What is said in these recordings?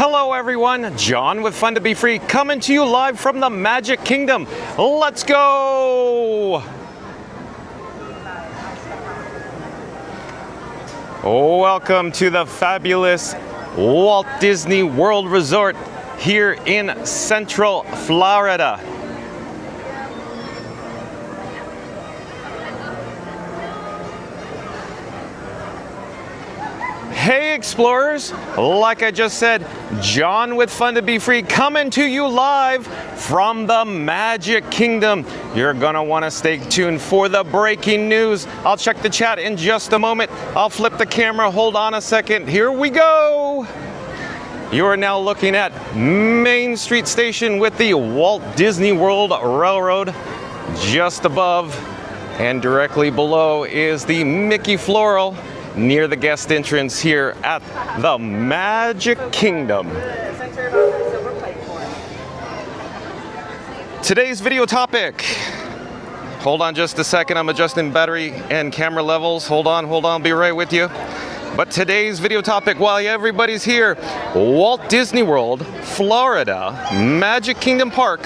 Hello everyone, John with Fun to Be Free coming to you live from the Magic Kingdom. Let's go! Welcome to the fabulous Walt Disney World Resort here in Central Florida. Hey explorers, like I just said, John with Fun to Be Free coming to you live from the Magic Kingdom. You're gonna wanna stay tuned for the breaking news. I'll check the chat in just a moment. I'll flip the camera, hold on a second. Here we go. You are now looking at Main Street Station with the Walt Disney World Railroad just above, and directly below is the Mickey Floral near the guest entrance here at the Magic Kingdom. Today's video topic. Hold on just a second, I'm adjusting battery and camera levels. Hold on, be right with you. But today's video topic, while everybody's here, Walt Disney World, Florida, Magic Kingdom Park,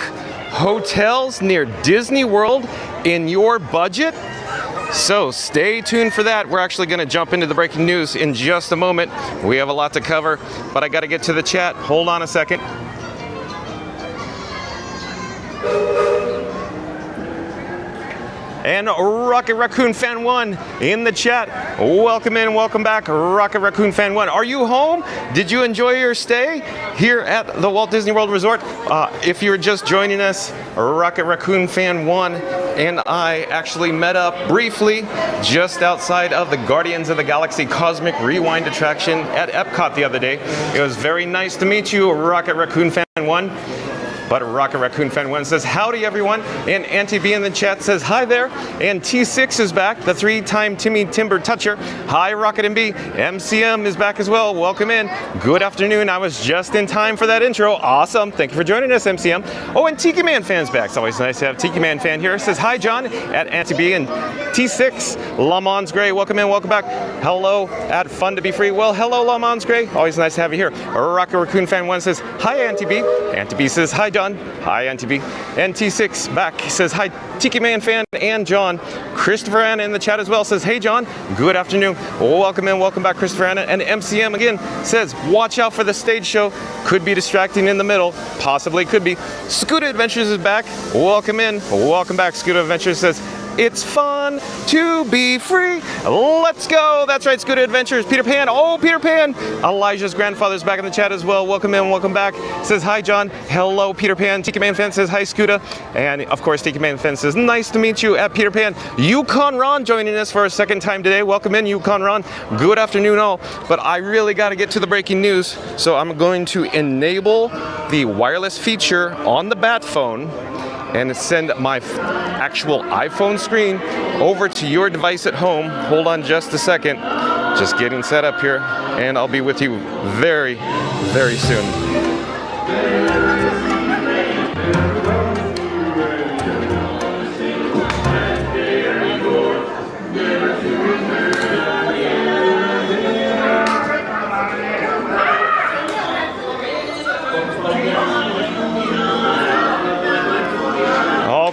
hotels near Disney World in your budget? So stay tuned for that. We're actually going to jump into the breaking news in just a moment. We have a lot to cover, but I got to get to the chat. Hold on a second. And Rocket Raccoon Fan 1 in the chat. Welcome in, welcome back, Rocket Raccoon Fan 1. Are you home? Did you enjoy your stay here at the Walt Disney World Resort? If you're just joining us, Rocket Raccoon Fan 1 and I actually met up briefly just outside of the Guardians of the Galaxy Cosmic Rewind attraction at Epcot the other day. It was very nice to meet you, Rocket Raccoon Fan 1. But Rocket Raccoon Fan 1 says, howdy everyone. And Auntie B in the chat says, hi there. And T6 is back, the 3-time Timmy Timber Toucher. Hi Rocket and B. MCM is back as well. Welcome in. Good afternoon. I was just in time for that intro. Awesome. Thank you for joining us, MCM. Oh, and Tiki Man Fan's back. It's always nice to have Tiki Man Fan here. It says, hi John at Auntie B. And T6, Lamons Gray. Welcome in, welcome back. Hello at Fun to Be Free. Well, hello Lamons Gray. Always nice to have you here. Rocket Raccoon Fan 1 says, hi Auntie B. Auntie B says, hi John. Hi, Auntie B. And T6 back says, hi, Tiki Man Fan and John. Christopher Anna in the chat as well says, hey, John. Good afternoon. Welcome in. Welcome back, Christopher Anna. And MCM again says, watch out for the stage show. Could be distracting in the middle. Possibly could be. Scooter Adventures is back. Welcome in. Welcome back. Scooter Adventures says, it's fun to be free. Let's go. That's right, Scooter Adventures. Peter Pan. Oh, Peter Pan. Elijah's grandfather's back in the chat as well. Welcome in, welcome back. Says, hi, John. Hello, Peter Pan. Tiki Man Fan says, hi, Scooter. And, of course, Tiki Man Fan says, nice to meet you at Peter Pan. Yukon Ron joining us for a second time today. Welcome in, Yukon Ron. Good afternoon, all. But I really got to get to the breaking news, so I'm going to enable the wireless feature on the Bat phone and send my actual iPhone screen over to your device at home. Hold on just a second. Just getting set up here, and I'll be with you very, very soon.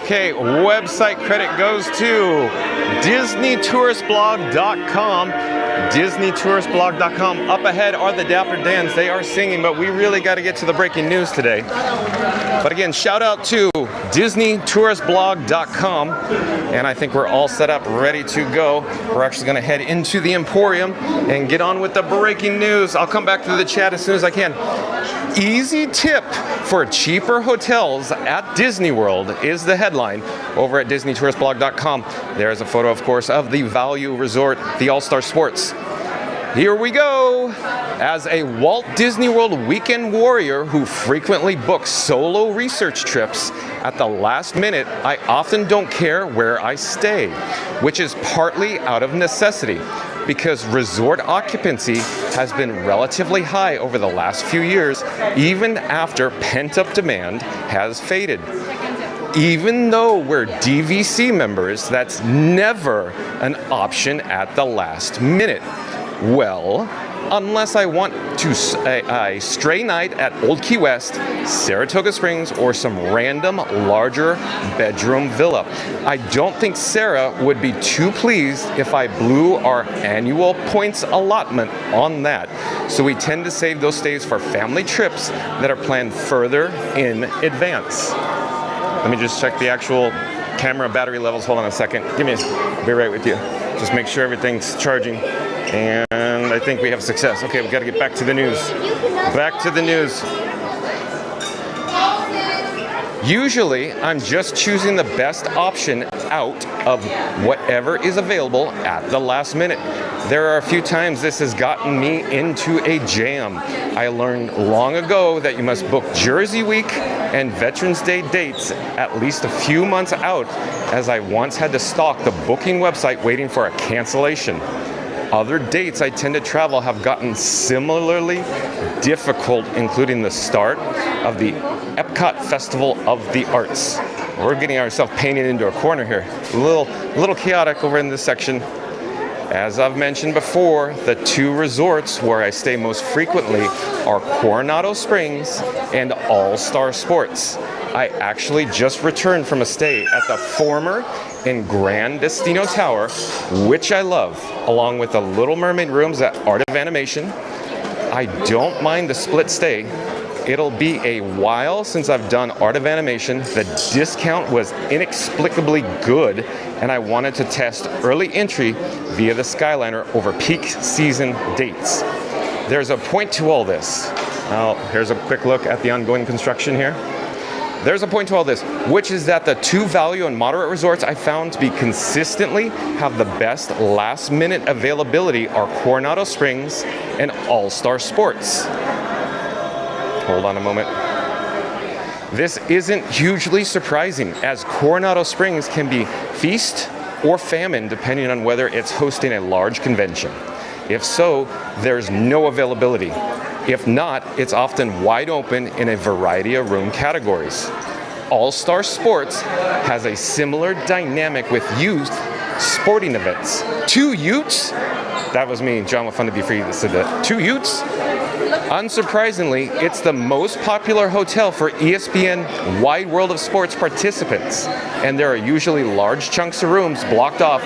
Okay, website credit goes to DisneyTouristBlog.com. DisneyTouristBlog.com. Up ahead are the Dapper Dans. They are singing, but we really got to get to the breaking news today. But again, shout out to DisneyTouristBlog.com. And I think we're all set up, ready to go. We're actually going to head into the Emporium and get on with the breaking news. I'll come back to the chat as soon as I can. Easy tip for cheaper hotels at Disney World is the headline over at DisneyTouristBlog.com. There's a photo, of course, of the Value Resort, the All-Star Sports. Here we go. As a Walt Disney World weekend warrior who frequently books solo research trips at the last minute, I often don't care where I stay, which is partly out of necessity, because resort occupancy has been relatively high over the last few years, even after pent-up demand has faded. Even though we're DVC members, that's never an option at the last minute. Well, unless I want to a stray night at Old Key West, Saratoga Springs, or some random larger bedroom villa. I don't think Sarah would be too pleased if I blew our annual points allotment on that. So we tend to save those stays for family trips that are planned further in advance. Let me just check the actual camera battery levels. Hold on a second. I'll be right with you. Just make sure everything's charging. And I think we have success. Okay, we've got to get back to the news. Back to the news. Usually, I'm just choosing the best option out of whatever is available at the last minute. There are a few times this has gotten me into a jam. I learned long ago that you must book Jersey Week and Veterans Day dates at least a few months out, as I once had to stalk the booking website waiting for a cancellation. Other dates I tend to travel have gotten similarly difficult, including the start of the Epcot Festival of the Arts. We're getting ourselves painted into a corner here. A little chaotic over in this section. As I've mentioned before, the two resorts where I stay most frequently are Coronado Springs and All-Star Sports. I actually just returned from a stay at the former and Grand Destino Tower, which I love, along with the Little Mermaid rooms at Art of Animation. I don't mind the split stay. It'll be a while since I've done Art of Animation. The discount was inexplicably good, and I wanted to test early entry via the Skyliner over peak season dates. There's a point to all this. Now, here's a quick look at the ongoing construction here. There's a point to all this, which is that the two value and moderate resorts I found to be consistently have the best last minute availability are Coronado Springs and All-Star Sports. Hold on a moment. This isn't hugely surprising, as Coronado Springs can be feast or famine depending on whether it's hosting a large convention. If so, there's no availability. If not, it's often wide open in a variety of room categories. All-Star Sports has a similar dynamic with youth sporting events. 2 Utes? That was me, John with Fun to Be Free, that said that. 2 Utes? Unsurprisingly, it's the most popular hotel for ESPN Wide World of Sports participants, and there are usually large chunks of rooms blocked off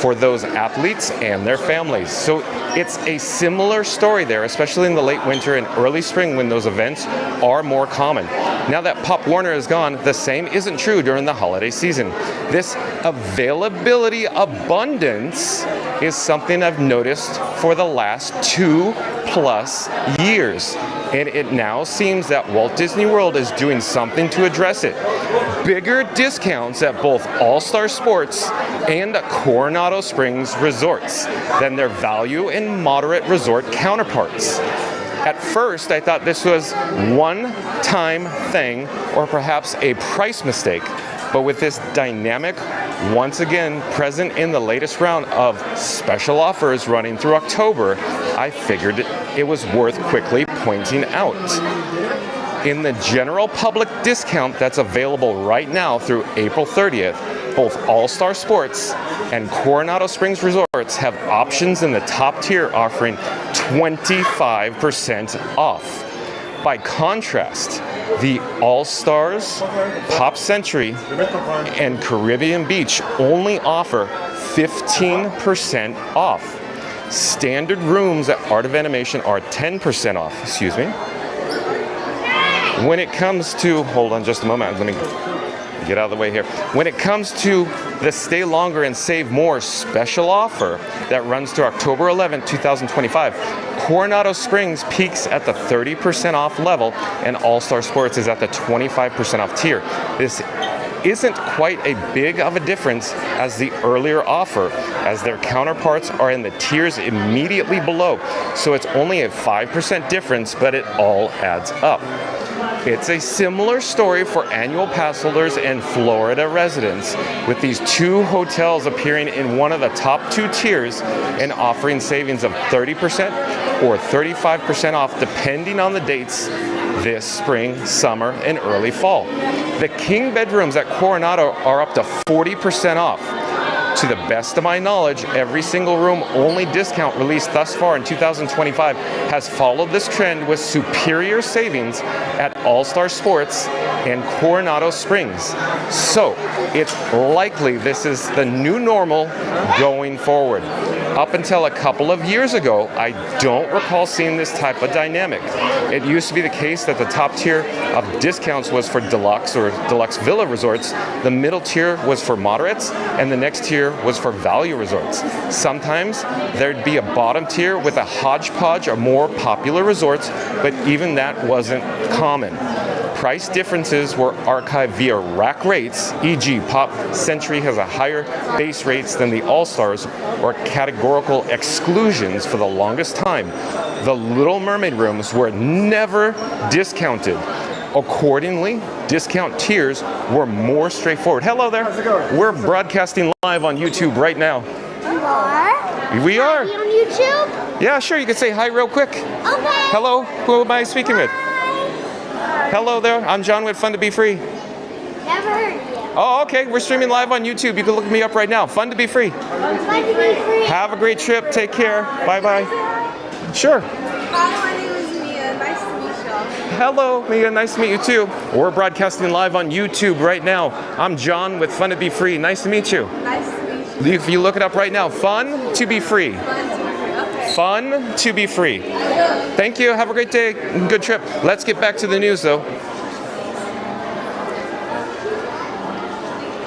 for those athletes and their families. So it's a similar story there, especially in the late winter and early spring when those events are more common. Now that Pop Warner is gone, the same isn't true during the holiday season. This availability abundance is something I've noticed for the last 2+ years. And it now seems that Walt Disney World is doing something to address it. Bigger discounts at both All-Star Sports and Coronado Springs resorts than their value and moderate resort counterparts. At first, I thought this was one-time thing or perhaps a price mistake. But with this dynamic once again present in the latest round of special offers running through October, I figured it was worth quickly pointing out. In the general public discount that's available right now through April 30th, both All-Star Sports and Coronado Springs Resorts have options in the top tier offering 25% off. By contrast, the All-Stars, Pop Century, and Caribbean Beach only offer 15% off. Standard rooms at Art of Animation are 10% off, When it comes to, hold on just a moment, let me get out of the way here. When it comes to the Stay Longer and Save More special offer that runs through October 11, 2025, Coronado Springs peaks at the 30% off level and All-Star Sports is at the 25% off tier. This isn't quite a big of a difference as the earlier offer, as their counterparts are in the tiers immediately below. So it's only a 5% difference, but it all adds up. It's a similar story for annual pass holders and Florida residents, with these two hotels appearing in one of the top 2 tiers and offering savings of 30% or 35% off depending on the dates this spring, summer, and early fall. The king bedrooms at Coronado are up to 40% off. To the best of my knowledge, every single room only discount released thus far in 2025 has followed this trend with superior savings at All-Star Sports and Coronado Springs. So it's likely this is the new normal going forward. Up until a couple of years ago, I don't recall seeing this type of dynamic. It used to be the case that the top tier of discounts was for deluxe or deluxe villa resorts, the middle tier was for moderates, and the next tier was for value resorts. Sometimes there'd be a bottom tier with a hodgepodge of more popular resorts, but even that wasn't common. Price differences were archived via rack rates, e.g. Pop Century has a higher base rates than the All-Stars, or categorical exclusions for the longest time. The Little Mermaid rooms were never discounted. Accordingly, discount tiers were more straightforward. Hello there. How's it going? We're broadcasting live on YouTube right now. You are? We are. Are you on YouTube? Yeah, sure. You can say hi real quick. Okay. Hello. Who am I speaking with? Hello there. I'm John with Fun to Be Free. Never heard of you. Oh, okay. We're streaming live on YouTube. You can look me up right now. Fun to Be Free. Fun to be free. Have a great trip. Take care. Bye-bye. Sure. Hi, my name is Mia. Nice to meet you. Hello, Mia. Nice to meet you too. We're broadcasting live on YouTube right now. I'm John with Fun to Be Free. Nice to meet you. Nice to meet you. If you look it up right now, Fun to Be Free. Okay. Fun to Be Free. Thank you. Have a great day. Good trip. Let's get back to the news though.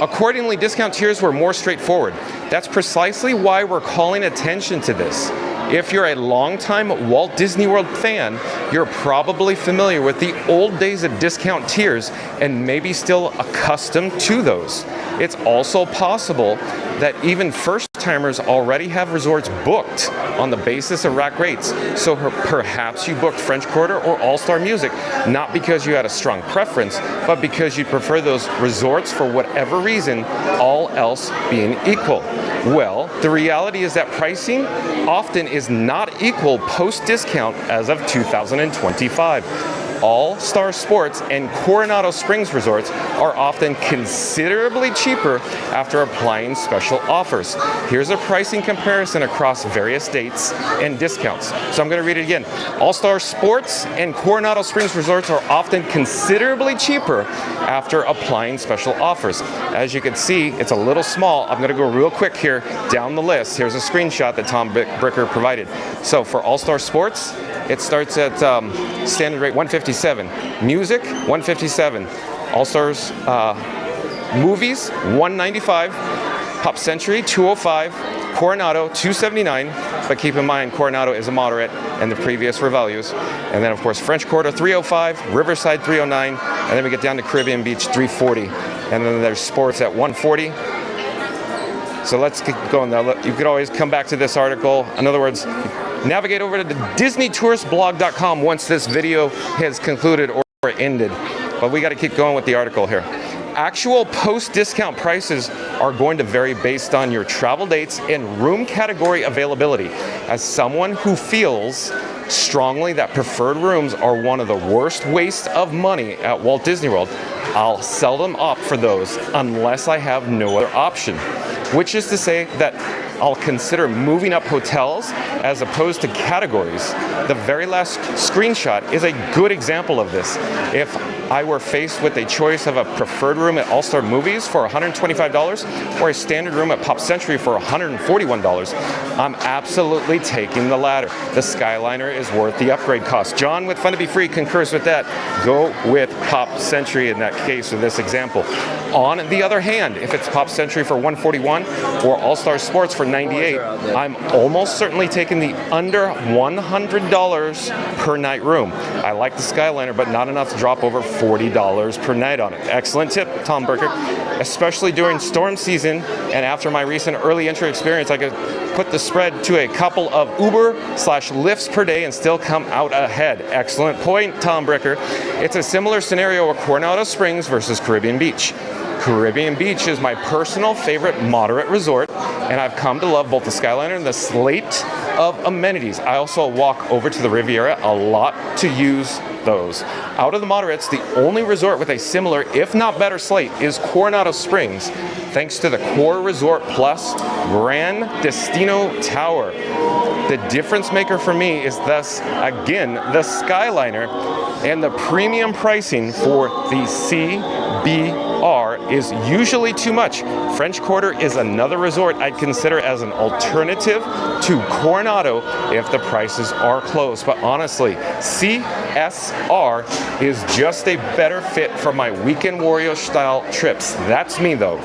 Accordingly, discount tiers were more straightforward. That's precisely why we're calling attention to this. If you're a longtime Walt Disney World fan, you're probably familiar with the old days of discount tiers and maybe still accustomed to those. It's also possible that even first-timers already have resorts booked on the basis of rack rates. So perhaps you booked French Quarter or All-Star Music, not because you had a strong preference, but because you prefer those resorts for whatever reason, all else being equal. Well, the reality is that pricing often is not equal post-discount as of 2025. All-Star Sports and Coronado Springs resorts are often considerably cheaper after applying special offers. Here's a pricing comparison across various dates and discounts. So I'm going to read it again. All-Star Sports and Coronado Springs resorts are often considerably cheaper after applying special offers. As you can see, it's a little small. I'm going to go real quick here down the list. Here's a screenshot that Tom Bricker provided. So for All-Star Sports, it starts at standard rate $157. Music, $157. All-Stars movies, $195. Pop Century, $205. Coronado, $279. But keep in mind, Coronado is a moderate and the previous were values. And then, of course, French Quarter, $305. Riverside, $309. And then we get down to Caribbean Beach, $340. And then there's Sports at $140. So let's keep going now. You could always come back to this article. In other words, navigate over to the DisneyTouristBlog.com once this video has concluded or ended. But we got to keep going with the article here. Actual post-discount prices are going to vary based on your travel dates and room category availability. As someone who feels strongly that preferred rooms are one of the worst waste of money at Walt Disney World, I'll seldom opt for those unless I have no other option. Which is to say that I'll consider moving up hotels as opposed to categories. The very last screenshot is a good example of this. If I were faced with a choice of a preferred room at All-Star Movies for $125 or a standard room at Pop Century for $141, I'm absolutely taking the latter. The Skyliner is worth the upgrade cost. John with Fun to Be Free concurs with that. Go with Pop Century in that case with this example. On the other hand, if it's Pop Century for $141 or All-Star Sports for $98, I'm almost certainly taking the under $100 per night room. I like the Skyliner, but not enough to drop over $40 per night on it. Excellent tip, Tom Burkett. Especially during storm season and after my recent early entry experience, I could put the spread to a couple of Uber/Lyfts per day and still come out ahead. Excellent point, Tom Bricker. It's a similar scenario with Coronado Springs versus Caribbean Beach. Caribbean Beach is my personal favorite moderate resort, and I've come to love both the Skyliner and the slate of amenities. I also walk over to the Riviera a lot to use those. Out of the moderates, the only resort with a similar, if not better slate is Coronado Springs, thanks to the Core Resort Plus Gran Destino Tower. The difference maker for me is thus, again, the Skyliner, and the premium pricing for the CBR is usually too much. French Quarter is another resort I'd consider as an alternative to Coronado if the prices are close. But honestly, CSR is just a better fit for my weekend warrior style trips. That's me though.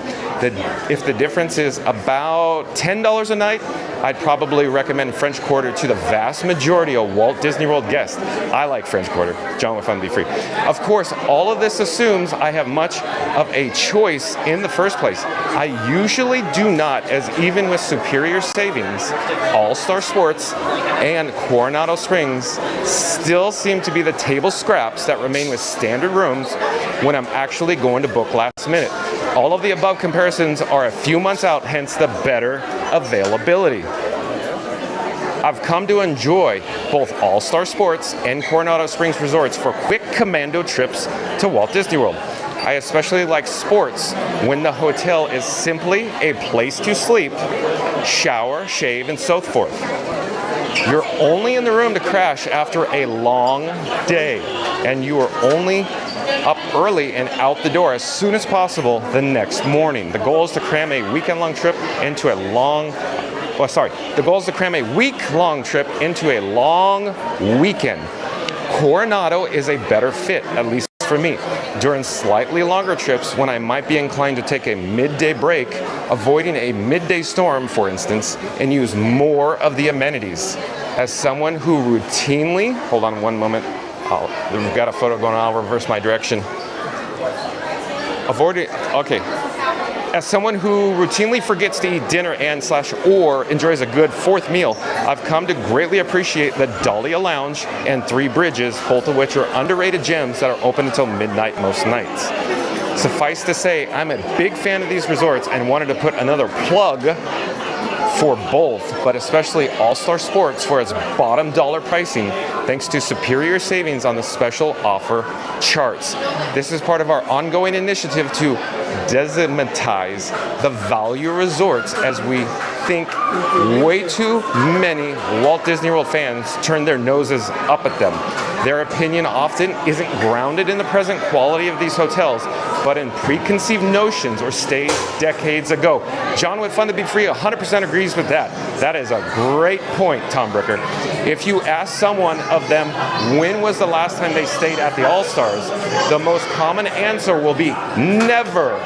If the difference is about $10 a night, I'd probably recommend French Quarter to the vast majority of Walt Disney World guests. I like French Quarter. John with Fun Be Free. Of course, all of this assumes I have much of a choice in the first place. I usually do not, as even with superior savings, All-Star Sports and Coronado Springs still seem to be the table scraps that remain with standard rooms when I'm actually going to book last minute. All of the above comparisons are a few months out, hence the better availability. I've come to enjoy both All-Star Sports and Coronado Springs resorts for quick commando trips to Walt Disney World. I especially like sports when the hotel is simply a place to sleep, shower, shave, and so forth. You're only in the room to crash after a long day, and you are only up early and out the door as soon as possible the next morning. The goal is to cram a weekend-long trip into a the goal is to cram a week-long trip into a long weekend. Coronado is a better fit, at least for me, during slightly longer trips when I might be inclined to take a midday break, avoiding a midday storm, for instance, and use more of the amenities. As someone who routinely, hold on one moment, we've got a photo going on, I'll reverse my direction. As someone who routinely forgets to eat dinner or enjoys a good fourth meal, I've come to greatly appreciate the Dahlia Lounge and Three Bridges, both of which are underrated gems that are open until midnight most nights. Suffice to say, I'm a big fan of these resorts and wanted to put another plug for both, but especially All-Star Sports for its bottom dollar pricing, thanks to superior savings on the special offer charts. This is part of our ongoing initiative to destigmatize the value resorts, as we think way too many Walt Disney World fans turn their noses up at them. Their opinion often isn't grounded in the present quality of these hotels, but in preconceived notions or stays decades ago. John with Fun to Be Free 100% agrees with that. That is a great point, Tom Bricker. If you ask someone of them when was the last time they stayed at the All-Stars, the most common answer will be never.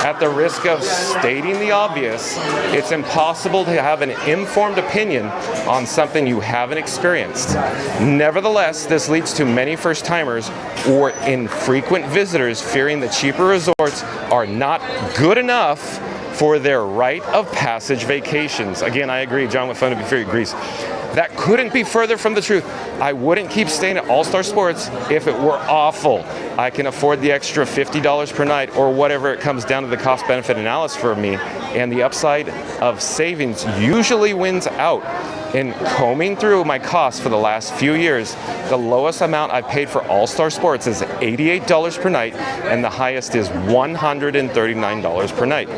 At the risk of stating the obvious, it's impossible to have an informed opinion on something you haven't experienced. Nevertheless, this leads to many first-timers or infrequent visitors fearing the cheaper resorts are not good enough for their rite of passage vacations. Again, I agree. John with Fun to Be Free agrees. That couldn't be further from the truth. I wouldn't keep staying at All-Star Sports if it were awful. I can afford the extra $50 per night or whatever it comes down to the cost-benefit analysis for me, and the upside of savings usually wins out. In combing through my costs for the last few years, the lowest amount I've paid for All-Star Sports is $88 per night, and the highest is $139 per night.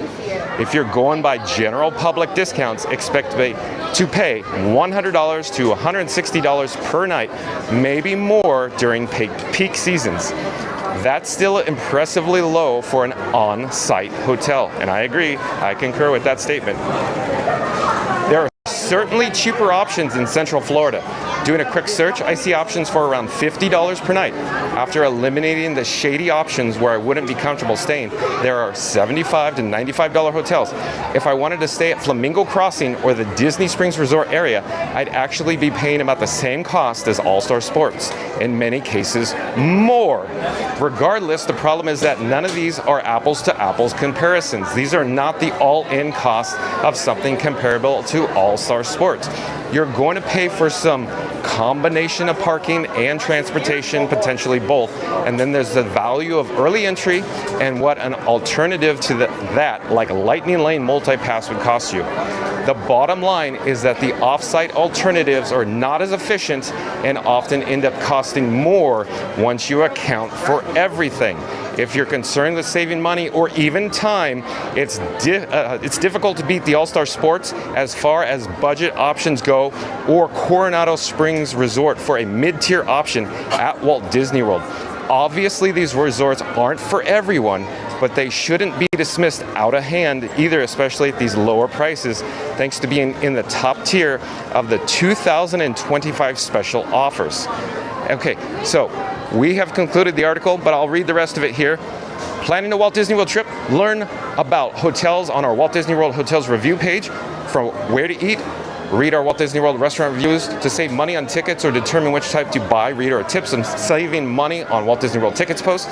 If you're going by general public discounts, expect to pay $100 to $160 per night, maybe more during peak seasons. That's still impressively low for an on-site hotel, and I agree, I concur with that statement. There are certainly cheaper options in Central Florida. Doing a quick search, I see options for around $50 per night. After eliminating the shady options where I wouldn't be comfortable staying, there are $75 to $95 hotels. If I wanted to stay at Flamingo Crossing or the Disney Springs Resort area, I'd actually be paying about the same cost as All-Star Sports, in many cases more. Regardless, the problem is that none of these are apples to apples comparisons. These are not the all-in cost of something comparable to All-Star Sports. You're going to pay for some combination of parking and transportation, potentially both. And then there's the value of early entry and what an alternative to that, like Lightning Lane multi-pass, would cost you. The bottom line is that the off-site alternatives are not as efficient and often end up costing more once you account for everything. If you're concerned with saving money or even time, it's difficult to beat the All-Star Sports as far as budget options go, or Coronado Springs Resort for a mid-tier option at Walt Disney World. Obviously, these resorts aren't for everyone, but they shouldn't be dismissed out of hand either, especially at these lower prices, thanks to being in the top tier of the 2025 special offers. Okay, so we have concluded the article, but I'll read the rest of it here. Planning a Walt Disney World trip? Learn about hotels on our Walt Disney World Hotels review page, from where to eat. Read our Walt Disney World restaurant reviews to save money on tickets or determine which type to buy. Read our tips on saving money on Walt Disney World tickets post.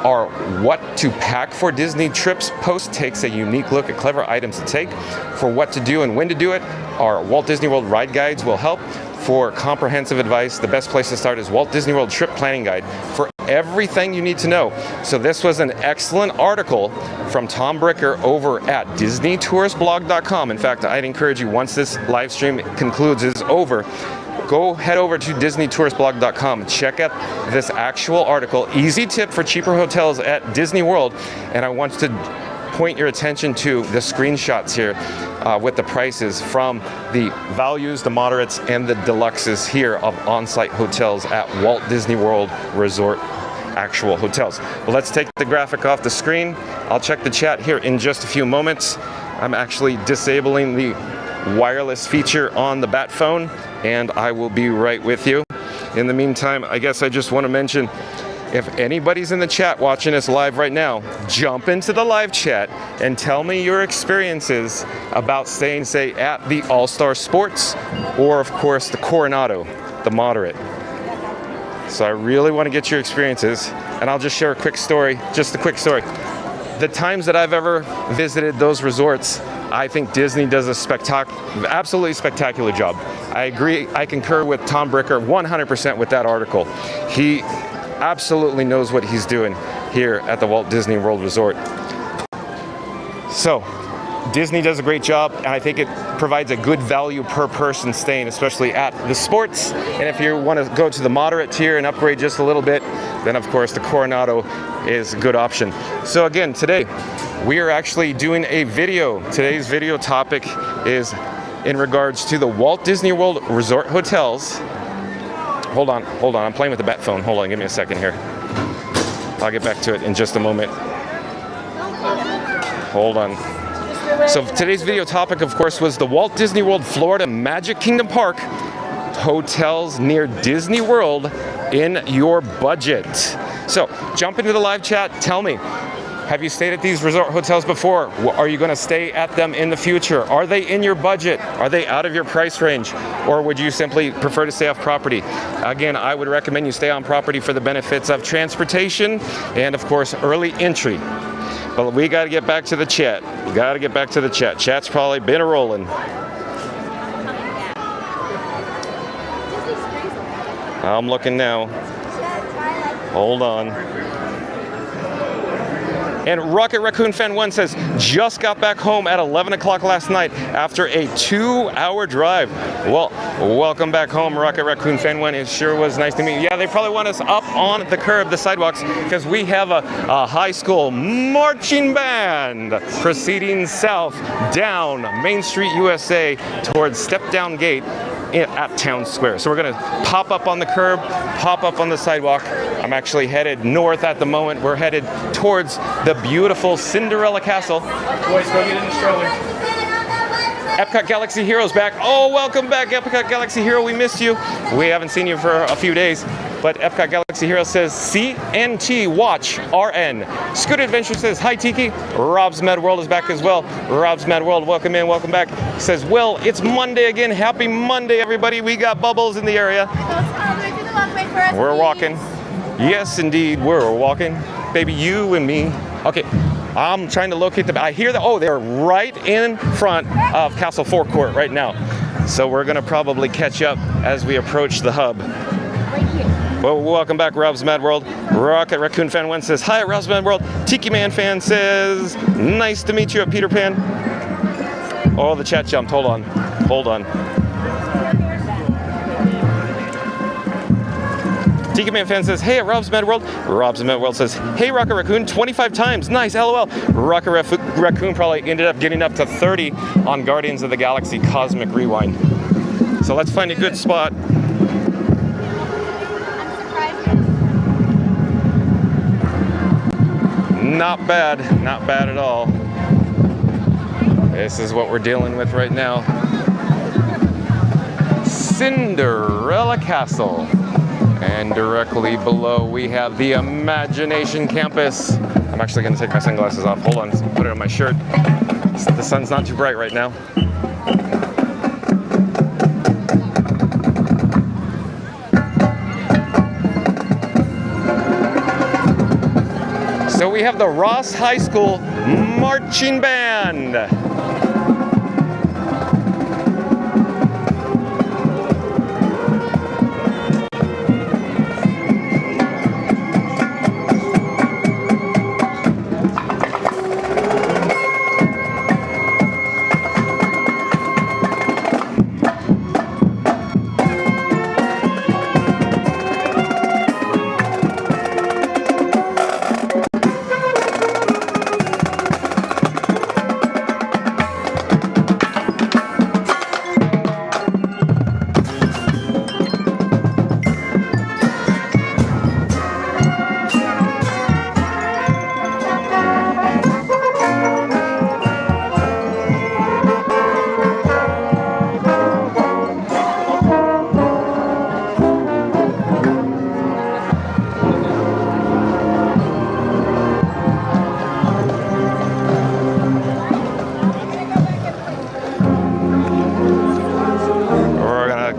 Our What to Pack for Disney Trips post takes a unique look at clever items to take. For what to do and when to do it, our Walt Disney World ride guides will help. For comprehensive advice, the best place to start is Walt Disney World Trip Planning Guide for everything you need to know. So this was an excellent article from Tom Bricker over at DisneyTouristBlog.com. In fact, I'd encourage you, once this live stream concludes, is over, go head over to DisneyTouristBlog.com, check out this actual article, easy tip for cheaper hotels at Disney World. And I want to point your attention to the screenshots here with the prices from the values, the moderates, and the deluxes here of on-site hotels at Walt Disney World Resort actual hotels. Well, let's take the graphic off the screen. I'll check the chat here in just a few moments. I'm actually disabling the wireless feature on the Bat phone, and I will be right with you. In the meantime, I guess I just want to mention, if anybody's in the chat watching us live right now, jump into the live chat and tell me your experiences about staying, say, at the All-Star Sports or, of course, the Coronado, the moderate. So I really want to get your experiences, and I'll just share a quick story, just a quick story. The times that I've ever visited those resorts, I think Disney does a absolutely spectacular job. I agree, I concur with Tom Bricker 100% with that article. He absolutely knows what he's doing here at the Walt Disney World Resort. So, Disney does a great job, and I think it provides a good value per person staying, especially at the sports. And if you want to go to the moderate tier and upgrade just a little bit, then of course the Coronado is a good option. So again, today we are actually doing a video. Today's video topic is in regards to the Walt Disney World Resort hotels. Hold on, I'm playing with the Bat phone. Hold on, give me a second here. I'll get back to it in just a moment. Hold on. So today's video topic, of course, was the Walt Disney World Florida Magic Kingdom Park hotels near Disney World in your budget. So jump into the live chat. Tell me, have you stayed at these resort hotels before? Are you going to stay at them in the future? Are they in your budget? Are they out of your price range? Or would you simply prefer to stay off property? Again, I would recommend you stay on property for the benefits of transportation and, of course, early entry. But we got to get back to the chat. We got to get back to the chat. Chat's probably been a-rolling. I'm looking now. Hold on. And Rocket Raccoon Fan 1 says, just got back home at 11 o'clock last night after a 2-hour drive. Well, welcome back home, Rocket Raccoon Fan 1. It sure was nice to meet you. Yeah, they probably want us up on the curb, the sidewalks, because we have a high school marching band proceeding south down Main Street, USA towards Step Down Gate at Town Square. So we're going to pop up on the curb, pop up on the sidewalk. I'm actually headed north at the moment. We're headed towards the beautiful Cinderella Castle. Boys, go get in the stroller. Epcot Galaxy Hero's back. Oh, welcome back, Epcot Galaxy Hero. We missed you. We haven't seen you for a few days. But Epcot Galaxy Hero says, CNT Watch RN. Scoot Adventure says, hi, Tiki. Rob's Mad World is back as well. Rob's Mad World, welcome in, welcome back. He says, well, it's Monday again. Happy Monday, everybody. We got Bubbles in the area. We're walking. Yes, indeed, we're walking. Baby, you and me. Okay, I'm trying to locate them. I hear that. Oh, they're right in front of Castle Forecourt right now. so we're gonna probably catch up as we approach the hub. Right here. Well, welcome back, Rob's Mad World. Rocket Raccoon Fan 1 says, hi at Rob's Mad World. Tiki Man Fan says, nice to meet you at Peter Pan. Oh, the chat jumped. Hold on. Tiki Man Fan says, hey at Rob's Mad World. Rob's Mad World says, hey Rocket Raccoon, 25 times. Nice, LOL. Rocket Raccoon probably ended up getting up to 30 on Guardians of the Galaxy Cosmic Rewind. So let's find a good spot. Not bad at all. This is what we're dealing with right now. Cinderella Castle. And directly below we have the Imagination Campus. I'm actually gonna take my sunglasses off. Hold on, put it on my shirt. The sun's not too bright right now. So we have the Ross High School Marching Band.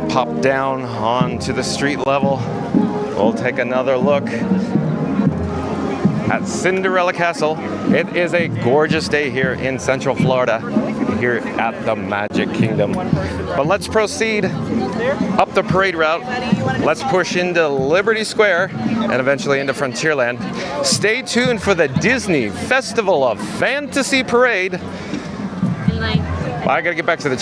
Pop down onto the street level. We'll take another look at Cinderella Castle. It is a gorgeous day here in Central Florida, here at the Magic Kingdom. But let's proceed up the parade route. Let's push into Liberty Square and eventually into Frontierland. Stay tuned for the Disney Festival of Fantasy Parade. I gotta get back to the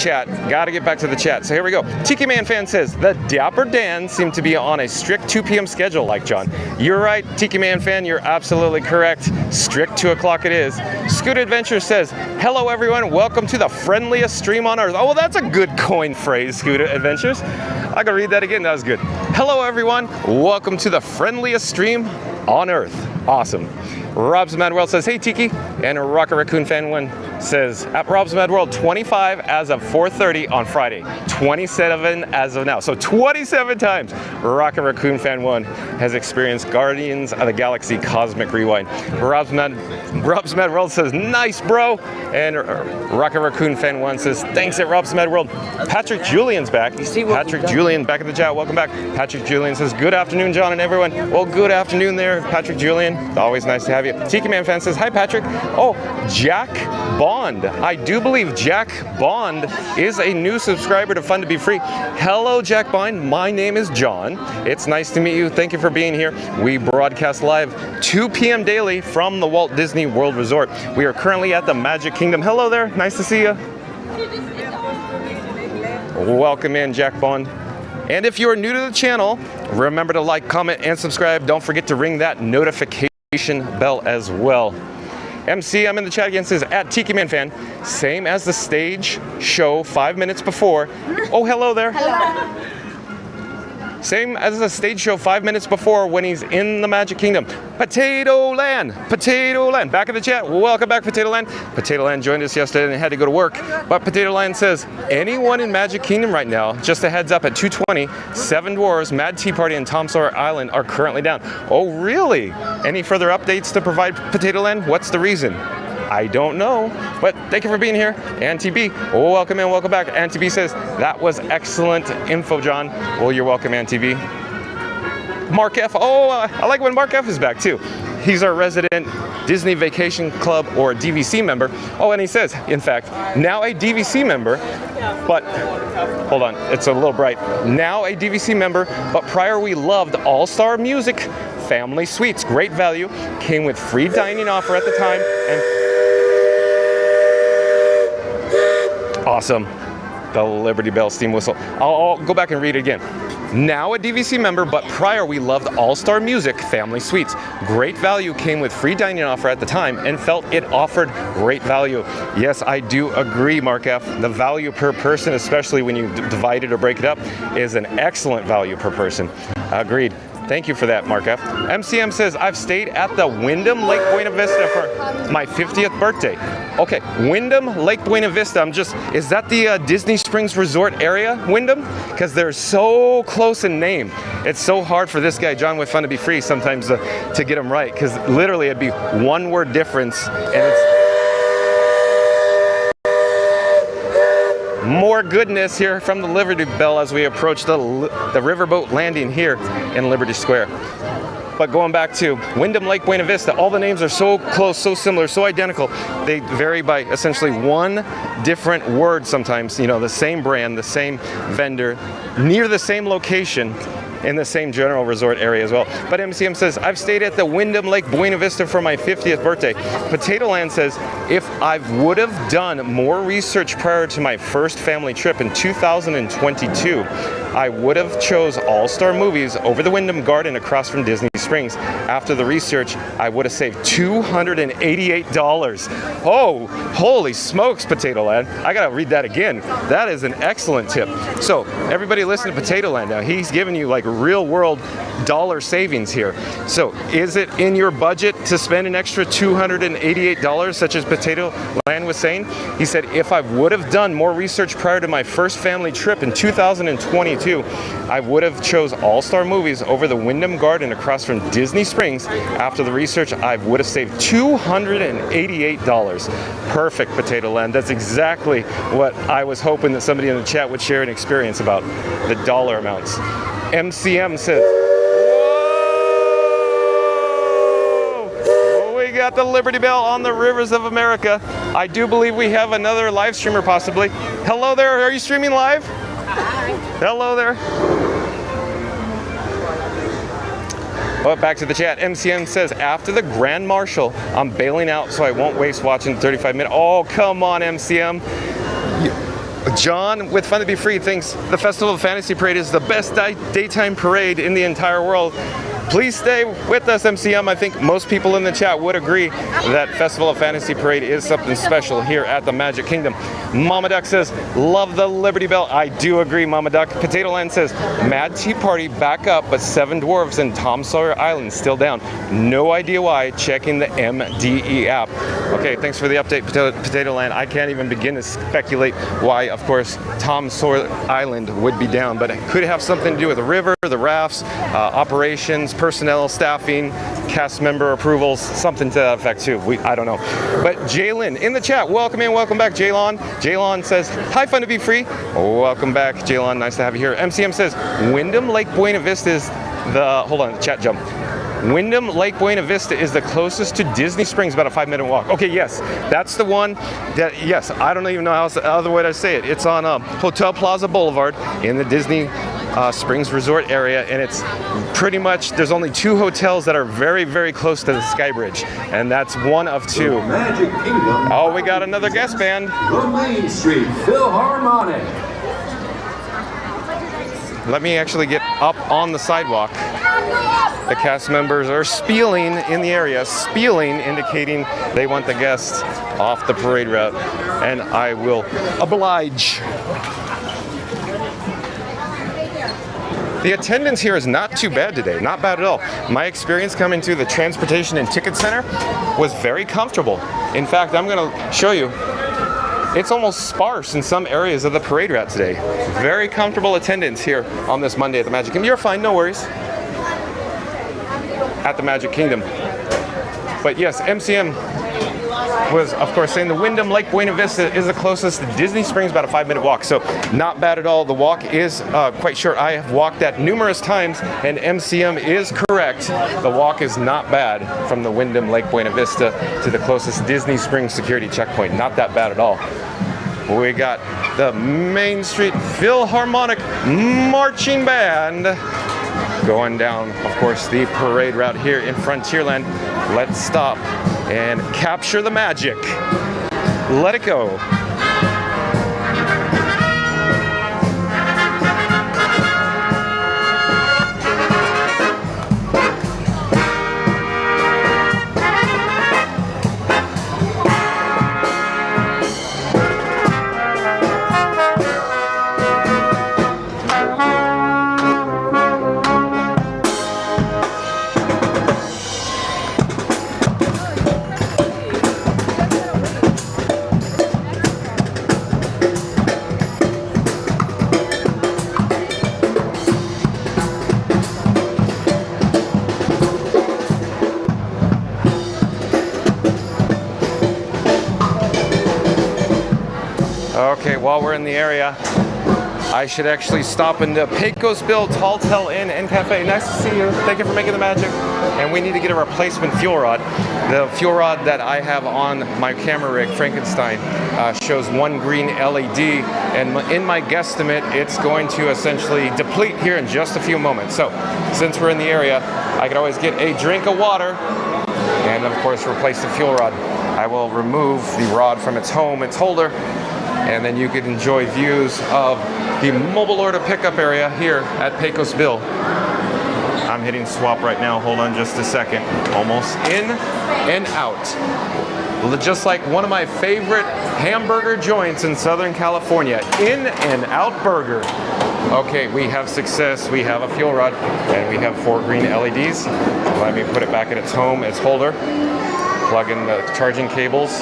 chat. So here we go. Tiki Man Fan says, the Dapper Dan seem to be on a strict 2 p.m. schedule like John. You're right, Tiki Man Fan, you're absolutely correct. Strict 2 o'clock it is. Scoot Adventure says, hello everyone, welcome to the friendliest stream on earth. Oh, well, that's a good coin phrase, Scoot Adventures. I gotta read that again, that was good. Hello everyone, welcome to the friendliest stream on earth. Awesome. Rob's Mad World says, hey Tiki. And Rocket Raccoon Fan 1 says, at Rob's Mad World, 25 as of 4:30 on Friday. 27 as of now. So 27 times Rocket Raccoon Fan 1 has experienced Guardians of the Galaxy Cosmic Rewind. Rob's Mad World says, nice bro. And Rocket Raccoon Fan 1 says, thanks at Rob's Mad World. Patrick Julian's back. Patrick Julian back in the chat, welcome back. Patrick Julian says, good afternoon John and everyone. Well, good afternoon there, Patrick Julian. Always nice to have you. Tiki Man Fan says, hi Patrick. Oh, Jack Bond. I do believe Jack Bond is a new subscriber to Fun to Be Free. Hello Jack Bond, my name is John. It's nice to meet you. Thank you for being here. We broadcast live 2 p.m. daily from the Walt Disney World Resort. We are currently at the Magic Kingdom. Hello there, nice to see you. Welcome in Jack Bond. And if you are new to the channel, remember to like, comment, and subscribe. Don't forget to ring that notification bell as well. MC, I'm in the chat again, says, at Tiki Man Fan, same as the stage show 5 minutes before. Oh, hello there. Hello. Same as the stage show 5 minutes before when he's in the Magic Kingdom. Potato Land, Potato Land. Back in the chat, welcome back Potato Land. Potato Land joined us yesterday and had to go to work. But Potato Land says, anyone in Magic Kingdom right now, just a heads up at 2:20, Seven Dwarfs, Mad Tea Party, and Tom Sawyer Island are currently down. Oh, really? Any further updates to provide Potato Land? What's the reason? I don't know, but thank you for being here. Auntie B, welcome in, welcome back. Auntie B says, that was excellent info, John. Well, you're welcome, Auntie B. Mark F, I like when Mark F is back too. He's our resident Disney Vacation Club or DVC member. Oh, and he says, in fact, now a DVC member, but hold on, it's a little bright. Now a DVC member, but prior we loved All-Star Music Family Suites. Great value, came with free dining offer at the time, and awesome. The Liberty Bell steam whistle. I'll go back and read it again. Now a DVC member, but prior we loved All-Star Music Family Suites. Great value, came with free dining offer at the time, and felt it offered great value. Yes, I do agree, Mark F. The value per person, especially when you divide it or break it up, is an excellent value per person. Agreed. Thank you for that, Mark F. MCM says, I've stayed at the Wyndham Lake Buena Vista for my 50th birthday. Okay, Wyndham Lake Buena Vista, is that the Disney Springs Resort area, Wyndham? Because they're so close in name. It's so hard for this guy, John with Fun to Be Free, sometimes to get them right, because literally it'd be one word difference, and it's more goodness here from the Liberty Bell as we approach the riverboat landing here in Liberty Square. But going back to Wyndham Lake Buena Vista, all the names are so close, so similar, so identical. They vary by essentially one different word sometimes, the same brand, the same vendor, near the same location, in the same general resort area as well. But MCM says, I've stayed at the Wyndham Lake Buena Vista for my 50th birthday. Potato Land says, if I would have done more research prior to my first family trip in 2022, I would have chose All-Star Movies over the Wyndham Garden across from Disney Springs. After the research, I would have saved $288. Oh, holy smokes, Potato Land. I gotta read that again. That is an excellent tip. So everybody listen to Potato Land now. He's giving you like real world dollar savings here. So is it in your budget to spend an extra $288, such as Potato Land was saying? He said, if I would have done more research prior to my first family trip in 2022, I would have chose All-Star Movies over the Wyndham Garden across from Disney Springs. After the research, I would have saved $288. Perfect, Potato Land. That's exactly what I was hoping that somebody in the chat would share an experience about, the dollar amounts. MCM says, whoa! We got the Liberty Bell on the rivers of America. I do believe we have another live streamer possibly. Hello there, are you streaming live? Hi. Hello there. Oh, back to the chat. MCM says, after the Grand Marshal, I'm bailing out so I won't waste watching 35 minutes. Oh, come on, MCM. John with Fun to Be Free thinks the Festival of Fantasy Parade is the best daytime parade in the entire world. Please stay with us, MCM. I think most people in the chat would agree that Festival of Fantasy Parade is something special here at the Magic Kingdom. Mama Duck says, love the Liberty Bell. I do agree, Mama Duck. Potato Land says, Mad Tea Party back up, but Seven Dwarfs and Tom Sawyer Island still down. No idea why, checking the MDE app. Okay, thanks for the update, Potato Land. I can't even begin to speculate why, of course, Tom Sawyer Island would be down, but it could have something to do with the river, the rafts, operations, personnel, staffing, cast member approvals, something to that effect too. I don't know. But Jalen in the chat, welcome in, welcome back, Jalen. Jalen says, hi, Fun to Be Free. Welcome back, Jalen. Nice to have you here. MCM says, Wyndham Lake Buena Vista is the, hold on, chat jump. Wyndham Lake Buena Vista is the closest to Disney Springs, about a 5-minute walk. Okay, yes, that's the one that, yes, I don't even know how other way to say it. It's on Hotel Plaza Boulevard in the Disney Springs Resort area, and it's pretty much, there's only 2 hotels that are very, very close to the Sky Bridge, and that's one of 2. Magic Kingdom. Oh, we got another guest band. The Main Street Philharmonic. Let me actually get up on the sidewalk. The cast members are spieling in the area, spieling, indicating they want the guests off the parade route, and I will oblige. The attendance here is not too bad today, not bad at all. My experience coming through the Transportation and Ticket Center was very comfortable. In fact, I'm going to show you. It's almost sparse in some areas of the parade route today. Very comfortable attendance here on this Monday at the Magic Kingdom. You're fine, no worries. At the Magic Kingdom. But yes, MCM was, of course, saying the Wyndham Lake Buena Vista is the closest to Disney Springs, about a 5-minute walk. So not bad at all. The walk is quite short. I have walked that numerous times, and MCM is correct. The walk is not bad from the Wyndham Lake Buena Vista to the closest Disney Springs security checkpoint. Not that bad at all. We got the Main Street Philharmonic Marching Band going down, of course, the parade route here in Frontierland. Let's stop and capture the magic. Let it go. Okay, while we're in the area, I should actually stop in the Pecos Bill Tall Tale Inn and Cafe. Nice to see you. Thank you for making the magic. And we need to get a replacement fuel rod. The fuel rod that I have on my camera rig, Frankenstein, shows one green LED. And in my guesstimate, it's going to essentially deplete here in just a few moments. So since we're in the area, I could always get a drink of water and, of course, replace the fuel rod. I will remove the rod from its home, its holder, and then you can enjoy views of the mobile order pickup area here at Pecos Bill. I'm hitting swap right now. Hold on just a second. Almost in and out. Just like one of my favorite hamburger joints in Southern California, In and Out Burger. Okay, we have success. We have a fuel rod and we have 4 green LEDs. Let me put it back in its home, its holder. Plug in the charging cables.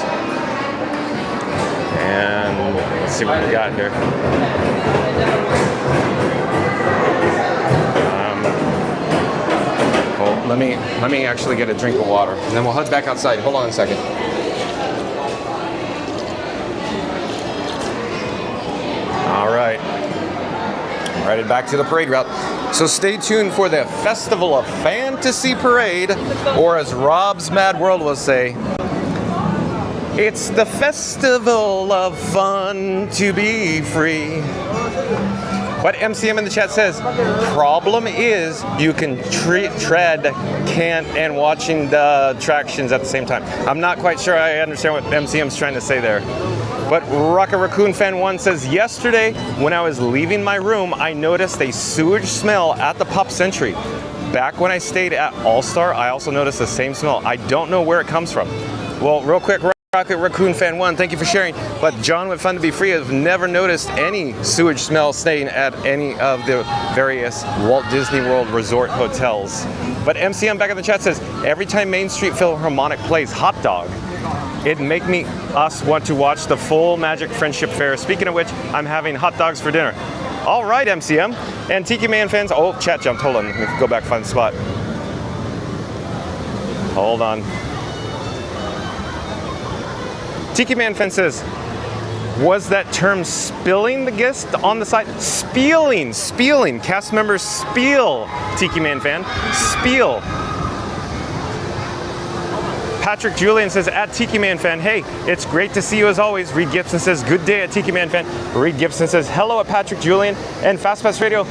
And let's see what we got here. Well, let me actually get a drink of water, and then we'll head back outside. Hold on a second. All right, headed back to the parade route. So stay tuned for the Festival of Fantasy Parade, or as Rob's Mad World will say, it's the festival of fun to be free. What MCM in the chat says, problem is you can tread, can't, and watching the attractions at the same time. I'm not quite sure I understand what MCM's trying to say there. But Rocket Raccoon Fan 1 says, yesterday when I was leaving my room, I noticed a sewage smell at the Pop Century. Back when I stayed at All-Star, I also noticed the same smell. I don't know where it comes from. Well, real quick, Rocket Raccoon Fan 1, thank you for sharing. But John with Fun to Be Free has never noticed any sewage smell staying at any of the various Walt Disney World resort hotels. But MCM back in the chat says, every time Main Street Philharmonic plays Hot Dog, it make us want to watch the full Magic Friendship Fair. Speaking of which, I'm having hot dogs for dinner. All right, MCM. And Tiki Man fans, oh, chat jumped. Hold on, let me go back, find the spot. Hold on. Tiki Man fan says, was that term spilling the guest on the side? Spieling. Cast members spiel. Tiki Man fan, spiel. Patrick Julian says, at Tiki Man Fan, hey, it's great to see you as always. Reed Gibson says, good day at Tiki Man Fan. Reed Gibson says, hello at Patrick Julian. And FastPass Radio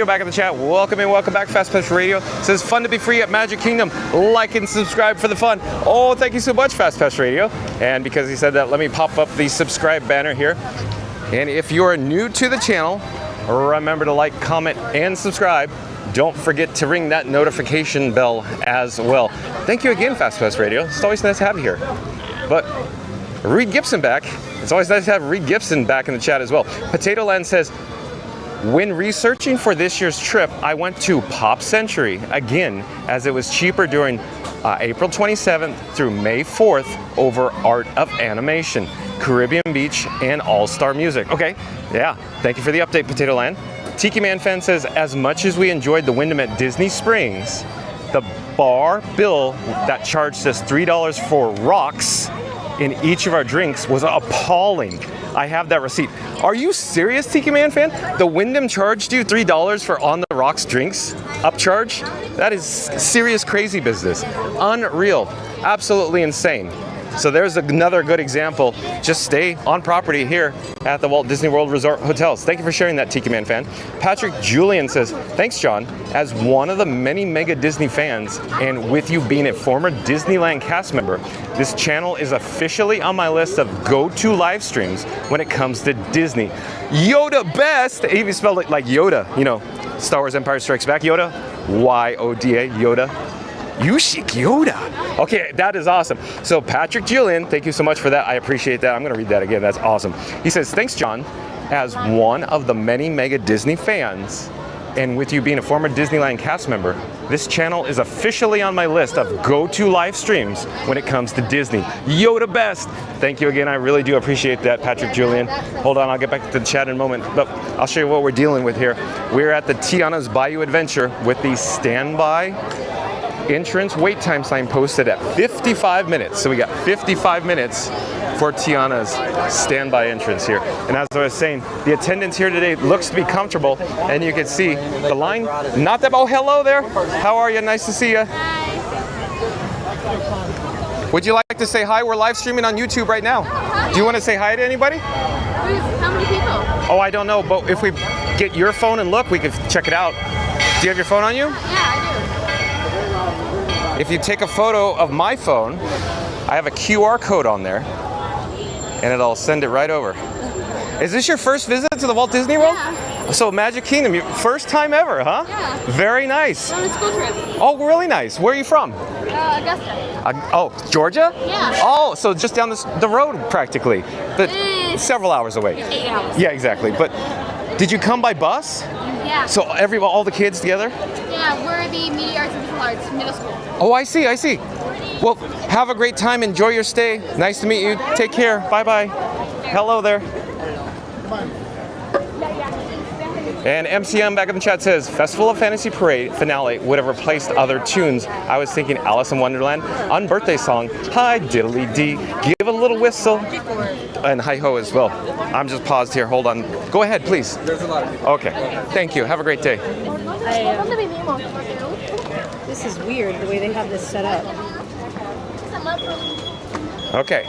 back in the chat. Welcome and welcome back, FastPass Radio. Says, fun to be free at Magic Kingdom. Like and subscribe for the fun. Oh, thank you so much, FastPass Radio. And because he said that, let me pop up the subscribe banner here. And if you're new to the channel, remember to like, comment, and subscribe. Don't forget to ring that notification bell as well. Thank you again, FastPass Radio. It's always nice to have you here. But Reed Gibson back. It's always nice to have Reed Gibson back in the chat as well. Potato Land says, when researching for this year's trip, I went to Pop Century again, as it was cheaper during April 27th through May 4th over Art of Animation, Caribbean Beach, and All-Star Music. Okay, yeah, thank you for the update, Potato Land. Tiki Man Fan says, as much as we enjoyed the Wyndham at Disney Springs, the bar bill that charged us $3 for rocks in each of our drinks was appalling. I have that receipt. Are you serious, Tiki Man fan? The Wyndham charged you $3 for on the rocks drinks upcharge? That is serious crazy business. Unreal. Absolutely insane. So there's another good example. Just stay on property here at the Walt Disney World Resort Hotels. Thank you for sharing that, Tiki Man fan. Patrick Julian says, thanks, John. As one of the many mega Disney fans, and with you being a former Disneyland cast member, this channel is officially on my list of go-to live streams when it comes to Disney. Yoda best! He even spelled it like Yoda, you know, Star Wars Empire Strikes Back Yoda. Y-O-D-A, Yoda. Yushik Yoda. Okay, that is awesome. So Patrick Julian, thank you so much for that. I appreciate that. I'm going to read that again. That's awesome. He says, thanks, John. As one of the many mega Disney fans, and with you being a former Disneyland cast member, this channel is officially on my list of go-to live streams when it comes to Disney. Yoda best. Thank you again. I really do appreciate that, Patrick Julian. Hold on, I'll get back to the chat in a moment, but I'll show you what we're dealing with here. We're at the Tiana's Bayou Adventure with the standby entrance wait time sign posted at 55 minutes. So we got 55 minutes for Tiana's standby entrance here. And as I was saying, the attendance here today looks to be comfortable, and you can see the line, not that, oh, hello there. How are you? Nice to see you. Would you like to say hi? We're live streaming on YouTube right now. Do you want to say hi to anybody? How many people? Oh, I don't know, but if we get your phone and look, we could check it out. Do you have your phone on you? Yeah, I If you take a photo of my phone, I have a QR code on there, and it'll send it right over. Is this your first visit to the Walt Disney World? Yeah. So Magic Kingdom, your first time ever, huh? Yeah. Very nice. On a school trip. Oh, really nice. Where are you from? Augusta. Oh, Georgia? Yeah. Oh, so just down the road practically. But several hours away. 8 hours. Yeah, exactly. But did you come by bus? Yeah. So all the kids together? Yeah, we're the Media Arts and Visual Arts Middle School. Oh, I see. Well, have a great time. Enjoy your stay. Nice to meet you. Take care. Bye-bye. Hello there. And MCM back in the chat says, Festival of Fantasy Parade finale would have replaced other tunes. I was thinking Alice in Wonderland on birthday song. Hi, diddly dee. Give a little whistle. And hi ho as well. I'm just paused here. Hold on. Go ahead, please. Okay. Thank you. Have a great day. This is weird, the way they have this set up. Okay.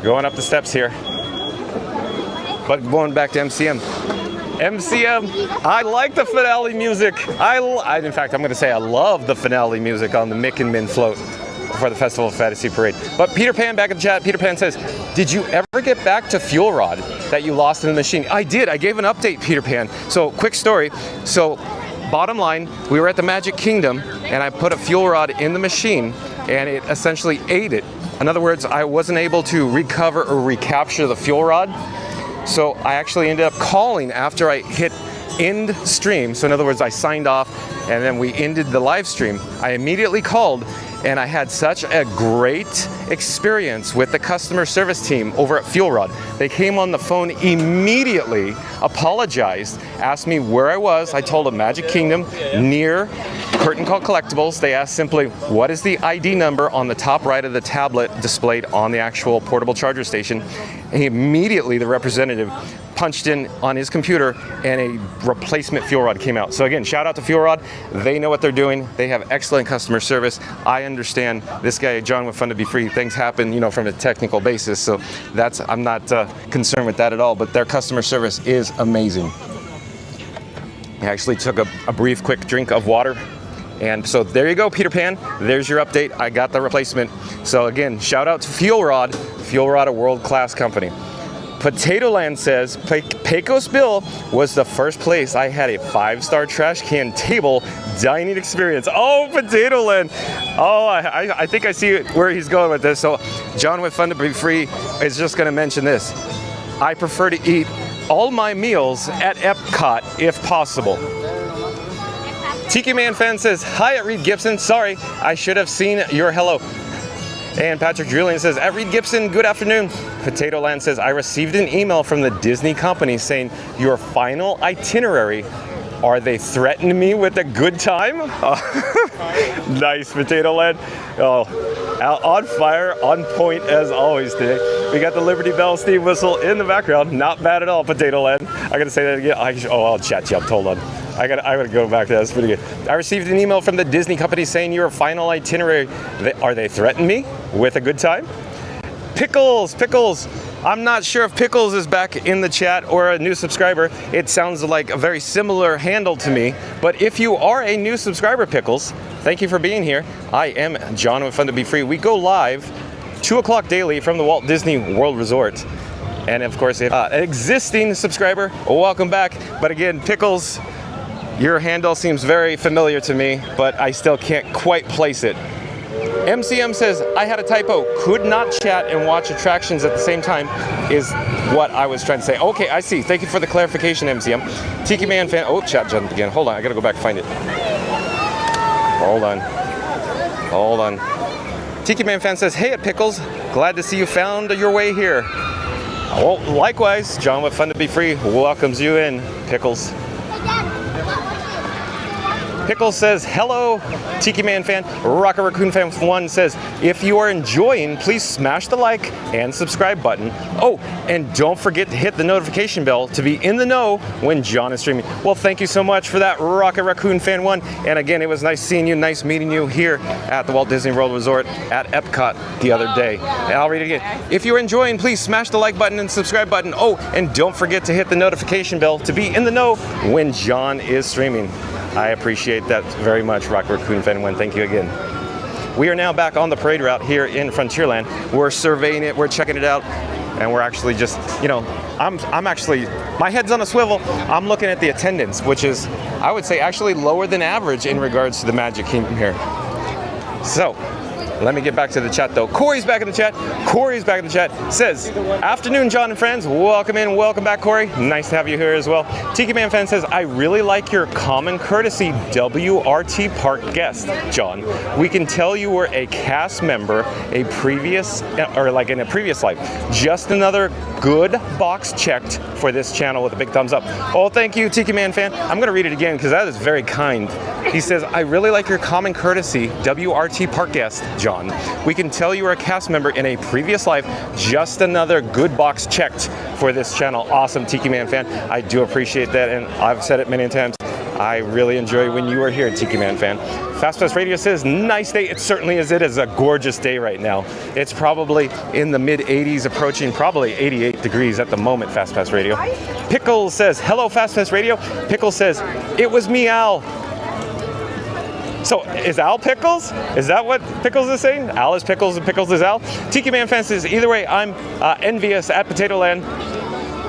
Going up the steps here. But going back to MCM. MCM, I like the finale music. In fact, I'm going to say I love the finale music on the Mick and Min float for the Festival of Fantasy Parade. But Peter Pan back in the chat, Peter Pan says, did you ever get back to Fuel Rod that you lost in the machine? I did. I gave an update, Peter Pan. So quick story. So bottom line, we were at the Magic Kingdom and I put a fuel rod in the machine and it essentially ate it. In other words, I wasn't able to recover or recapture the fuel rod. So I actually ended up calling after I hit end stream. So in other words, I signed off and then we ended the live stream. I immediately called and I had such a great experience with the customer service team over at Fuel Rod. They came on the phone immediately, apologized, asked me where I was. I told them Magic Kingdom near Curtain Call Collectibles. They asked simply, what is the ID number on the top right of the tablet displayed on the actual portable charger station? And immediately the representative punched in on his computer and a replacement fuel rod came out. So again, shout out to Fuel Rod. They know what they're doing. They have excellent customer service. I understand this guy, John, with Fun to Be Free, things happen, from a technical basis. So I'm not concerned with that at all, but their customer service is amazing. I actually took a brief, quick drink of water. And so there you go, Peter Pan. There's your update. I got the replacement. So again, shout out to Fuel Rod. Fuel Rod, a world-class company. Potato Land says, Pecos Bill was the first place I had a 5-star trash can table dining experience. Oh, Potato Land. Oh, I think I see where he's going with this. So John with Fun to Be Free is just going to mention this. I prefer to eat all my meals at Epcot if possible. Tiki Man Fan says, hi at Reed Gibson. Sorry, I should have seen your hello. And Patrick Julian says, at Reed Gibson, good afternoon. Potato Land says, I received an email from the Disney company saying your final itinerary Are they threatening me with a good time? Nice, Potato Land. Oh, on fire, on point as always today. We got the Liberty Bell steam whistle in the background. Not bad at all, Potato Land. I gotta say that again. I'll chat you up. Hold on. I gotta go back to that. That's pretty good. I received an email from the Disney company saying your final itinerary. Are they threatening me with a good time? Pickles. I'm not sure if Pickles is back in the chat or a new subscriber. It sounds like a very similar handle to me. But if you are a new subscriber, Pickles, thank you for being here. I am John with Fun to Be Free. We go live 2 o'clock daily from the Walt Disney World Resort. And of course, an existing subscriber, welcome back. But again, Pickles, your handle seems very familiar to me, but I still can't quite place it. MCM says, I had a typo. Could not chat and watch attractions at the same time is what I was trying to say. Okay, I see. Thank you for the clarification, MCM. Tiki Man fan. Oh, chat jumped again. Hold on. I got to go back and find it. Hold on. Tiki Man fan says, hey, at Pickles. Glad to see you found your way here. Well, likewise, John with Fun to Be Free welcomes you in, Pickles. Pickles says, hello, Tiki Man fan. Rocket Raccoon fan 1 says, if you are enjoying, please smash the like and subscribe button. Oh, and don't forget to hit the notification bell to be in the know when John is streaming. Well, thank you so much for that, Rocket Raccoon fan 1. And again, it was nice seeing you, nice meeting you here at the Walt Disney World Resort at Epcot the other day. And I'll read it again. If you're enjoying, please smash the like button and subscribe button. Oh, and don't forget to hit the notification bell to be in the know when John is streaming. I appreciate that very much, Rock Raccoon Fan 1. Thank you again. We are now back on the parade route here in Frontierland. We're surveying it, we're checking it out, and we're actually just, I'm actually, my head's on a swivel. I'm looking at the attendance, which is, I would say, actually lower than average in regards to the Magic Kingdom here. So, let me get back to the chat though. Corey's back in the chat. Says, afternoon, John and friends. Welcome in, welcome back, Corey. Nice to have you here as well. Tiki Man fan says, I really like your common courtesy WRT park guest, John. We can tell you were a cast member, in a previous life. Just another good box checked for this channel with a big thumbs up. Oh, thank you, Tiki Man fan. I'm gonna read it again because that is very kind. He says, I really like your common courtesy WRT park guest, John. We can tell you were a cast member in a previous life. Just another good box checked for this channel. Awesome, Tiki Man fan. I do appreciate that, and I've said it many times. I really enjoy when you are here, Tiki Man fan. Fast Pass Radio says, nice day. It certainly is. It is a gorgeous day right now. It's probably in the mid 80s, approaching probably 88 degrees at the moment, Fast Pass Radio. Pickles says, hello, Fast Pass Radio. Pickles says, it was me, Al. So, is Al Pickles? Is that what Pickles is saying? Al is Pickles and Pickles is Al? Tiki Man fan says, either way, I'm envious at Potato Land.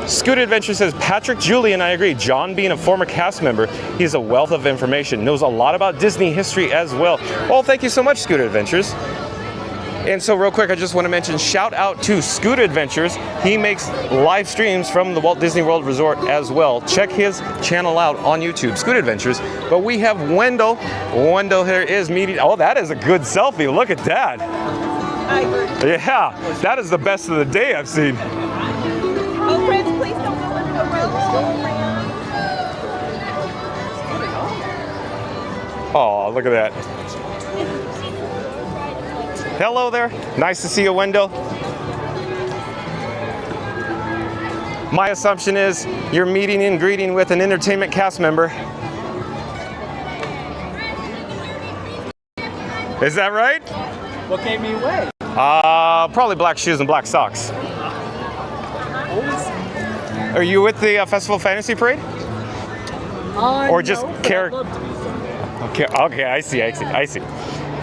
Scooter Adventure says, Patrick Julian, I agree. John, being a former cast member, he's a wealth of information, knows a lot about Disney history as well. Well, thank you so much, Scooter Adventures. And so real quick, I just want to mention, shout out to Scooter Adventures. He makes live streams from the Walt Disney World Resort as well. Check his channel out on YouTube, Scooter Adventures. But we have Wendell. Wendell here is meeting. Oh, that is a good selfie. Look at that. I agree. Yeah, that is the best of the day I've seen. Oh, friends, please don't go in the road. Oh, look at that. Hello there. Nice to see you, Wendell. My assumption is you're meeting and greeting with an entertainment cast member. Is that right? What gave me away? Probably black shoes and black socks. Are you with the Festival Fantasy Parade? Or just character? Okay, I see.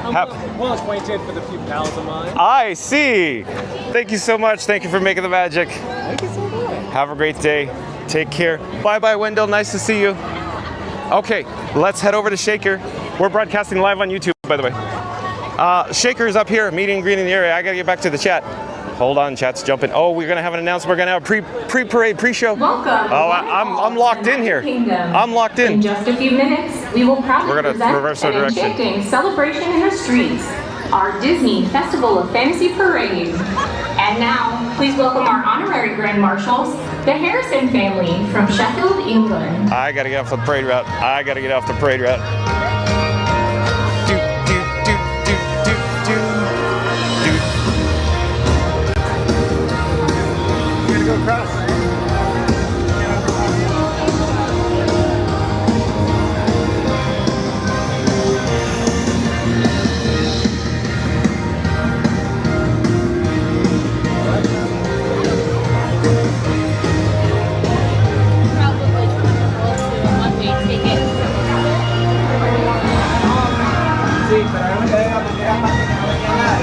I'm well acquainted with a few pals of mine. I see. Thank you so much. Thank you for making the magic. Thank you so much. Have a great day. Take care. Bye-bye, Wendell. Nice to see you. Okay, let's head over to Shaker. We're broadcasting live on YouTube, by the way. Shaker's up here, meeting and greeting the area. I gotta get back to the chat. Hold on, chat's jumping. Oh, we're gonna have an announcement. We're gonna have a pre-parade, pre-show. Welcome. Oh, I'm locked in here. I'm locked in. In just a few minutes, we will proudly We're gonna present reverse our an direction. enchanting celebration in the streets, our Disney Festival of Fantasy Parade. As And now, please welcome our honorary Grand Marshals, the Harrison family from Sheffield, England. I gotta get off the parade route. I gotta get off the parade route. Do, do, do, do, do, do, do. We're gonna go across. Probably comfortable to a one-way ticket. Sí, pero hay que dejar porque era más que no venía nadie.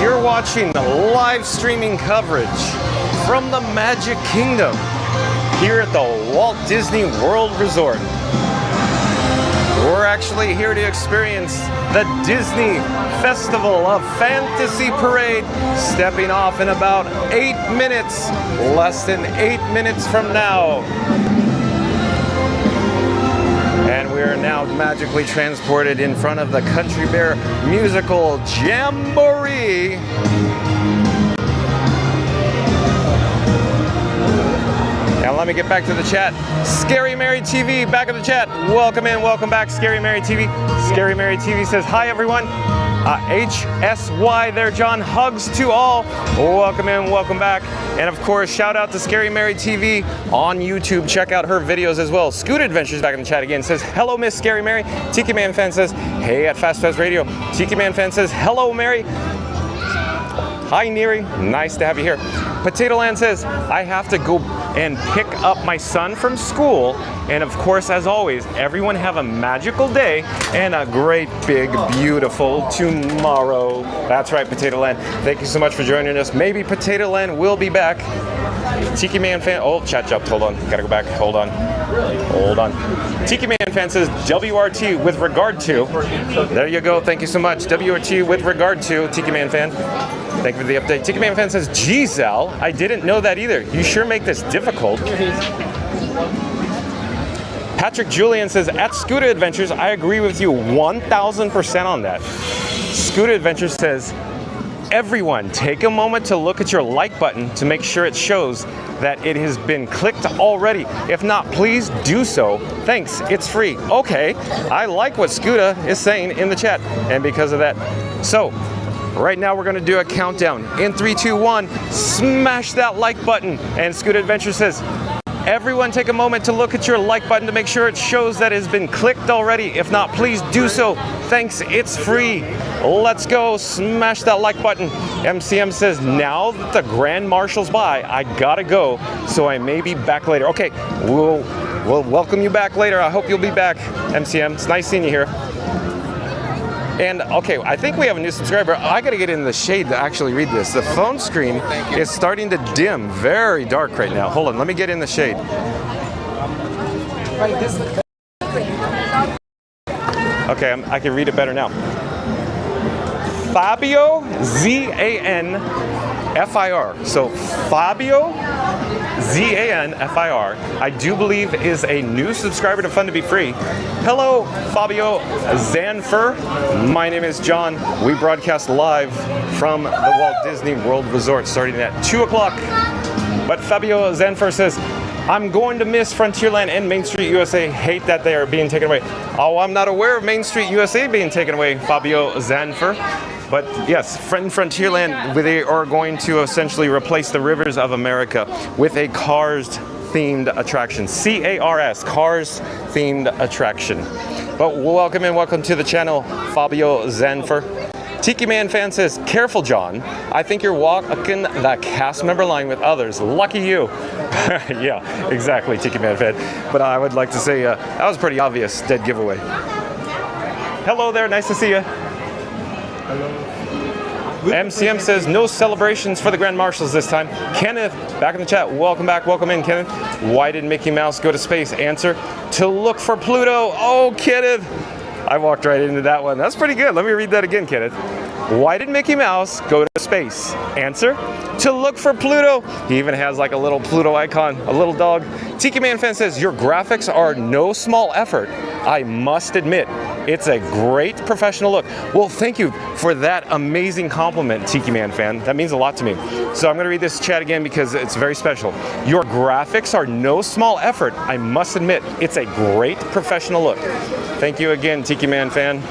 You're watching live streaming coverage from the Magic Kingdom here at the Walt Disney World Resort. We're actually here to experience the Disney Festival of Fantasy Parade, stepping off in about 8 minutes, less than 8 minutes from now. And we are now magically transported in front of the Country Bear Musical Jamboree. Now let me get back to the chat. Scary Mary TV, back in the chat. Welcome in, welcome back, Scary Mary TV. Scary Mary TV says, hi everyone. HSY there, John. Hugs to all. Welcome in, welcome back. And of course, shout out to Scary Mary TV on YouTube. Check out her videos as well. Scoot Adventures back in the chat again says, hello, Miss Scary Mary. Tiki Man Fan says, hey at Fast Fast Radio. Tiki Man Fan says, hello, Mary. Hi, Neri. Nice to have you here. Potato Land says, I have to go and pick up my son from school. And of course, as always, everyone have a magical day and a great, big, beautiful tomorrow. That's right, Potato Land. Thank you so much for joining us. Maybe Potato Land will be back. Tiki Man Fan, oh, chat jumped, hold on. Gotta go back, hold on. Hold on. Tiki Man Fan says, WRT with regard to. There you go, thank you so much. WRT with regard to, Tiki Man Fan. Thank you for the update. Tiki Man Fan says, geez, Al, I didn't know that either. You sure make this difficult. Patrick Julian says, at Scooter Adventures, I agree with you 1,000% on that. Scooter Adventures says, everyone, take a moment to look at your like button to make sure it shows that it has been clicked already. If not, please do so. Thanks, it's free. Okay, I like what Scooter is saying in the chat, and because of that. So, right now we're gonna do a countdown. In 3, 2, 1, smash that like button. And Scoot Adventure says, everyone take a moment to look at your like button to make sure it shows that it has been clicked already. If not, please do so. Thanks, it's free. Let's go, smash that like button. MCM says, now that the Grand Marshal's by, I gotta go, so I may be back later. Okay, we'll welcome you back later. I hope you'll be back, MCM. It's nice seeing you here. And okay, I think we have a new subscriber. I gotta get in the shade to actually read this. The phone screen is starting to dim, very dark right now. Hold on, let me get in the shade. Okay, I can read it better now. Fabio, Z-A-N-F-I-R. So Fabio, Z-A-N-F-I-R, I do believe is a new subscriber to Fun to Be Free. Hello, Fabio Zanfer. My name is John. We broadcast live from the Walt Disney World Resort starting at 2 o'clock But Fabio Zanfer says, I'm going to miss Frontierland and Main Street USA. Hate that they are being taken away. Oh, I'm not aware of Main Street USA being taken away, Fabio Zanfer. But yes, Frontierland, they are going to essentially replace the Rivers of America with a Cars-themed attraction. C-A-R-S, Cars-themed attraction. But welcome to the channel, Fabio Zanfer. Tiki Man fan says, careful, John. I think you're walking the cast member line with others. Lucky you. Yeah, exactly, Tiki Man fan. But I would like to say that was pretty obvious, dead giveaway. Hello there, nice to see you. MCM says, no celebrations for the Grand Marshals this time. Kenneth, back in the chat. Welcome back, welcome in, Kenneth. Why did Mickey Mouse go to space? Answer, to look for Pluto. Oh, Kenneth. I walked right into that one. That's pretty good. Let me read that again, Kenneth. Why did Mickey Mouse go to space? Answer, to look for Pluto. He even has like a little Pluto icon, a little dog. Tiki Man fan says, your graphics are no small effort. I must admit, it's a great professional look. Well, thank you for that amazing compliment, Tiki Man fan. That means a lot to me. So I'm gonna read this chat again because it's very special. Your graphics are no small effort. I must admit, it's a great professional look. Thank you again, Tiki Man fan.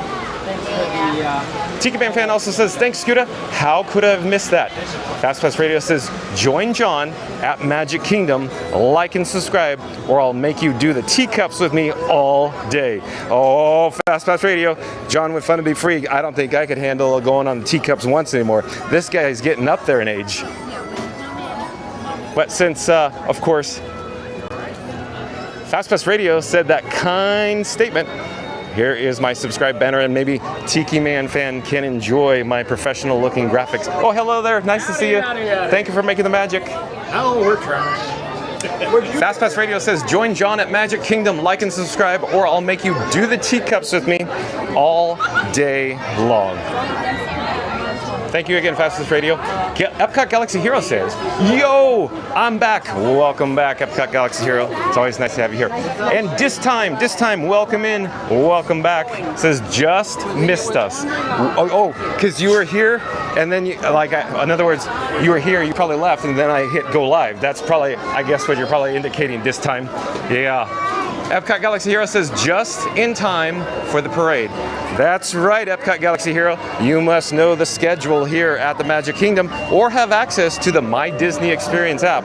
Tiki Man fan also says, thanks, Scooter. How could I have missed that? Fast Pass Radio says, join John at Magic Kingdom, like and subscribe, or I'll make you do the teacups with me all day. Oh, Fast Pass Radio, John with Fun to Be Free. I don't think I could handle going on the teacups once anymore. This guy's getting up there in age. But since, of course, Fast Pass Radio said that kind statement, here is my subscribe banner, and maybe Tiki Man fan can enjoy my professional looking graphics. Oh, hello there. Nice to see you. Thank you for making the magic. Oh, we're trying. Fast Pass Radio says, join John at Magic Kingdom, like and subscribe, or I'll make you do the teacups with me all day long. Thank you again, Fast Pass Radio. Epcot Galaxy Hero says, yo, I'm back. Welcome back, Epcot Galaxy Hero. It's always nice to have you here. And this time, welcome in, welcome back. Says, just missed us. Oh, because you were here, and then, in other words, you were here, you probably left, and then I hit go live. That's probably, I guess, what you're probably indicating this time. Yeah. Epcot Galaxy Hero says, just in time for the parade. That's right, Epcot Galaxy Hero. You must know the schedule here at the Magic Kingdom or have access to the My Disney Experience app.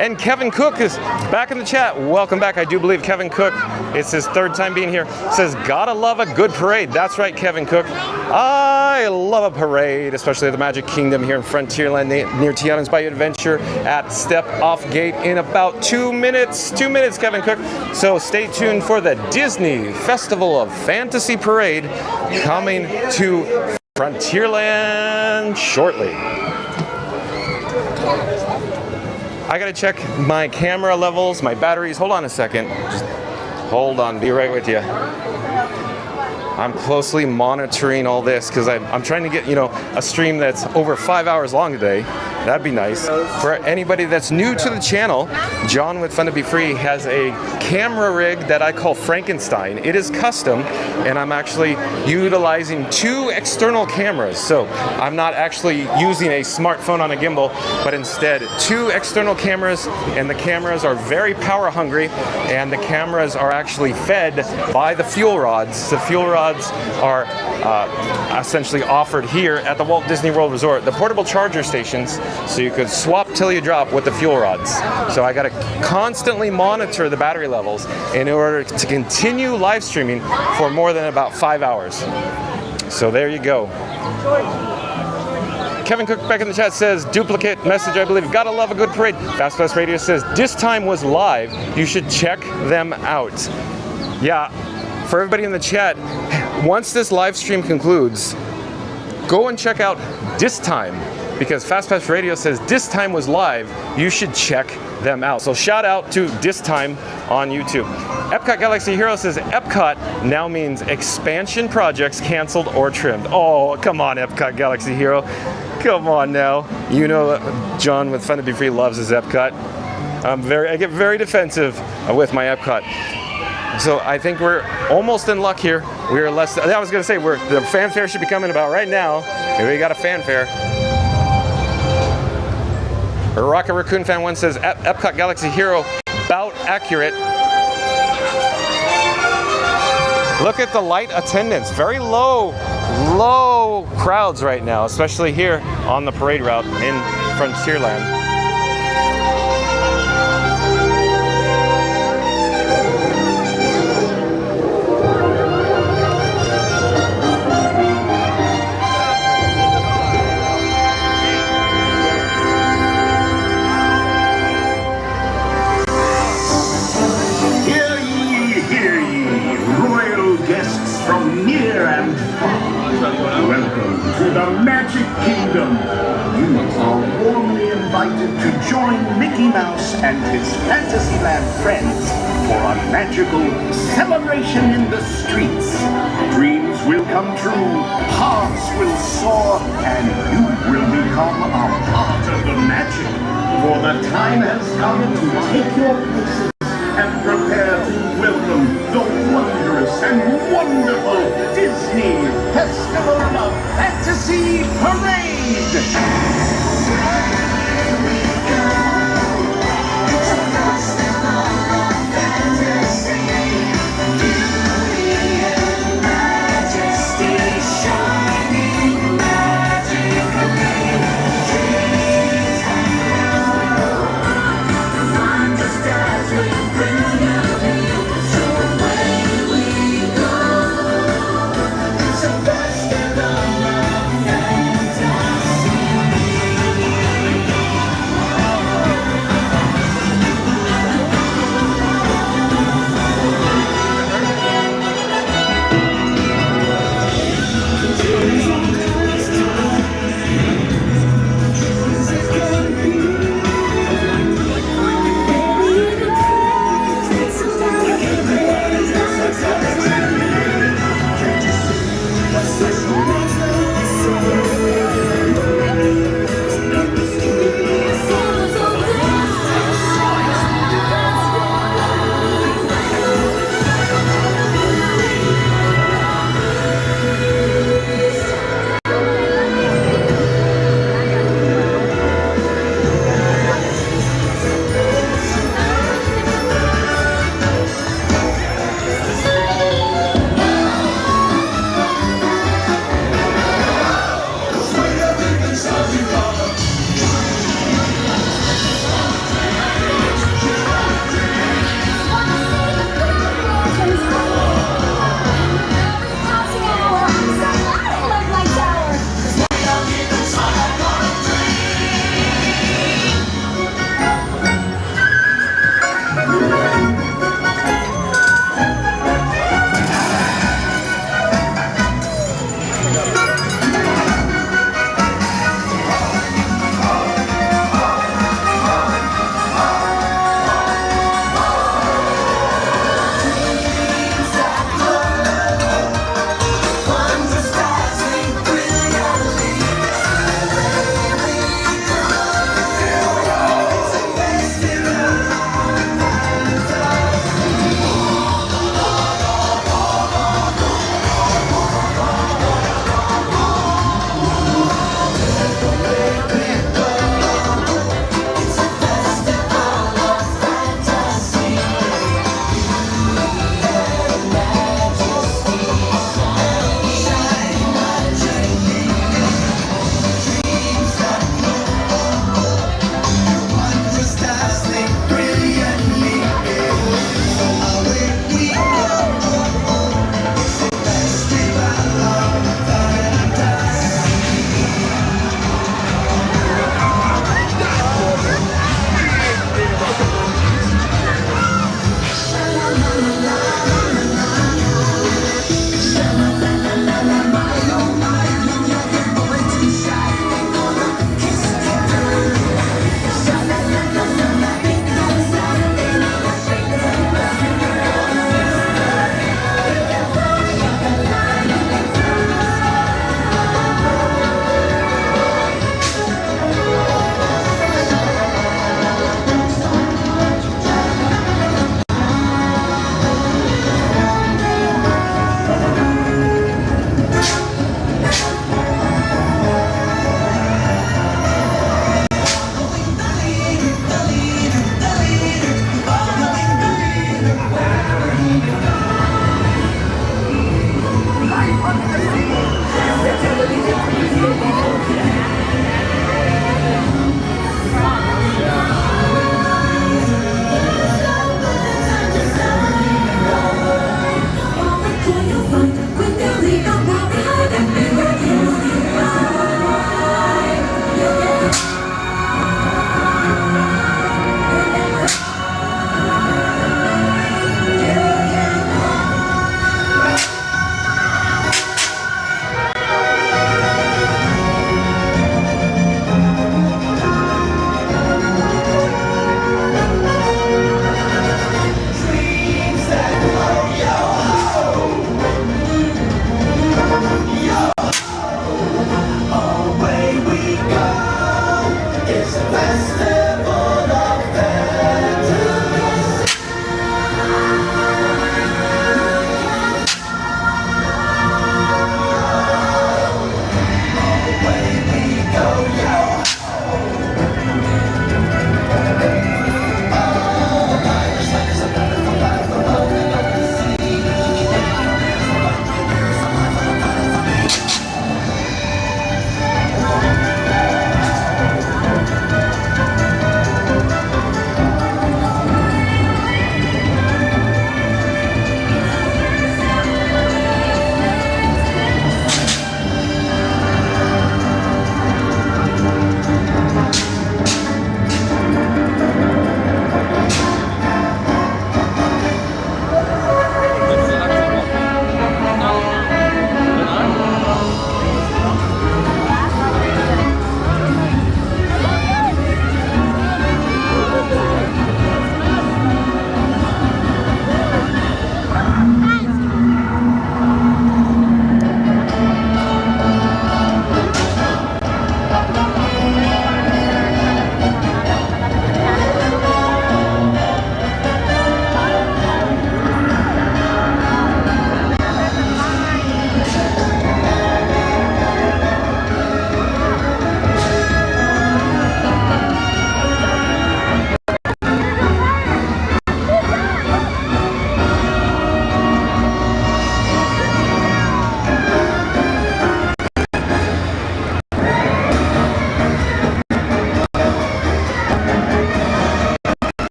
And Kevin Cook is back in the chat. Welcome back. I do believe Kevin Cook, it's his third time being here, says, gotta love a good parade. That's right, Kevin Cook. I love a parade, especially at the Magic Kingdom here in Frontierland near Tiana's Bayou Adventure at Step Off Gate in about 2 minutes. 2 minutes, Kevin Cook. So stay tuned for the Disney Festival of Fantasy Parade coming to Frontierland shortly. I gotta check my camera levels, my batteries. Hold on a second. Just hold on, be right with you. I'm closely monitoring all this because I'm trying to get, a stream that's over 5 hours long today. That'd be nice. For anybody that's new to the channel, John with Fun to Be Free has a camera rig that I call Frankenstein. It is custom, and I'm actually utilizing 2 external cameras. So I'm not actually using a smartphone on a gimbal, but instead 2 external cameras, and the cameras are very power hungry, and the cameras are actually fed by the fuel rods. The fuel rods are essentially offered here at the Walt Disney World Resort, the portable charger stations, so you could swap till you drop with the fuel rods. So I got to constantly monitor the battery levels in order to continue live streaming for more than about 5 hours. So there you go. Kevin Cook back in the chat says, duplicate message, I believe. Gotta love a good parade. Fast Pass Radio says, this time was live. You should check them out. Yeah, for everybody in the chat, once this live stream concludes, go and check out This Time, because Fast Pass Radio says This Time was live. You should check them out. So shout out to This Time on YouTube. Epcot Galaxy Hero says Epcot now means expansion projects canceled or trimmed. Oh, come on, Epcot Galaxy Hero. Come on now. You know John with Fun to Be Free loves his Epcot. I get very defensive with my Epcot. So I think we're almost in luck here. We're less. I was going to say the fanfare should be coming about right now. Here we got a fanfare. Rocket Raccoon Fan 1 says, Epcot Galaxy Hero, about accurate. Look at the light attendance. Very low crowds right now, especially here on the parade route in Frontierland. Welcome to the Magic Kingdom. You are warmly invited to join Mickey Mouse and his Fantasyland friends for a magical celebration in the streets. Dreams will come true, hearts will soar, and you will become a part of the magic. For the time has come to take your places and prepare to welcome the wondrous and wonderful Disney Festival of Fantasy Parade! Just as we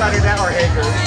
Saturday or Hager.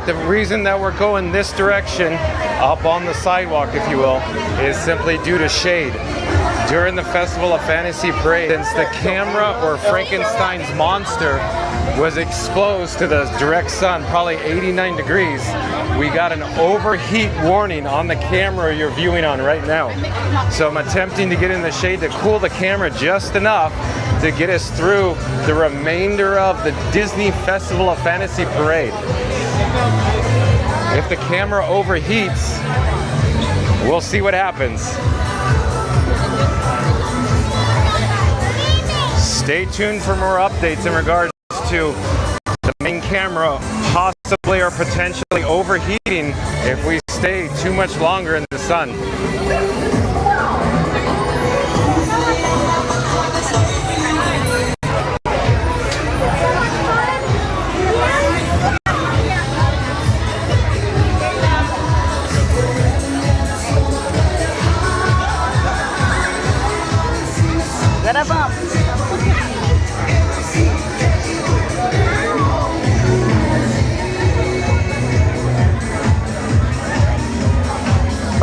right, the reason that we're going this direction, up on the sidewalk, if you will, is simply due to shade. During the Festival of Fantasy Parade, since the camera, or Frankenstein's monster, was exposed to the direct sun, probably 89 degrees, we got an overheat warning on the camera you're viewing on right now. So I'm attempting to get in the shade to cool the camera just enough to get us through the remainder of the Disney Festival of Fantasy Parade. If the camera overheats, we'll see what happens. Stay tuned for more updates in regards to the main camera possibly or potentially overheating if we stay too much longer in the sun.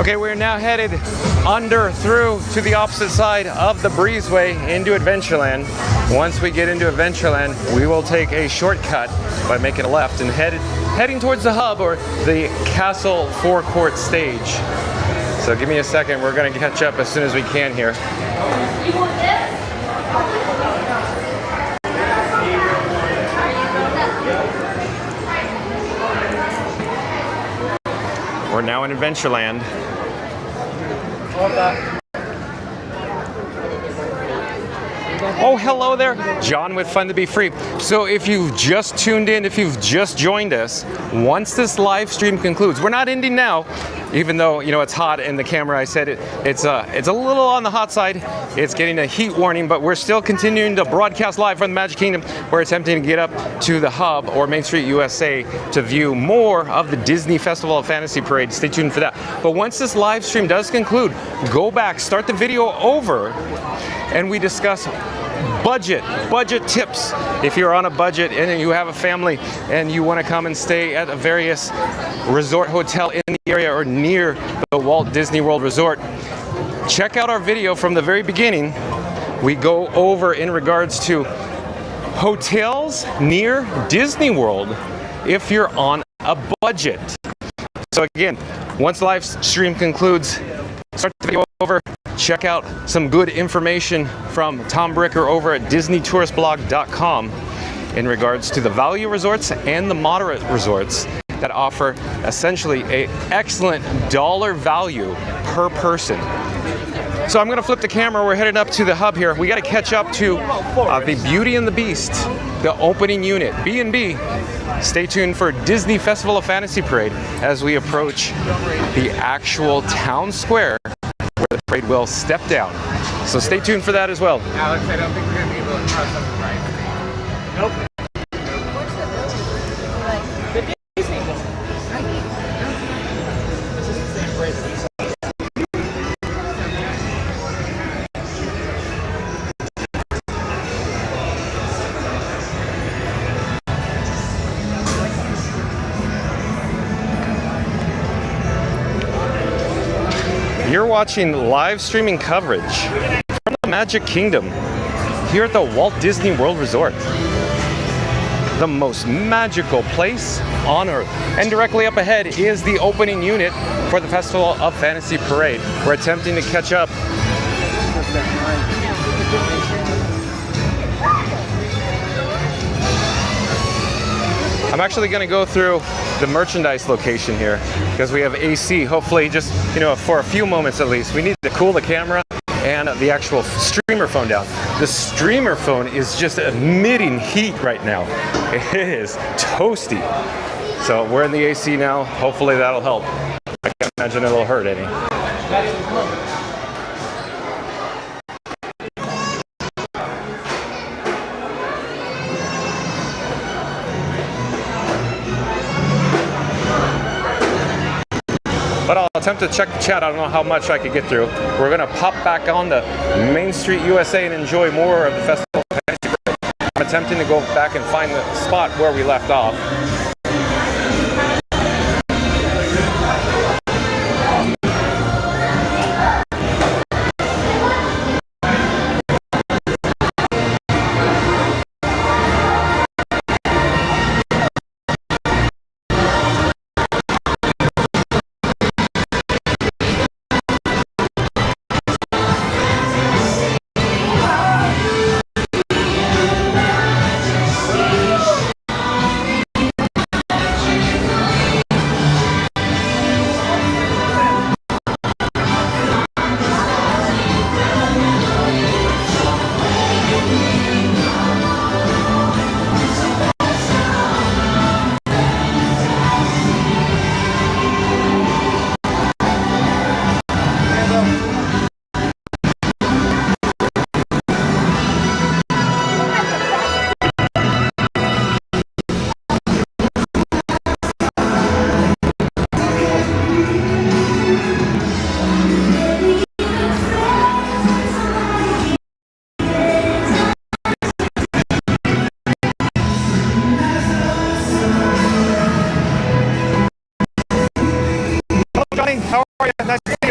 Okay, Okay, we're now headed through to the opposite side of the breezeway into Adventureland. Once we get into Adventureland, we will take a shortcut by making a left and heading towards the hub or the castle forecourt stage. So give me a second, we're gonna catch up as soon as we can here. You want this? We're now in Adventureland. Oh, hello there. John with Fun to Be Free. So if you've just tuned in, if you've just joined us, once this live stream concludes, we're not ending now, even though, you know, it's hot in the camera. I said it's a little on the hot side. It's getting a heat warning, but we're still continuing to broadcast live from the Magic Kingdom. We're attempting to get up to the hub or Main Street USA to view more of the Disney Festival of Fantasy Parade. Stay tuned for that. But once this live stream does conclude, go back, start the video over, and we discuss budget tips. If you're on a budget and you have a family and you want to come and stay at a various resort hotel in the area or near the Walt Disney World Resort, check out our video from the very beginning. We go over in regards to hotels near Disney World if you're on a budget. So again, once the live stream concludes, start the video over, check out some good information from Tom Bricker over at DisneyTouristBlog.com in regards to the value resorts and the moderate resorts that offer essentially an excellent dollar value per person. So I'm going to flip the camera. We're headed up to the hub here. We got to catch up to the Beauty and the Beast, the opening unit, B&B. Stay tuned for Disney Festival of Fantasy Parade as we approach the actual town square where the parade will step down. So stay tuned for that as well. Alex, I don't think we're going to be able to cross up the right. Nope. The Disney one. This is the same parade that we saw. You're watching live streaming coverage from the Magic Kingdom here at the Walt Disney World Resort. The most magical place on Earth. And directly up ahead is the opening unit for the Festival of Fantasy Parade. We're attempting to catch up. I'm actually going to go through the merchandise location here because we have AC, hopefully just, you know, for a few moments at least. We need to cool the camera and the actual streamer phone down. The streamer phone is just emitting heat right now. It is toasty. So we're in the AC now. Hopefully that'll help. I can't imagine it'll hurt any. But I'll attempt to check the chat. I don't know how much I could get through. We're going to pop back on to Main Street USA and enjoy more of the Festival of Fantasy Parade. I'm attempting to go back and find the spot where we left off. How are you? Nice to see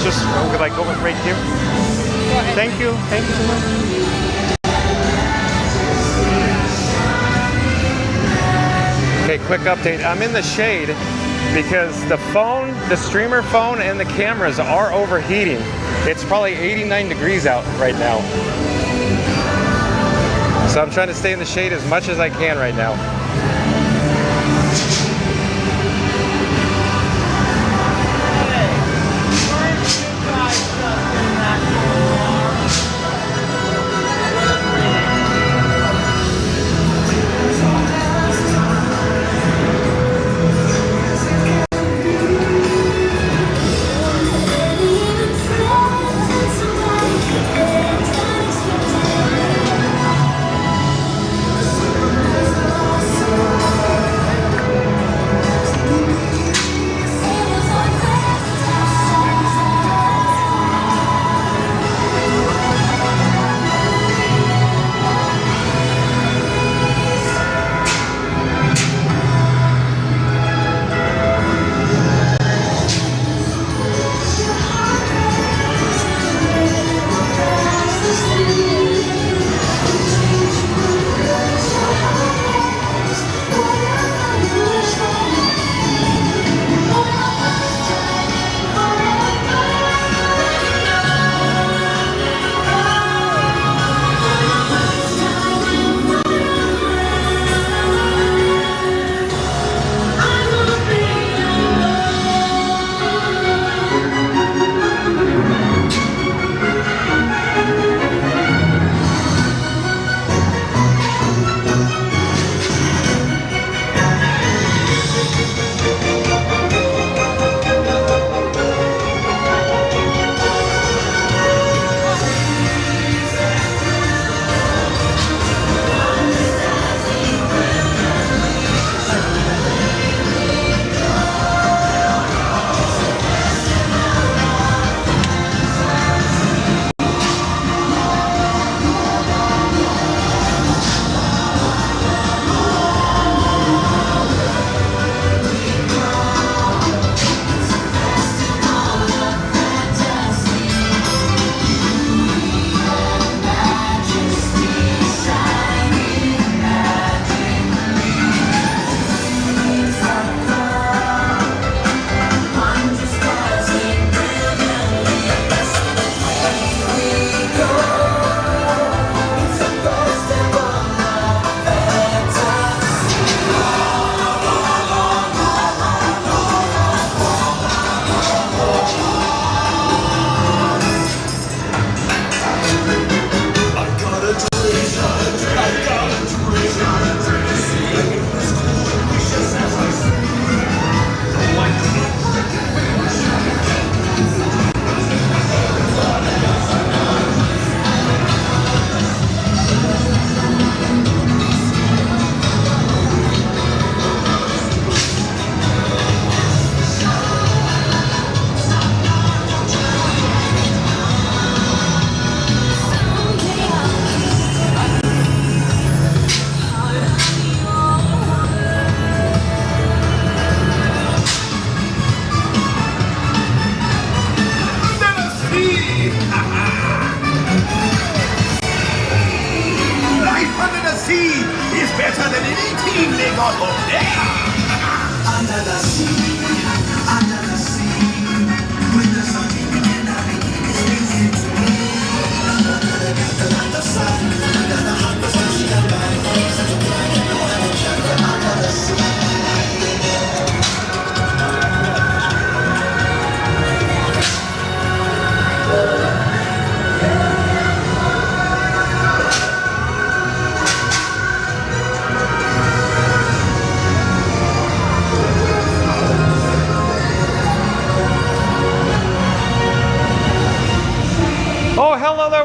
just like over right here? Thank you. Thank you so much. Okay, quick update. I'm in the shade because the phone, the streamer phone, and the cameras are overheating. It's probably 89 degrees out right now. So I'm trying to stay in the shade as much as I can right now.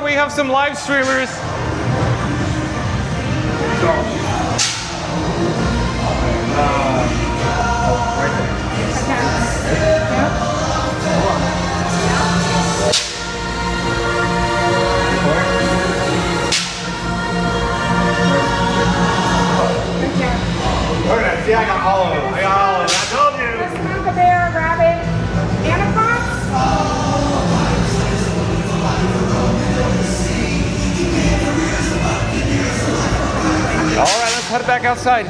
We have some live streamers. See, I got all of them. I told you. There's a bear, a rabbit, and a fox. outside.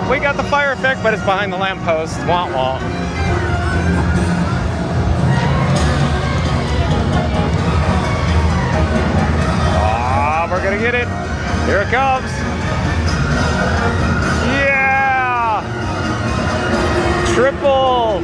We got the fire effect, but it's behind the lamppost. Wah wah. Ah, we're gonna get it. Here it comes. Yeah! Triple.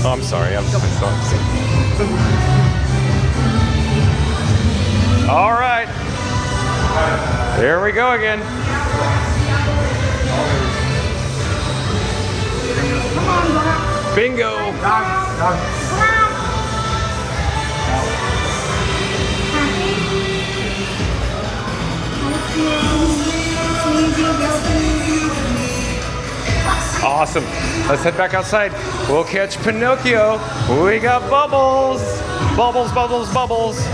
Oh, I'm sorry. I'm sorry. All right. Here we go again. Bingo. Awesome. Let's head back outside. We'll catch Pinocchio. We got bubbles. Bubbles, bubbles, bubbles.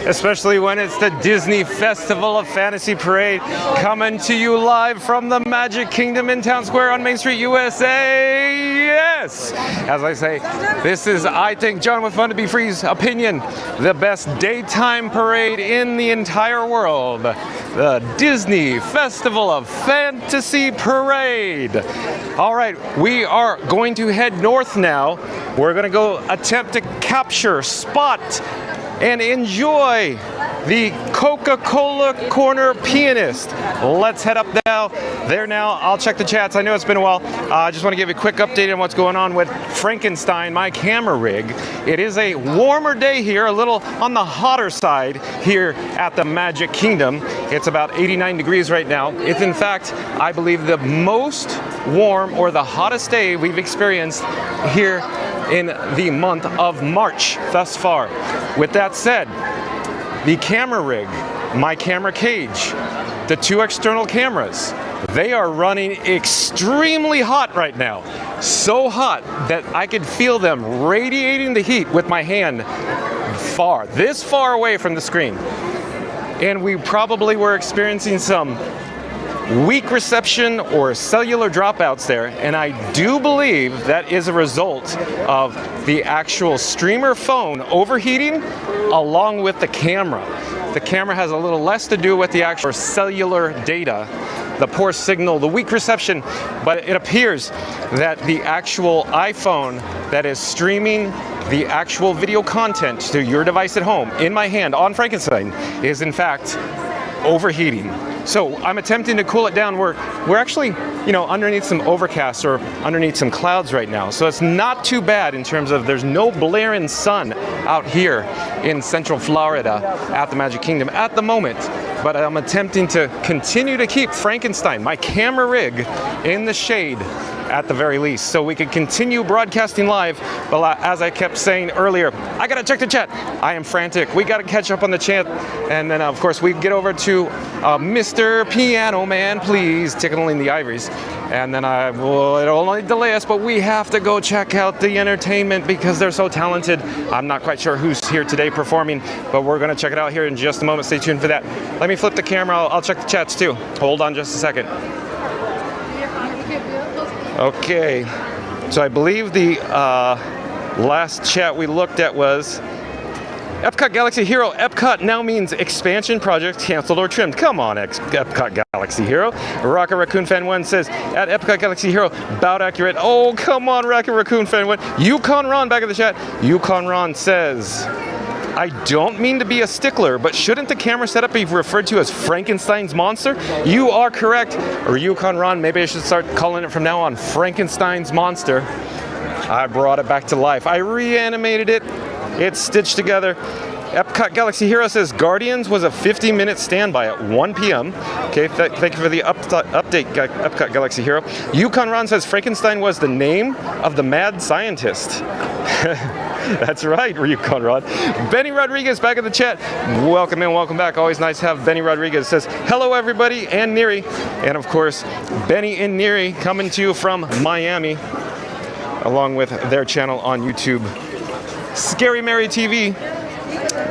especially when it's the Disney Festival of Fantasy Parade coming to you live from the Magic Kingdom in Town Square on Main Street, USA. Yes! As I say, this is, I think, John with Fun to Be Free's opinion, the best daytime parade in the entire world. The Disney Festival of Fantasy Parade. All right, we are going to head north now. We're going to go attempt to capture, spot, and enjoy the Coca-Cola Corner Pianist. Let's head up there now. I'll check the chats. I know it's been a while. I just want to give you a quick update on what's going on with Frankenstein, my camera rig. It is a warmer day here, a little on the hotter side here at the Magic Kingdom. It's about 89 degrees right now. It's in fact, I believe, the most warm or the hottest day we've experienced here in the month of March thus far. With that said, the camera rig, my camera cage, the two external cameras, they are running extremely hot right now. So hot that I could feel them radiating the heat with my hand this far away from the screen. And we probably were experiencing some weak reception or cellular dropouts there, and I do believe that is a result of the actual streamer phone overheating along with the camera. The camera has a little less to do with the actual cellular data, the poor signal, the weak reception, but it appears that the actual iPhone that is streaming the actual video content to your device at home in my hand on Frankenstein is in fact overheating. So I'm attempting to cool it down. We're actually, underneath some overcast or underneath some clouds right now. So it's not too bad in terms of there's no blaring sun out here in Central Florida at the Magic Kingdom at the moment. But I'm attempting to continue to keep Frankenstein, my camera rig, in the shade at the very least, so we can continue broadcasting live. But as I kept saying earlier, I gotta check the chat. I am frantic. We gotta catch up on the chat, and then of course we get over to Mr. Piano Man, please, tickling the ivories, and then it'll only delay us, but we have to go check out the entertainment because they're so talented. I'm not quite sure who's here today performing, but we're gonna check it out here in just a moment. Stay tuned for that. Let me flip the camera. I'll check the chats too. Hold on just a second. Okay, so I believe the last chat we looked at was Epcot Galaxy Hero. Epcot now means expansion projects canceled or trimmed. Come on, Epcot Galaxy Hero. Rocket Raccoon Fan 1 says, at Epcot Galaxy Hero, about accurate. Oh, come on, Rocket Raccoon Fan 1. Yukon Ron back in the chat. Yukon Ron says, I don't mean to be a stickler, but shouldn't the camera setup be referred to as Frankenstein's monster? You are correct. Or Yukon Ron, maybe I should start calling it from now on Frankenstein's monster. I brought it back to life. I reanimated it. It's stitched together. Epcot Galaxy Hero says Guardians was a 50-minute standby at 1 p.m. Okay, thank you for the update, Epcot Galaxy Hero. Yukon Ron says Frankenstein was the name of the mad scientist. That's right, Yukon Ron. Benny Rodriguez back in the chat. Welcome in, welcome back. Always nice to have Benny Rodriguez. Says, hello everybody, and Neri. And of course, Benny and Neri coming to you from Miami, along with their channel on YouTube, Scary Mary TV.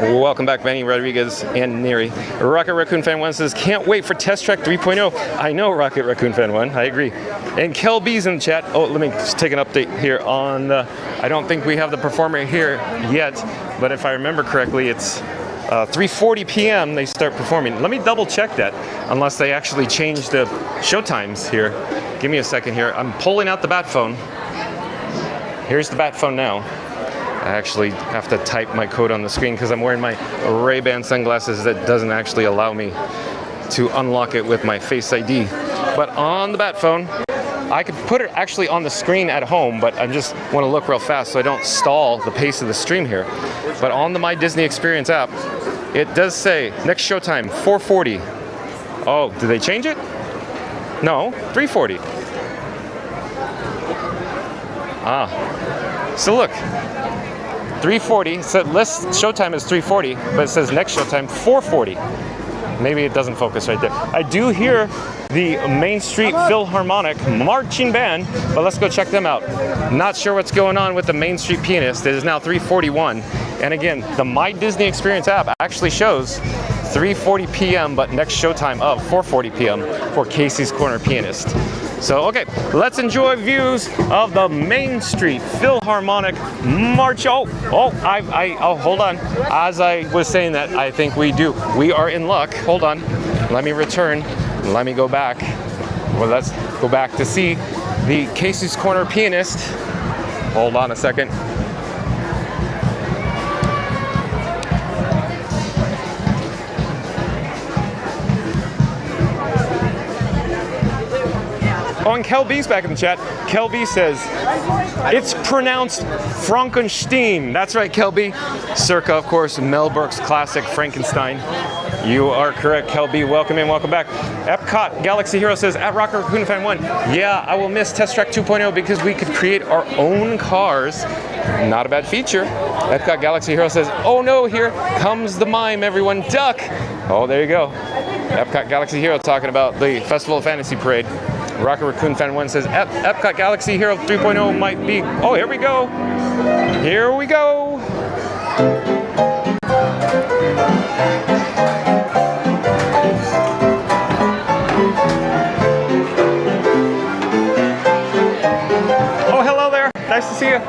Welcome back, Benny Rodriguez and Neri. Rocket Raccoon Fan 1 says, can't wait for Test Track 3.0. I know, Rocket Raccoon Fan 1, I agree. And Kel B's in the chat. Oh, let me just take an update here on I don't think we have the performer here yet, but if I remember correctly, it's 3:40 p.m. they start performing. Let me double check that, unless they actually changed the show times here. Give me a second here. I'm pulling out the bat phone. Here's the bat phone now. I actually have to type my code on the screen because I'm wearing my Ray-Ban sunglasses that doesn't actually allow me to unlock it with my Face ID. But on the bat phone, I could put it actually on the screen at home, but I just want to look real fast so I don't stall the pace of the stream here. But on the My Disney Experience app, it does say next showtime, 4:40. Oh, did they change it? No, 3:40. So look. 3:40, so list showtime is 3:40, but it says next showtime 4:40. Maybe it doesn't focus right there. I do hear the Main Street Philharmonic marching band, but let's go check them out. Not sure what's going on with the Main Street Pianist. It is now 3:41, And again, the My Disney Experience app actually shows 3:40 p.m. but next showtime of 4:40 p.m. for Casey's Corner Pianist. So, okay, let's enjoy views of the Main Street Philharmonic March. Oh, hold on. As I was saying that, I think we are in luck. Hold on. Let me return. Let me go back. Well, let's go back to see the Casey's Corner Pianist. Hold on a second. Oh, and Kel B's back in the chat. Kel B says, it's pronounced Frankenstein. That's right, Kel B. Circa, of course, Mel Brooks' classic Frankenstein. You are correct, Kel B. Welcome in, welcome back. Epcot Galaxy Hero says, at Rocket Raccoon Fan 1, yeah, I will miss Test Track 2.0 because we could create our own cars. Not a bad feature. Epcot Galaxy Hero says, oh no, here comes the mime, everyone, duck. Oh, there you go. Epcot Galaxy Hero talking about the Festival of Fantasy Parade. Rocket Raccoon Fan 1 says, Epcot Galaxy Hero 3.0 might be... Oh, here we go. Here we go. Oh, hello there. Nice to see you.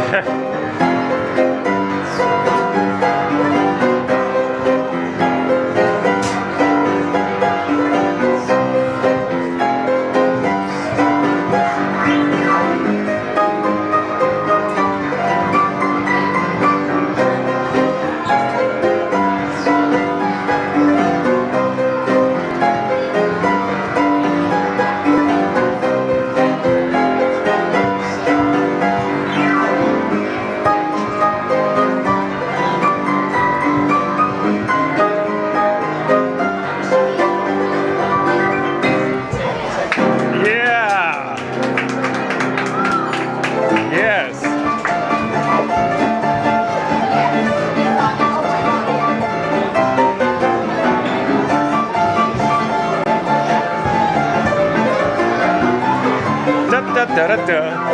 Yeah. Yes. Da da da da da.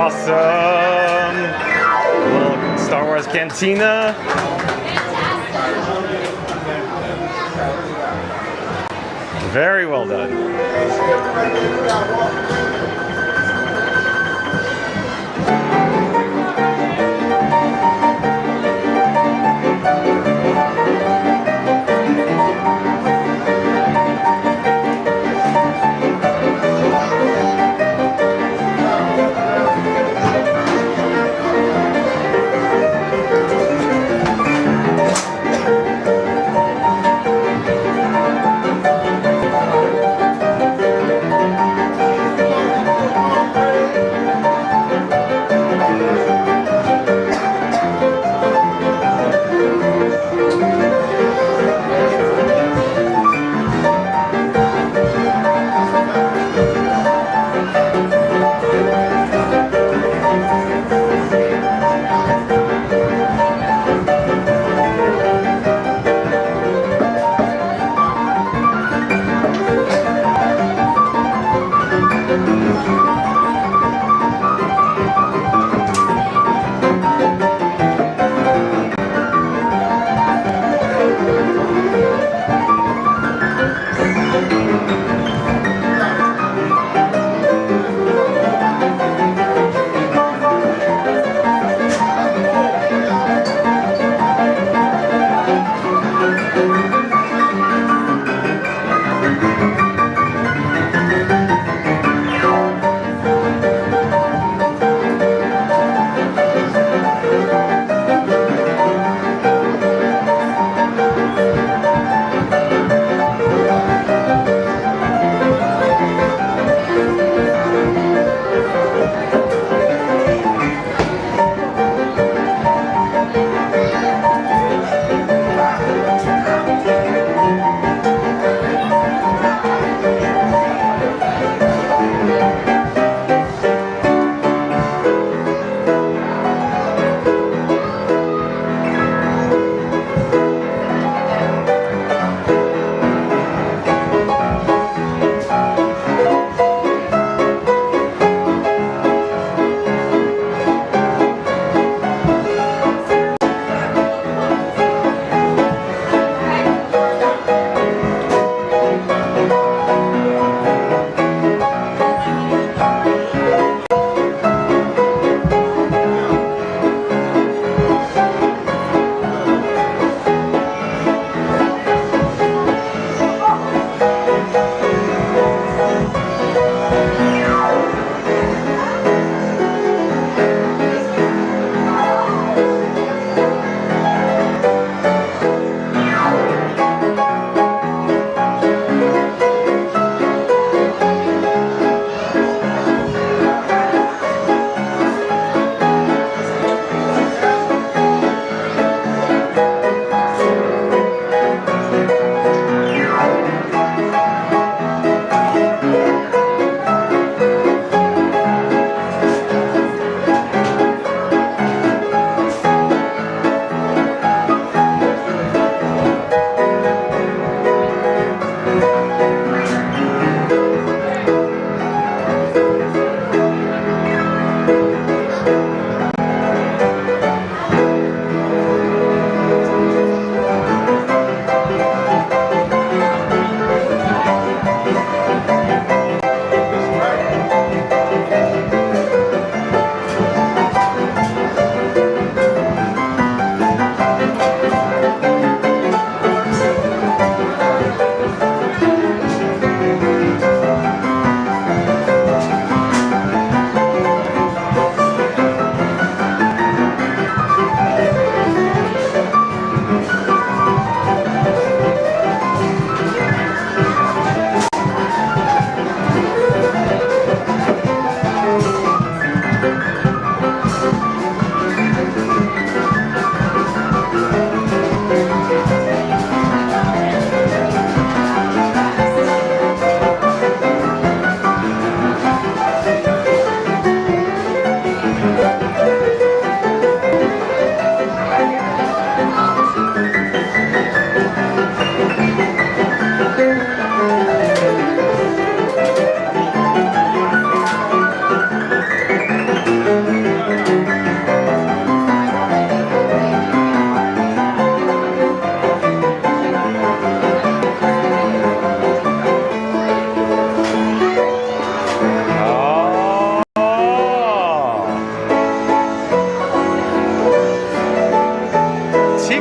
Awesome! Little Star Wars cantina. Very well done.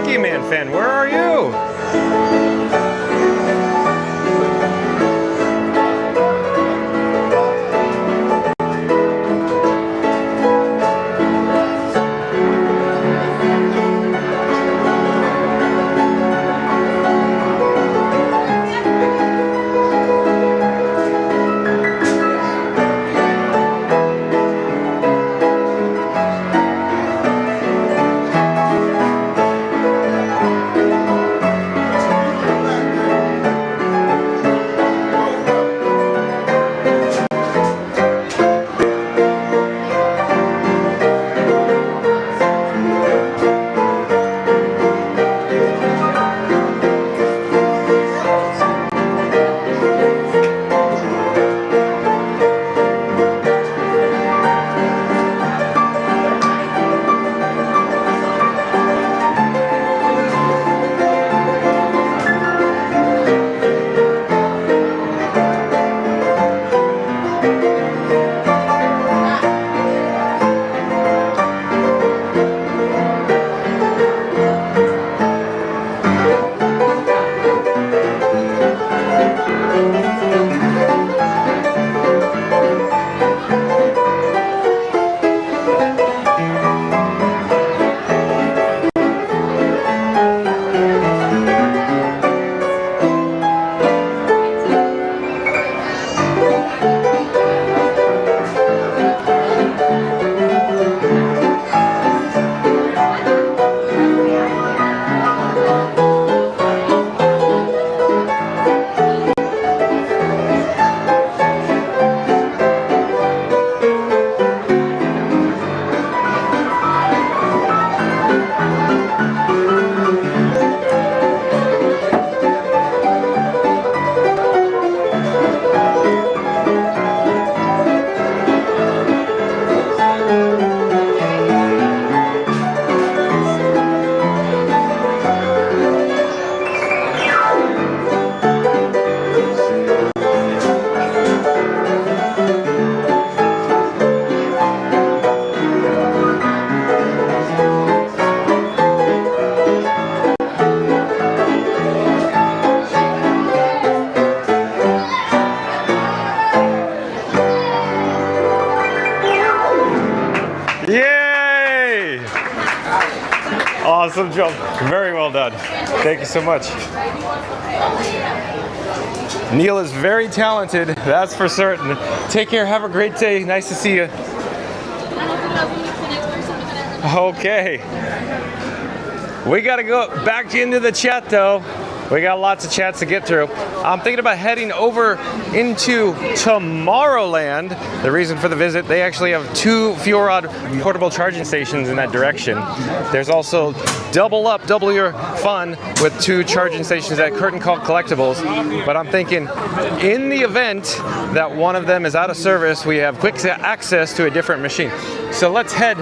Tiki Man fan, where are you? Yay! Awesome job. Very well done. Thank you so much. Neil is very talented, that's for certain. Take care, have a great day. Nice to see you. Okay. We gotta go back into the chat though. We got lots of chats to get through. I'm thinking about heading over into Tomorrowland. The reason for the visit, they actually have 2 fuel rod portable charging stations in that direction. There's also double your fun with 2 charging stations at Curtain Call Collectibles. But I'm thinking, in the event that one of them is out of service, we have quick access to a different machine. So let's head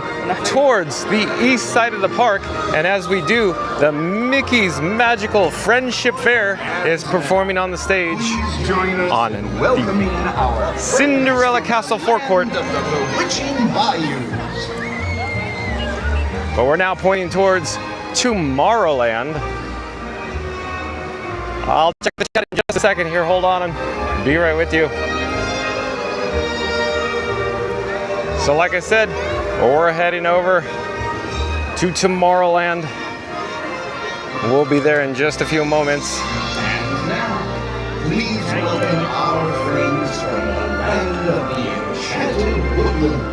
towards the east side of the park, and as we do, the Mickey's Magical Friendship Fair is performing on the stage on the Cinderella Castle forecourt. But we're now pointing towards Tomorrowland. I'll check the chat in just a second here, hold on and be right with you. So like I said, we're heading over to Tomorrowland. We'll be there in just a few moments. And now, please welcome our friends from the land of the enchanted woodlands.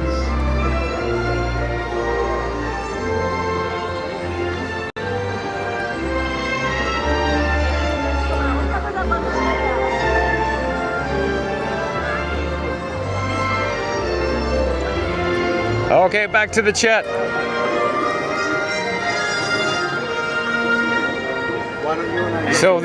Okay, back to the chat. So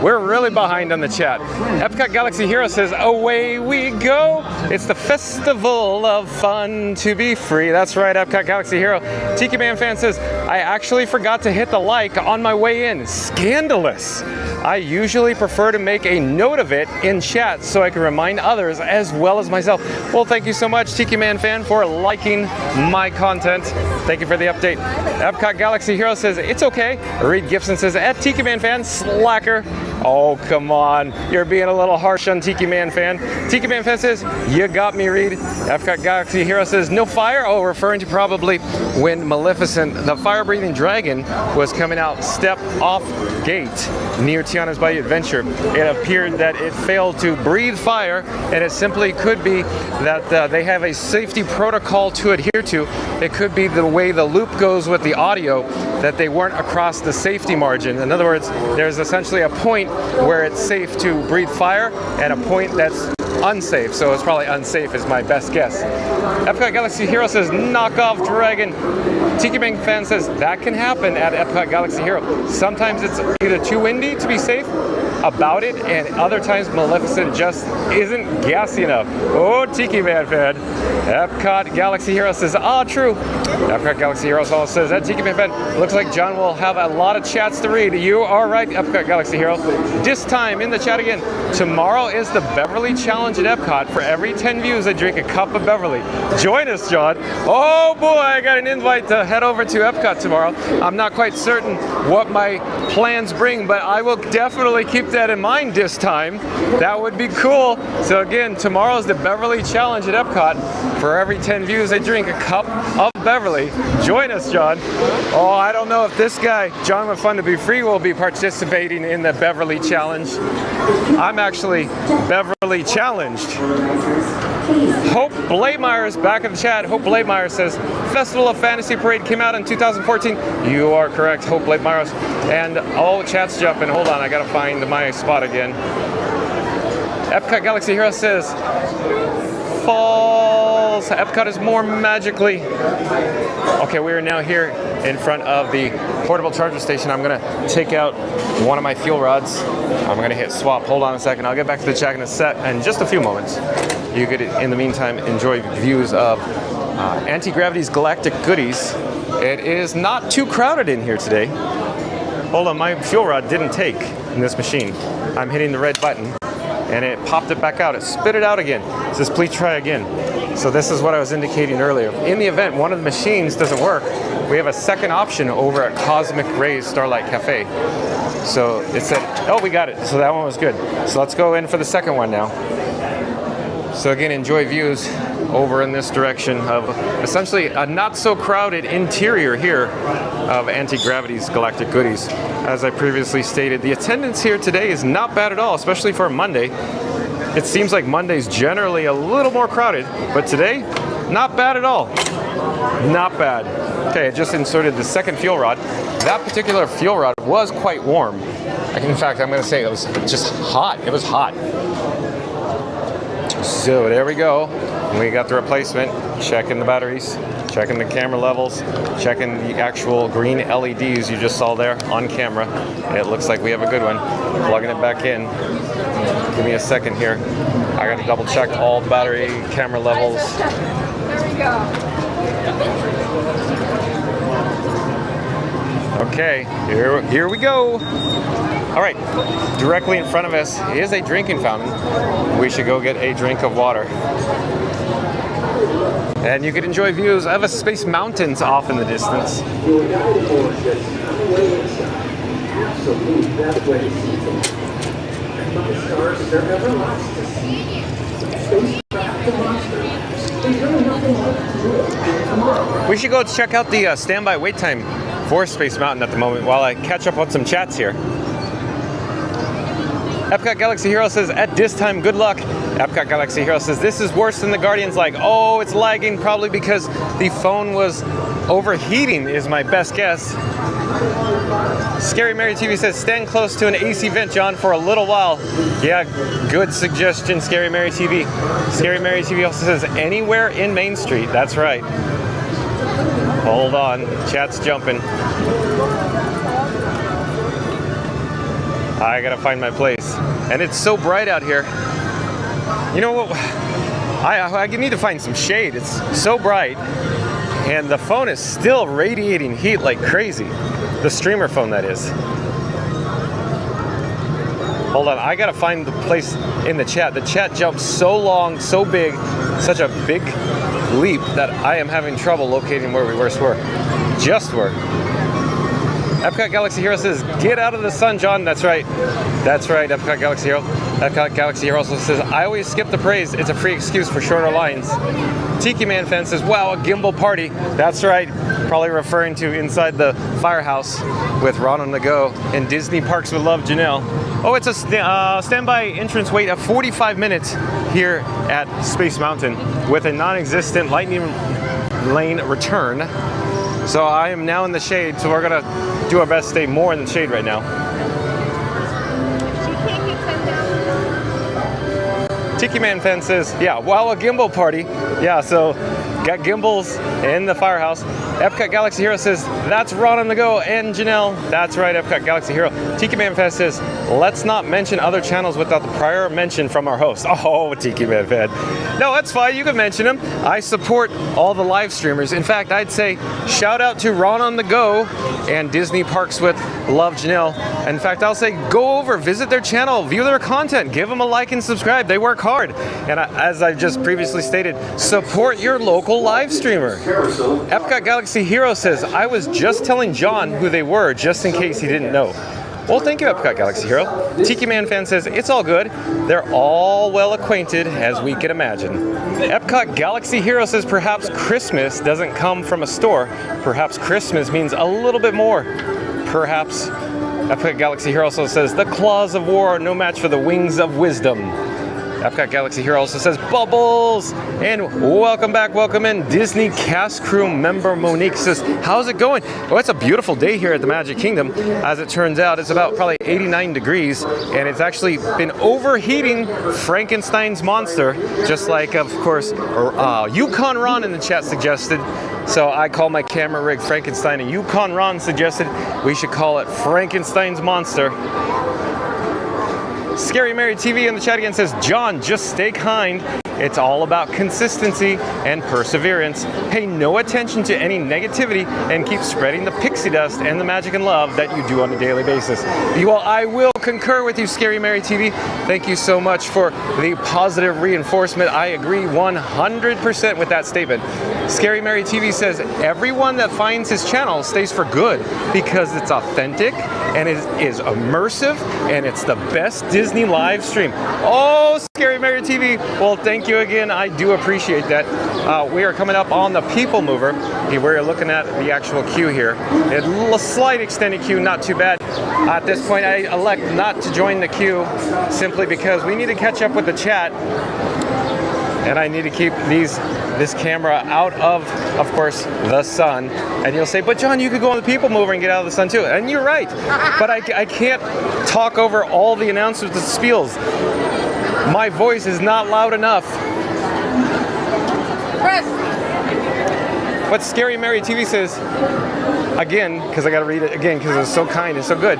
we're really behind on the chat. Epcot Galaxy Hero says, away we go. It's the festival of fun to be free. That's right, Epcot Galaxy Hero. Tiki Man fan says, I actually forgot to hit the like on my way in. Scandalous. I usually prefer to make a note of it in chat so I can remind others as well as myself. Well, thank you so much, Tiki Man fan, for liking my content. Thank you for the update. Epcot Galaxy Hero says, it's okay. Reed Gibson says, at Tiki Man fan, slacker. Oh, come on. You're being a little harsh on Tiki Man fan. Tiki Man fan says, you got me, Reed. Epcot Galaxy Hero says, no fire. Oh, referring to probably when Maleficent, the fire-breathing dragon, was coming out step off gate near Tiana's Bayou Adventure. It appeared that it failed to breathe fire, and it simply could be that they have a safety protocol to adhere to. It could be the way the loop goes with the audio, that they weren't across the safety margin. In other words, there's essentially a point where it's safe to breathe fire and a point that's unsafe. So it's probably unsafe is my best guess. Epcot Galaxy Hero says, knock off dragon. Tiki Man fan says, that can happen at Epcot Galaxy Hero. Sometimes it's either too windy to be safe about it, and other times Maleficent just isn't gassy enough. Oh, Tiki Man fan. Epcot Galaxy Hero says, true. Epcot Galaxy Hero also says, that Tiki Man fan, looks like John will have a lot of chats to read. You are right, Epcot Galaxy Hero. This time in the chat again, tomorrow is the Beverly Challenge at Epcot. For every 10 views, I drink a cup of Beverly. Join us, John. Oh boy, I got an invite to head over to Epcot tomorrow. I'm not quite certain what my plans bring, but I will definitely keep that in mind this time. That would be cool. So again, tomorrow's the Beverly Challenge at Epcot. For every 10 views, I drink a cup of Beverly. Join us, John. Oh, I don't know if this guy, John with Fun to Be Free, will be participating in the Beverly Challenge. I'm actually Beverly challenged. Hope Blademeyer is back in the chat. Hope Blademeyer says, Festival of Fantasy Parade came out in 2014. You are correct, Hope Blademeyer. And chat's jumping. Hold on, I gotta find my spot again. Epcot Galaxy Hero says, false. Epcot is more magically. Okay, we are now here in front of the portable charger station. I'm gonna take out one of my fuel rods. I'm gonna hit swap. Hold on a second. I'll get back to the chat in just a few moments. You could, in the meantime, enjoy views of Anti-Gravity's Galactic Goodies. It is not too crowded in here today. Hold on, my fuel rod didn't take in this machine. I'm hitting the red button, and it popped it back out. It spit it out again. It says, please try again. So this is what I was indicating earlier. In the event one of the machines doesn't work, we have a second option over at Cosmic Rays Starlight Cafe. So it said, oh, we got it. So that one was good. So let's go in for the second one now. So again, enjoy views over in this direction of essentially a not so crowded interior here of Anti-Gravity's Galactic Goodies. As I previously stated, the attendance here today is not bad at all, especially for a Monday. It seems like Monday's generally a little more crowded, but today, not bad at all. Not bad. Okay, I just inserted the second fuel rod. That particular fuel rod was quite warm. In fact, I'm going to say it was just hot. It was hot. So there we go. We got the replacement. Checking the batteries, checking the camera levels, checking the actual green LEDs you just saw there on camera. It looks like we have a good one. Plugging it back in. Give me a second here. I got to double check all the battery, camera levels. There we go. Okay, here we go. All right, directly in front of us is a drinking fountain. We should go get a drink of water. And you can enjoy views of a Space Mountains off in the distance. We should go check out the standby wait time for Space Mountain at the moment while I catch up on some chats here. Epcot Galaxy Hero says, at this time, good luck. Epcot Galaxy Hero says, this is worse than the Guardians. Like, oh, it's lagging probably because the phone was overheating is my best guess. Scary Mary TV says, stand close to an AC vent, John, for a little while. Yeah, good suggestion, Scary Mary TV. Scary Mary TV also says, anywhere in Main Street. That's right. Hold on, chat's jumping. I gotta find my place. And it's so bright out here. You know what? I need to find some shade. It's so bright. And the phone is still radiating heat like crazy. The streamer phone, that is. Hold on, I gotta find the place in the chat. The chat jumps so long, so big, such a big leap that I am having trouble locating where we just were. Epcot Galaxy Hero says, get out of the sun, John. That's right. That's right, Epcot Galaxy Hero. Epcot Galaxy Hero also says, I always skip the praise. It's a free excuse for shorter lines. Tiki Man fan says, wow, a gimbal party. That's right. Probably referring to inside the firehouse with Ron on the go and Disney Parks with Love, Janelle. Oh, it's a standby entrance wait of 45 minutes here at Space Mountain with a non-existent lightning lane return. So I am now in the shade, so we're gonna do our best to stay more in the shade right now. Tiki Man fan says, yeah, wow, a gimbal party. Yeah, so got gimbals in the firehouse. Epcot Galaxy Hero says, that's Ron on the go, and Janelle. That's right, Epcot Galaxy Hero. Tiki Man fan says, let's not mention other channels without the prior mention from our host. Oh, Tiki Man fan. No, that's fine, you can mention them. I support all the live streamers. In fact, I'd say shout out to Ron on the go and Disney Parks with Love, Janelle. In fact, I'll say go over, visit their channel, view their content, give them a like and subscribe. They work hard. And as I just previously stated, support your local live streamer. Epcot Galaxy Hero says, I was just telling John who they were, just in case he didn't know. Well, thank you, Epcot Galaxy Hero. Tiki Man fan says, it's all good. They're all well acquainted, as we can imagine. Epcot Galaxy Hero says, perhaps Christmas doesn't come from a store. Perhaps Christmas means a little bit more. Perhaps. Epcot Galaxy Hero also says, the claws of war are no match for the wings of wisdom. Epcot Galaxy Hero also says, Bubbles! And welcome back, welcome in. Disney cast crew member Monique says, how's it going? Well, it's a beautiful day here at the Magic Kingdom. As it turns out, it's about probably 89 degrees, and it's actually been overheating Frankenstein's monster, just like, of course, Yukon Ron in the chat suggested. So I call my camera rig Frankenstein, and Yukon Ron suggested we should call it Frankenstein's monster. Scary Mary TV in the chat again says, John, just stay kind. It's all about consistency and perseverance. Pay no attention to any negativity and keep spreading the pixie dust and the magic and love that you do on a daily basis. Well, I will concur with you, Scary Mary TV. Thank you so much for the positive reinforcement. I agree 100% with that statement. Scary Mary TV says, everyone that finds his channel stays for good because it's authentic and it is immersive and it's the best Disney live stream. Oh, Scary Mary TV. Well, thank you again. I do appreciate that. We are coming up on the People Mover. We're looking at the actual queue here. A slight extended queue, not too bad. At this point, I elect not to join the queue simply because we need to catch up with the chat. And I need to keep this camera out of course, the sun. And you'll say, but John, you could go on the People Mover and get out of the sun too. And you're right. But I can't talk over all the announcements and spiels. My voice is not loud enough. But Scary Mary TV says, again, because I got to read it again because it's so kind and so good.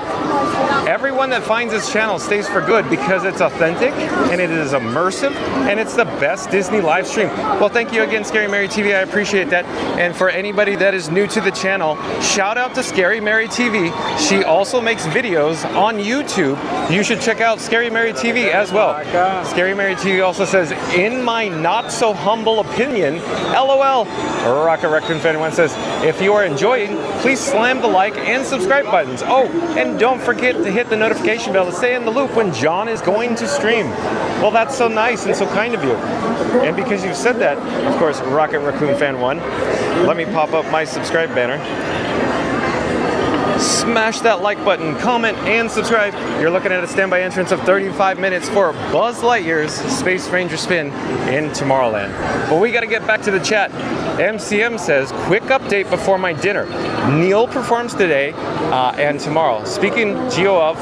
Everyone that finds this channel stays for good because it's authentic and it is immersive and it's the best Disney live stream. Well, thank you again, Scary Mary TV. I appreciate that. And for anybody that is new to the channel, shout out to Scary Mary TV. She also makes videos on YouTube. You should check out Scary Mary TV as well. Scary Mary TV also says, in my not so humble opinion, LOL. Rocket Raccoon Fan 1 says, if you are enjoying, please slam the like and subscribe buttons. Oh, and don't forget to hit the notification bell to stay in the loop when John is going to stream. Well, that's so nice and so kind of you. And because you've said that, of course, Rocket Raccoon Fan 1, let me pop up my subscribe banner. Smash that like button, comment, and subscribe. You're looking at a standby entrance of 35 minutes for Buzz Lightyear's Space Ranger spin in Tomorrowland. But we got to get back to the chat. MCM says, quick update before my dinner. Neil performs today and tomorrow. Speaking GO of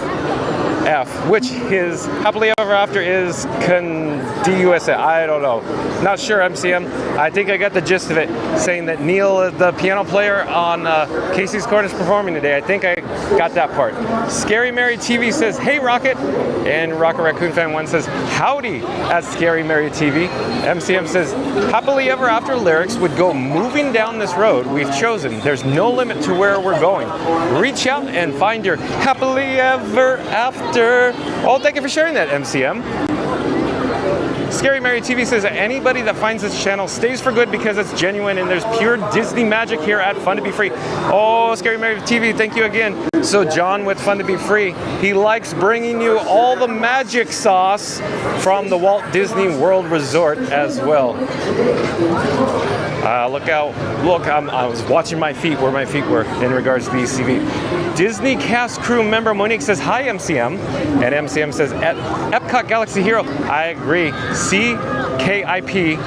F, which his Happily Ever After is DUSA. I don't know. Not sure, MCM. I think I got the gist of it, saying that Neil, the piano player on Casey's Corner, is performing today. I think I got that part. Scary Mary TV says, hey, Rocket. And Rocket Raccoon Fan 1 says, howdy at Scary Mary TV. MCM says, Happily Ever After lyrics would go moving down this road we've chosen. There's no limit to where we're going. Reach out and find your Happily Ever After after. Oh, thank you for sharing that, MCM. Scary Mary TV says anybody that finds this channel stays for good because it's genuine and there's pure Disney magic here at Fun to Be Free. Oh, Scary Mary TV, thank you again. So John with Fun to Be Free, he likes bringing you all the magic sauce from the Walt Disney World Resort as well. Look out, look, I was watching my feet, where my feet were in regards to the ECV. Disney cast crew member Monique says, hi MCM, and MCM says, at Epcot Galaxy Hero, I agree, CKIP,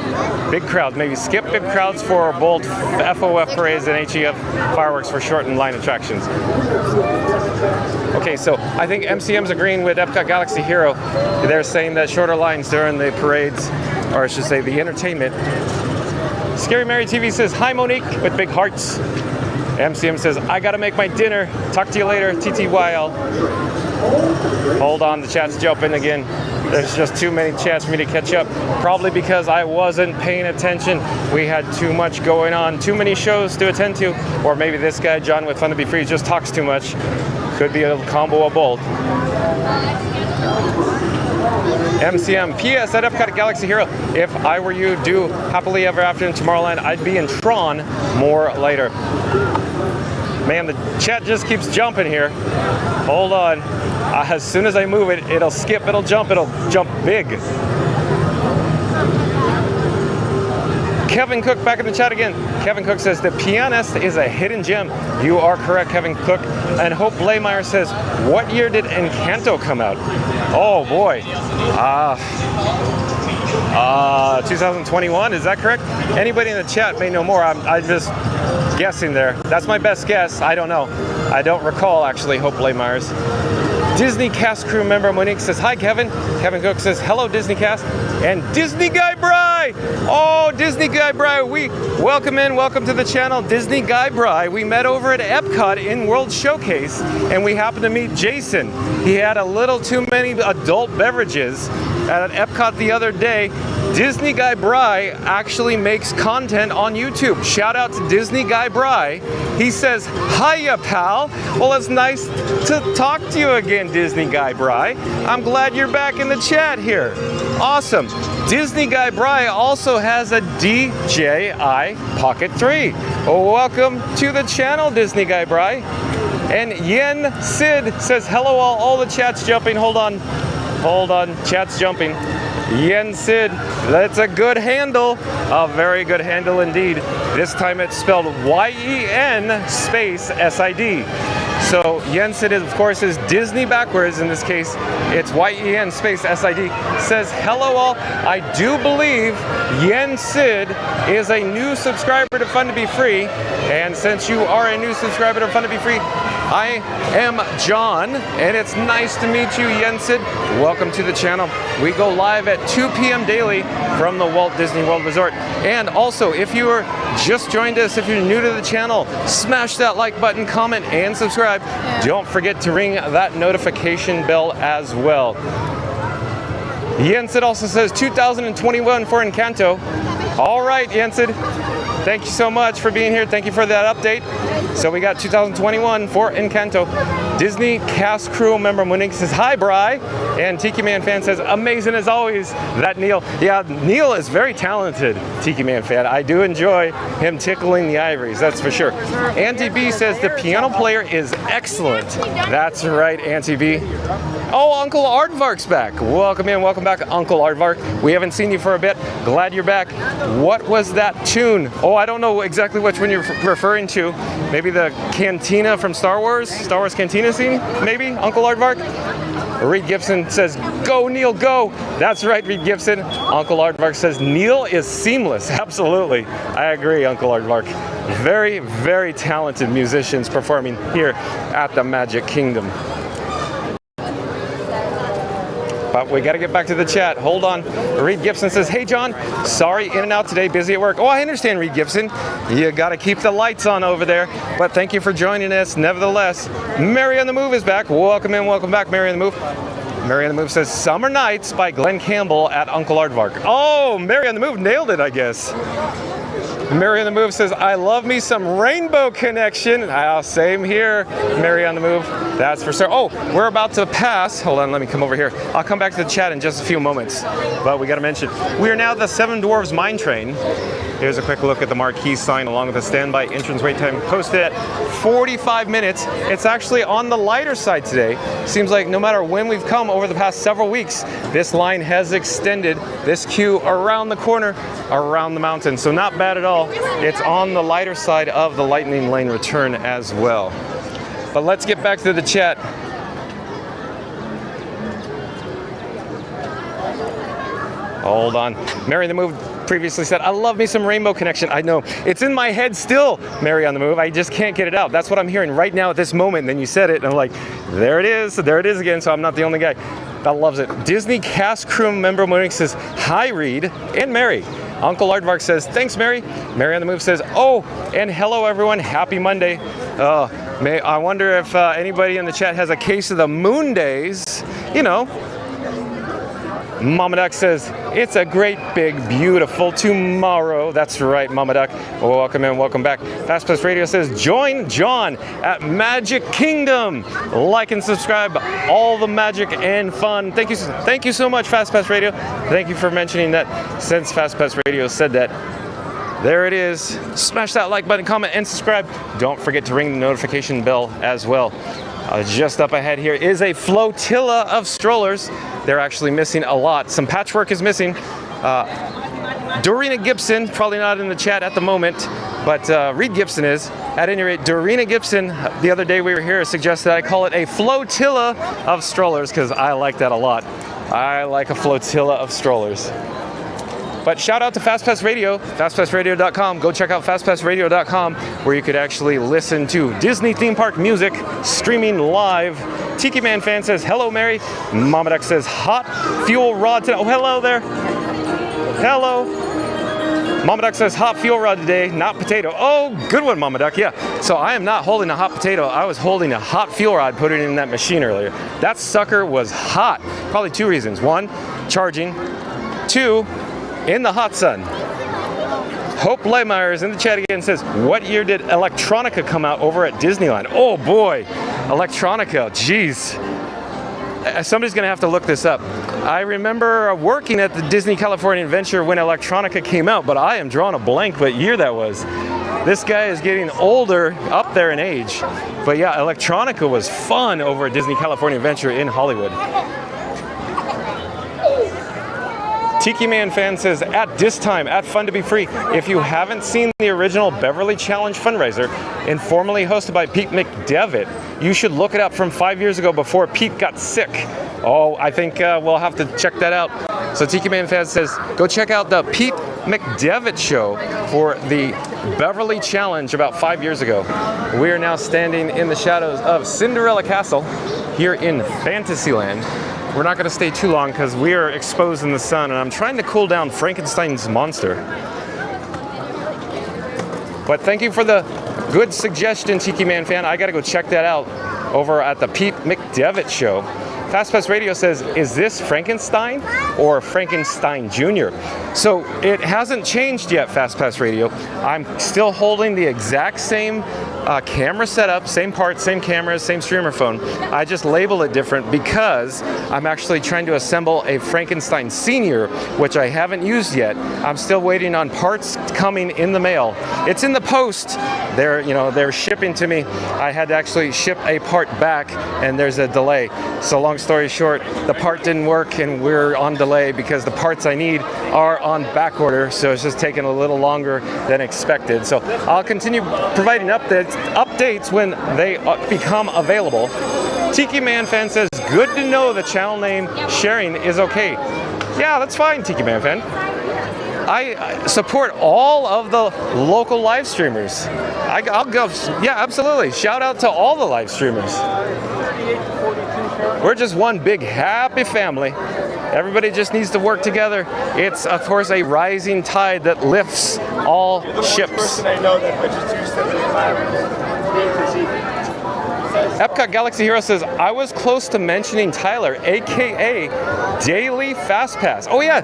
big crowd, maybe skip big crowds for both FOF parades and HEF fireworks for shortened line attractions. Okay, so I think MCM's agreeing with Epcot Galaxy Hero. They're saying that shorter lines during the parades, or I should say the entertainment. Scary Mary TV says, hi Monique, with big hearts. MCM says, I gotta make my dinner. Talk to you later, TTYL. Hold on, the chat's jumping again. There's just too many chats for me to catch up. Probably because I wasn't paying attention. We had too much going on, too many shows to attend to. Or maybe this guy, John with Fun to Be Free, just talks too much. Could be a combo of both. MCM, PS at Epcot Galaxy Hero. If I were you, do Happily Ever After in Tomorrowland, I'd be in Tron more later. Man, the chat just keeps jumping here. Hold on. As soon as I move it, it'll skip, it'll jump big. Kevin Cook back in the chat again. Kevin Cook says, the pianist is a hidden gem. You are correct, Kevin Cook. And Hope Blaymeyer says, what year did Encanto come out? Oh boy. 2021, is that correct? Anybody in the chat may know more. I'm just guessing there. That's my best guess. I don't know. I don't recall, actually, Hope Blaymeyer. Disney cast crew member Monique says, hi Kevin. Kevin Cook says, hello Disney cast. And Disney Guy Bry! Oh, Disney Guy Bry, welcome to the channel, Disney Guy Bry. We met over at Epcot in World Showcase, and we happened to meet Jason. He had a little too many adult beverages at Epcot the other day. Disney Guy Bry actually makes content on YouTube. Shout out to Disney Guy Bry. He says, hiya, pal. Well, it's nice to talk to you again, Disney Guy Bry. I'm glad you're back in the chat here. Awesome. Disney Guy Bry also has a DJI Pocket 3. Welcome to the channel, Disney Guy Bry. And Yen Sid says, hello all the chat's jumping. Hold on, chat's jumping. Yen Sid, that's a good handle, a very good handle indeed. This time it's spelled Y-E-N space S-I-D. So Yen Sid, of course, is Disney backwards. In this case, it's Y-E-N space S-I-D. Says, hello all. I do believe Yen Sid is a new subscriber to Fun to Be Free. And since you are a new subscriber to Fun to Be Free, I am John, and it's nice to meet you, Yen Sid. Welcome to the channel. We go live at 2 p.m. daily from the Walt Disney World Resort. And also, if you are just joined us, if you're new to the channel, smash that like button, comment, and subscribe. Don't forget to ring that notification bell as well. Yensid also says 2021 for Encanto. All right, Yensid. Thank you so much for being here. Thank you for that update. So we got 2021 for Encanto. Disney cast crew member Monique says, hi, Bri. And Tiki Man fan says, amazing as always. That Neil. Yeah, Neil is very talented, Tiki Man fan. I do enjoy him tickling the ivories, that's for sure. Auntie B says the piano player is excellent. That's right, Auntie B. Oh, Uncle Aardvark's back. Welcome in, welcome back, Uncle Aardvark. We haven't seen you for a bit. Glad you're back. What was that tune? Oh, I don't know exactly which one you're referring to. Maybe the cantina from Star Wars cantina scene, maybe, Uncle Aardvark? Reed Gibson says, go Neil, go. That's right, Reed Gibson. Uncle Aardvark says, Neil is seamless. Absolutely. I agree, Uncle Aardvark. Very, very talented musicians performing here at the Magic Kingdom. But we got to get back to the chat. Hold on. Reed Gibson says, hey, John, sorry, in and out today, busy at work. Oh, I understand, Reed Gibson. You got to keep the lights on over there. But thank you for joining us, nevertheless. Mary on the Move is back. Welcome in, welcome back, Mary on the Move. Mary on the Move says, Summer Nights by Glenn Campbell at Uncle Aardvark. Oh, Mary on the Move nailed it, I guess. Mary on the Move says, I love me some Rainbow Connection. Same here, Mary on the Move. That's for sure. Oh, we're about to pass. Hold on, let me come over here. I'll come back to the chat in just a few moments. But we got to mention, we are now at the Seven Dwarves Mine Train. Here's a quick look at the marquee sign along with the standby entrance wait time posted at 45 minutes. It's actually on the lighter side today. Seems like no matter when we've come over the past several weeks, this line has extended this queue around the corner, around the mountain. So not bad at all. It's on the lighter side of the Lightning Lane return as well. But let's get back to the chat. Hold on. Mary on the Move previously said, I love me some Rainbow Connection. I know. It's in my head still, Mary on the Move. I just can't get it out. That's what I'm hearing right now at this moment. And then you said it, and I'm like, there it is. There it is again. So I'm not the only guy that loves it. Disney cast crew member Monique says, hi, Reed and Mary. Uncle Aardvark says, thanks, Mary. Mary on the Move says, oh, and hello, everyone. Happy Monday. I wonder if anybody in the chat has a case of the Moon Days. You know. Mama Duck says, it's a great, big, beautiful tomorrow. That's right, Mama Duck. Well, welcome in, welcome back. Fast Pass Radio says, join John at Magic Kingdom. Like and subscribe. All the magic and fun. Thank you so much, Fast Pass Radio. Thank you for mentioning that since Fast Pass Radio said that. There it is. Smash that like button, comment, and subscribe. Don't forget to ring the notification bell as well. Just up ahead here is a flotilla of strollers. They're actually missing a lot. Some patchwork is missing. Dorina Gibson, probably not in the chat at the moment, but Reed Gibson is. At any rate, Dorina Gibson, the other day we were here, suggested I call it a flotilla of strollers because I like that a lot. I like a flotilla of strollers. But shout out to FastPass Radio, fastpassradio.com. Go check out fastpassradio.com where you could actually listen to Disney theme park music streaming live. Tiki Man Fan says, hello, Mary. Mama Duck says, hot fuel rod today. Oh, hello there. Hello. Mama Duck says, hot fuel rod today, not potato. Oh, good one, Mama Duck. Yeah. So I am not holding a hot potato. I was holding a hot fuel rod, put it in that machine earlier. That sucker was hot. Probably two reasons. One, charging. Two, in the hot sun. Hope Leymire is in the chat again, says, what year did Electronica come out over at Disneyland? Oh boy, Electronica, geez. Somebody's gonna have to look this up. I remember working at the Disney California Adventure when Electronica came out, but I am drawing a blank what year that was. This guy is getting older, up there in age. But yeah, Electronica was fun over at Disney California Adventure in Hollywood. Tiki Man Fan says, at this time, at Fun to Be Free, if you haven't seen the original Beverly Challenge fundraiser, informally hosted by Pete McDevitt, you should look it up from 5 years ago before Pete got sick. Oh, I think we'll have to check that out. So Tiki Man Fan says, go check out the Pete McDevitt show for the Beverly Challenge about 5 years ago. We are now standing in the shadows of Cinderella Castle here in Fantasyland. We're not going to stay too long because we are exposed in the sun, and I'm trying to cool down Frankenstein's monster. But thank you for the good suggestion, Tiki Man Fan. I got to go check that out over at the Pete McDevitt show. FastPass Radio says, is this Frankenstein or Frankenstein Jr.? So it hasn't changed yet, FastPass Radio. I'm still holding the exact same camera setup, same parts, same cameras, same streamer phone. I just label it different because I'm actually trying to assemble a Frankenstein Senior, which I haven't used yet. I'm still waiting on parts coming in the mail. It's in the post. They're shipping to me. I had to actually ship a part back, and there's a delay. So long story short, the part didn't work, and we're on delay because the parts I need are on back order. So it's just taking a little longer than expected. So I'll continue providing updates when they become available. Tiki Man Fan says, good to know the channel name sharing is okay. Yeah, that's fine, Tiki Man Fan. I support all of the local live streamers. I'll go, yeah, absolutely. Shout out to all the live streamers. We're just one big happy family. Everybody just needs to work together. It's, of course, a rising tide that lifts all ships. Epcot Galaxy Hero says, I was close to mentioning Tyler, aka Daily Fast Pass. Oh yeah.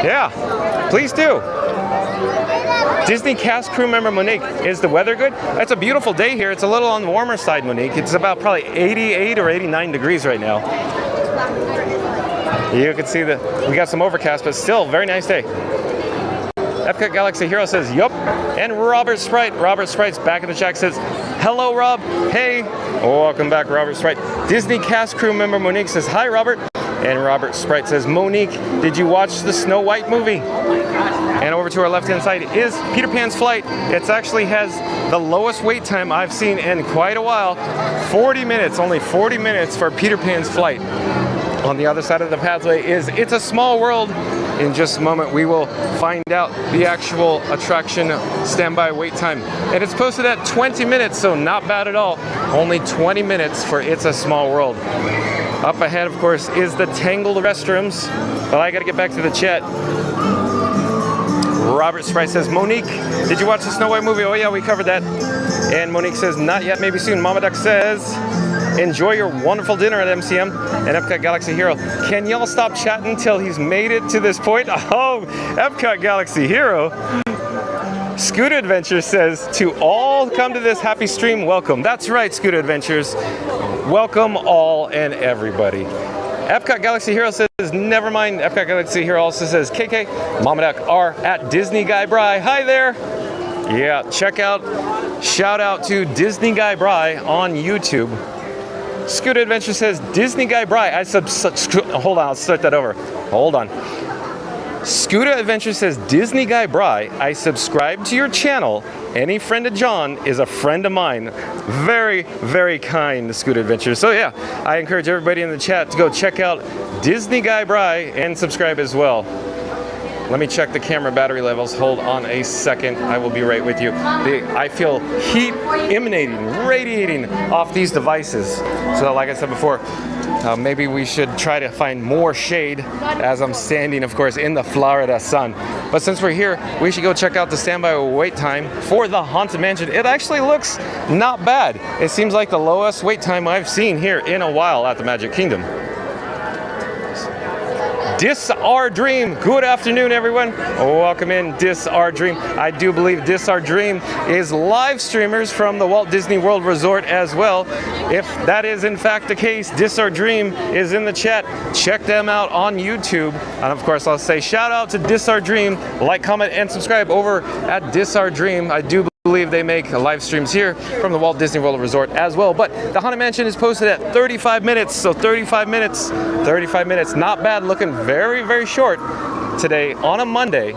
Yeah, please do. Disney cast crew member Monique, is the weather good? It's a beautiful day here. It's a little on the warmer side, Monique. It's about probably 88 or 89 degrees right now. You can see that we got some overcast, but still very nice day. Epcot Galaxy Hero says, yup. And Robert Sprite's back in the chat, says, hello, Rob. Hey. Welcome back, Robert Sprite. Disney cast crew member Monique says, hi, Robert. And Robert Sprite says, Monique, did you watch the Snow White movie? And over to our left-hand side is Peter Pan's flight. It actually has the lowest wait time I've seen in quite a while. 40 minutes, only 40 minutes for Peter Pan's flight. On the other side of the pathway is It's a Small World. In just a moment, we will find out the actual attraction standby wait time. And it's posted at 20 minutes, so not bad at all. Only 20 minutes for It's a Small World. Up ahead, of course, is the Tangled restrooms. But I gotta get back to the chat. Robert Sprite says, Monique, did you watch the Snow White movie? Oh yeah, we covered that. And Monique says, not yet, maybe soon. Mama Duck says, enjoy your wonderful dinner at MCM and Epcot Galaxy Hero. Can y'all stop chatting till he's made it to this point? Oh, Epcot Galaxy Hero. Scooter Adventures says, to all come to this happy stream, welcome. That's right, Scooter Adventures. Welcome all and everybody. Epcot Galaxy Hero says, never mind. Epcot Galaxy Hero also says, KK, Mama Duck are at Disney Guy Bry. Hi there. Yeah, check out, shout out to Disney Guy Bry on YouTube. Scooter Adventure says, Disney Guy Bry, hold on, I'll start that over. Hold on. Scooter Adventure says, Disney Guy Bry, I subscribe to your channel. Any friend of John is a friend of mine. Very, very kind, Scooter Adventure. So yeah, I encourage everybody in the chat to go check out Disney Guy Bry and subscribe as well. Let me check the camera battery levels. Hold on a second. I will be right with you. I feel heat emanating, radiating off these devices. So like I said before, maybe we should try to find more shade as I'm standing, of course, in the Florida sun. But since we're here, we should go check out the standby wait time for the Haunted Mansion. It actually looks not bad. It seems like the lowest wait time I've seen here in a while at the Magic Kingdom. Dis Our Dream. Good afternoon, everyone. Welcome in, Dis Our Dream. I do believe Dis Our Dream is live streamers from the Walt Disney World Resort as well. If that is in fact the case, Dis Our Dream is in the chat. Check them out on YouTube. And of course, I'll say shout out to Dis Our Dream. Like, comment, and subscribe over at Dis Our Dream. I do believe they make live streams here from the Walt Disney World Resort as well. But the Haunted Mansion is posted at 35 minutes, so 35 minutes, not bad, looking very, very short today on a Monday,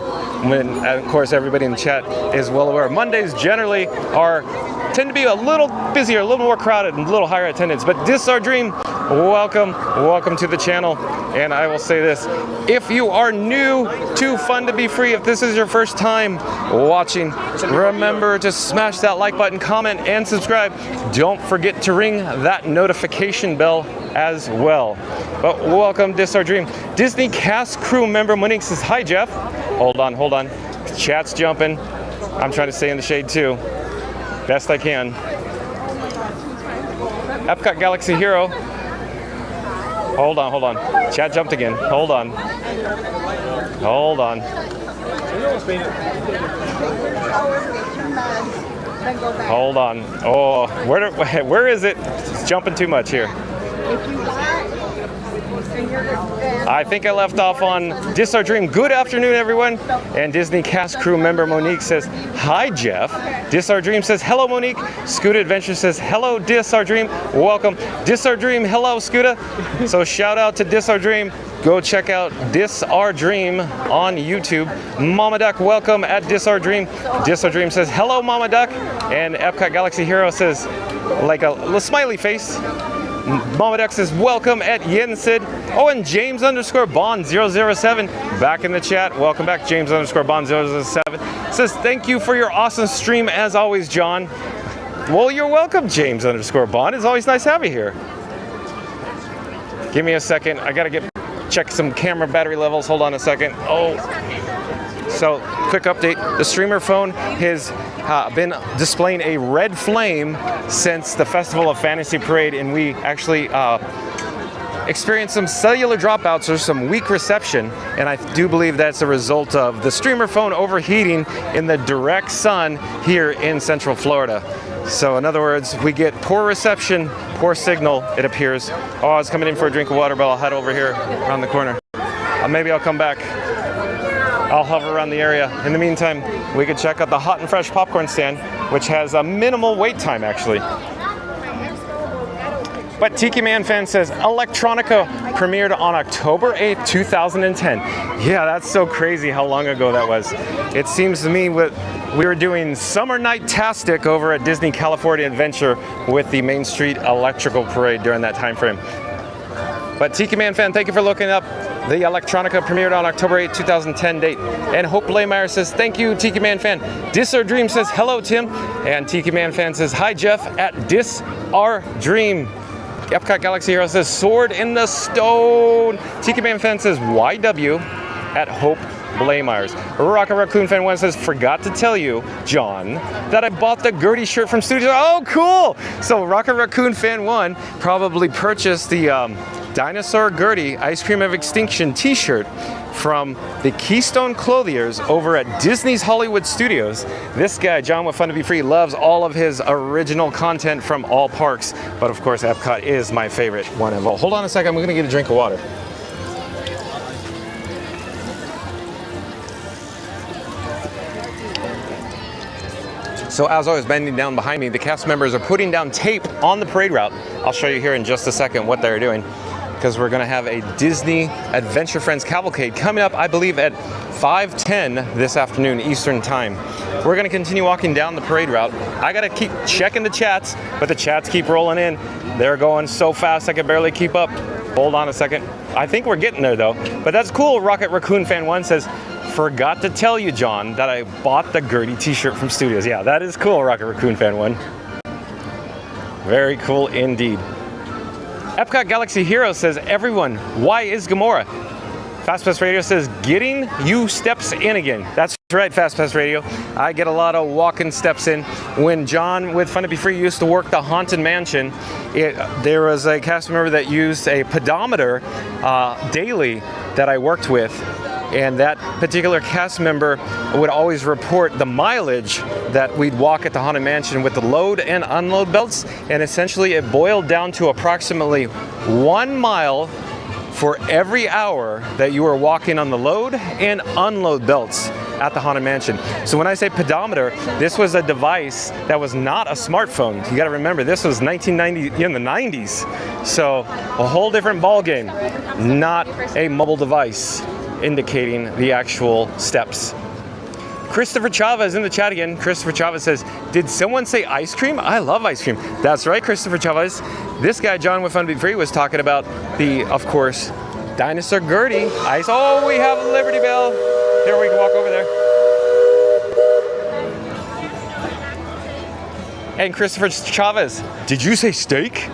when, of course, everybody in the chat is well aware. Mondays generally tend to be a little busier, a little more crowded, and a little higher attendance. But this is our dream. Welcome to the channel. And I will say this, if you are new to Fun to Be Free, if this is your first time watching, remember to smash that like button, comment, and subscribe. Don't forget to ring that notification bell as well. But welcome, This Our Dream. Disney cast crew member Monique says, hi, Jeff. Hold on. Chat's jumping. I'm trying to stay in the shade too. Best I can. Epcot Galaxy Hero. Hold on. Chat jumped again. Hold on. Hold on. Oh, where is it? It's jumping too much here. I think I left off on Dis Our Dream. Good afternoon, everyone. And Disney cast crew member Monique says, hi, Jeff. Dis Our Dream says, hello, Monique. Scooter Adventure says, hello, Dis Our Dream. Welcome. Dis Our Dream, hello, Scooter. So shout out to Dis Our Dream. Go check out Dis Our Dream on YouTube. Mama Duck, welcome at Dis Our Dream. Dis Our Dream says, hello, Mama Duck. And Epcot Galaxy Hero says, like a little smiley face. Mama Duck says, welcome at Yensid. Oh, and James_Bond007 back in the chat. Welcome back, James_Bond007. Says, thank you for your awesome stream as always, John. Well, you're welcome, James_Bond. It's always nice to have you here. Give me a second. I gotta check some camera battery levels. Hold on a second. Oh. So, quick update. The streamer phone has been displaying a red flame since the Festival of Fantasy Parade, and we actually experienced some cellular dropouts or some weak reception, and I do believe that's a result of the streamer phone overheating in the direct sun here in Central Florida. So in other words, we get poor reception, poor signal, it appears. Oh, I was coming in for a drink of water, but I'll head over here around the corner. Maybe I'll come back. I'll hover around the area. In the meantime, we could check out the hot and fresh popcorn stand, which has a minimal wait time actually. But Tiki Man Fan says, Electronica premiered on October 8th, 2010. Yeah, that's so crazy how long ago that was. It seems to me we were doing Summer Night-tastic over at Disney California Adventure with the Main Street Electrical Parade during that time frame. But Tiki Man Fan, thank you for looking up. The Electronica premiered on October 8, 2010 date. And Hope Laymeyer says, thank you, Tiki Man Fan. Dis Our Dream says, hello, Tim. And Tiki Man Fan says, hi, Jeff, at Dis Our Dream. Epcot Galaxy Hero says, Sword in the Stone. Tiki Man Fan says, YW at Hope Blaymeyers. Rocket Raccoon Fan 1 says, forgot to tell you, John, that I bought the Gertie shirt from Studio. Oh, cool. So Rocket Raccoon Fan 1 probably purchased the Dinosaur Gertie Ice Cream of Extinction t-shirt from the Keystone Clothiers over at Disney's Hollywood Studios. This guy, John with Fun to Be Free, loves all of his original content from all parks, but of course Epcot is my favorite one of all. Hold on a second, I'm gonna get a drink of water. So as always, bending down behind me, the cast members are putting down tape on the parade route. I'll show you here in just a second what they're doing, because we're going to have a Disney Adventure Friends Cavalcade coming up, I believe, at 5:10 this afternoon Eastern Time. We're going to continue walking down the parade route. I got to keep checking the chats, but the chats keep rolling in. They're going so fast I can barely keep up. Hold on a second. I think we're getting there, though. But that's cool. Rocket Raccoon Fan 1 says, forgot to tell you, John, that I bought the Gertie t-shirt from Studios. Yeah, that is cool, Rocket Raccoon Fan 1. Very cool indeed. Epcot Galaxy Hero says, everyone, why is Gamora? FastPass Radio says, getting you steps in again. That's right, FastPass Radio. I get a lot of walking steps in. When John with Fun to Be Free used to work the Haunted Mansion, there was a cast member that used a pedometer daily that I worked with. And that particular cast member would always report the mileage that we'd walk at the Haunted Mansion with the load and unload belts. And essentially it boiled down to approximately 1 mile for every hour that you were walking on the load and unload belts at the Haunted Mansion. So when I say pedometer, this was a device that was not a smartphone. You gotta remember, this was 1990, in the 90s. So a whole different ball game, not a mobile device indicating the actual steps. Christopher Chavez in the chat again. Christopher Chavez says, did someone say ice cream? I love ice cream. That's right, Christopher Chavez. This guy, John with Fun to Be Free, was talking about the, of course, Dinosaur Gertie ice. Oh, we have Liberty Bell. Here, we can walk over there. And Christopher Chavez, did you say steak?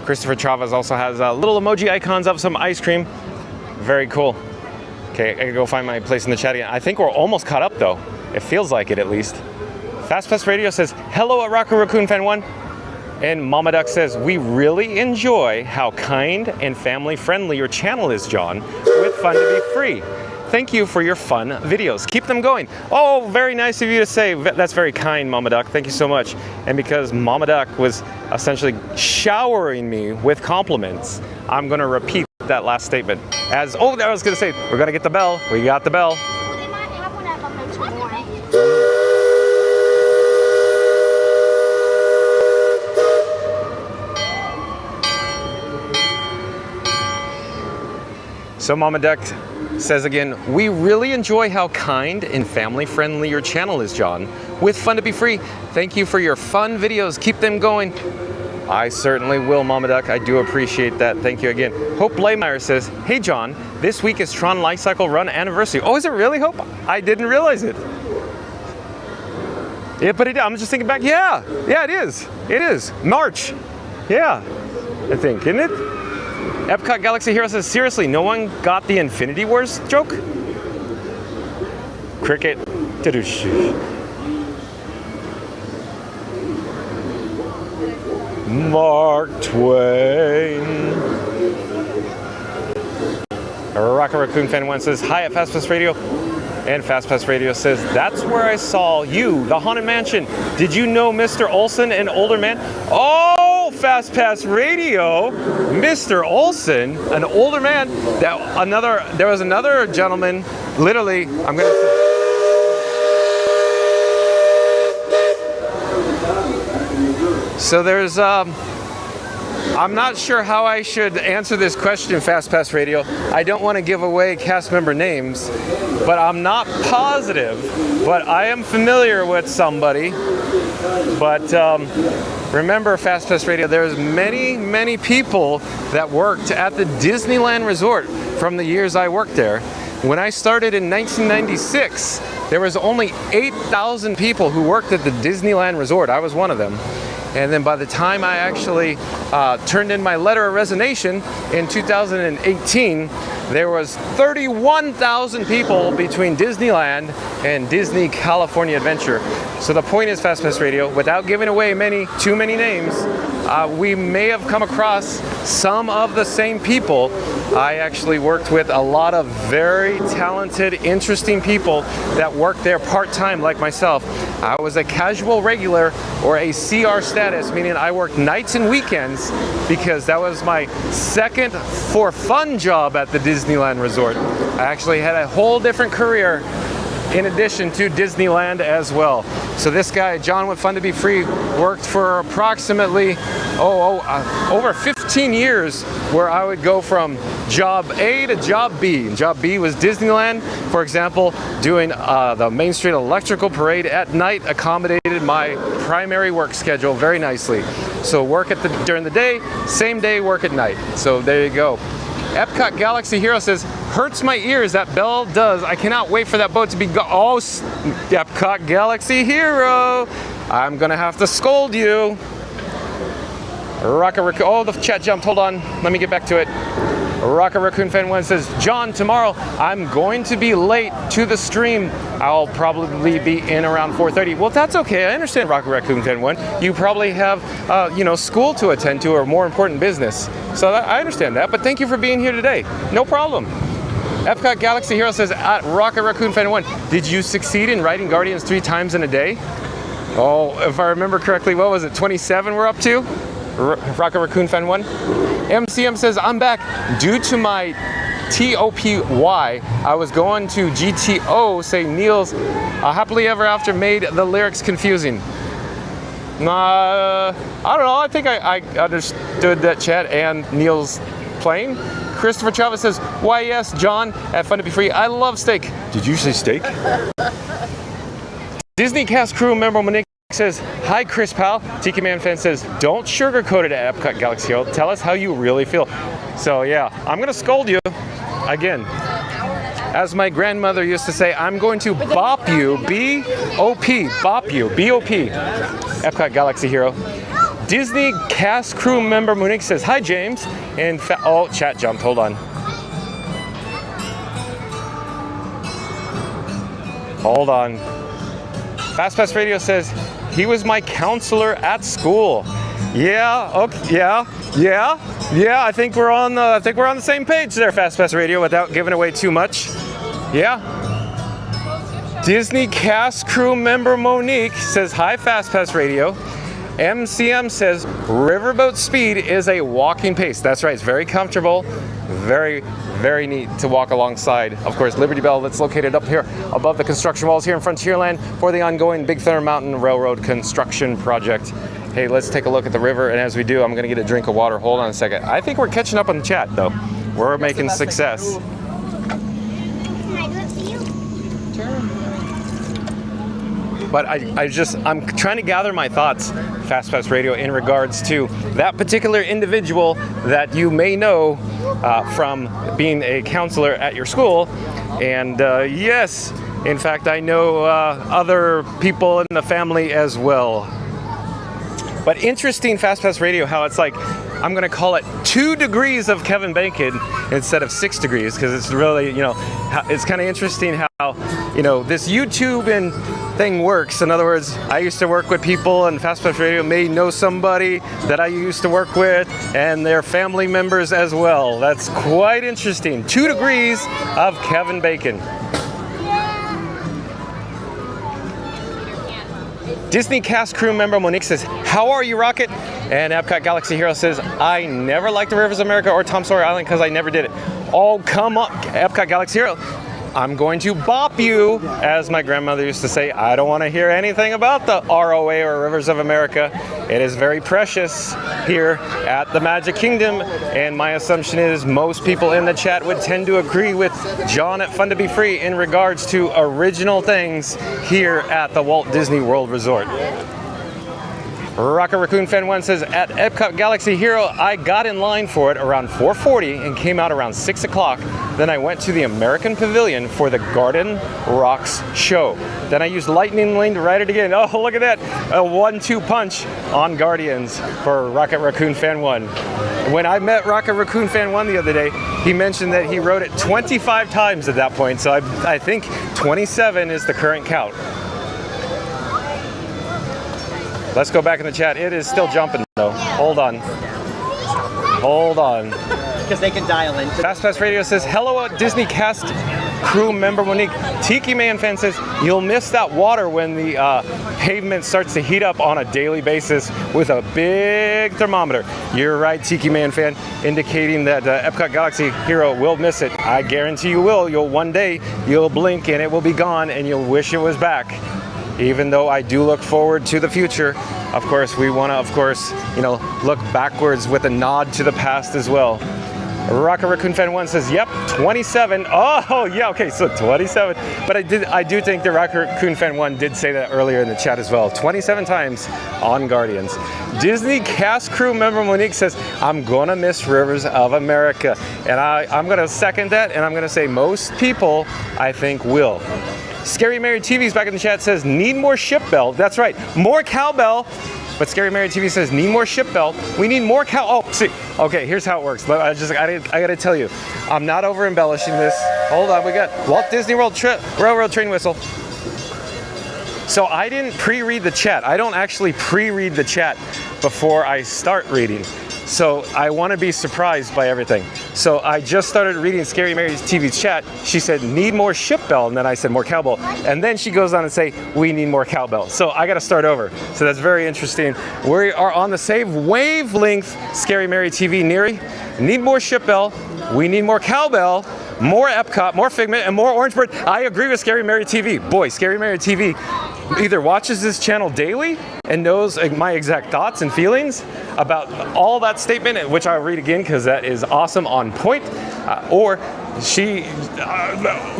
Christopher Chavez also has little emoji icons of some ice cream. Very cool. Okay, I gotta go find my place in the chat again. I think we're almost caught up though. It feels like it at least. FastPass Radio says, hello at Rocket Raccoon Fan 1. And Mama Duck says, we really enjoy how kind and family friendly your channel is, John, with Fun to Be Free. Thank you for your fun videos. Keep them going. Oh, very nice of you to say. That's very kind, Mama Duck. Thank you so much. And because Mama Duck was essentially showering me with compliments, I'm going to repeat that last statement. I was going to say, we're going to get the bell. We got the bell. Well, they might have one at Memento Mori. So Mama Duck says again, we really enjoy how kind and family friendly your channel is, John. With Fun to Be Free, thank you for your fun videos. Keep them going. I certainly will, Mama Duck. I do appreciate that. Thank you again. Hope Laymeyer says, hey John, this week is Tron Lifecycle Run anniversary. Oh, is it really, Hope? I didn't realize it. Yeah, but I'm just thinking back. Yeah, it is. It is. March. Yeah, I think, isn't it? Epcot Galaxy Hero says, seriously, no one got the Infinity Wars joke? Cricket. Mark Twain. Rocket Raccoon Fan 1 says, hi at Fast Pass Radio. And Fast Pass Radio says, that's where I saw you, the Haunted Mansion. Did you know Mr. Olson, an older man? Oh, Fast Pass Radio, Mr. Olson, an older man. There was another gentleman, literally, I'm going to... So there's, I'm not sure how I should answer this question, Fast Pass Radio. I don't want to give away cast member names, but I'm not positive. But I am familiar with somebody. But remember, Fast Pass Radio, there's many people that worked at the Disneyland Resort from the years I worked there. When I started in 1996, there was only 8,000 people who worked at the Disneyland Resort. I was one of them. And then by the time I actually turned in my letter of resignation in 2018, there was 31,000 people between Disneyland and Disney California Adventure. So the point is, Fast Pass Radio, without giving away too many names, we may have come across some of the same people. I actually worked with a lot of very talented, interesting people that worked there part-time like myself. I was a casual regular, or a CR status, meaning I worked nights and weekends because that was my second for fun job at the Disneyland Resort. I actually had a whole different career in addition to Disneyland as well. So this guy, John with Fun to Be Free, worked for approximately over 15 years, where I would go from job A to job B. Job B was Disneyland, for example, doing the Main Street Electrical Parade at night accommodated my primary work schedule very nicely. So work during the day, same day work at night. So there you go. Epcot Galaxy Hero says, hurts my ears, that bell does. I cannot wait for that boat to be Epcot Galaxy Hero. I'm gonna have to scold you. Oh, the chat jumped, hold on. Let me get back to it. Rocket Raccoon Fan 1 says, John, tomorrow I'm going to be late to the stream. I'll probably be in around 4:30. Well, that's okay. I understand, Rocket Raccoon Fan 1. You probably have, school to attend to or more important business. So I understand that, but thank you for being here today. No problem. Epcot Galaxy Hero says, at Rocket Raccoon Fan 1, did you succeed in writing Guardians 3 times in a day? Oh, if I remember correctly, what was it, 27 we're up to? Rocket Raccoon Fan 1. MCM says, I'm back. Due to my TOPY, I was going to GTO, say Neil's Happily Ever After made the lyrics confusing. I don't know. I think I understood that, chat, and Neil's playing. Christopher Chavez says, why yes, John, at Fun to Be Free. I love steak. Did you say steak? Disney cast crew member Monique says, hi Chris Pal. Tiki Man Fan says, don't sugarcoat it at Epcot Galaxy Hero. Tell us how you really feel. So yeah, I'm gonna scold you again. As my grandmother used to say, I'm going to bop you, B-O-P, bop you, B-O-P. Epcot Galaxy Hero. Disney cast crew member Monique says, hi James. And chat jumped, hold on. Hold on. Fast Pass Radio says, he was my counselor at school. Yeah, okay, yeah. I think we're on the same page there, Fast Pass Radio, without giving away too much. Yeah. Disney cast crew member Monique says, hi Fast Pass Radio. MCM says, riverboat speed is a walking pace. That's right, it's very comfortable, very, very neat to walk alongside. Of course, Liberty Bell, that's located up here above the construction walls here in Frontierland for the ongoing Big Thunder Mountain Railroad construction project. Hey, let's take a look at the river, and as we do, I'm gonna get a drink of water. Hold on a second. I think we're catching up on the chat, though. We're making success. Can I do it for you? But I'm trying to gather my thoughts, Fast Pass Radio, in regards to that particular individual that you may know from being a counselor at your school. And yes, in fact, I know other people in the family as well. But interesting, Fast Pass Radio, how it's like, I'm going to call it 2 degrees of Kevin Bacon instead of 6 degrees, because it's really, it's kind of interesting how this YouTube and thing works. In other words, I used to work with people, and Fast Pass Radio may know somebody that I used to work with, and their family members as well. That's quite interesting. 2 degrees of Kevin Bacon. Disney cast crew member Monique says, "How are you, Rocket?" And Epcot Galaxy Hero says, "I never liked the Rivers of America or Tom Sawyer Island because I never did it." Oh, come on, Epcot Galaxy Hero. I'm going to bop you, as my grandmother used to say. I don't want to hear anything about the ROA or Rivers of America. It is very precious here at the Magic Kingdom, and my assumption is most people in the chat would tend to agree with John at Fun to Be Free in regards to original things here at the Walt Disney World Resort. Rocket Raccoon Fan 1 says, at Epcot Galaxy Hero, I got in line for it around 4:40 and came out around 6 o'clock. Then I went to the American Pavilion for the Garden Rocks show. Then I used Lightning Lane to ride it again. Oh, look at that. A 1-2 punch on Guardians for Rocket Raccoon Fan 1. When I met Rocket Raccoon Fan 1 the other day, he mentioned that he rode it 25 times at that point. So I think 27 is the current count. Let's go back in the chat. It is still jumping though. Hold on. Hold on. Because they can dial in. Fast Pass Radio says, hello Disney cast crew member Monique. Tiki Man fan says, you'll miss that water when the pavement starts to heat up on a daily basis with a big thermometer. You're right, Tiki Man fan, indicating that Epcot Galaxy Hero will miss it. I guarantee you will. One day you'll blink and it will be gone and you'll wish it was back. Even though I do look forward to the future, of course, we want to, look backwards with a nod to the past as well. Rocket Raccoon Fan 1 says, yep, 27. Oh, yeah, okay, so 27. But I do think the Rocket Raccoon Fan 1 did say that earlier in the chat as well. 27 times on Guardians. Disney cast crew member Monique says, I'm going to miss Rivers of America. And I'm going to second that, and I'm going to say most people, I think, will. Scary Mary TV's back in the chat says, need more ship bell. That's right, more cowbell. But Scary Mary TV says, need more ship bell. We need more Oh, see, okay, here's how it works. But I gotta tell you, I'm not over embellishing this. Hold on, we got Walt Disney World Railroad train whistle. So I didn't pre-read the chat. I don't actually pre-read the chat before I start reading. So I want to be surprised by everything. So I just started reading Scary Mary's TV's chat. She said, need more ship bell. And then I said, more cowbell. And then she goes on and say, we need more cowbell. So I got to start over. So that's very interesting. We are on the same wavelength, Scary Mary TV, Neri. Need more ship bell. We need more cowbell. More Epcot, more Figment, and more Orange Bird. I agree with Scary Mary TV. Boy, Scary Mary TV either watches this channel daily and knows my exact thoughts and feelings about all that statement, which I'll read again because that is awesome, on point, or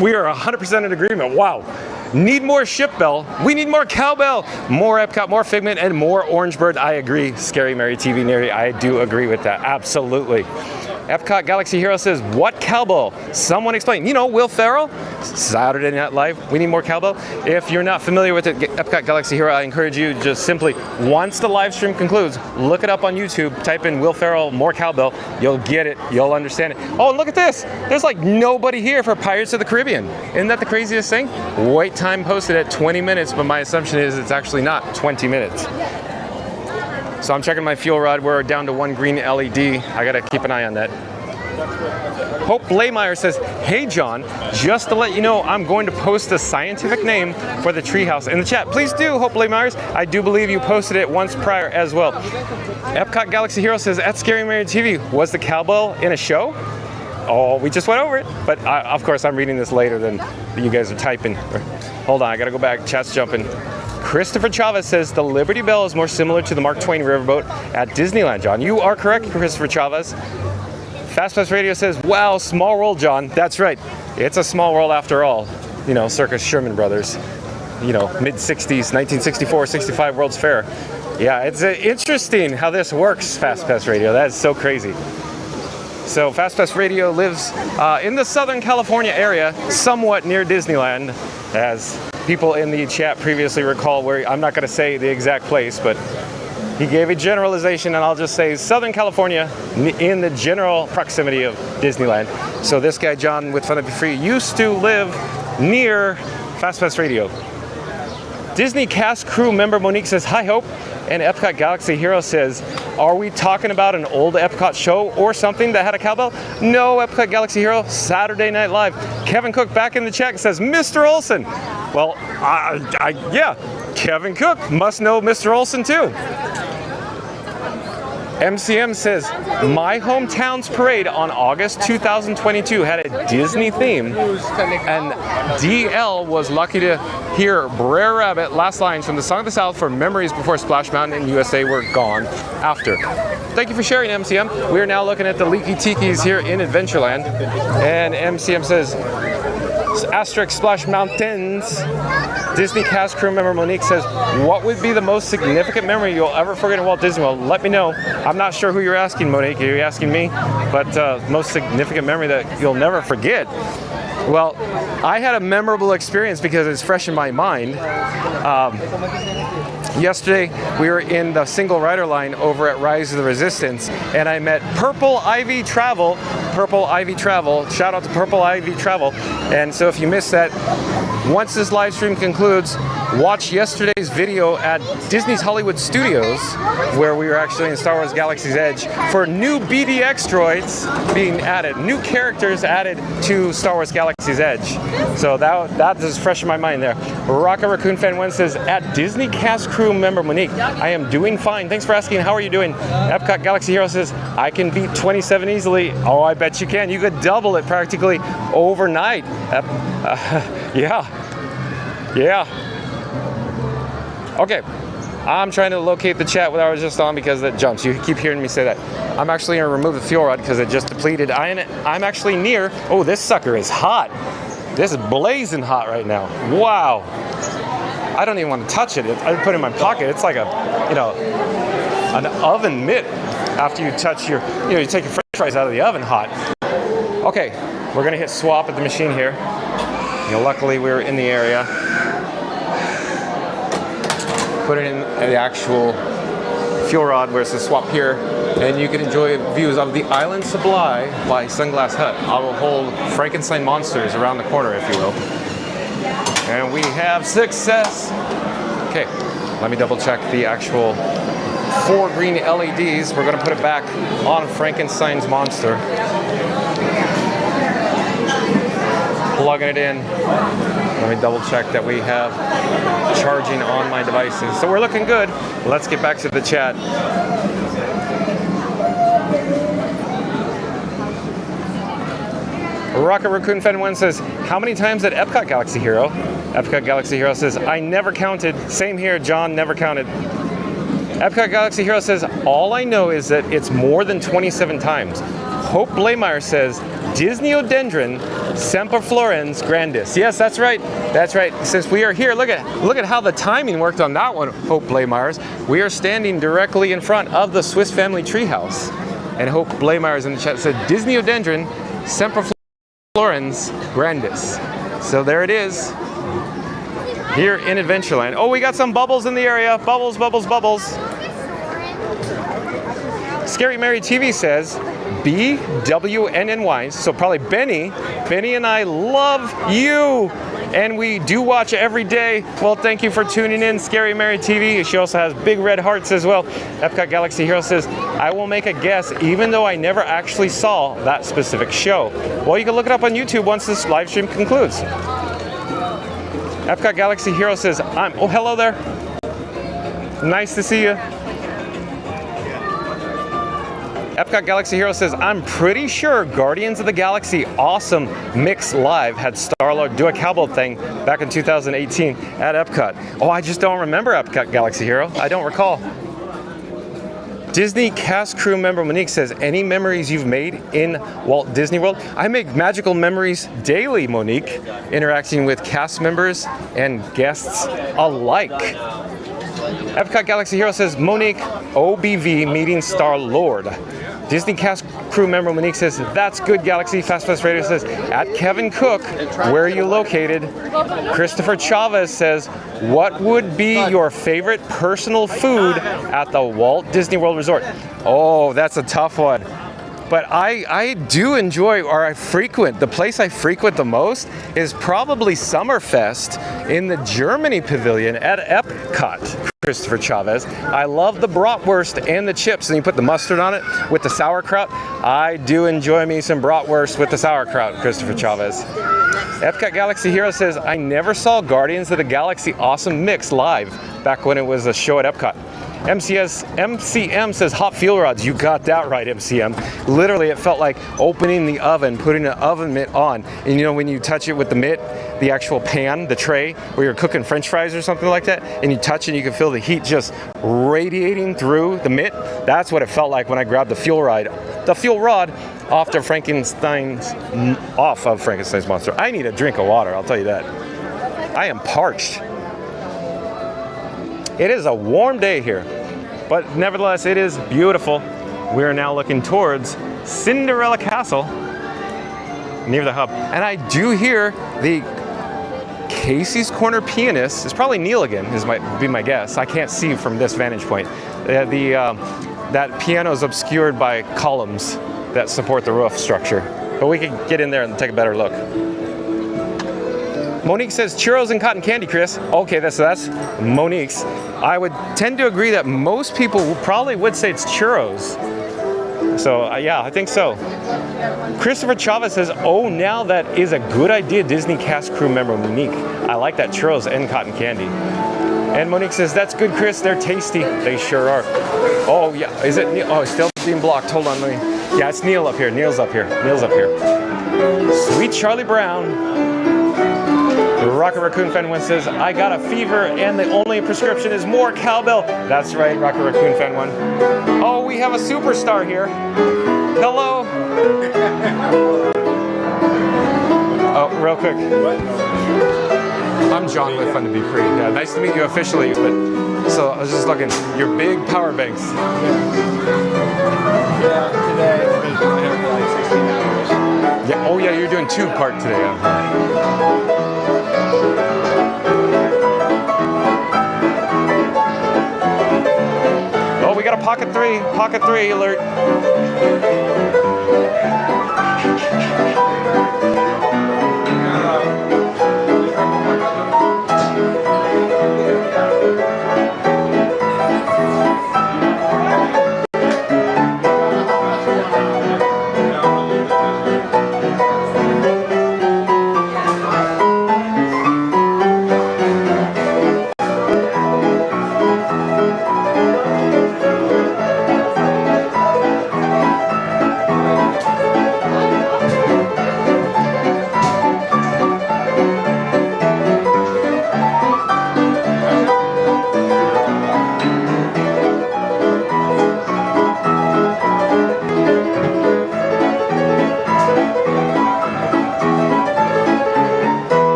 we are 100% in agreement. Wow. Need more ship bell. We need more cowbell. More Epcot, more Figment, and more Orange Bird. I agree, Scary Mary TV, Neri. I do agree with that. Absolutely. Epcot Galaxy Hero says, what cowbell? Someone explain. Will Ferrell, Saturday Night Live, we need more cowbell. If you're not familiar with it, Epcot Galaxy Hero, I encourage you just simply, once the live stream concludes, look it up on YouTube, type in Will Ferrell, more cowbell, you'll get it, you'll understand it. Oh, and look at this. There's like nobody here for Pirates of the Caribbean. Isn't that the craziest thing? Wait time posted at 20 minutes, but my assumption is it's actually not 20 minutes. So I'm checking my fuel rod. We're down to 1 green LED. I gotta keep an eye on that. Hope Blaymeyer says, hey John, just to let you know, I'm going to post a scientific name for the treehouse in the chat. Please do, Hope Blaymeyer. I do believe you posted it once prior as well. Epcot Galaxy Hero says, at Scary Mary TV, was the cowbell in a show? Oh, we just went over it. But of course, I'm reading this later than you guys are typing. Hold on, I gotta go back. Chat's jumping. Christopher Chavez says the Liberty Bell is more similar to the Mark Twain Riverboat at Disneyland, John. You are correct, Christopher Chavez. Fast Pass Radio says, wow, small world, John. That's right. It's a small world after all. Circa Sherman Brothers. Mid-60s, 1964, 65 World's Fair. Yeah, it's interesting how this works, Fast Pass Radio. That is so crazy. So Fast Pass Radio lives in the Southern California area, somewhat near Disneyland, as people in the chat previously recall, where I'm not going to say the exact place, but he gave a generalization, and I'll just say Southern California in the general proximity of Disneyland. So this guy, John with Fun to Be Free, used to live near Fast Pass Radio. Disney cast crew member Monique says, hi, Hope. And Epcot Galaxy Hero says, are we talking about an old Epcot show or something that had a cowbell? No, Epcot Galaxy Hero, Saturday Night Live. Kevin Cook back in the chat says, Mr. Olson. Well, yeah, Kevin Cook must know Mr. Olson too. MCM says, my hometown's parade on August 2022 had a Disney theme, and DL was lucky to hear Brer Rabbit last lines from the Song of the South for Memories Before Splash Mountain and USA Were Gone After. Thank you for sharing, MCM. We are now looking at the Leaky Tikis here in Adventureland, and MCM says, asterisk Splash Mountains. Disney cast crew member Monique says, what would be the most significant memory you'll ever forget in Walt Disney World? Let me know. I'm not sure who you're asking, Monique. Are you asking me? But most significant memory that you'll never forget. Well, I had a memorable experience because it's fresh in my mind. Yesterday, we were in the single rider line over at Rise of the Resistance, and I met Purple Ivy Travel. Purple Ivy Travel. Shout out to Purple Ivy Travel. And so if you missed that, once this live stream concludes, watch yesterday's video at Disney's Hollywood Studios, where we were actually in Star Wars Galaxy's Edge for new BDX droids being added, new characters added to Star Wars Galaxy's Edge. So that is fresh in my mind there. Rocket Raccoon Fan 1 says, at Disney cast crew member Monique, I am doing fine. Thanks for asking. How are you doing? Epcot Galaxy Hero says, I can beat 27 easily. Oh, I bet you can. You could double it practically overnight. Yeah. Okay, I'm trying to locate the chat that I was just on because that jumps. You keep hearing me say that. I'm actually going to remove the fuel rod because it just depleted. I'm actually near. Oh, this sucker is hot. This is blazing hot right now. Wow. I don't even want to touch it. I put it in my pocket. It's like an oven mitt after you touch you take your french fries out of the oven hot. Okay, we're going to hit swap at the machine here. Luckily, we were in the area. Put it in the actual fuel rod where it says swap here, and you can enjoy views of the Island Supply by Sunglass Hut. I will hold Frankenstein monsters around the corner, if you will. And we have success. Okay, let me double check the actual 4 green LEDs. We're going to put it back on Frankenstein's monster. Plugging it in. Let me double check that we have charging on my devices. So we're looking good. Let's get back to the chat. Rocket Raccoon Fan 1 says, how many times at Epcot Galaxy Hero? Epcot Galaxy Hero says, I never counted. Same here, John, never counted. Epcot Galaxy Hero says, all I know is that it's more than 27 times. Hope Blameyer says, Disneyodendron Semperflorens Grandis. Yes, that's right. That's right. Since we are here, look at how the timing worked on that one, Hope Blameyers. We are standing directly in front of the Swiss Family Treehouse. And Hope Blameyers in the chat said, Disneyodendron Semperflorens Grandis. So there it is. Here in Adventureland. Oh, we got some bubbles in the area. Bubbles, bubbles, bubbles. Scary Mary TV says, BWNNY, so probably Benny. Benny and I love you, and we do watch every day. Well, thank you for tuning in, Scary Mary TV. She also has big red hearts as well. Epcot Galaxy Hero says, I will make a guess, even though I never actually saw that specific show. Well, you can look it up on YouTube once this live stream concludes. Epcot Galaxy Hero says, oh, hello there. Nice to see you. Epcot Galaxy Hero says, I'm pretty sure Guardians of the Galaxy Awesome Mix Live had Star-Lord do a cowbell thing back in 2018 at Epcot. Oh, I just don't remember Epcot Galaxy Hero. I don't recall. Disney cast crew member Monique says, any memories you've made in Walt Disney World? I make magical memories daily, Monique, interacting with cast members and guests alike. Epcot Galaxy Hero says, Monique, OBV meeting Star-Lord. Disney cast crew member Monique says, that's good, Galaxy. Fast Pass Radio says, at Kevin Cook, where are you located? Christopher Chavez says, what would be your favorite personal food at the Walt Disney World Resort? Oh, that's a tough one. But I do enjoy, or I frequent, the place I frequent the most is probably Summerfest in the Germany pavilion at Epcot, Christopher Chavez. I love the bratwurst and the chips, and you put the mustard on it with the sauerkraut. I do enjoy me some bratwurst with the sauerkraut, Christopher Chavez. Epcot Galaxy Hero says, I never saw Guardians of the Galaxy Awesome Mix live back when it was a show at Epcot. MCM says hot fuel rods. You got that right, MCM. Literally, it felt like opening the oven, putting an oven mitt on. And you know when you touch it with the mitt, the actual pan, the tray, where you're cooking French fries or something like that, and you touch it and you can feel the heat just radiating through the mitt. That's what it felt like when I grabbed the fuel rod off of Frankenstein's monster. I need a drink of water, I'll tell you that. I am parched. It is a warm day here, but nevertheless, it is beautiful. We are now looking towards Cinderella Castle near the hub. And I do hear the Casey's Corner pianist, it's probably Neil again, might be my guess. I can't see from this vantage point. That piano is obscured by columns that support the roof structure. But we can get in there and take a better look. Monique says churros and cotton candy, Chris. Okay, that's Monique's. I would tend to agree that most people probably would say it's churros. So yeah, I think so. Christopher Chavez says, oh, now that is a good idea, Disney cast crew member Monique. I like that churros and cotton candy. And Monique says, that's good, Chris. They're tasty. They sure are. Oh, yeah. Is it Neil? Oh, it's still being blocked. Hold on, let me. Yeah, it's Neil up here. Neil's up here. Sweet Charlie Brown. Rocket Raccoon Fan 1 says, I got a fever and the only prescription is more cowbell. That's right, Rocket Raccoon Fan 1. Oh, we have a superstar here. Hello. Oh, real quick. I'm John with Fun to Be Free. Yeah, nice to meet you officially. But so I was just looking. Your big power banks. Yeah, today I've been there for like 16 hours. Yeah. Oh yeah, you're doing 2-part today. Oh, we got a pocket three alert.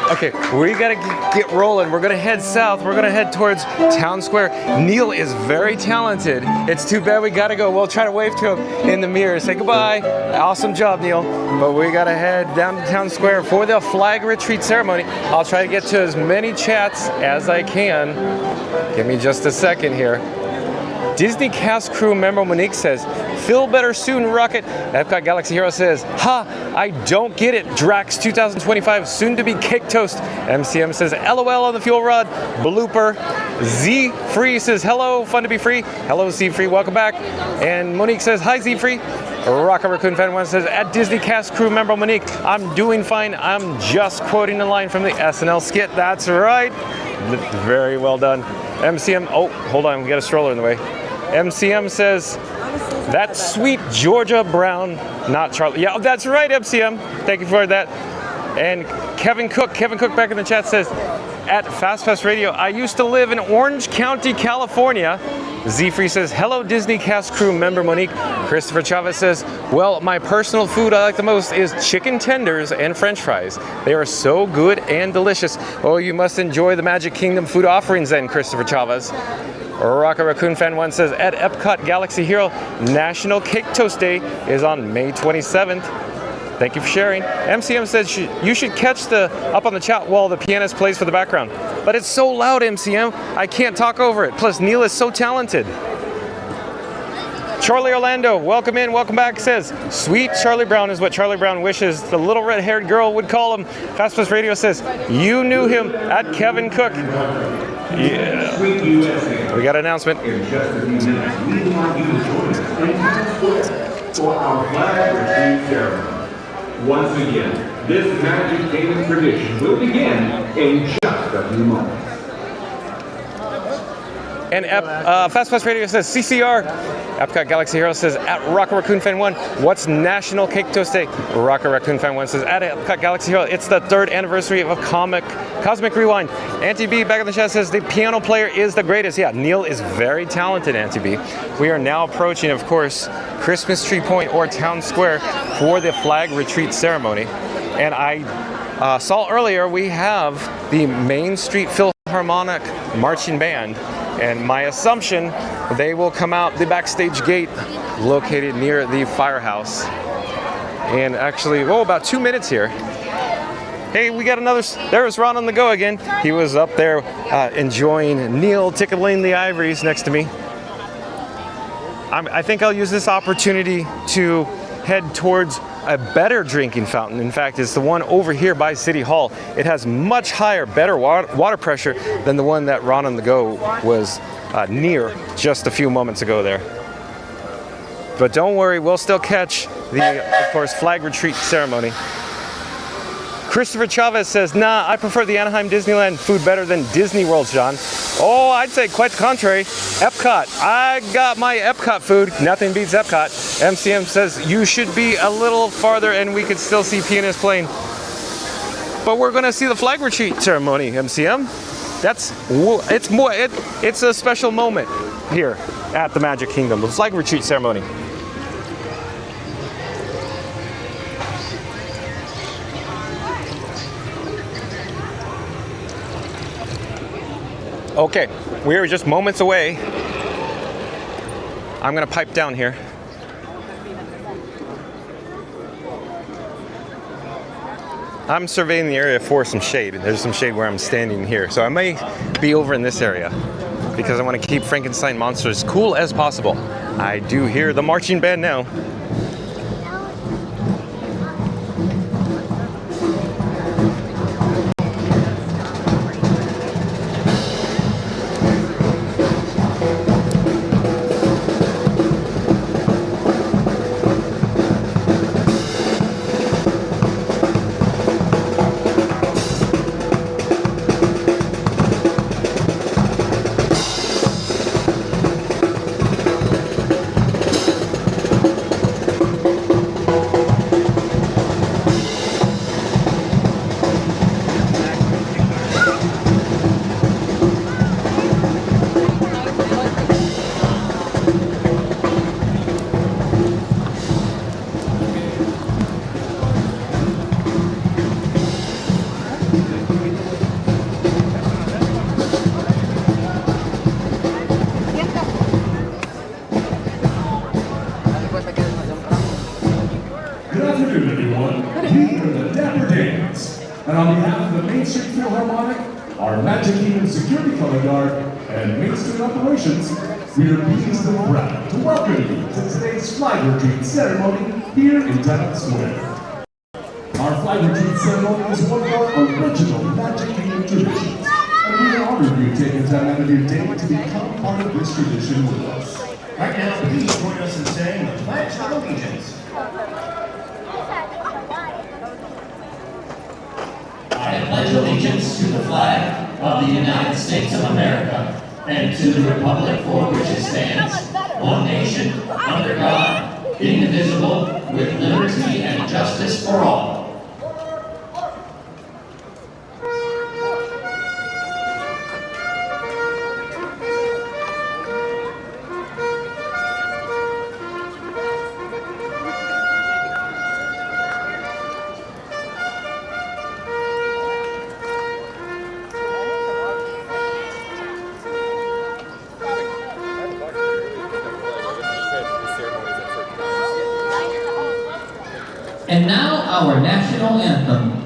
Okay, we gotta get rolling. We're gonna head south. We're gonna head towards Town Square. Neil is very talented. It's too bad we gotta go. We'll try to wave to him in the mirror. Say goodbye. Awesome job, Neil. But we gotta head down to Town Square for the flag retreat ceremony. I'll try to get to as many chats as I can. Give me just a second here. Disney cast crew member Monique says, "Feel better soon, Rocket." Epcot Galaxy Hero says, "Ha, I don't get it. Drax 2025, soon to be cake toast." MCM says, "LOL on the fuel rod." Blooper. Z Free says, "Hello, fun to be free." Hello, Z Free, welcome back. And Monique says, "Hi, Z Free." Rocket Raccoon Fan 1 says, "At Disney cast crew member Monique, I'm doing fine. I'm just quoting a line from the SNL skit." That's right. Very well done. MCM, oh, hold on, we got a stroller in the way. MCM says, "That sweet Georgia Brown, not Charlie." Yeah, that's right, MCM. Thank you for that. And Kevin Cook back in the chat says, "At Fast Pass Radio, I used to live in Orange County, California." Z-Free says, "Hello, Disney cast crew member Monique." Christopher Chavez says, "Well, my personal food I like the most is chicken tenders and french fries. They are so good and delicious." Oh, you must enjoy the Magic Kingdom food offerings then, Christopher Chavez. Rocket Raccoon Fan 1 says, "At Epcot Galaxy Hero, National Cake Toast Day is on May 27th. Thank you for sharing. MCM says, "You should catch the up on the chat while the pianist plays for the background." But it's so loud, MCM. I can't talk over it. Plus, Neil is so talented. Charlie Orlando, welcome in, welcome back, says, "Sweet Charlie Brown is what Charlie Brown wishes the little red-haired girl would call him." Fast Pass Radio says, "You knew him." At Kevin Cook. Yeah. We got an announcement. In just a few minutes, we want you to join us in Town Square for our flag retreat ceremony. Once again, this Magic Kingdom tradition will begin in just a few moments. And Fast Pass Radio says CCR. Epcot Galaxy Hero says at Rocket Raccoon Fan 1. What's National Cake Toast Day? Rocket Raccoon Fan 1 says at Epcot Galaxy Hero. It's the 3rd anniversary of Cosmic Rewind. Auntie B back in the chat says the piano player is the greatest. Yeah, Neil is very talented, Auntie B. We are now approaching, of course, Christmas Tree Point or Town Square for the flag retreat ceremony. And I saw earlier we have the Main Street Philharmonic Marching Band. And my assumption, they will come out the backstage gate located near the firehouse. And actually, about 2 minutes here. Hey, we got another, there's Ron on the go again. He was up there enjoying Neil tickling the ivories next to me. I think I'll use this opportunity to head towards a better drinking fountain. In fact, it's the one over here by City Hall. It has much higher, better water pressure than the one that Ron on the Go was near just a few moments ago there. But don't worry, we'll still catch the, of course, flag retreat ceremony. Christopher Chavez says, nah, I prefer the Anaheim Disneyland food better than Disney World, John. Oh, I'd say quite the contrary. Epcot, I got my Epcot food. Nothing beats Epcot. MCM says, you should be a little farther and we could still see pianists playing. But we're gonna see the flag retreat ceremony, MCM. It's a special moment here at the Magic Kingdom, the flag retreat ceremony. Okay, we are just moments away. I'm gonna pipe down here. I'm surveying the area for some shade. There's some shade where I'm standing here. So I may be over in this area because I want to keep Frankenstein Monster as cool as possible. I do hear the marching band now. And on behalf of the Main Street Philharmonic, our Magic Kingdom Security Color Guard, and Main Street Operations, we are pleased and proud to welcome you to today's flag retreat ceremony here in Town Square. Our flag retreat ceremony is one of our original Magic Kingdom traditions, and we honor you taking time out of your day to become part of this tradition with us. Right now, please join us in saying the Pledge of Allegiance. I pledge allegiance to the flag of the United States of America and to the republic for which it stands, one nation, under God, indivisible, with liberty and justice for all. And now our national anthem.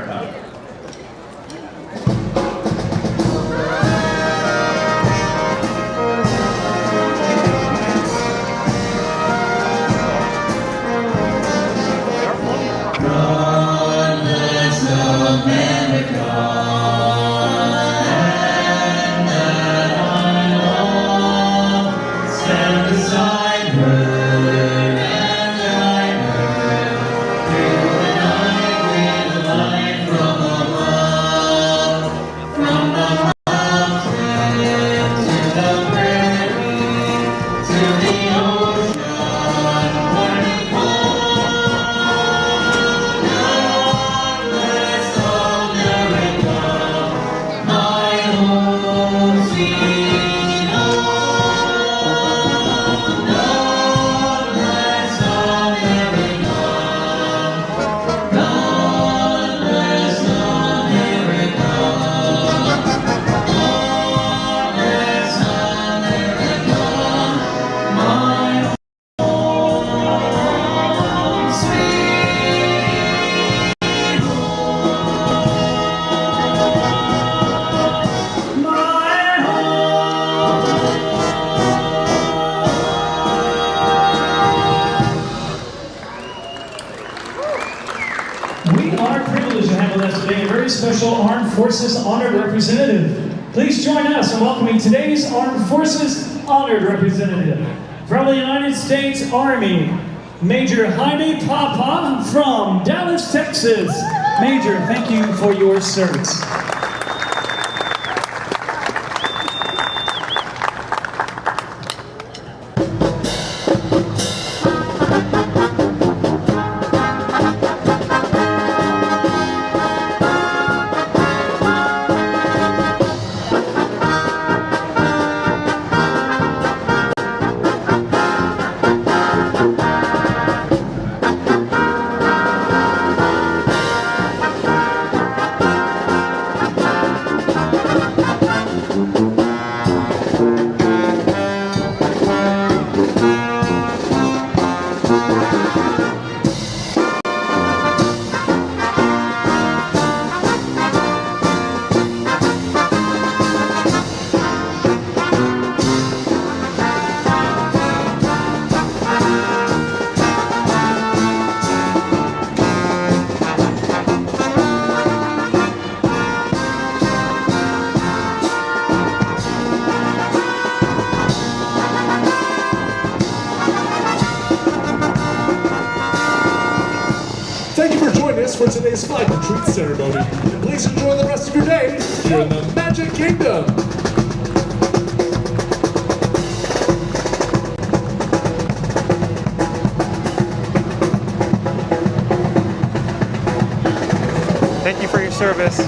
America. God bless America, and that I all stand beside her and guide her through the night with light from above, from the mountain to the prairie, to the ocean, burning cold. God bless America, my home sweet home. God bless America. God bless America. God bless America, my home sweet my We are privileged to have with us today a very special Armed Forces Honored Representative. Please join us in welcoming today's Armed Forces Honored Representative. From the United States Army, Major Jaime Papa from Dallas, Texas. Major, thank you for your service. Thank you for joining us for today's flag retreat ceremony. And please enjoy the rest of your day here in the Magic Kingdom. Thank you for your service.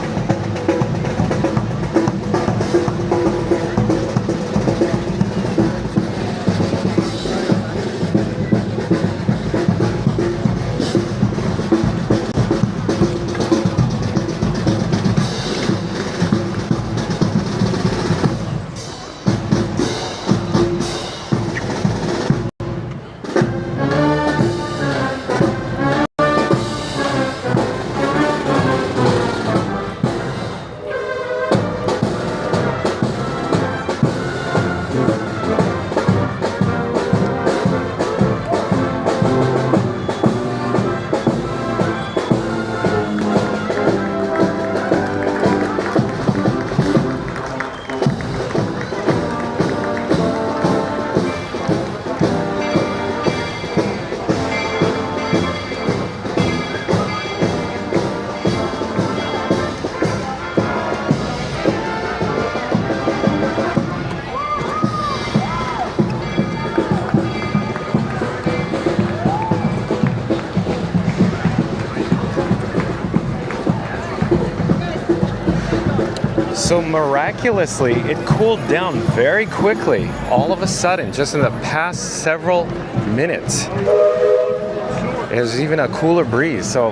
So miraculously, it cooled down very quickly, all of a sudden, just in the past several minutes. There's even a cooler breeze, so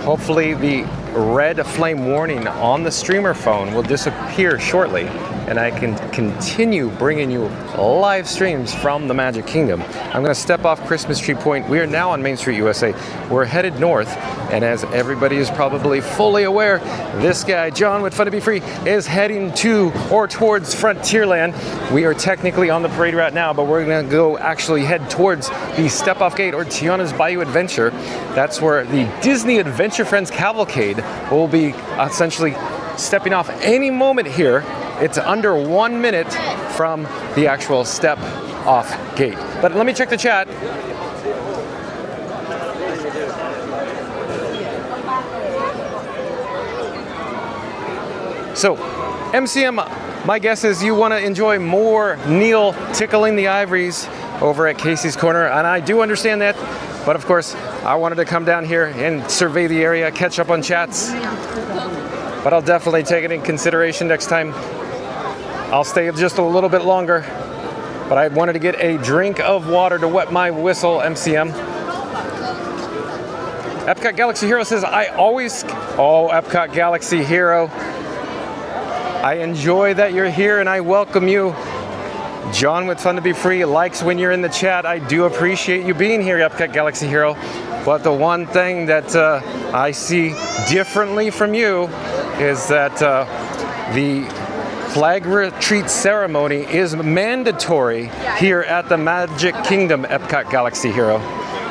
hopefully the red flame warning on the streamer phone will disappear shortly, and I can continue bringing you live streams from the Magic Kingdom. I'm going to step off Christmas Tree Point. We are now on Main Street, USA. We're headed north, and as everybody is probably fully aware, this guy, John with Fun to Be Free, is heading to or towards Frontierland. We are technically on the parade route now, but we're going to go actually head towards the Step-Off Gate or Tiana's Bayou Adventure. That's where the Disney Adventure Friends Cavalcade will be essentially stepping off any moment here. It's under 1 minute from the actual step-off gate. But let me check the chat. So, MCM, my guess is you want to enjoy more Neil tickling the ivories over at Casey's Corner, and I do understand that. But of course, I wanted to come down here and survey the area, catch up on chats. But I'll definitely take it in consideration next time. I'll stay just a little bit longer, but I wanted to get a drink of water to wet my whistle, MCM. Epcot Galaxy Hero says, Epcot Galaxy Hero. I enjoy that you're here and I welcome you. John with Fun to Be Free likes when you're in the chat. I do appreciate you being here, Epcot Galaxy Hero. But the one thing that I see differently from you is that the flag retreat ceremony is mandatory here at the Magic Kingdom, Epcot Galaxy Hero.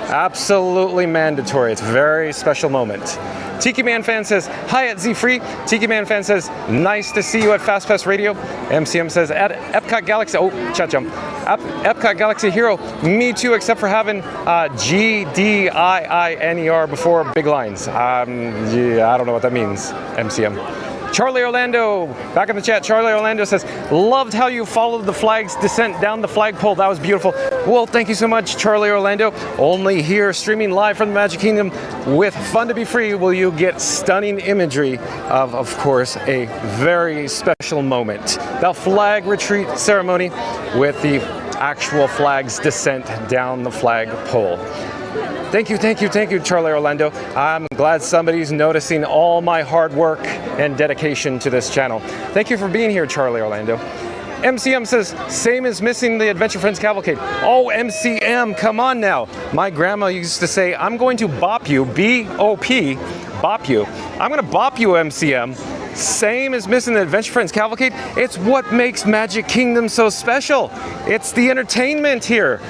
Absolutely mandatory. It's a very special moment. Tiki Man Fan says, hi at Z Free. Tiki Man Fan says, nice to see you at Fast Pass Radio. MCM says, at Epcot Galaxy, chat jump. Epcot Galaxy Hero, me too, except for having GDIINER before big lines. Yeah, I don't know what that means, MCM. Charlie Orlando, back in the chat, Charlie Orlando says, loved how you followed the flag's descent down the flagpole. That was beautiful. Well, thank you so much, Charlie Orlando. Only here, streaming live from the Magic Kingdom with Fun to Be Free, will you get stunning imagery of course, a very special moment. The flag retreat ceremony with the actual flag's descent down the flagpole. Thank you, Charlie Orlando. I'm glad somebody's noticing all my hard work and dedication to this channel. Thank you for being here, Charlie Orlando. MCM says, same as missing the Adventure Friends Cavalcade. Oh, MCM, come on now. My grandma used to say, I'm going to bop you, B-O-P, bop you. I'm going to bop you, MCM. Same as missing the Adventure Friends Cavalcade. It's what makes Magic Kingdom so special. It's the entertainment here.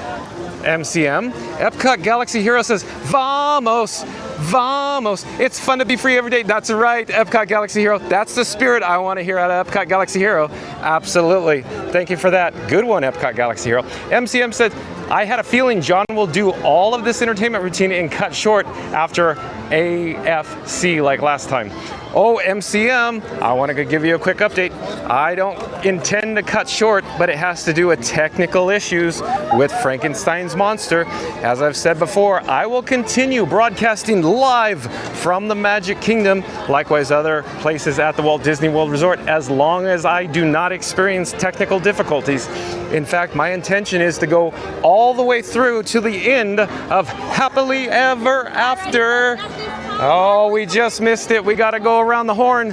MCM. Epcot Galaxy Hero says, vamos, vamos. It's fun to be free every day. That's right, Epcot Galaxy Hero. That's the spirit I want to hear out of Epcot Galaxy Hero. Absolutely. Thank you for that. Good one, Epcot Galaxy Hero. MCM said, I had a feeling John will do all of this entertainment routine and cut short after AFC like last time. Oh, MCM, I want to give you a quick update. I don't intend to cut short, but it has to do with technical issues with Frankenstein's monster. As I've said before, I will continue broadcasting live from the Magic Kingdom, likewise other places at the Walt Disney World Resort, as long as I do not experience technical difficulties. In fact, my intention is to go all the way through to the end of Happily Ever After. Oh, we just missed it. We got to go around the horn.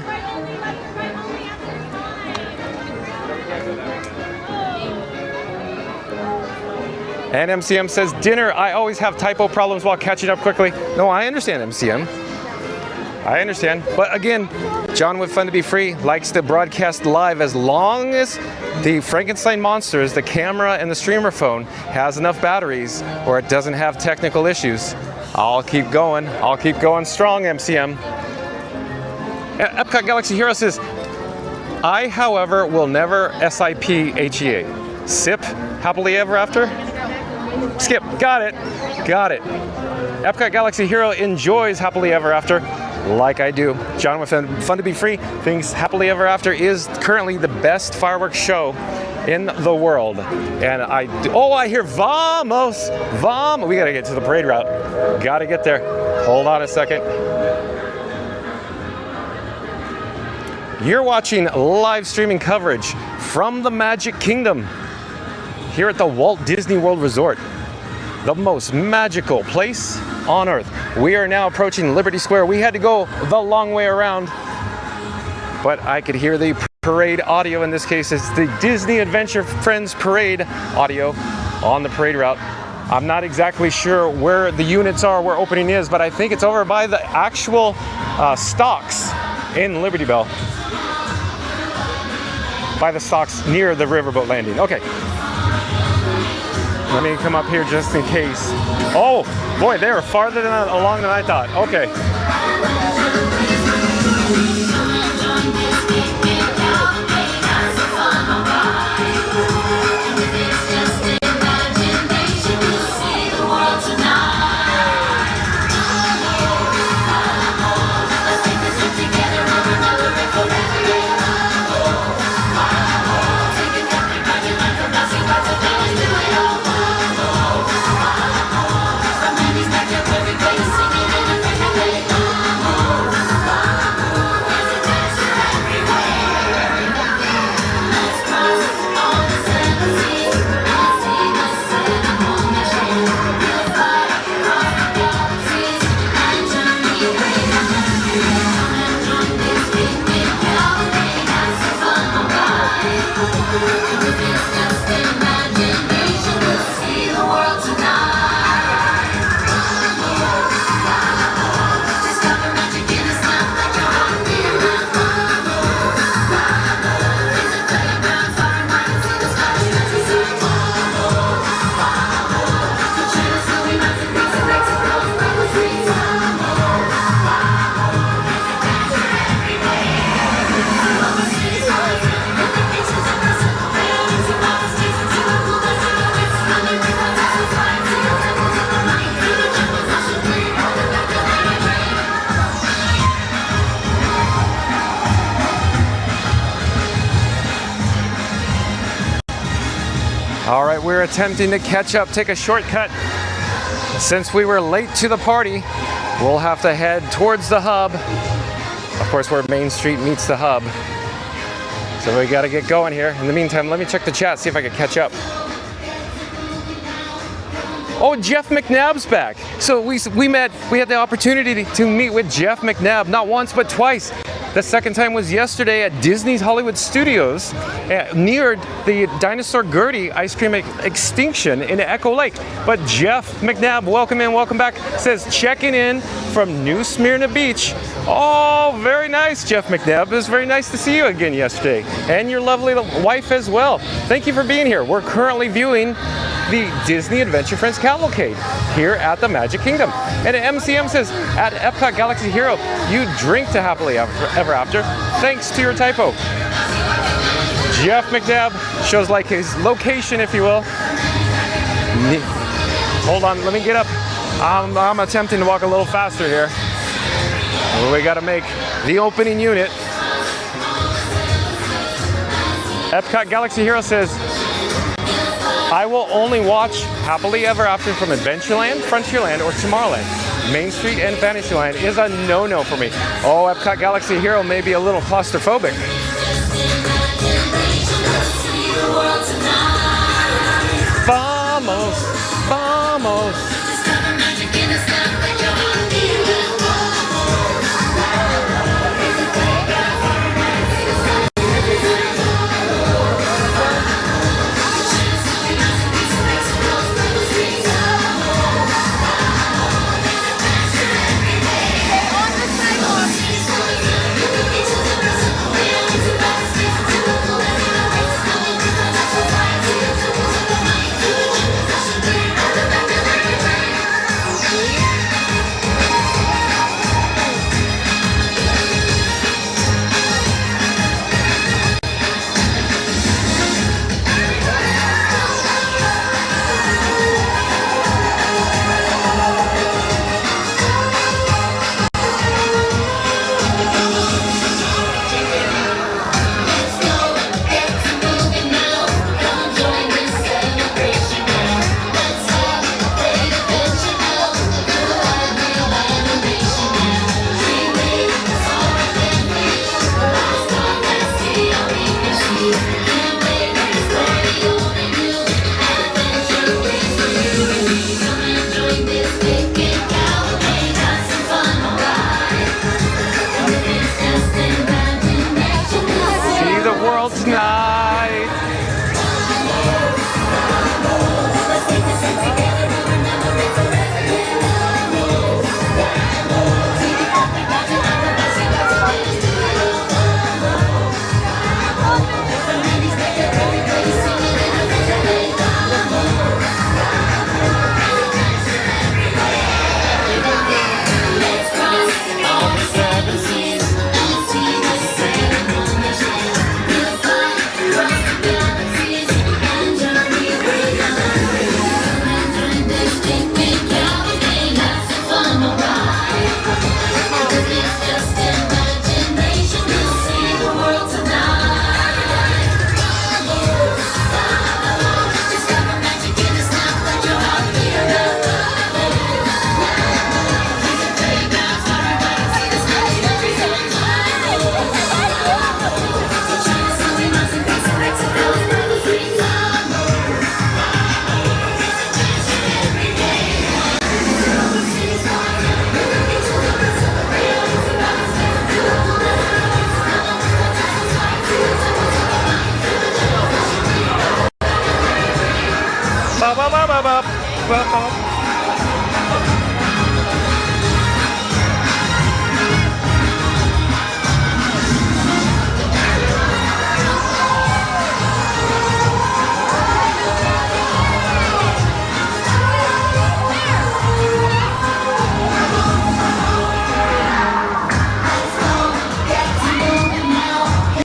And MCM says, dinner, I always have typo problems while catching up quickly. No, I understand, MCM. I understand. But again, John with Fun to Be Free likes to broadcast live as long as the Frankenstein monsters, the camera and the streamer phone has enough batteries or it doesn't have technical issues. I'll keep going. I'll keep going strong, MCM. Epcot Galaxy Hero says, I, however, will never SIP HEA. SIP, happily ever after? Skip, got it. Got it. Epcot Galaxy Hero enjoys happily ever after, like I do. John with Fun to Be Free thinks happily ever after is currently the best fireworks show in the world. And I hear vamos, vamos. We gotta get to the parade route. Gotta get there. Hold on a second. You're watching live streaming coverage from the Magic Kingdom here at the Walt Disney World Resort, the most magical place on earth. We are now approaching Liberty Square. We had to go the long way around, but I could hear the parade audio. In this case, it's the Disney Adventure Friends parade audio on the parade route. I'm not exactly sure where the units are, where opening is, but I think it's over by the actual stocks in Liberty Bell. By the stocks near the riverboat landing. Okay. Let me come up here just in case. Oh, boy, they are farther along than I thought. Okay. All right, we're attempting to catch up, take a shortcut. Since we were late to the party, we'll have to head towards the hub. Of course, where Main Street meets the hub. So we gotta get going here. In the meantime, let me check the chat, see if I can catch up. Oh, Jeff McNabb's back. So we had the opportunity to meet with Jeff McNabb, not once, but twice. The second time was yesterday at Disney's Hollywood Studios near the Dinosaur Gertie ice cream extinction in Echo Lake. But Jeff McNabb, welcome in, welcome back, says checking in from New Smyrna Beach. Oh, very nice, Jeff McNabb. It was very nice to see you again yesterday. And your lovely wife as well. Thank you for being here. We're currently viewing the Disney Adventure Friends Cavalcade here at the Magic Kingdom. And MCM says, at Epcot Galaxy Hero, you drink to happily ever after, thanks to your typo. Jeff McNabb shows like his location, if you will. Hold on, let me get up. I'm attempting to walk a little faster here. We gotta make the opening unit. Epcot Galaxy Hero says, I will only watch Happily Ever After from Adventureland, Frontierland, or Tomorrowland. Main Street and Fantasyland is a no-no for me. Oh, Epcot Galaxy Hero may be a little claustrophobic. Vamos, vamos.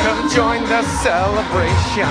Come join the celebration.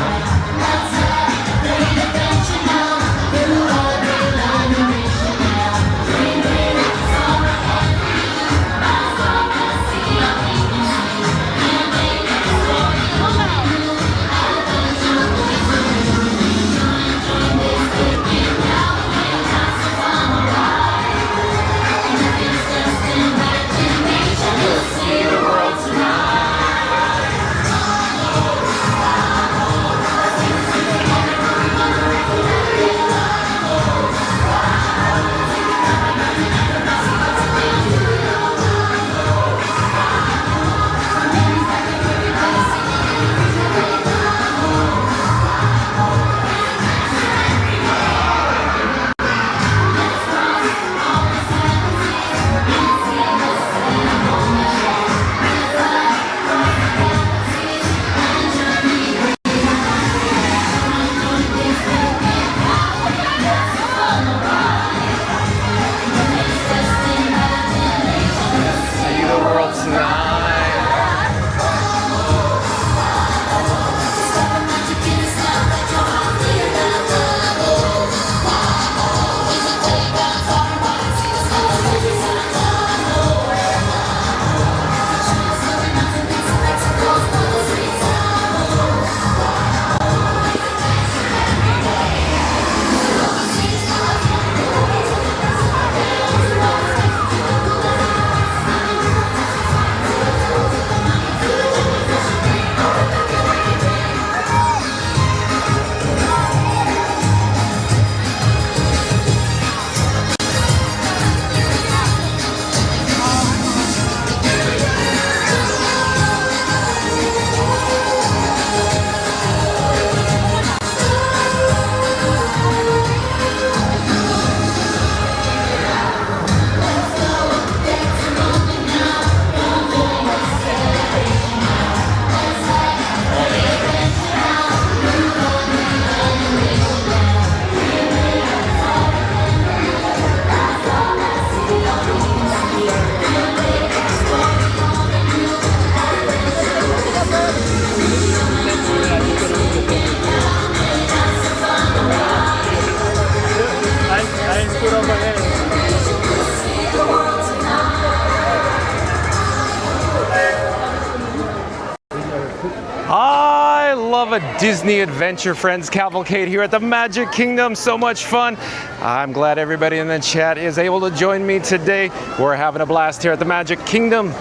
I love a Disney Adventure Friends cavalcade here at the Magic Kingdom. So much fun. I'm glad everybody in the chat is able to join me today. We're having a blast here at the Magic Kingdom.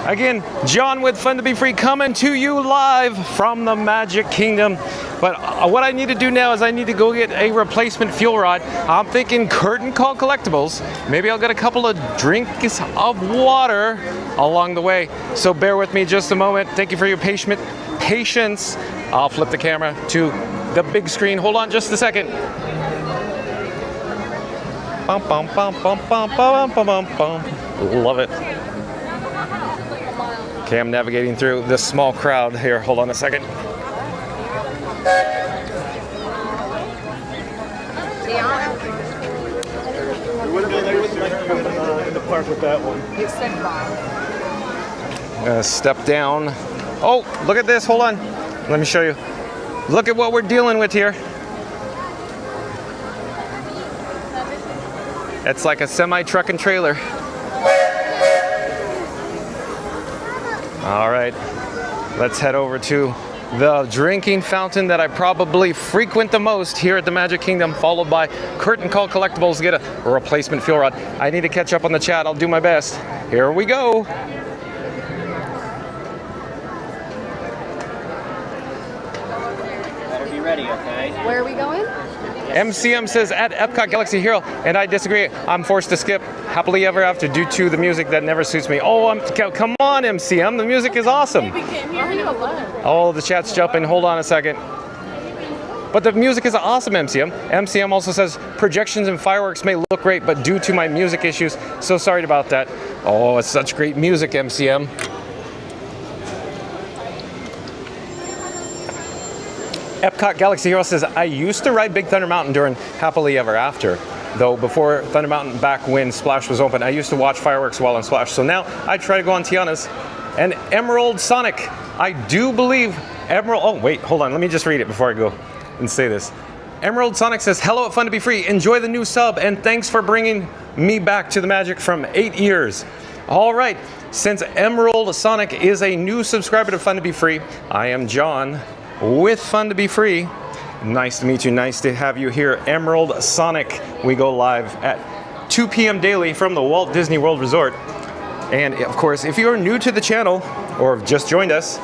Again, John with Fun to Be Free coming to you live from the Magic Kingdom. But what I need to do now is I need to go get a replacement fuel rod. I'm thinking Curtain Call Collectibles. Maybe I'll get a couple of drinks of water along the way. So bear with me just a moment. Thank you for your patience. I'll flip the camera to the big screen. Hold on just a second. Bum, bum, bum, bum, bum, bum, bum, bum, bum. Love it. Okay, I'm navigating through this small crowd here. Hold on a second. In the park with that one. I'm gonna step down. Oh, look at this. Hold on. Let me show you. Look at what we're dealing with here. It's like a semi-truck and trailer. All right, let's head over to the drinking fountain that I probably frequent the most here at the Magic Kingdom, followed by Curtain Call Collectibles to get a replacement fuel rod. I need to catch up on the chat. I'll do my best. Here we go. Better be ready, okay? Where are we going? MCM says at Epcot Galaxy Hero, and I disagree. I'm forced to skip Happily Ever After due to the music that never suits me. Oh, come on, MCM. The music is awesome. Oh, the chat's jumping. Hold on a second. But the music is awesome, MCM. MCM also says, projections and fireworks may look great, but due to my music issues, so sorry about that. Oh, it's such great music, MCM. Epcot Galaxy Hero says, I used to ride Big Thunder Mountain during Happily Ever After. Though before Thunder Mountain, back when Splash was open, I used to watch fireworks while on Splash. So now I try to go on Tiana's. And Emerald Sonic, I do believe Emerald, oh wait, hold on, let me just read it before I go and say this. Emerald Sonic says, hello at Fun to Be Free, enjoy the new sub, and thanks for bringing me back to the magic from 8 years. All right, since Emerald Sonic is a new subscriber to Fun to Be Free, I am John with Fun to Be Free. Nice to meet you, nice to have you here, Emerald Sonic. We go live at 2 p.m. daily from the Walt Disney World Resort. And of course, if you're new to the channel or have just joined us,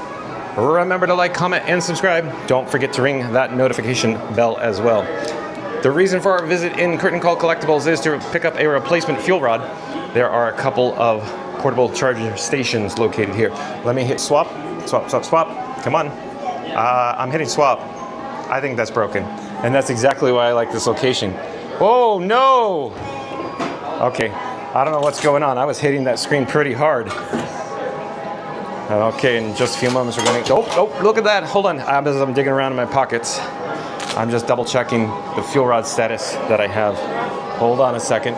remember to like, comment, and subscribe. Don't forget to ring that notification bell as well. The reason for our visit in Curtain Call Collectibles is to pick up a replacement fuel rod. There are a couple of portable charger stations located here. Let me hit swap, swap, swap, swap. Come on. I'm hitting swap. I think that's broken. And that's exactly why I like this location. Oh no! Okay, I don't know what's going on. I was hitting that screen pretty hard. Okay, in just a few moments we're gonna, oh, look at that. Hold on, as I'm digging around in my pockets, I'm just double checking the fuel rod status that I have. Hold on a second.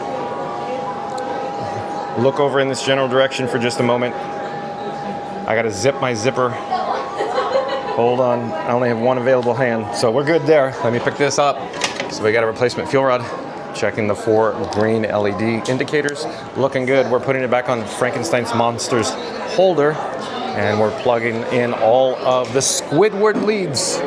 Look over in this general direction for just a moment. I gotta zip my zipper. Hold on, I only have one available hand, so we're good there. Let me pick this up. So we got a replacement fuel rod. Checking the 4 green LED indicators. Looking good. We're putting it back on Frankenstein's Monsters holder. And we're plugging in all of the Squidward leads.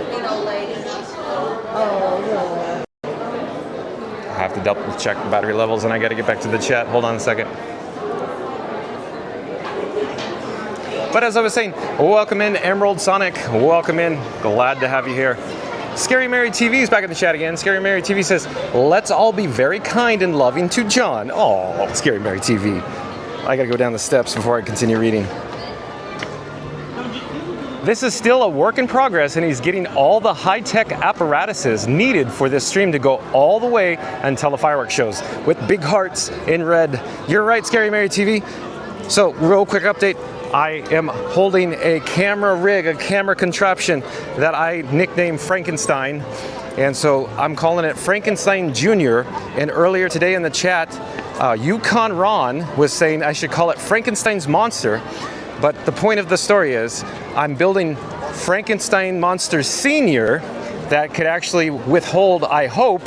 I have to double check the battery levels and I gotta get back to the chat. Hold on a second. But as I was saying, welcome in Emerald Sonic. Welcome in. Glad to have you here. Scary Mary TV is back in the chat again. Scary Mary TV says, let's all be very kind and loving to John. Oh, Scary Mary TV. I gotta go down the steps before I continue reading. This is still a work in progress and he's getting all the high-tech apparatuses needed for this stream to go all the way until the fireworks shows with big hearts in red. You're right, Scary Mary TV. So, real quick update. I am holding a camera rig, a camera contraption that I nicknamed Frankenstein. And so I'm calling it Frankenstein Jr. And earlier today in the chat, Yukon Ron was saying I should call it Frankenstein's Monster. But the point of the story is I'm building Frankenstein Monster Senior that could actually withhold, I hope,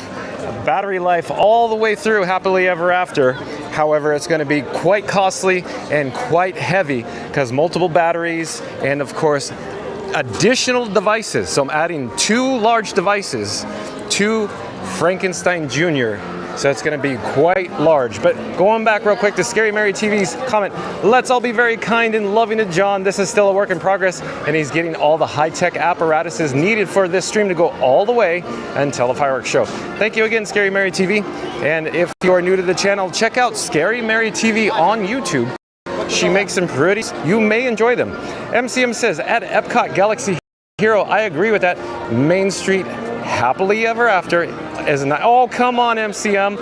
battery life all the way through Happily Ever After. However, it's going to be quite costly and quite heavy because multiple batteries and of course additional devices. So I'm adding 2 large devices to Frankenstein Jr. So it's going to be quite large. But going back real quick to Scary Mary TV's comment, let's all be very kind and loving to John. This is still a work in progress and he's getting all the high-tech apparatuses needed for this stream to go all the way until the fireworks show. Thank you again, Scary Mary TV. And if you are new to the channel, check out Scary Mary TV on YouTube. She makes some pretty, you may enjoy them. MCM says, at Epcot Galaxy Hero, I agree with that. Main Street Happily Ever After is not, oh, come on, MCM.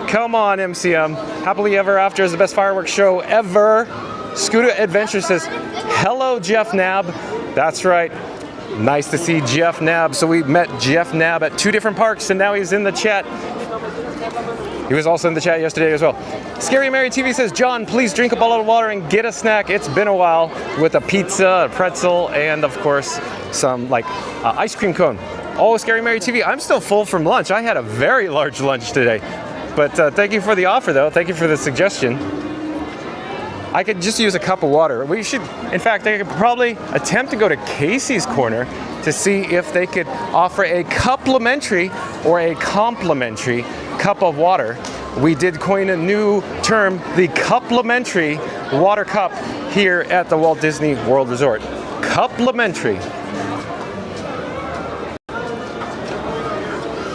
Come on, MCM. Happily Ever After is the best fireworks show ever. Scooter Adventure says, hello, Jeff Nab. That's right. Nice to see Jeff Nab. So we met Jeff Nab at 2 different parks and now he's in the chat. He was also in the chat yesterday as well. Scary Mary TV says, John, please drink a bottle of water and get a snack. It's been a while with a pizza, a pretzel, and of course, some like ice cream cone. Oh, Scary Mary TV, I'm still full from lunch. I had a very large lunch today. But thank you for the offer though. Thank you for the suggestion. I could just use a cup of water. We should, in fact, I could probably attempt to go to Casey's Corner to see if they could offer a complimentary or a complimentary cup of water. We did coin a new term, the complimentary water cup here at the Walt Disney World Resort. Complimentary.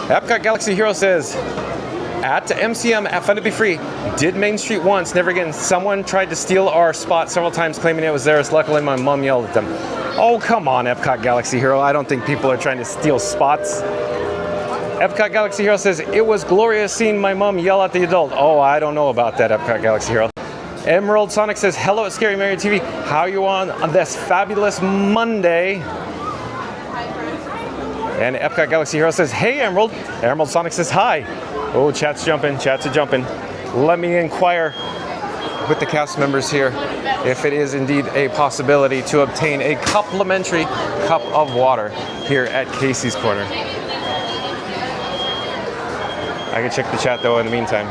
Epcot Galaxy Hero says, at MCM at Fun to Be Free, did Main Street once, never again. Someone tried to steal our spot several times claiming it was theirs. Luckily my mom yelled at them. Oh, come on, Epcot Galaxy Hero. I don't think people are trying to steal spots. Epcot Galaxy Hero says, it was glorious seeing my mom yell at the adult. Oh, I don't know about that, Epcot Galaxy Hero. Emerald Sonic says, hello at Scary Mary TV. How are you on this fabulous Monday? And Epcot Galaxy Hero says, hey, Emerald. Emerald Sonic says, hi. Oh, chat's jumping, chats are jumping. Let me inquire with the cast members here if it is indeed a possibility to obtain a complimentary cup of water here at Casey's Corner. I can check the chat though in the meantime.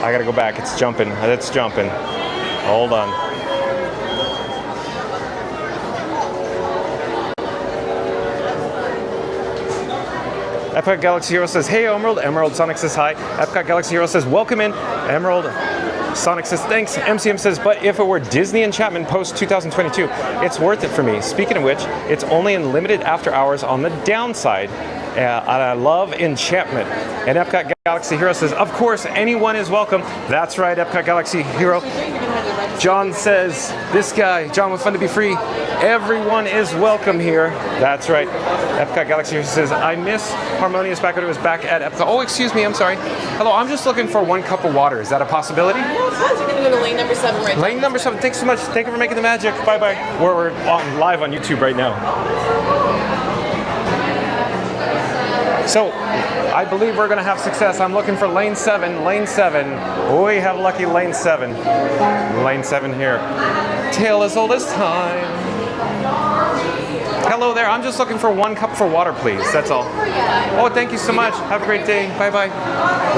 I gotta go back, it's jumping, it's jumping. Hold on. Epcot Galaxy Hero says, hey Emerald. Emerald Sonic says hi. Epcot Galaxy Hero says, welcome in. Emerald Sonic says, thanks. MCM says, but if it were Disney and Chapman post 2022, it's worth it for me. Speaking of which, it's only in limited after hours on the downside. I love enchantment. And Epcot Galaxy Hero says, of course, anyone is welcome. That's right, Epcot Galaxy Hero. John says, this guy, John with Fun to Be Free, everyone is welcome here. That's right. Epcot Galaxy Hero says, I miss Harmonious back when it was back at Epcot. Oh, excuse me, I'm sorry. Hello, I'm just looking for 1 cup of water. Is that a possibility? Yeah, you're going to go to lane number 7 right now. Lane number 7, thanks so much. Thank you for making the magic. Bye-bye. We're live on YouTube right now. So, I believe we're going to have success. I'm looking for lane 7, lane 7. We have lucky lane 7. Lane 7 here. Tale as old as time. Hello there, I'm just looking for 1 cup for water, please. That's all. Oh, thank you so much. Have a great day. Bye-bye.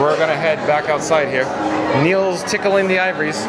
We're going to head back outside here. Neil's tickling the ivories.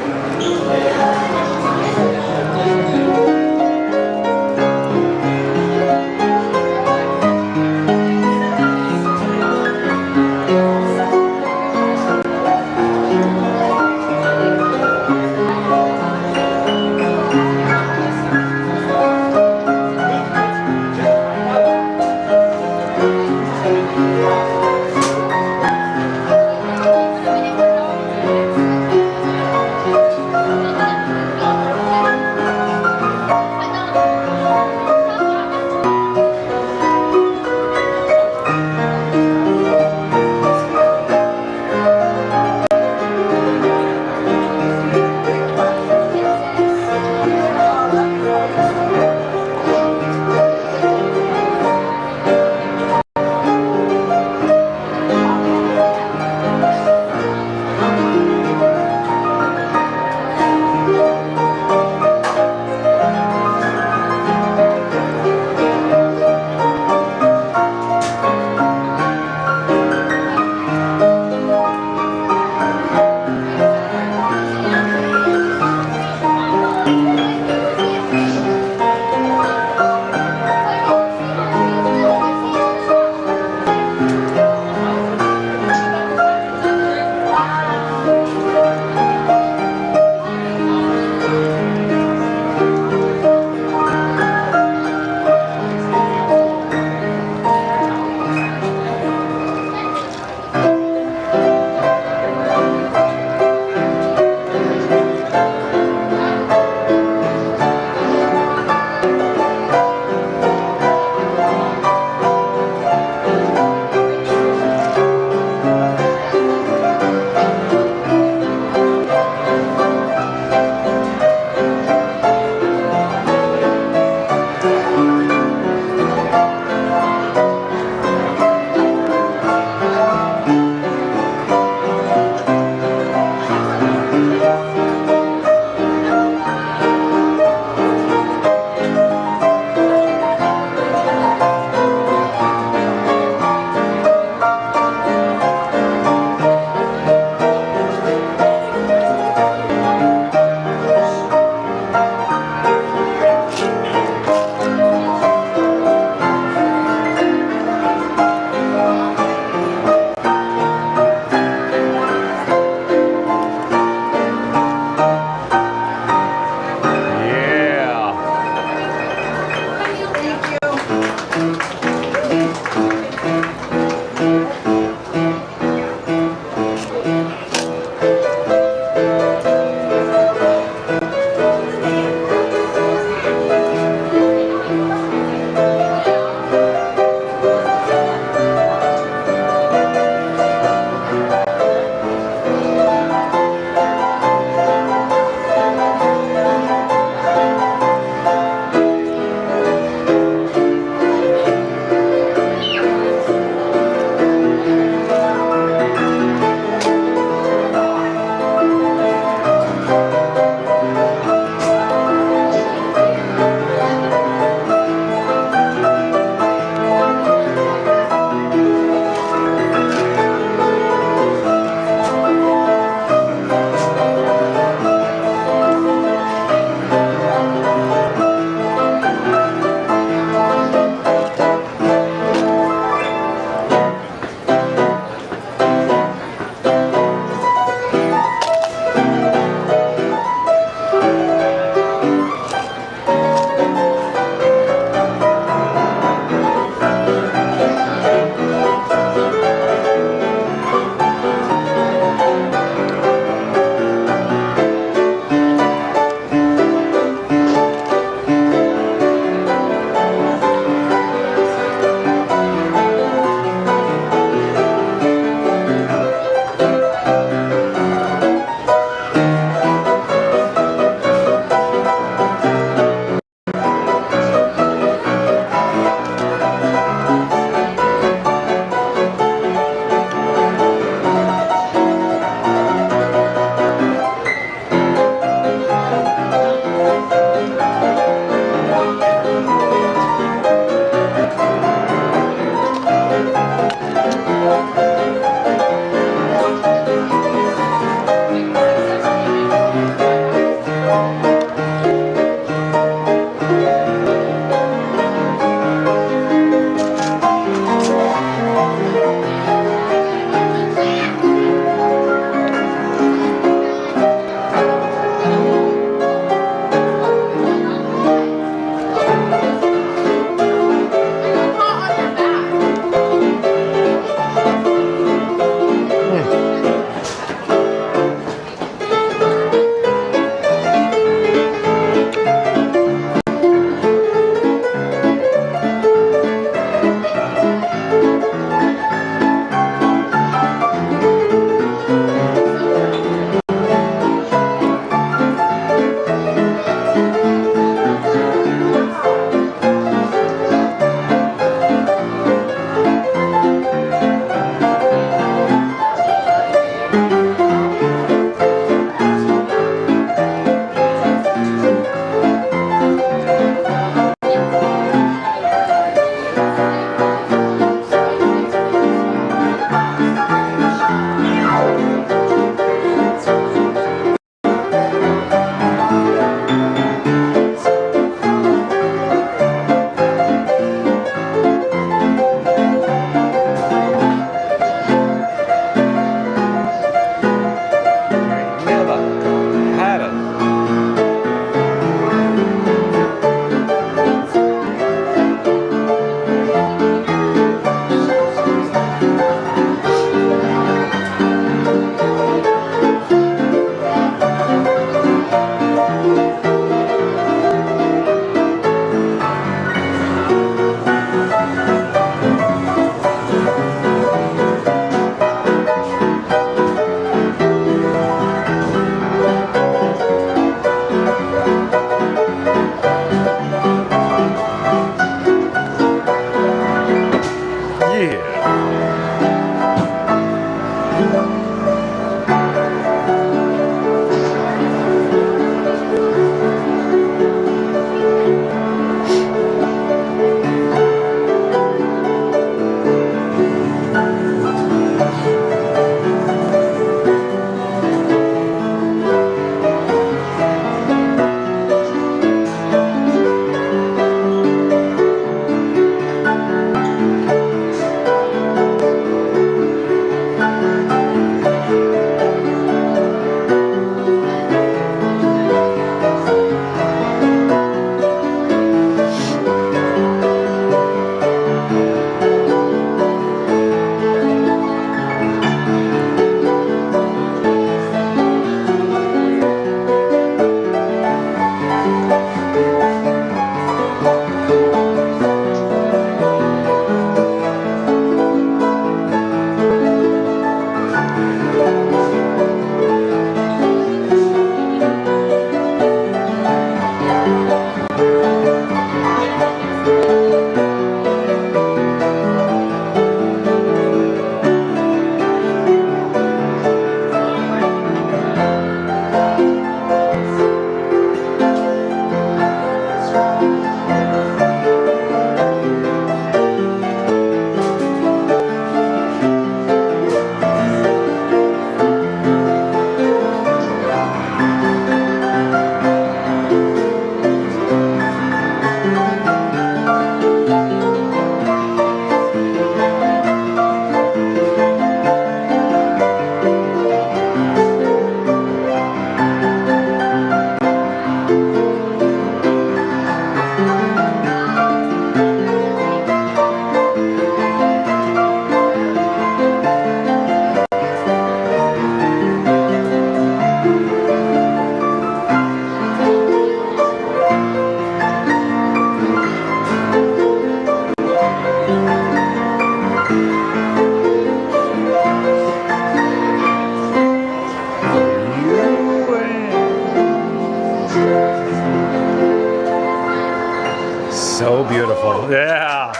So beautiful. Yeah.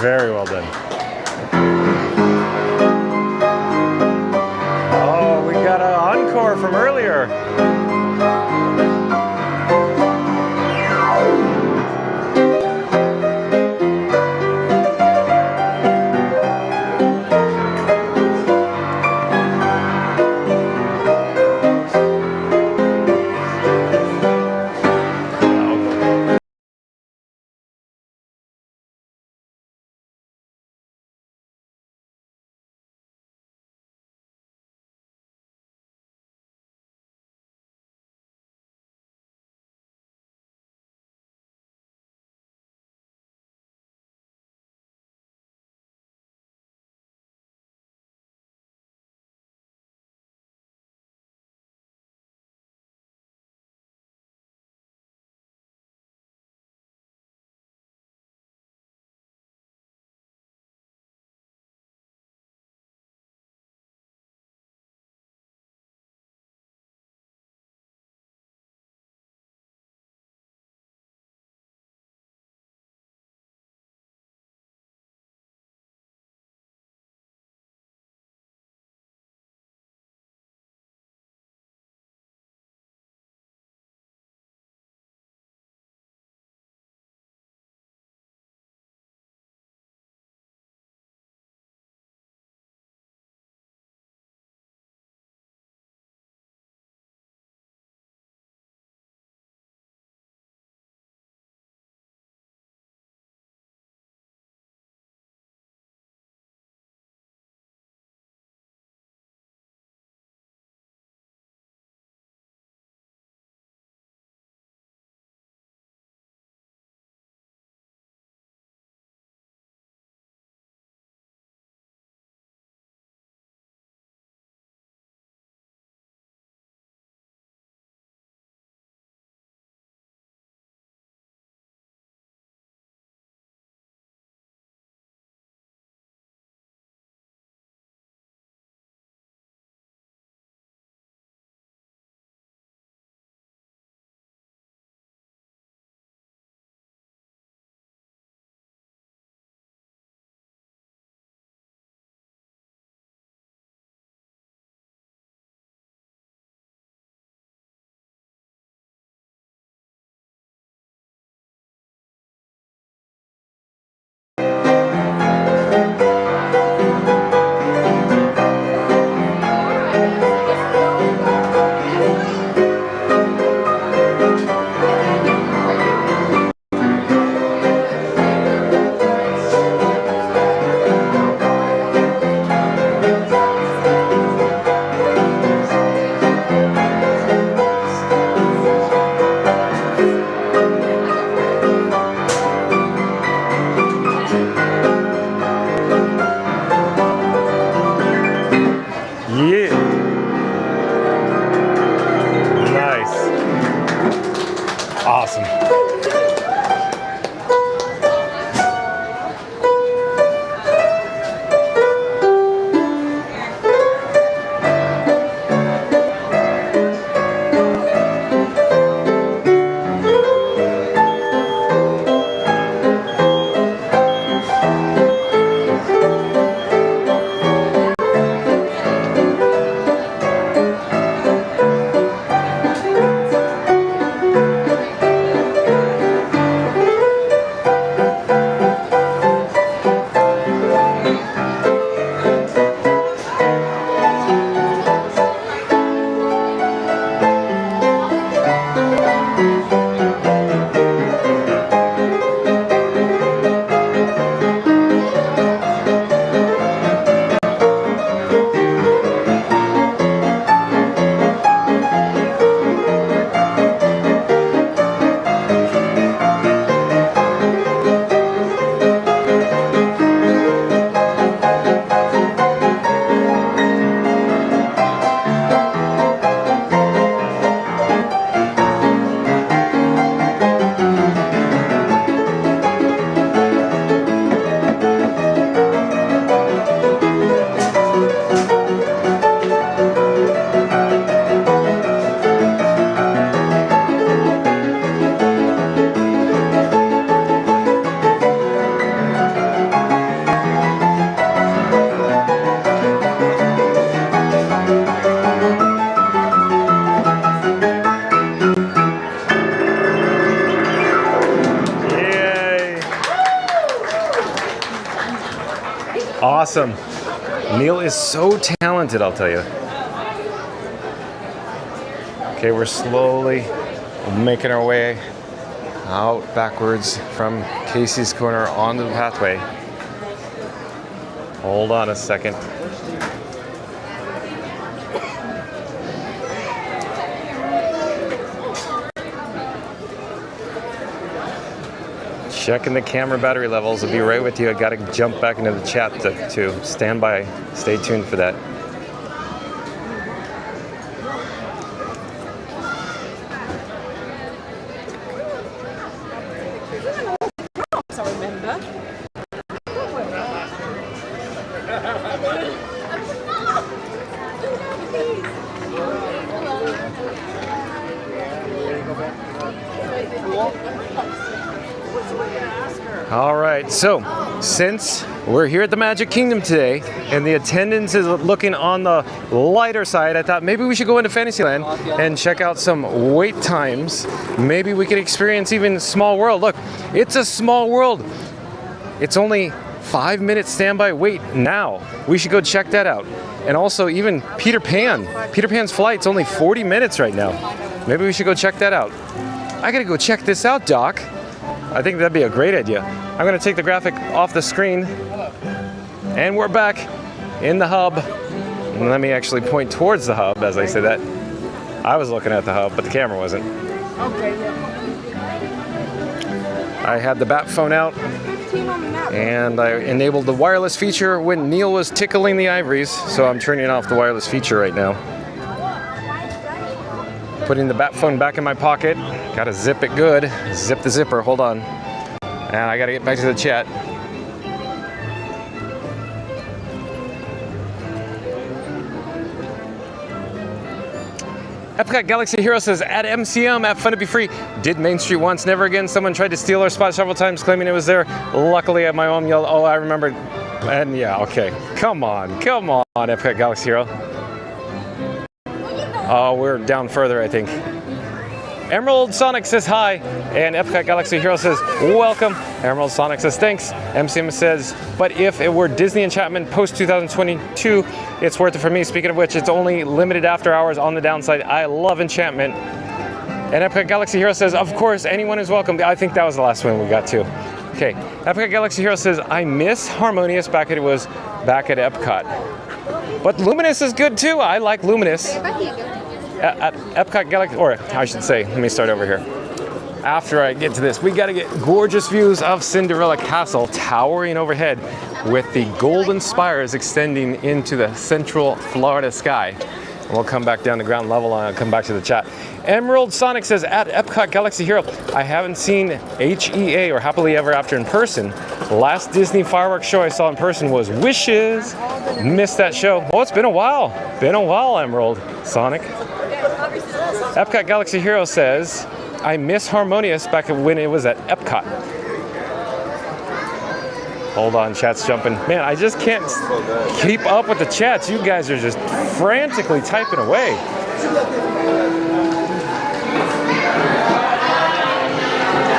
Very well done. Oh, we got an encore from earlier. Awesome. Neil is so talented, I'll tell you. Okay, we're slowly making our way out backwards from Casey's Corner onto the pathway. Hold on a second. Checking the camera battery levels. I'll be right with you. I gotta jump back into the chat to stand by. Stay tuned for that. All right, so since we're here at the Magic Kingdom today and the attendance is looking on the lighter side, I thought maybe we should go into Fantasyland and check out some wait times. Maybe we could experience even Small World. Look, it's a small world. It's only 5 minutes standby wait now. We should go check that out. And also even Peter Pan. Peter Pan's flight's only 40 minutes right now. Maybe we should go check that out. I gotta go check this out, Doc. I think that'd be a great idea. I'm gonna take the graphic off the screen and we're back in the hub. And let me actually point towards the hub as I say that. I was looking at the hub, but the camera wasn't. Okay. I had the bat phone out and I enabled the wireless feature when Neil was tickling the ivories. So I'm turning off the wireless feature right now. Putting the bat phone back in my pocket. Gotta zip it good. Zip the zipper, hold on. And I gotta get back to the chat. Epcot Galaxy Hero says, at MCM, at Fun to Be Free, did Main Street once, never again. Someone tried to steal our spot several times, claiming it was there. Luckily, my mom yelled, oh, I remember. And yeah, okay. Come on, Epcot Galaxy Hero. Oh, we're down further, I think. Emerald Sonic says hi, and Epcot Galaxy Hero says welcome. Emerald Sonic says thanks. MCM says, but if it were Disney Enchantment post 2022, it's worth it for me. Speaking of which, it's only limited after hours on the downside. I love Enchantment. And Epcot Galaxy Hero says, of course, anyone is welcome. I think that was the last one we got to. Okay, Epcot Galaxy Hero says, I miss Harmonious back at Epcot. But Luminous is good too. I like Luminous. At Epcot Galaxy, or I should say, let me start over here. After I get to this, we gotta get gorgeous views of Cinderella Castle towering overhead with the golden spires extending into the central Florida sky. And we'll come back down to ground level and I'll come back to the chat. Emerald Sonic says, at Epcot Galaxy Hero, I haven't seen HEA or Happily Ever After in person. Last Disney fireworks show I saw in person was Wishes. Missed that show. Oh, it's been a while. Been a while, Emerald Sonic. Epcot Galaxy Hero says, I miss Harmonious back when it was at Epcot. Hold on, chat's jumping. Man, I just can't keep up with the chats. You guys are just frantically typing away.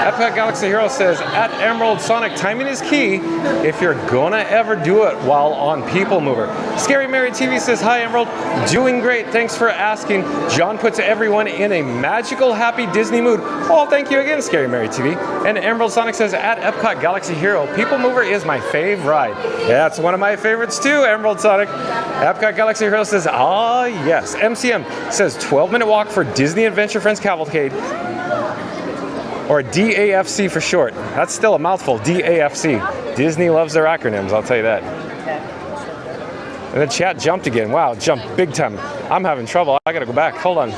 Epcot Galaxy Hero says, at Emerald Sonic, timing is key if you're gonna ever do it while on People Mover. Scary Mary TV says, hi Emerald, doing great, thanks for asking. John puts everyone in a magical, happy Disney mood. Oh, thank you again, Scary Mary TV. And Emerald Sonic says, at Epcot Galaxy Hero, People Mover is my fave ride. Yeah, it's one of my favorites too, Emerald Sonic. Epcot Galaxy Hero says, ah yes. MCM says, 12-minute walk for Disney Adventure Friends Cavalcade. Or DAFC for short. That's still a mouthful, DAFC. Disney loves their acronyms, I'll tell you that. And the chat jumped again. Wow, jumped big time. I'm having trouble. I gotta go back. Hold on.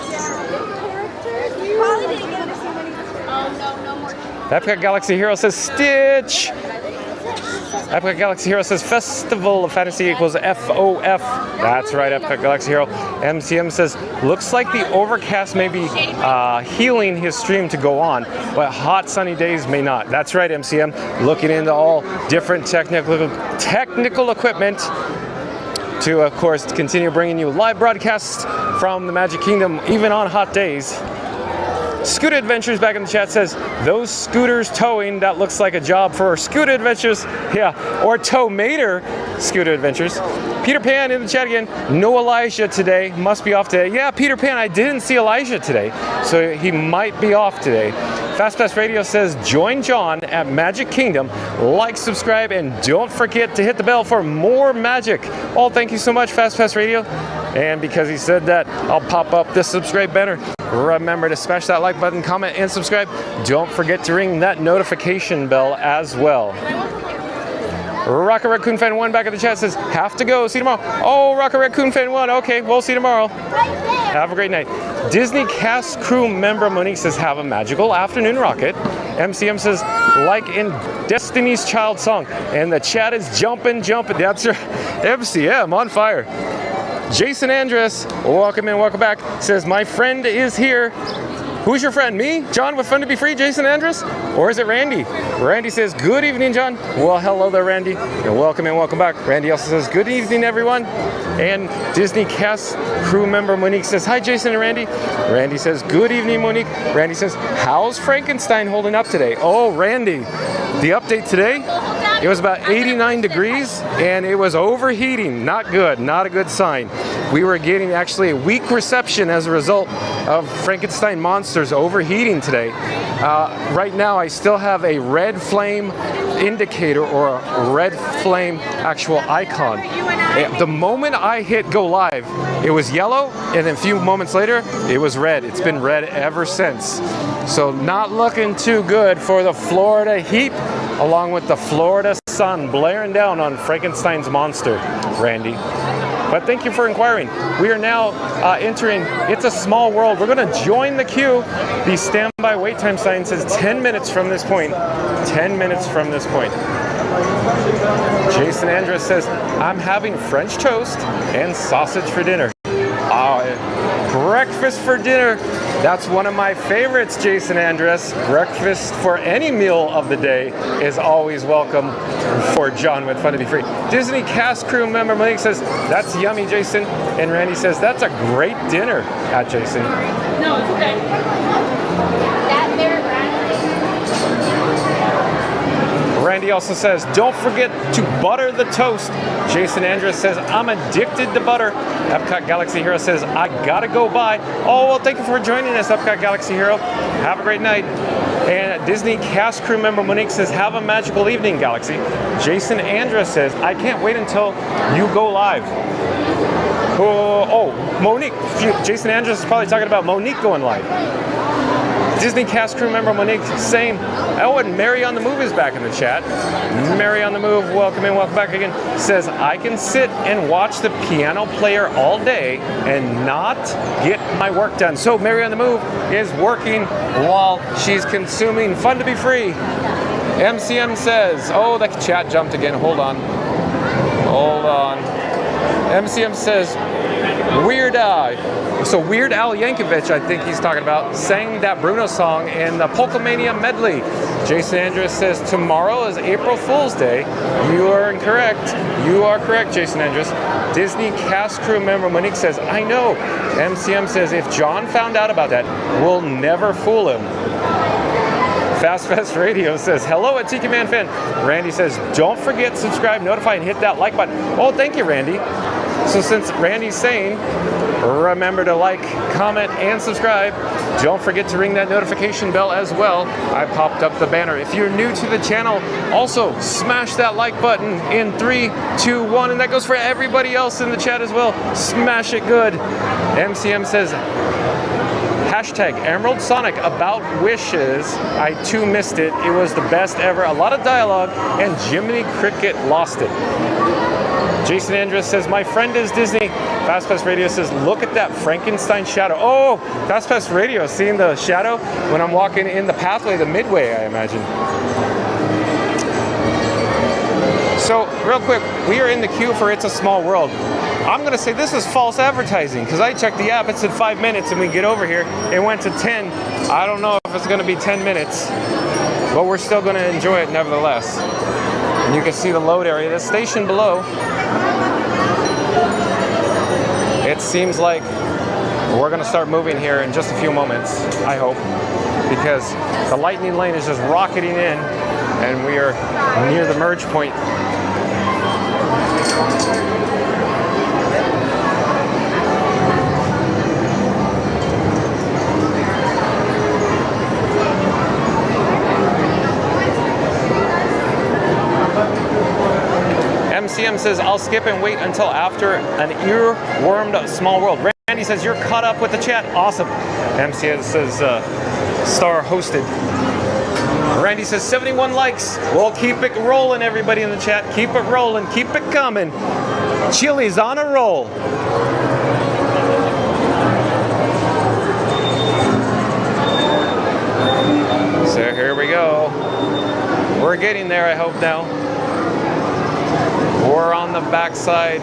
Epcot Galaxy Hero says Stitch. Epcot Galaxy Hero says Festival of Fantasy equals FOF. That's right, Epcot Galaxy Hero. MCM says, looks like the overcast may be healing his stream to go on, but hot sunny days may not. That's right, MCM. Looking into all different technical equipment to, of course, continue bringing you live broadcasts from the Magic Kingdom, even on hot days. Scooter Adventures back in the chat says, those scooters towing, that looks like a job for Scooter Adventures. Yeah, or Tow-Mater Scooter Adventures. Peter Pan in the chat again. No Elijah today. Must be off today. Yeah, Peter Pan, I didn't see Elijah today, so he might be off today. Fast Pass Radio says, join John at Magic Kingdom. Like, subscribe, and don't forget to hit the bell for more magic. Oh, thank you so much, Fast Pass Radio. And because he said that, I'll pop up the subscribe banner. Remember to smash that like button, comment, and subscribe. Don't forget to ring that notification bell as well. Rocket Raccoon Fan 1 back in the chat says, have to go, see you tomorrow. Oh, Rocket Raccoon Fan 1, okay, we'll see you tomorrow. Have a great night. Disney cast crew member Monique says, have a magical afternoon, Rocket. MCM says, like in Destiny's Child song. And the chat is jumping. That's your MCM on fire. Jason Andress, welcome in, welcome back, says, my friend is here. Who's your friend? Me? John with Fun to Be Free, Jason Andress? Or is it Randy? Randy says, good evening, John. Well, hello there, Randy. And welcome in, welcome back. Randy also says, good evening, everyone. And Disney cast crew member Monique says, hi, Jason and Randy. Randy says, good evening, Monique. Randy says, how's Frankenstein holding up today? Oh, Randy, the update today, it was about 89 degrees and it was overheating. Not good, not a good sign. We were getting actually a weak reception as a result of Frankenstein monsters overheating today. Right now, I still have a red flame indicator or a red flame actual icon. The moment I hit go live, it was yellow, and then a few moments later, it was red. It's been red ever since. So not looking too good for the Florida heat, along with the Florida sun blaring down on Frankenstein's monster, Randy. But thank you for inquiring. We are now entering It's a Small World. We're going to join the queue. The standby wait time sign says 10 minutes from this point. 10 minutes from this point. Jason Andress says, I'm having French toast and sausage for dinner. Breakfast for dinner. That's one of my favorites, Jason Andress. Breakfast for any meal of the day is always welcome for John with Fun to Be Free. Disney cast crew member Monique says, that's yummy, Jason. And Randy says, that's a great dinner at Jason. No, it's okay. That there, Randy also says, don't forget to butter the toast. Jason Andress says, I'm addicted to butter. Epcot Galaxy Hero says, I gotta go by. Oh, well, thank you for joining us, Epcot Galaxy Hero. Have a great night. And Disney cast crew member Monique says, have a magical evening, Galaxy. Jason Andress says, I can't wait until you go live. Oh, Monique. Jason Andress is probably talking about Monique going live. Disney cast crew member Monique saying, oh, and Mary on the Move is back in the chat. Mary on the Move, welcome in, welcome back again, says, I can sit and watch the piano player all day and not get my work done. So Mary on the Move is working while she's consuming Fun to Be Free. MCM says, oh, the chat jumped again, hold on. Hold on. MCM says, Weird Al Yankovic, I think he's talking about, sang that Bruno song in the Polkamania medley. Jason Andress says, tomorrow is April Fool's Day. You are incorrect. You are correct, Jason Andress. Disney cast crew member Monique says, I know. MCM says, if John found out about that, we'll never fool him. Fast Radio says, hello at Tiki Man Fan. Randy says, don't forget, subscribe, notify, and hit that like button. Oh, thank you, Randy. So since Randy's saying, remember to like, comment, and subscribe. Don't forget to ring that notification bell as well. I popped up the banner. If you're new to the channel, also smash that like button in 3, 2, 1, and that goes for everybody else in the chat as well. Smash it good. MCM says, hashtag Emerald Sonic about wishes. I too missed it. It was the best ever. A lot of dialogue, and Jiminy Cricket lost it. Jason Andress says, my friend is Disney. Fast Pass Radio says, look at that Frankenstein shadow. Oh, Fast Pass Radio, seeing the shadow when I'm walking in the pathway, the midway, I imagine. So, real quick, we are in the queue for It's a Small World. I'm going to say this is false advertising, because I checked the app, it said 5 minutes, and we get over here, it went to 10. I don't know if it's going to be 10 minutes, but we're still going to enjoy it nevertheless. And you can see the load area, the station below. It seems like We're going to start moving here in just a few moments, I hope, because the lightning lane is just rocketing in, and we are near the merge point. MCM says, I'll skip and wait until after an earwormed Small World. Randy says, you're caught up with the chat. Awesome. MCM says, star hosted. Randy says, 71 likes. We'll keep it rolling, everybody in the chat. Keep it rolling. Keep it coming. Chili's on a roll. So here we go. We're getting there, I hope now. We're on the backside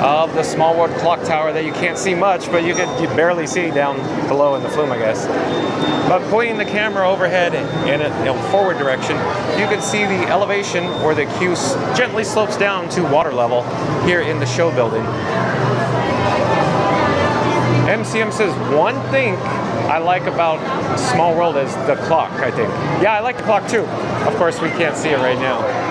of the Small World clock tower that you can't see much, but you barely see down below in the flume, I guess. But pointing the camera overhead in a forward direction, you can see the elevation where the queue gently slopes down to water level here in the show building. MCM says, one thing I like about Small World is the clock, I think. Yeah, I like the clock too. Of course, we can't see it right now.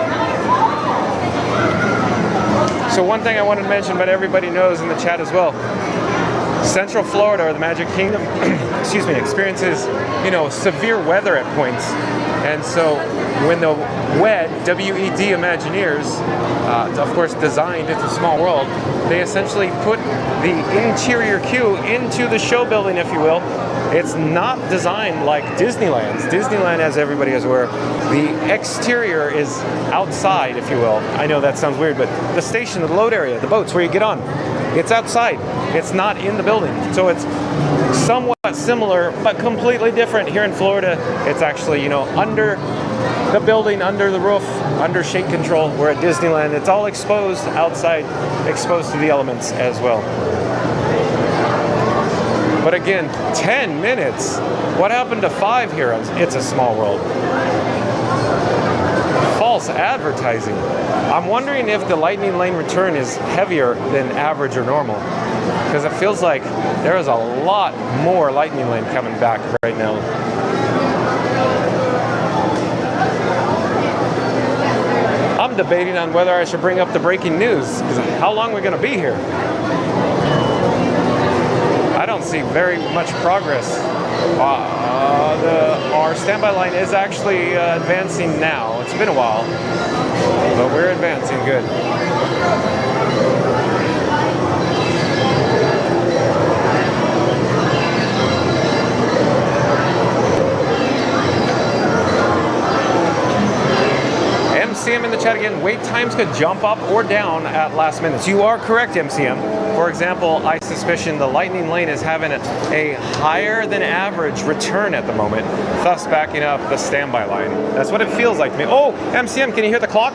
So one thing I wanted to mention, but everybody knows in the chat as well, Central Florida, or the Magic Kingdom, excuse me, experiences, severe weather at points. And so when the WED, W-E-D Imagineers, of course designed It's a Small World, they essentially put the interior queue into the show building, if you will. It's not designed like Disneyland's. Disneyland, as everybody is aware, the exterior is outside, if you will. I know that sounds weird, but the station, the load area, the boats where you get on, it's outside. It's not in the building. So it's somewhat similar, but completely different. Here in Florida, it's actually, under the building, under the roof, under shake control, where at Disneyland, it's all exposed outside, exposed to the elements as well. But again, 10 minutes. What happened to 5 here? It's a Small World. False advertising. I'm wondering if the lightning lane return is heavier than average or normal, because it feels like there is a lot more lightning lane coming back right now. I'm debating on whether I should bring up the breaking news, because how long are we going to be here? I don't see very much progress. Our standby line is actually advancing now. It's been a while, but we're advancing good. MCM in the chat again, wait times could jump up or down at last minutes. You are correct, MCM. For example, I suspicion the lightning lane is having a higher than average return at the moment, thus backing up the standby line. That's what it feels like to me. Oh, MCM, can you hear the clock?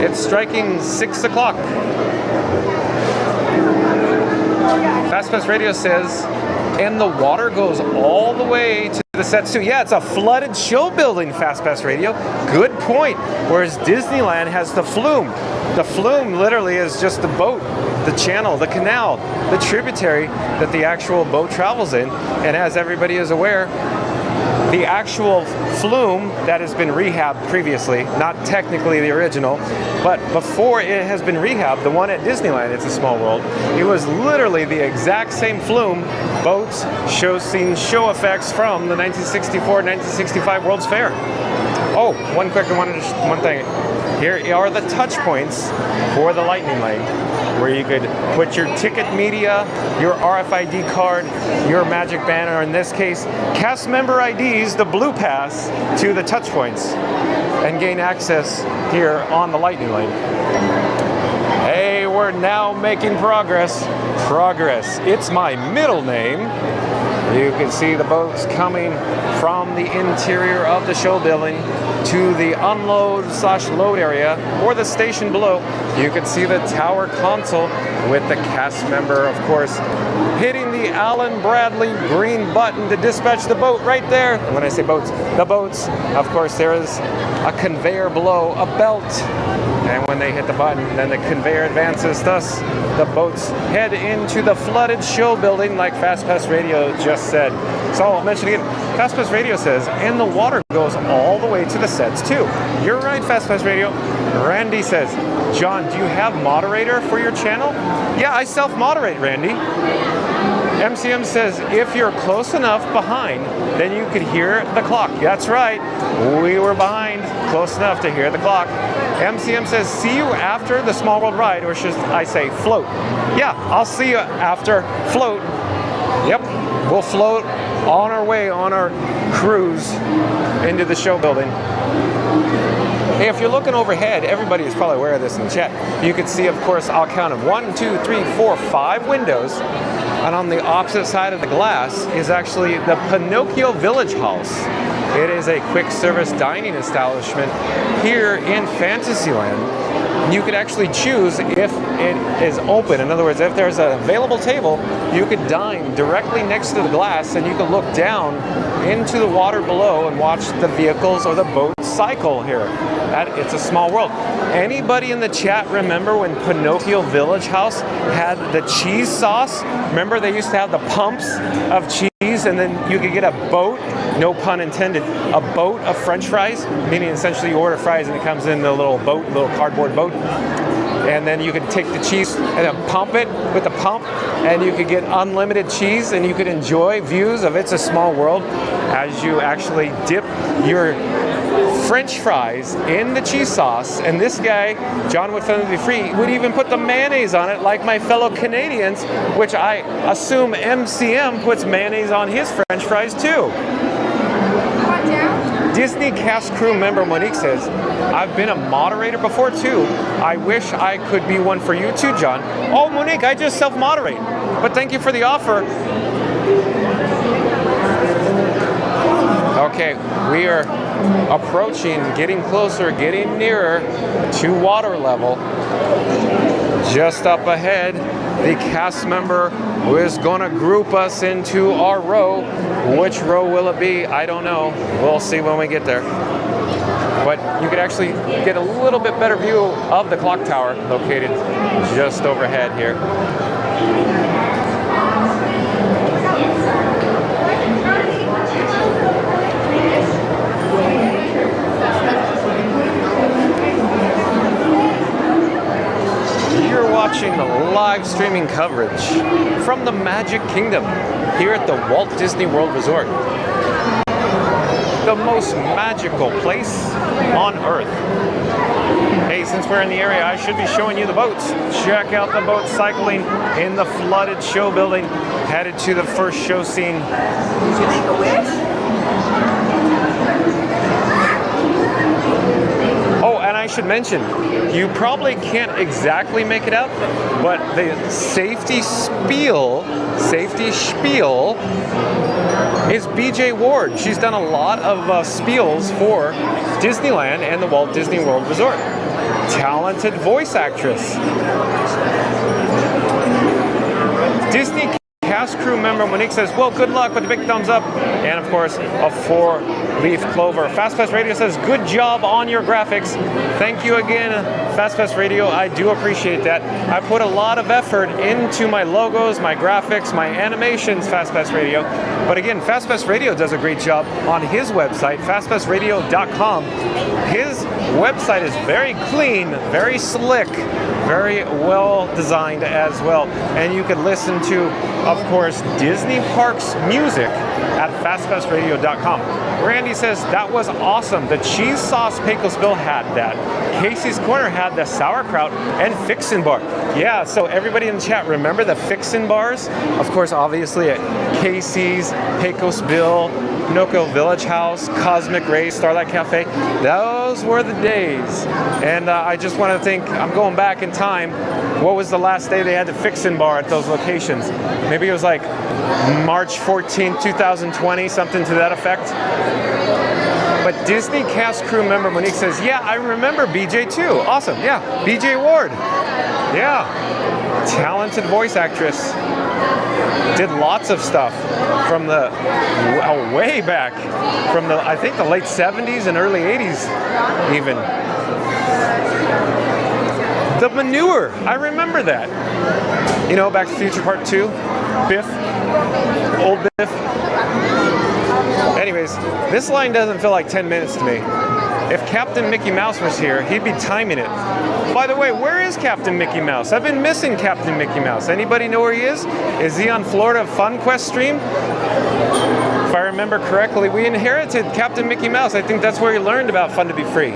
It's striking 6 o'clock. FastPass Radio says, and the water goes all the way to the sets too. Yeah, it's a flooded show building, FastPass Radio. Good point. Whereas Disneyland has the flume. The flume literally is just the boat, the channel, the canal, the tributary that the actual boat travels in. And as everybody is aware, the actual flume that has been rehabbed previously, not technically the original, but before it has been rehabbed, the one at Disneyland, It's a Small World, it was literally the exact same flume, boats, scene show effects from the 1964-1965 World's Fair. Oh, one thing. Here are the touch points for the lightning lane, where you could put your ticket media, your RFID card, your magic banner, or in this case, cast member IDs, the blue pass, to the touch points and gain access here on the lightning lane. Hey, we're now making progress. Progress. It's my middle name. You can see the boats coming from the interior of the show building to the unload/load area or the station below. You can see the tower console with the cast member, of course, hitting the Allen Bradley green button to dispatch the boat right there. When I say boats, the boats. Of course, there is a conveyor below, a belt. And when they hit the button, then the conveyor advances. Thus, the boats head into the flooded show building, like Fast Pass Radio just said. So I'll mention again, Fast Pass Radio says, and the water goes all the way to the sets too. You're right, Fast Pass Radio. Randy says, John, do you have moderator for your channel? Yeah, I self-moderate, Randy. MCM says, if you're close enough behind, then you could hear the clock. That's right. We were behind, close enough to hear the clock. MCM says, see you after the Small World ride, or should I say float? Yeah, I'll see you after float. Yep, we'll float on our way on our cruise into the show building. Hey, if you're looking overhead, everybody is probably aware of this in the chat. You can see, of course, I'll count them 1, 2, 3, 4, 5 windows. And on the opposite side of the glass is actually the Pinocchio Village House. It is a quick service dining establishment here in Fantasyland. You could actually choose if it is open. In other words, if there's an available table, you could dine directly next to the glass and you could look down into the water below and watch the vehicles or the boats cycle here. It's a small world. Anybody in the chat remember when Pinocchio Village House had the cheese sauce? Remember they used to have the pumps of cheese and then you could get a boat, no pun intended, a boat of French fries, meaning essentially you order fries and it comes in a little boat, little cardboard boat. And then you could take the cheese and then pump it with the pump and you could get unlimited cheese and you could enjoy views of It's a Small World as you actually dip your French fries in the cheese sauce. And this guy, John Would Finally Be Free, would even put the mayonnaise on it like my fellow Canadians, which I assume MCM puts mayonnaise on his French fries too. Disney cast crew member Monique says, I've been a moderator before too. I wish I could be one for you too, John. Oh, Monique, I just self-moderate. But thank you for the offer. Okay, we are approaching, getting closer, getting nearer to water level. Just up ahead, the cast member who is going to group us into our row. Which row will it be? I don't know. We'll see when we get there. But you could actually get a little bit better view of the clock tower located just overhead here. You're watching the live streaming coverage from the Magic Kingdom here at the Walt Disney World Resort. The most magical place on Earth. Hey, since we're in the area, I should be showing you the boats. Check out the boats cycling in the flooded show building, headed to the first show scene. Did you make a wish? Oh, and I should mention, you probably can't exactly make it out, but the safety spiel is BJ Ward. She's done a lot of spiels for Disneyland and the Walt Disney World Resort. Talented voice actress. Disney cast crew member Monique says, well, good luck with the big thumbs up. And of course, a 4-leaf clover. FastPass Radio says, good job on your graphics. Thank you again, FastPass Radio. I do appreciate that. I put a lot of effort into my logos, my graphics, my animations, FastPass Radio. But again, FastPass Radio does a great job on his website, fastpassradio.com. His website is very clean, very slick, very well designed as well. And you can listen to, of course, Disney Parks music at fastpassradio.com. Randy says, that was awesome. The cheese sauce Pecos Bill had that. Casey's Corner had the sauerkraut and Fixin' Bar. Yeah, so everybody in the chat, remember the Fixin' Bars? Of course, obviously at Casey's, Pecos Bill, Pinocchio Village House, Cosmic Ray, Starlight Cafe. Those were the days. And I just want to think, I'm going back in time. What was the last day they had the Fixin' Bar at those locations? Maybe it was like March 14, 2020, something to that effect. But Disney cast crew member Monique says, yeah, I remember BJ too. Awesome, yeah, BJ Ward. Yeah, talented voice actress. did lots of stuff from the way back, from the I think the late 70s and early 80s even. The manure, I remember that. You know, Back to the Future Part 2, Biff, old Biff. Anyways, this line doesn't feel like 10 minutes to me. If Captain Mickey Mouse was here, he'd be timing it. By the way, where is Captain Mickey Mouse? I've been missing Captain Mickey Mouse. Anybody know where he is? Is he on Florida Fun Quest stream? If I remember correctly, we inherited Captain Mickey Mouse. I think that's where he learned about Fun to Be Free,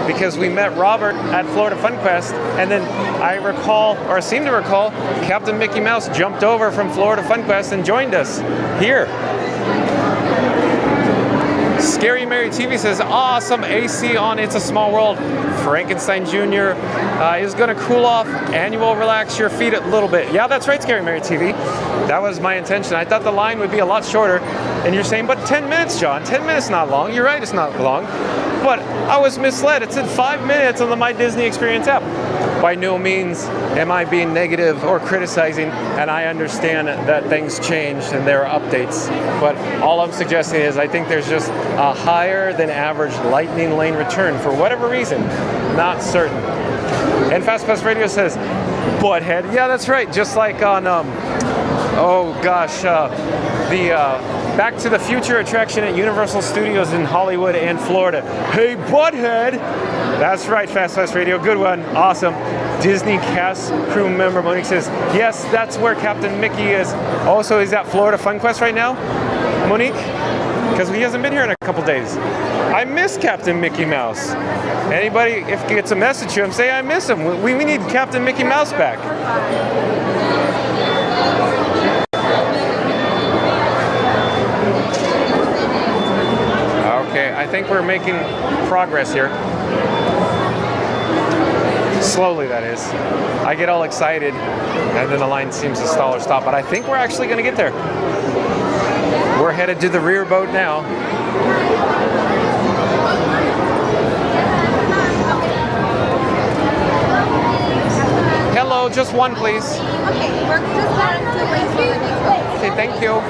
because we met Robert at Florida Fun Quest, and then I recall, or I seem to recall, Captain Mickey Mouse jumped over from Florida Fun Quest and joined us here. Scary Mary TV says, awesome AC on It's a Small World. Frankenstein Jr. Is going to cool off and you will relax your feet a little bit. Yeah, that's right, Scary Mary TV. That was my intention. I thought the line would be a lot shorter. And you're saying, but 10 minutes, John. 10 minutes not long. You're right, it's not long. But I was misled. It said 5 minutes on the My Disney Experience app. By no means am I being negative or criticizing, and I understand that things change and there are updates. But all I'm suggesting is I think there's just a higher than average lightning lane return for whatever reason. Not certain. And Fast Pass Radio says, butthead. Yeah, that's right. Just like on, the Back to the Future attraction at Universal Studios in Hollywood and Florida. Hey, butthead. That's right, Fast Pass Radio. Good one. Awesome. Disney cast crew member Monique says, yes, that's where Captain Mickey is. Oh, so he's at Florida Fun Quest right now, Monique? Because he hasn't been here in a couple days. I miss Captain Mickey Mouse. Anybody, if gets a message to him, say I miss him. We need Captain Mickey Mouse back. Okay, I think we're making progress here. Slowly, that is. I get all excited, and then the line seems to stall or stop, but I think we're actually going to get there. We're headed to the rear boat now. Hello, just one, please. Okay, we're just going to wait for the next one. Okay, thank you.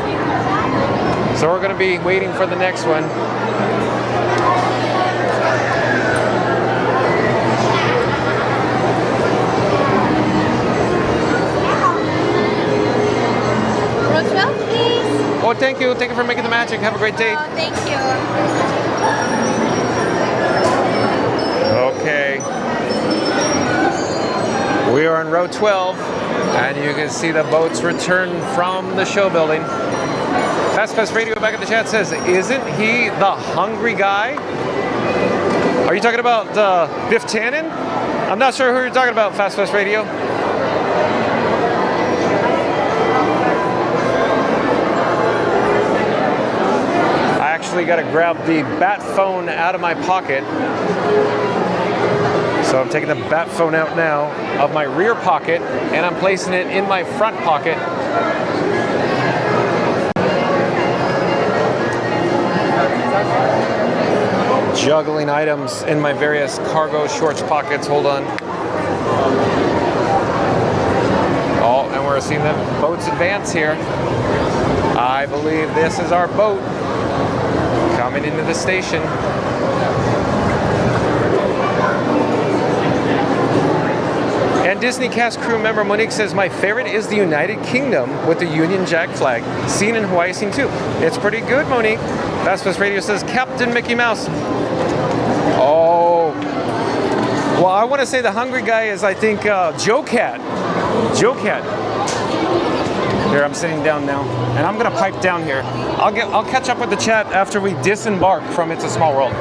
So we're going to be waiting for the next one. Roosevelt, please. Oh, thank you. Thank you for making the magic. Have a great day. Oh, thank you. Okay. We are in row 12, and you can see the boats return from the show building. Fast Pass Radio back in the chat says, isn't he the hungry guy? Are you talking about Biff Tannen? I'm not sure who you're talking about, Fast Pass Radio. I actually got to grab the bat phone out of my pocket. So I'm taking the bat phone out now of my rear pocket, and I'm placing it in my front pocket. Juggling items in my various cargo shorts pockets. Hold on. Oh, and we're seeing the boats advance here. I believe this is our boat coming into the station. And Disney cast crew member Monique says, my favorite is the United Kingdom with the Union Jack flag, seen in Hawaii scene too. It's pretty good, Monique. Fast Pass Radio says, Captain Mickey Mouse. Oh. Well, I want to say the hungry guy is, I think, Joe Cat. Joe Cat. Here, I'm sitting down now, and I'm gonna pipe down here. I'll catch up with the chat after we disembark from It's a Small World.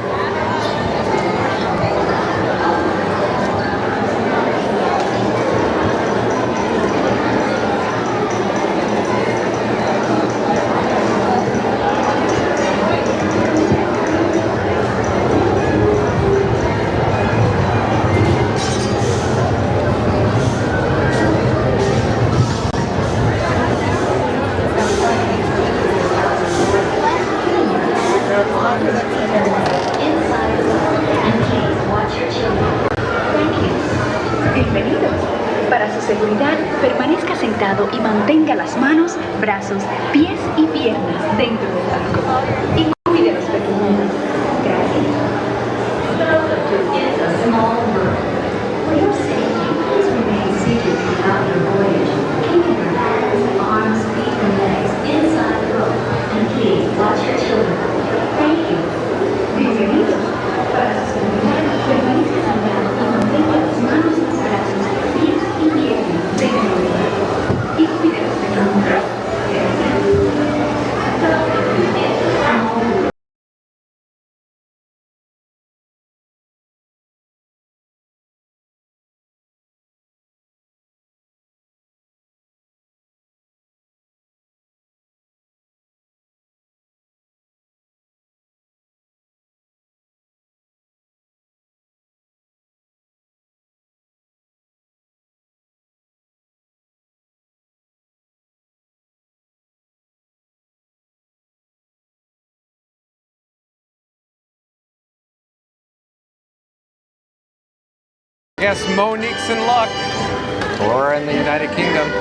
Para su seguridad, permanezca sentado y mantenga las manos, brazos, pies y piernas dentro del barco. Y cuide a los pequeños. Gracias. Is a small bird. For your safety, please remain seated throughout your voyage, keeping your hands, arms, feet, and legs inside the boat. And please watch your children. Thank you. Bienvenidos. Para su seguridad, permanezca sentado y mantenga las manos, brazos, pies y piernas dentro del barco. Y cuide a los pequeños. Gracias. Yes, Monique's in luck. We're in the United Kingdom.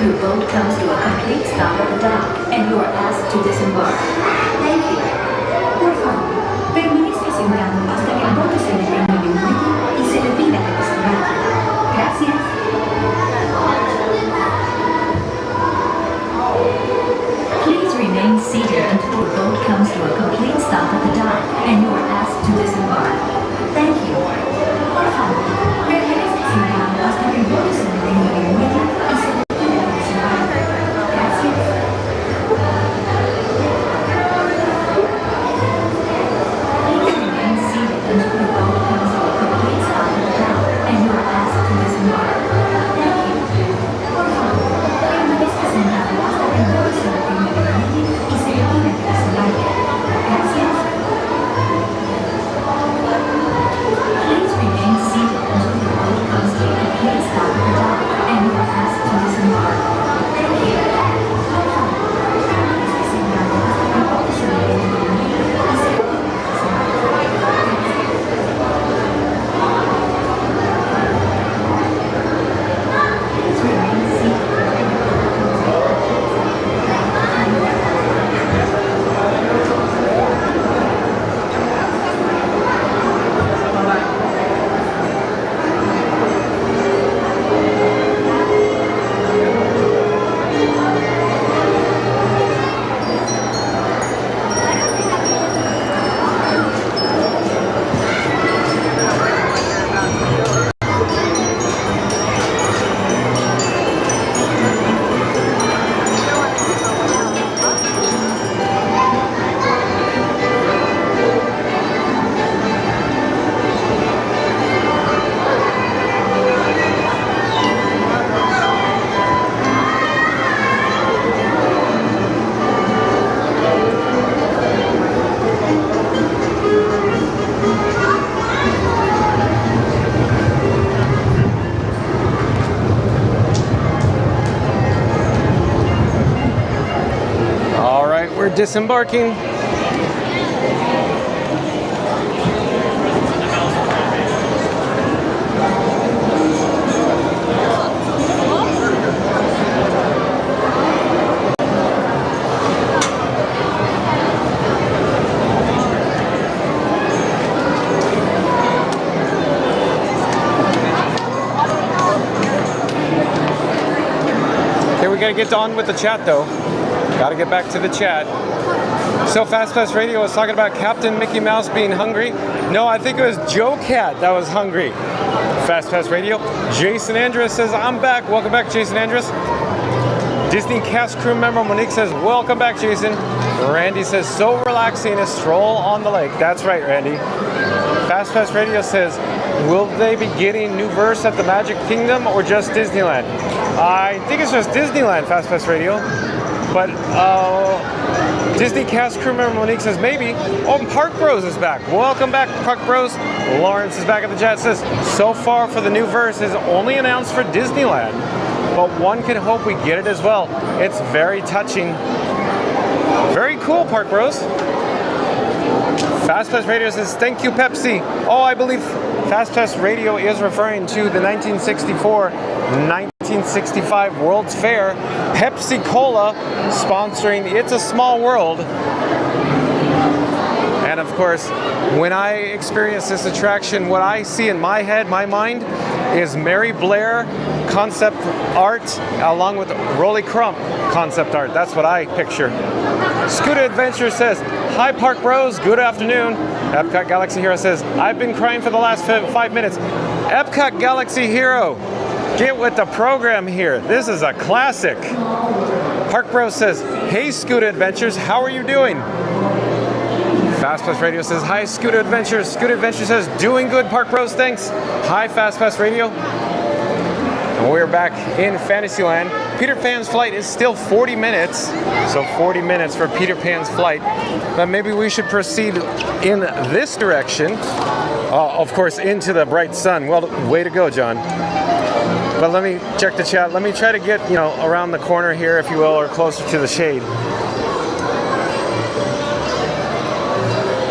Your boat comes to a complete stop at the dock, and you are asked to disembark. Thank you. Por favor, permanezca sentado hasta que el bote se detenga en el muelle y se le pida que desembarque. Gracias. Please remain seated until the boat comes to a complete stop at the dock, and you are asked to disembark. Thank you. Por favor, permanezca sentado hasta que el bote se detenga en el muelle y se le pida que desembarque. Gracias. Please remain seated until the boat comes to a complete stop at the dock, and you are asked to disembark. Thank you. Por favor, permanezca sentado hasta que el bote se detenga en el muelle y se le pida que desembarque. Gracias. Please remain seated until the boat comes to a complete stop at the dock, and you are asked to disembark. Thank you. Por favor, permanezca sentado hasta que el bote se detenga en el muelle y se le pida que desembarque. Please remain seated until the boat comes to a All right, we're disembarking. Okay, we gotta get on with the chat though. Gotta get back to the chat. So Fast Pass Radio was talking about Captain Mickey Mouse being hungry. No, I think it was Joe Cat that was hungry. Fast Pass Radio. Jason Andrus says, I'm back. Welcome back, Jason Andrus. Disney cast crew member Monique says, welcome back, Jason. Randy says, so relaxing, a stroll on the lake. That's right, Randy. Fast Pass Radio says, will they be getting new verse at the Magic Kingdom or just Disneyland? I think it's just Disneyland, Fast Pass Radio. But Disney cast crew member Monique says maybe. Oh, Park Bros is back. Welcome back, Park Bros. Lawrence is back at the chat. Says so far for the new verse is only announced for Disneyland, but one can hope we get it as well. It's very touching. Very cool, Park Bros. Fast Pass Radio says thank you, Pepsi. Oh, I believe Fast Pass Radio is referring to the 1965 World's Fair. Pepsi Cola sponsoring It's a Small World. And of course, when I experience this attraction, what I see in my head, my mind, is Mary Blair concept art along with Rolly Crump concept art. That's what I picture. Scooter Adventure says, hi Park Bros, good afternoon. Epcot Galaxy Hero says, I've been crying for the last 5 minutes. Epcot Galaxy Hero, get with the program here. This is a classic. Park Bros says, hey Scooter Adventures, how are you doing? Fast Pass Radio says, hi Scooter Adventures. Scooter Adventures says, doing good Park Bros, thanks. Hi Fast Pass Radio. And we're back in Fantasyland. Peter Pan's flight is still 40 minutes. So 40 minutes for Peter Pan's flight. But maybe we should proceed in this direction. Of course, into the bright sun. Well, way to go, John. But let me check the chat. Let me try to get, around the corner here, if you will, or closer to the shade.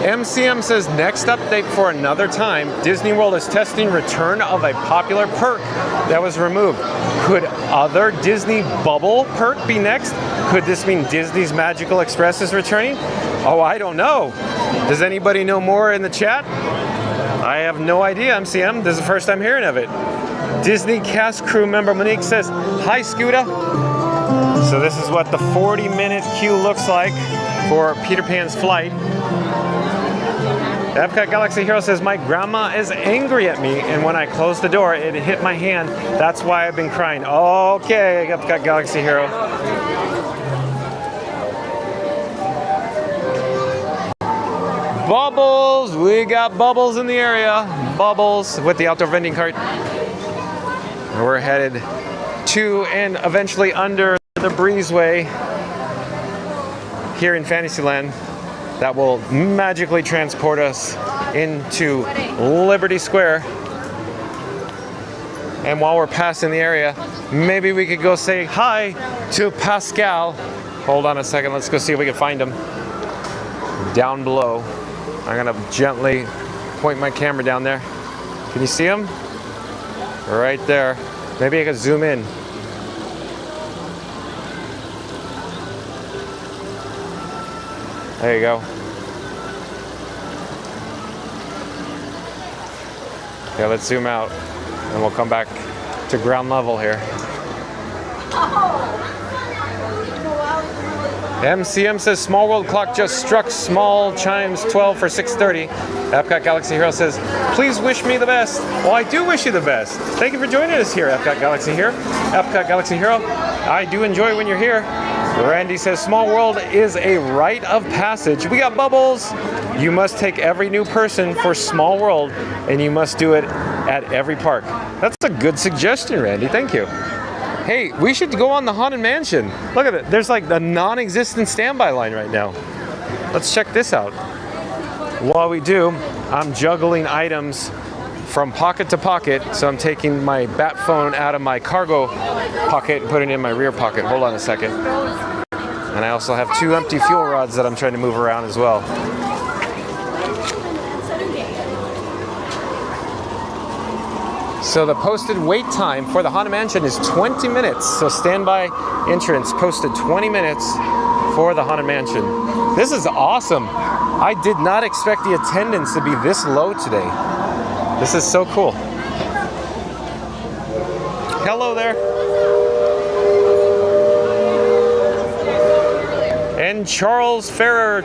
MCM says next update for another time. Disney World is testing return of a popular perk that was removed. Could other Disney Bubble perk be next? Could this mean Disney's Magical Express is returning? Oh, I don't know. Does anybody know more in the chat? I have no idea, MCM. This is the first time hearing of it. Disney cast crew member Monique says, "Hi, Scooter." So this is what the 40-minute queue looks like for Peter Pan's flight. Epcot Galaxy Hero says, "My grandma is angry at me, and when I closed the door, it hit my hand. That's why I've been crying." Okay, Epcot Galaxy Hero. Bubbles! We got Bubbles in the area. Bubbles with the outdoor vending cart. We're headed to and eventually under the breezeway here in Fantasyland that will magically transport us into Liberty Square. And while we're passing the area, maybe we could go say hi to Pascal. Hold on a second, let's go see if we can find him. Down below. I'm gonna gently point my camera down there. Can you see him? Right there. Maybe I could zoom in. There you go. Okay, let's zoom out and we'll come back to ground level here. MCM says Small World clock just struck small chimes 12 for 6:30. Epcot Galaxy Hero says, "Please wish me the best." Well, I do wish you the best. Thank you for joining us here, Epcot Galaxy Hero. Epcot Galaxy Hero, I do enjoy when you're here. Randy says Small World is a rite of passage. We got Bubbles. You must take every new person for Small World, and you must do it at every park. That's a good suggestion, Randy. Thank you. Hey, we should go on the Haunted Mansion. Look at it. There's like a non-existent standby line right now. Let's check this out. While we do, I'm juggling items from pocket to pocket. So I'm taking my bat phone out of my cargo pocket and putting it in my rear pocket. Hold on a second. And I also have 2 empty fuel rods that I'm trying to move around as well. So the posted wait time for the Haunted Mansion is 20 minutes. So standby entrance posted 20 minutes for the Haunted Mansion. This is awesome. I did not expect the attendance to be this low today. This is so cool. Hello there. And Charles Ferrer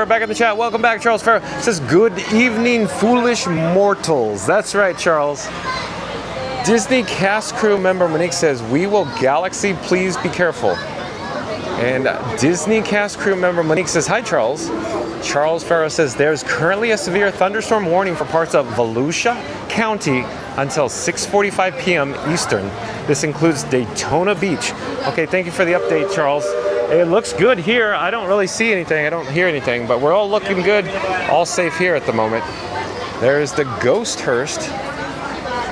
back in the chat. Welcome back, Charles Ferrer. Says, "Good evening, foolish mortals." That's right, Charles. Disney cast crew member Monique says, "We will Galaxy, please be careful." And Disney cast crew member Monique says, "Hi, Charles." Charles Farrow says, "There's currently a severe thunderstorm warning for parts of Volusia County until 6:45 p.m. Eastern. This includes Daytona Beach." Okay, thank you for the update, Charles. It looks good here. I don't really see anything. I don't hear anything, but we're all looking good. All safe here at the moment. There's the Ghost Hearst.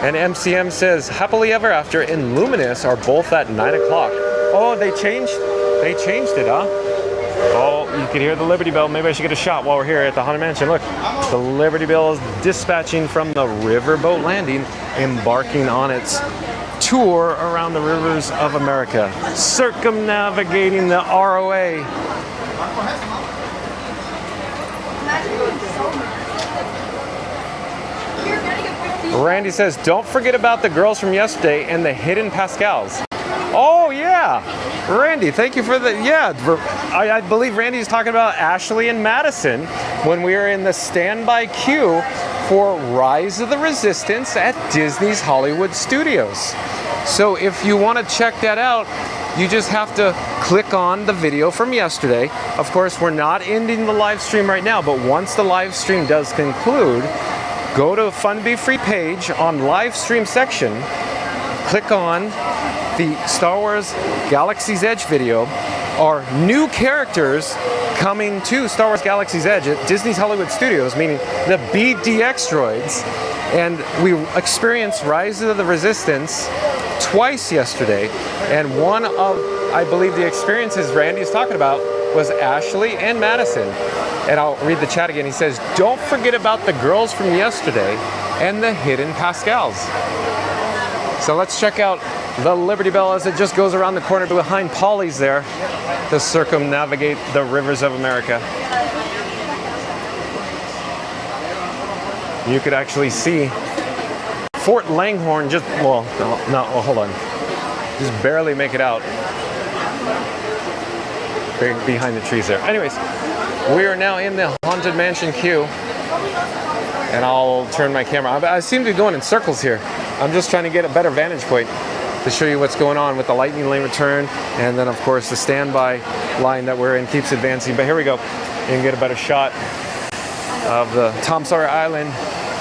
And MCM says, "Happily Ever After and Luminous are both at 9 o'clock. Oh, they changed it, huh? Oh, you can hear the Liberty Bell. Maybe I should get a shot while we're here at the Haunted Mansion. Look, the Liberty Bell is dispatching from the riverboat landing, embarking on its tour around the rivers of America, circumnavigating the ROA. Randy says, "Don't forget about the girls from yesterday and the hidden Pascals." Oh yeah, Randy, thank you for the, yeah, I believe Randy's talking about Ashley and Madison when we were in the standby queue for Rise of the Resistance at Disney's Hollywood Studios. So if you want to check that out, you just have to click on the video from yesterday. Of course, we're not ending the live stream right now, but once the live stream does conclude, go to Fun Be Free page on live stream section, click on the Star Wars Galaxy's Edge video, are new characters coming to Star Wars Galaxy's Edge at Disney's Hollywood Studios, meaning the BDX droids. And we experienced Rise of the Resistance twice yesterday. And one of, I believe, the experiences Randy is talking about was Ashley and Madison. And I'll read the chat again. He says, don't forget about the girls from yesterday and the hidden Pascals. So let's check out the Liberty Bell as it just goes around the corner behind Polly's there to circumnavigate the rivers of America. You could actually see Fort Langhorne just, well, hold on. Just barely make it out behind the trees there. Anyways, we are now in the Haunted Mansion queue. And I'll turn my camera. I seem to be going in circles here. I'm just trying to get a better vantage point to show you what's going on with the lightning lane return. And then, of course, the standby line that we're in keeps advancing. But here we go. You can get a better shot of the Tom Sawyer Island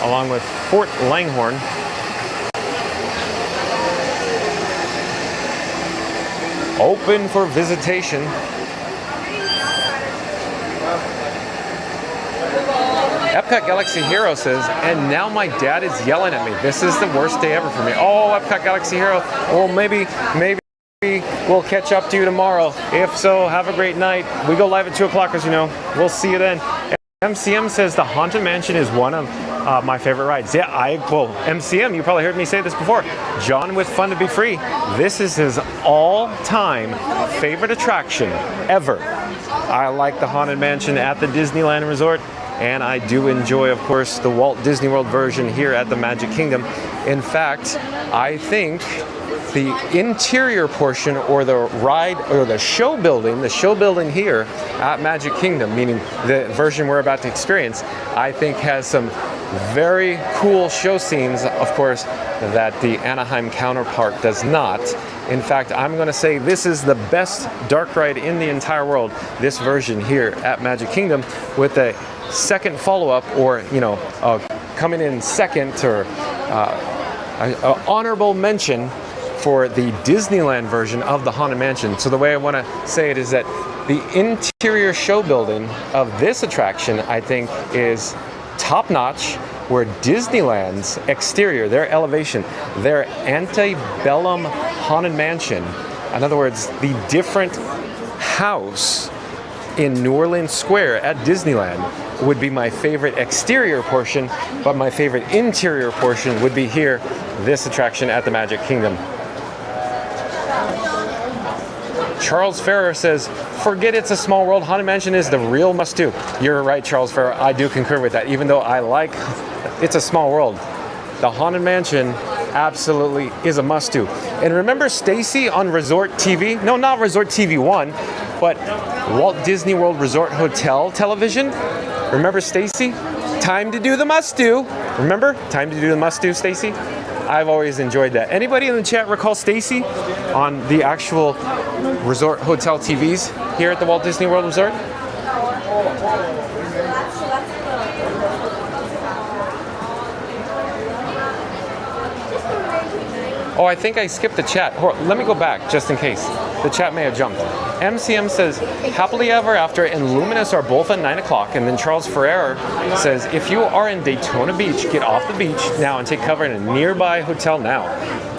along with Fort Langhorne. Open for visitation. Epcot Galaxy Hero says, and now my dad is yelling at me. This is the worst day ever for me. Oh, Epcot Galaxy Hero. Well, maybe we'll catch up to you tomorrow. If so, have a great night. We go live at 2 o'clock, as you know. We'll see you then. MCM says the Haunted Mansion is one of my favorite rides. Yeah, well, MCM, you probably heard me say this before. John with Fun to Be Free. This is his all-time favorite attraction ever. I like the Haunted Mansion at the Disneyland Resort. And I do enjoy, of course, the Walt Disney World version here at the Magic Kingdom. In fact, I think the interior portion or the ride or the show building here at Magic Kingdom, meaning the version we're about to experience, I think has some very cool show scenes, of course, that the Anaheim counterpart does not. In fact, I'm going to say this is the best dark ride in the entire world, this version here at Magic Kingdom, with a second follow-up, or coming in second, or an honorable mention for the Disneyland version of the Haunted Mansion. So the way I want to say it is that the interior show building of this attraction, I think, is top-notch, where Disneyland's exterior, their elevation, their antebellum Haunted Mansion, in other words, the different house in New Orleans Square at Disneyland, would be my favorite exterior portion, but my favorite interior portion would be here, this attraction at the Magic Kingdom. Charles Ferrer says, forget It's a Small World, Haunted Mansion is the real must-do. You're right, Charles Ferrer, I do concur with that. Even though I like It's a Small World, the Haunted Mansion absolutely is a must-do. And remember Stacy on Resort TV? No, not Resort TV 1, but Walt Disney World Resort Hotel television? Remember Stacy? Time to do the must-do. Remember? Time to do the must-do, Stacy? I've always enjoyed that. Anybody in the chat recall Stacy on the actual Resort Hotel TVs here at the Walt Disney World Resort? Oh, I think I skipped the chat. Let me go back just in case. The chat may have jumped. MCM says, Happily Ever After and Luminous are both at 9 o'clock. And then Charles Ferrer says, if you are in Daytona Beach, get off the beach now and take cover in a nearby hotel now.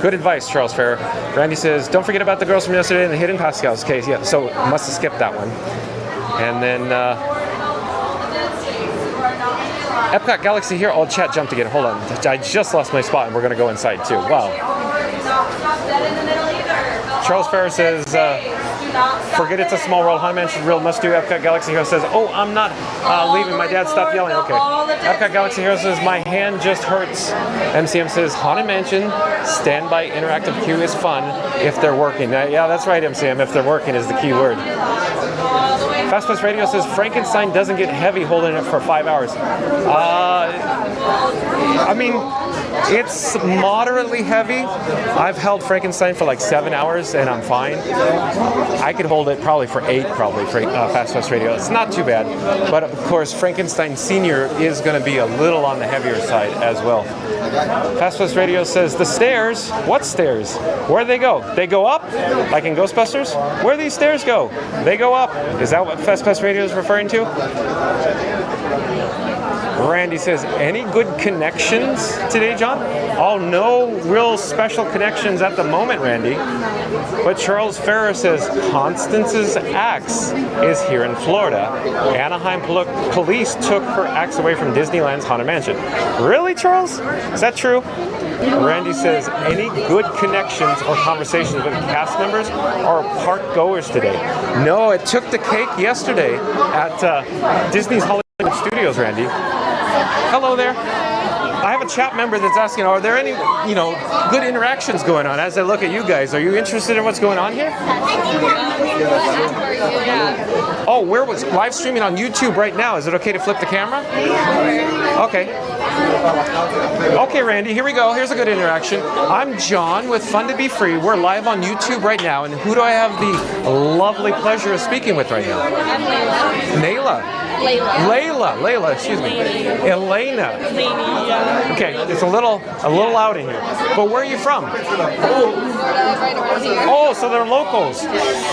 Good advice, Charles Ferrer. Randy says, don't forget about the girls from yesterday and the hidden Pascal's case. Yeah, so must have skipped that one. And then Epcot Galaxy here. Oh, chat jumped again. Hold on. I just lost my spot and we're going to go inside too. Wow. Charles Ferrer says, forget It's a Small World, Haunted Mansion, real must-do. Epcot Galaxy Hero says, oh, I'm not leaving. My dad stopped yelling. Okay. Epcot Galaxy Hero says, my hand just hurts. MCM says, Haunted Mansion, standby interactive queue is fun if they're working. Yeah, that's right, MCM. If they're working is the key word. Fast Pass Radio says, Frankenstein doesn't get heavy holding it for 5 hours. I mean, it's moderately heavy. I've held Frankenstein for like 7 hours and I'm fine. I could hold it probably for 8, for Fast Pass Radio. It's not too bad. But of course, Frankenstein Senior is going to be a little on the heavier side as well. Fast Pass Radio says, the stairs? What stairs? Where do they go? They go up? Like in Ghostbusters? Where do these stairs go? They go up. Is that what Fast Pass Radio is referring to? Randy says, any good connections today, John? Oh, no real special connections at the moment, Randy. But Charles Ferrer says, Constance's axe is here in Florida. Anaheim police took her axe away from Disneyland's Haunted Mansion. Really, Charles? Is that true? Randy says, any good connections or conversations with cast members or park goers today? No, it took the cake yesterday at Disney's Hollywood Studios, Randy. Hello there. I have a chat member that's asking, are there any, good interactions going on as I look at you guys? Are you interested in what's going on here? Oh, we're live streaming on YouTube right now. Is it okay to flip the camera? Okay. Okay, Randy, here we go. Here's a good interaction. I'm John with Fun to Be Free. We're live on YouTube right now. And who do I have the lovely pleasure of speaking with right now? I'm Layla. Layla. Layla, excuse me. Elena. Okay, it's a little loud in here. But where are you from? Oh, so they're locals.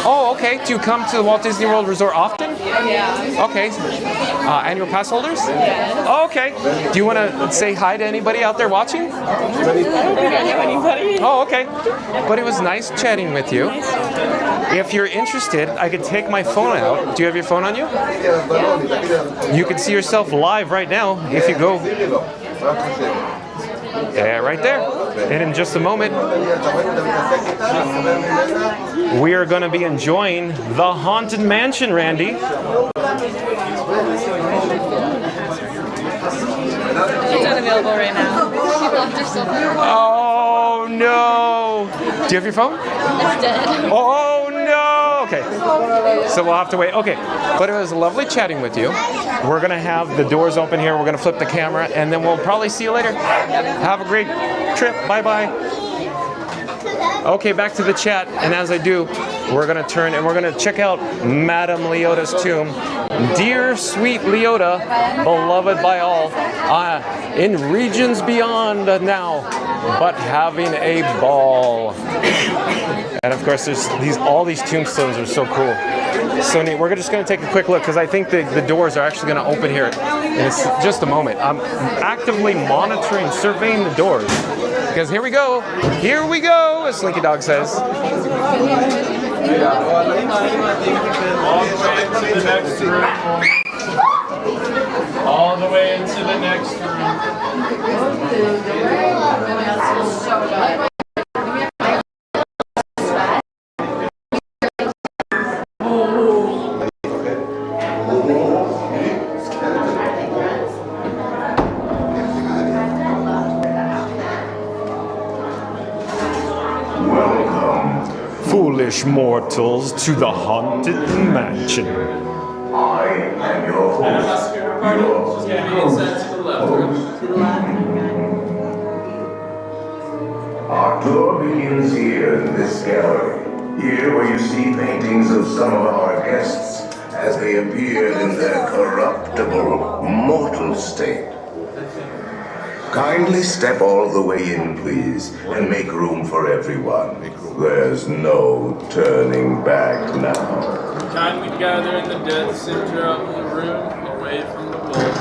Oh, okay. Do you come to the Walt Disney World Resort often? Yeah. Okay. Annual pass holders? Yes. Oh, okay. Do you want to say hi to anybody out there watching? I don't think I know anybody. Oh, okay. But it was nice chatting with you. If you're interested, I could take my phone out. Do you have your phone on you? You can see yourself live right now if you go. Yeah, right there. And in just a moment, we are going to be enjoying the Haunted Mansion, Randy. It's unavailable right now. She left her cell phone. Oh no! Do you have your phone? It's dead. Oh no! Okay. So we'll have to wait. Okay. But it was lovely chatting with you. We're going to have the doors open here. We're going to flip the camera, and then we'll probably see you later. Have a great trip. Bye-bye. Okay, back to the chat. And as I do, we're going to turn and we're going to check out Madame Leota's tomb. Dear sweet Leota, beloved by all, in regions beyond now, but having a ball. And of course, there's all these tombstones are so cool. So neat. We're just going to take a quick look because I think the doors are actually going to open here in just a moment. I'm actively monitoring, surveying the doors. Because here we go, as Slinky Dog says. All the way into the next room. Foolish mortals to the Haunted Mansion. I am your host. Our tour begins here in this gallery. Here where you see paintings of some of our guests as they appeared in their corruptible, mortal state. Kindly step all the way in, please, and make room for everyone. There's no turning back now. Kindly gather in the dead center of the room, away from the walls.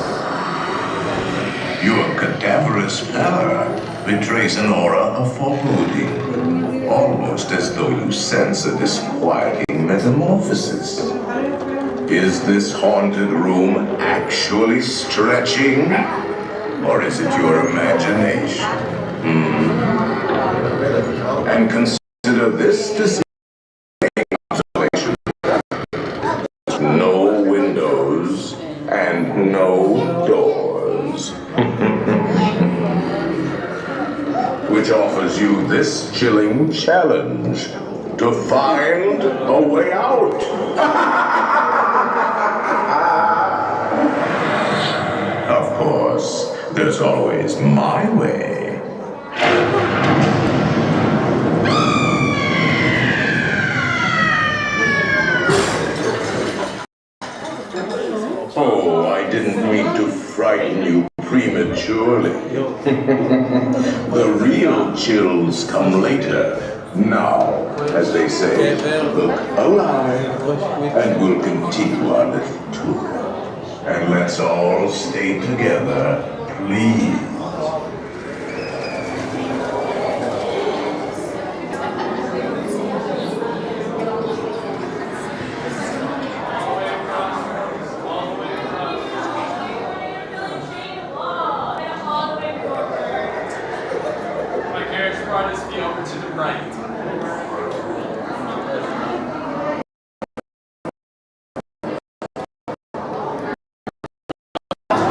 Your cadaverous pallor betrays an aura of foreboding, almost as though you sense a disquieting metamorphosis. Is this haunted room actually stretching? Or is it your imagination? And consider this dismaying observation. No windows and no doors. Which offers you this chilling challenge to find a way out. Of course. There's always my way. Oh, I didn't mean to frighten you prematurely. The real chills come later. Now, as they say, look alive, and we'll continue our little tour. And let's all stay together, please. My carriage brought us over to the right.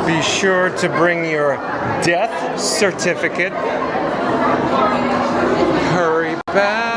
Be sure to bring your death certificate. Hurry back.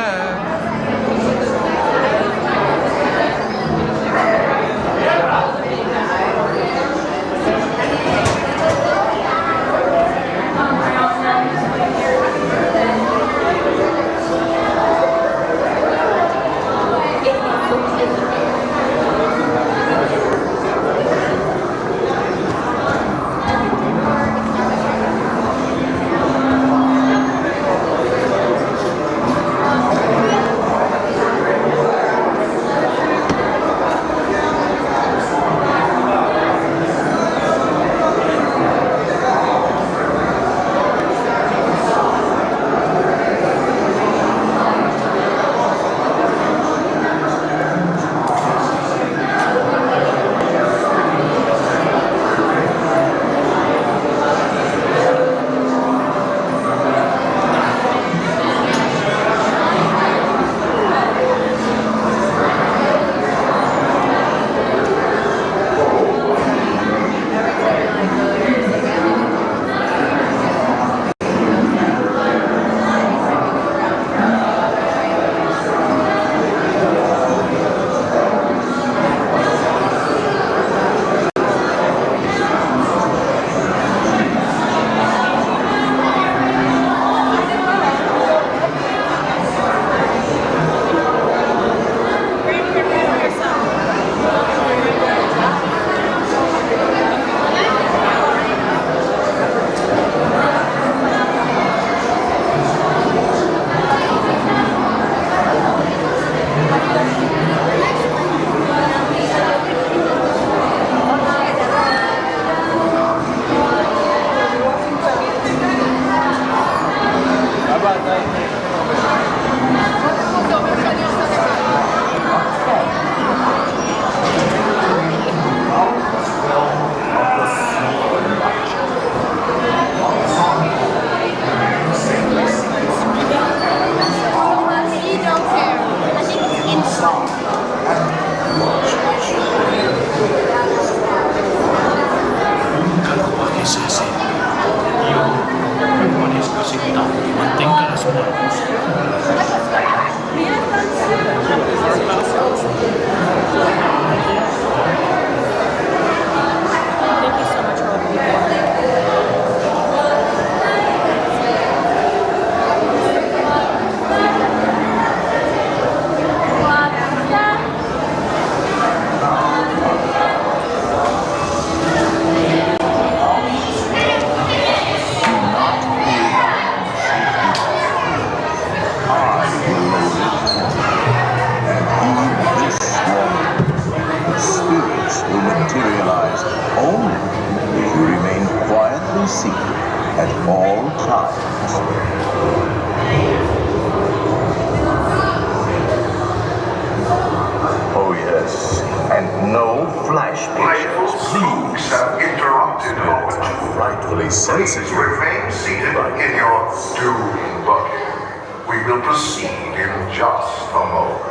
Remain seated in your doom bucket. We will proceed in just a moment.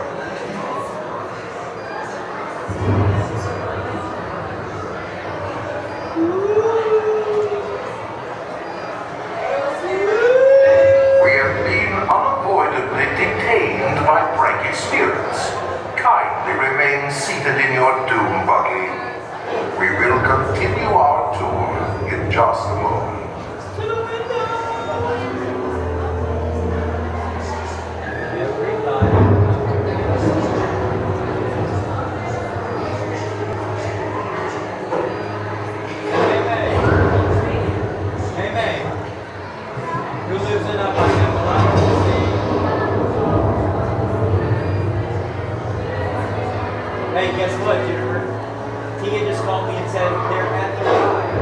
We have been unavoidably detained by pranky spirits. Kindly remain seated in your doom buggy. We will continue our tour in just a moment. Hey, guess what, Jennifer? Tia just called me and said they're at the ride.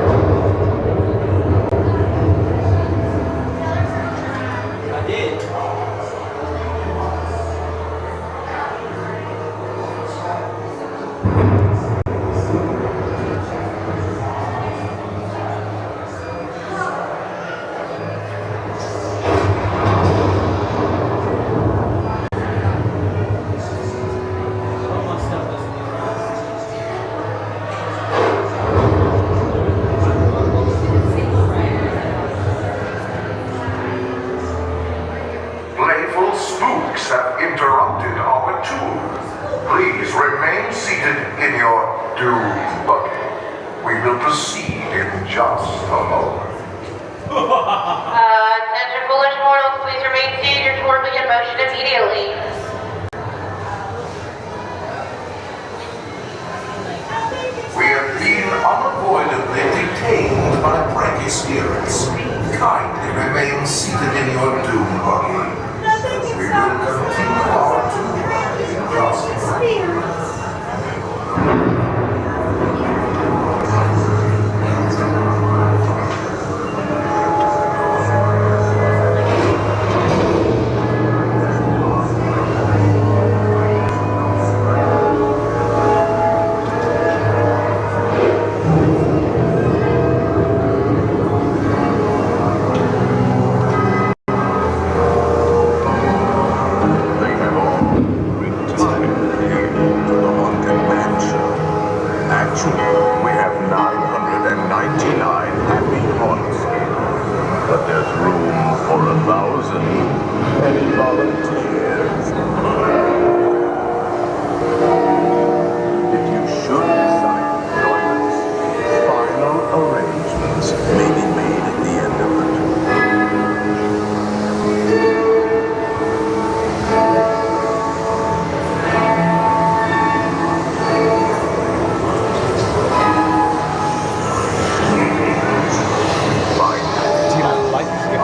I did. Playful spooks have interrupted our tour. Please remain seated in your doom buggy. We will proceed in just a moment. Attention foolish mortals, please remain seated. Your tour will be in motion immediately. We have been unavoidably detained by pranky spirits. Kindly remain seated in your doom buggy. We will continue our tour in just a moment. We have 999 happy haunts here, but there's room for 1,000. Any volunteers? If you should decide to join us, final arrangements may be made at the end of the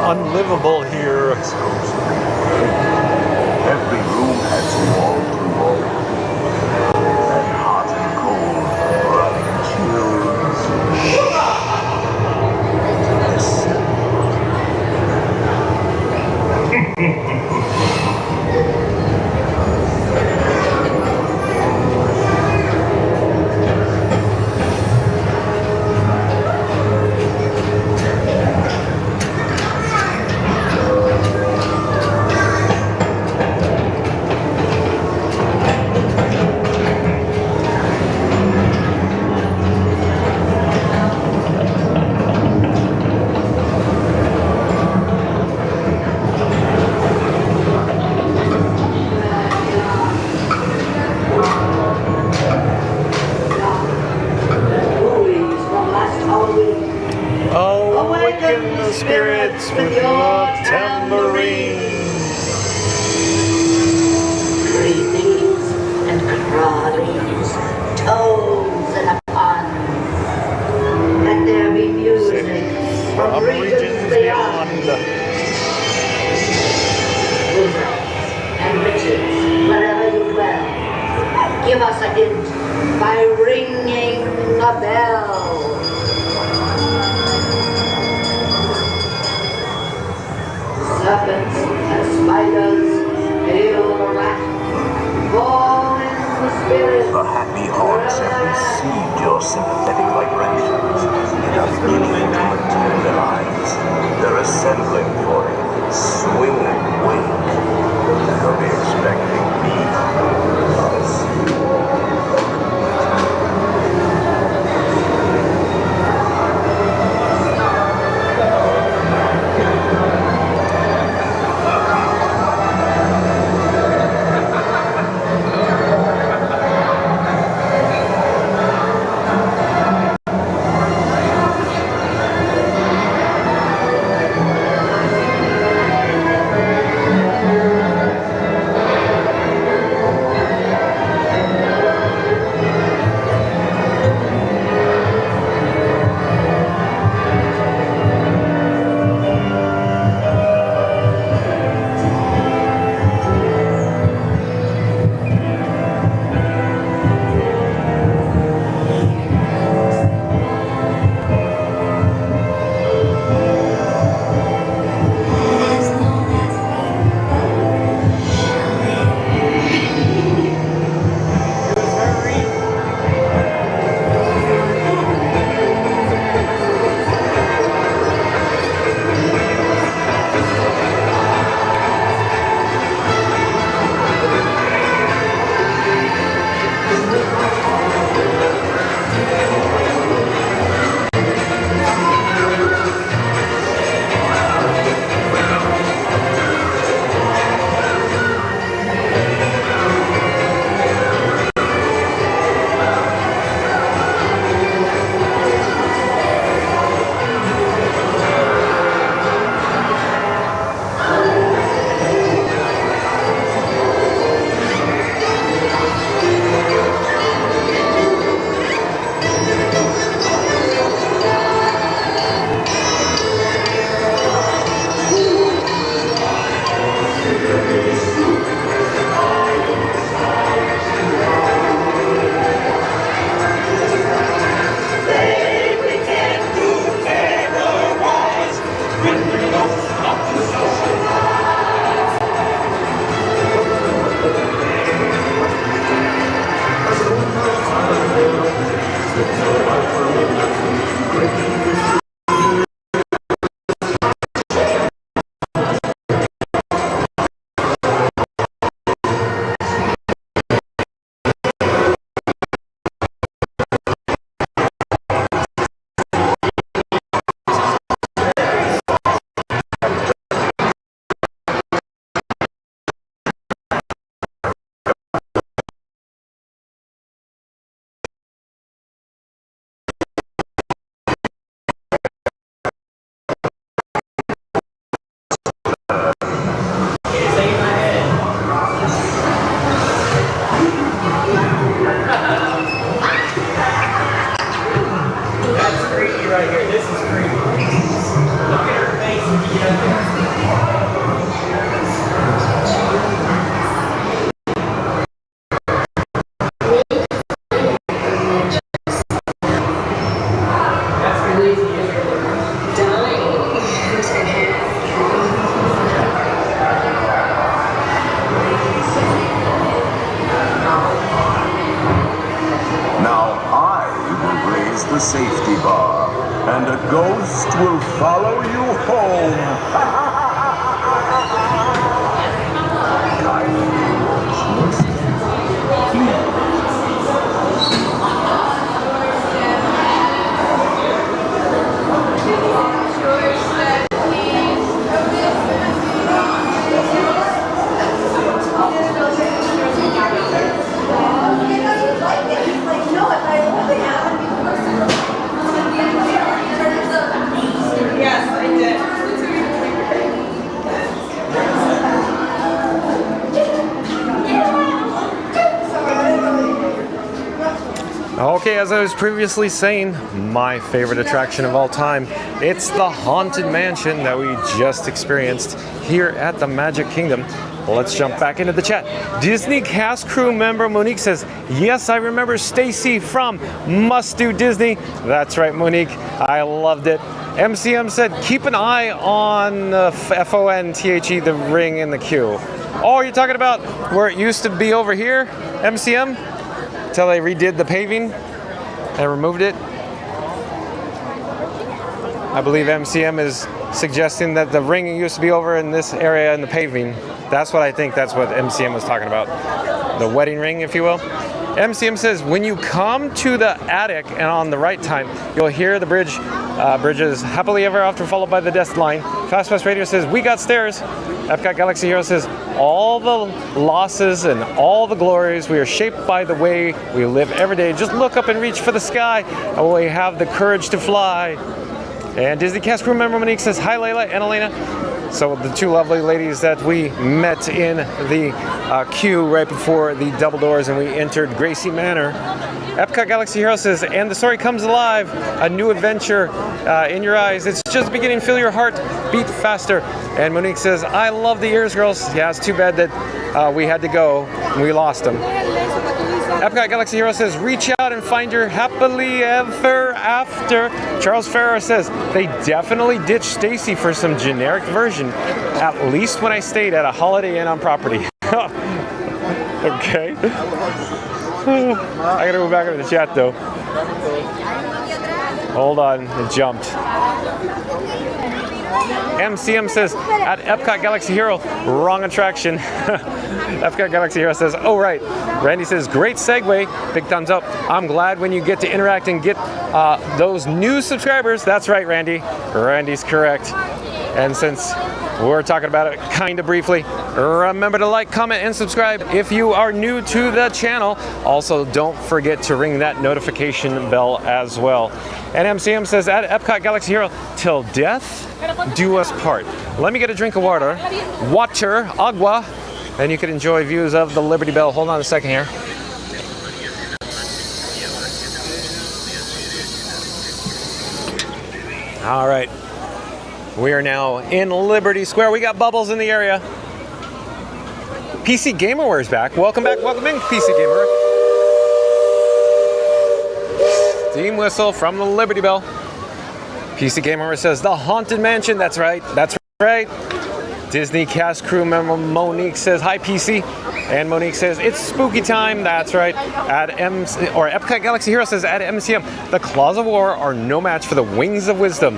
unlivable here. Every room has wall to wall, and hot and cold, running Awaken the spirits with your tambourine. Creepies and crawlies, toads and a pun. Let there be music from regions beyond. Wizards and witches, wherever you dwell, give us a hint by ringing a bell. Serpents and spiders, hail rat, fall in the spirit. The happy haunts have received your sympathetic vibrations and are beginning to materialize. They're assembling for a swinging wake. They'll be expecting me. will follow you home. Yes, I did. Okay, as I was previously saying, my favorite attraction of all time, it's the Haunted Mansion that we just experienced here at the Magic Kingdom. Let's jump back into the chat. Disney cast crew member Monique says, yes, I remember Stacy from Must Do Disney. That's right, Monique. I loved it. MCM said, keep an eye on FONTHE, the ring in the queue. Oh, you're talking about where it used to be over here, MCM? Until they redid the paving and removed it. I believe MCM is suggesting that the ring used to be over in this area in the paving. That's what I think. That's what MCM was talking about. The wedding ring, if you will. MCM says, when you come to the attic and on the right time, you'll hear the bridges happily ever after followed by the death line. Fast Pass Radio says, we got stairs. Epcot Galaxy Hero says, all the losses and all the glories, we are shaped by the way we live every day. Just look up and reach for the sky, and we have the courage to fly. And Disney cast crew member Monique says, hi Layla and Elena. So the two lovely ladies that we met in the queue right before the double doors and we entered Gracie Manor. Epcot Galaxy Hero says, and the story comes alive, a new adventure in your eyes. It's just beginning, feel your heart beat faster. And Monique says, I love the ears, girls. Yeah, it's too bad that we had to go and we lost them. Epcot Galaxy Hero says, reach out and find your happily ever after. Charles Farrer says, they definitely ditched Stacy for some generic version, at least when I stayed at a Holiday Inn on property. Okay. I gotta go back into the chat though. Hold on, it jumped. MCM says, at Epcot Galaxy Hero, wrong attraction. Epcot Galaxy Hero says, oh right. Randy says, great segue, big thumbs up. I'm glad when you get to interact and get those new subscribers. That's right, Randy. Randy's correct. And since we're talking about it kind of briefly, remember to like, comment, and subscribe if you are new to the channel. Also, don't forget to ring that notification bell as well. And MCM says, at Epcot Galaxy Hero, till death do us part. Let me get a drink of water. Water, agua. And you can enjoy views of the Liberty Bell. Hold on a second here. All right. We are now in Liberty Square. We got Bubbles in the area. PC Gamerware is back. Welcome back. Welcome in, PC Gamer. Steam whistle from the Liberty Bell. PC Gamerware says, the Haunted Mansion. That's right. That's right. Disney cast crew member Monique says, hi PC. And Monique says, it's spooky time. That's right. At Epcot Galaxy Hero says, at MCM, the Claws of War are no match for the Wings of Wisdom.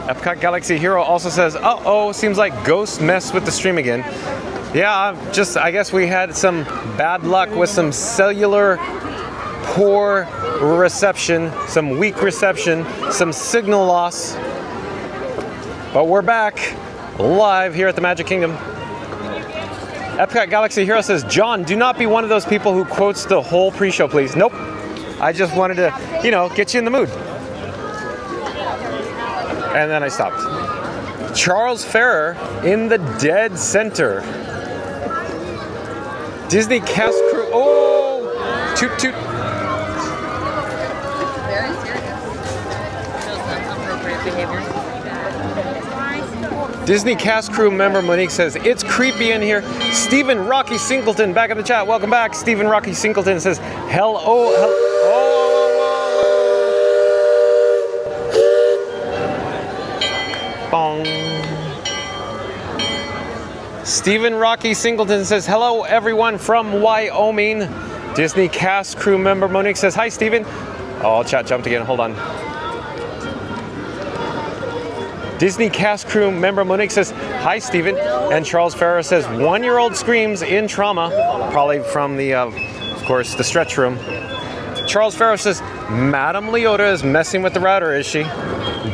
Epcot Galaxy Hero also says, uh-oh, seems like ghosts messed with the stream again. Yeah, I guess we had some bad luck with some cellular poor reception, some weak reception, some signal loss. But we're back live here at the Magic Kingdom. Epcot Galaxy Hero says, John, do not be one of those people who quotes the whole pre-show, please. Nope. I just wanted to, get you in the mood. And then I stopped. Charles Farrer in the dead center. Disney cast crew. Oh! Toot toot. Very serious. Inappropriate behavior. Disney cast crew member Monique says, it's creepy in here. Stephen Rocky Singleton back in the chat. Welcome back. Stephen Rocky Singleton says, Bong. Stephen Rocky Singleton says, hello everyone from Wyoming. Disney cast crew member Monique says, hi Stephen. Oh, chat jumped again. Hold on. Disney cast crew member Monique says, hi, Stephen. And Charles Farrar says, 1-year-old screams in trauma, probably from the, of course, the stretch room. Charles Farrar says, Madame Leota is messing with the router, is she?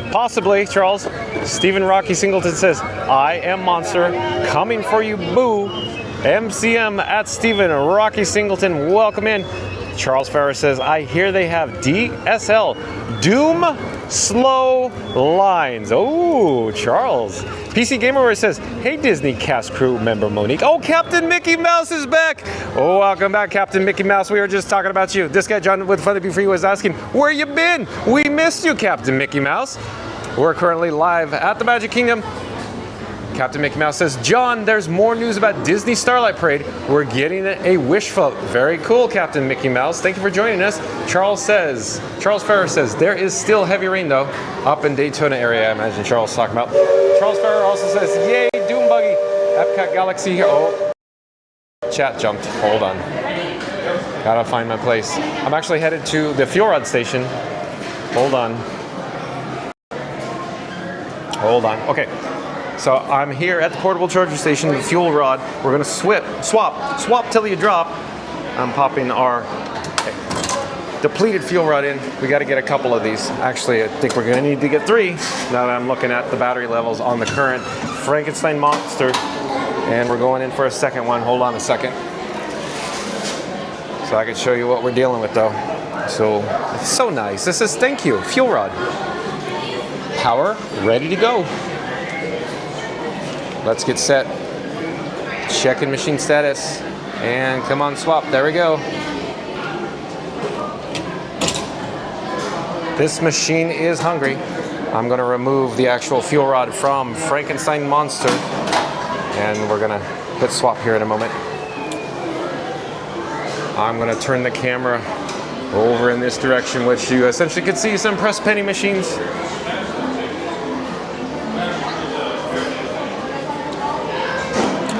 Possibly, Charles. Stephen Rocky Singleton says, I am Monster, coming for you, boo. MCM at Stephen Rocky Singleton, welcome in. Charles Farrar says, I hear they have DSL, Doom Slow Lines. Oh, Charles. PC Gamerware says, hey, Disney cast crew member Monique. Oh, Captain Mickey Mouse is back. Oh, welcome back, Captain Mickey Mouse. We were just talking about you. This guy, John with Funny Before You, was asking, where you been? We missed you, Captain Mickey Mouse. We're currently live at the Magic Kingdom. Captain Mickey Mouse says, John, there's more news about Disney Starlight Parade. We're getting a wish vote. Very cool, Captain Mickey Mouse. Thank you for joining us. Charles Farrar says, there is still heavy rain, though, up in Daytona area, I imagine Charles is talking about. Charles Farrar also says, yay, Doom Buggy, Epcot Galaxy here. Oh, chat jumped. Hold on. Gotta find my place. I'm actually headed to the fuel rod station. Hold on. Okay. So I'm here at the portable charger station, the fuel rod. We're gonna swap till you drop. I'm popping our depleted fuel rod in. We gotta get a couple of these. Actually, I think we're gonna need to get 3 now that I'm looking at the battery levels on the current Frankenstein Monster. And we're going in for a second one. Hold on a second. So I can show you what we're dealing with though. So, it's so nice. This is, thank you, fuel rod. Power, ready to go. Let's get set. Checking machine status. And come on, swap. There we go. This machine is hungry. I'm going to remove the actual fuel rod from Frankenstein Monster. And we're going to hit swap here in a moment. I'm going to turn the camera over in this direction, which you essentially could see some press penny machines.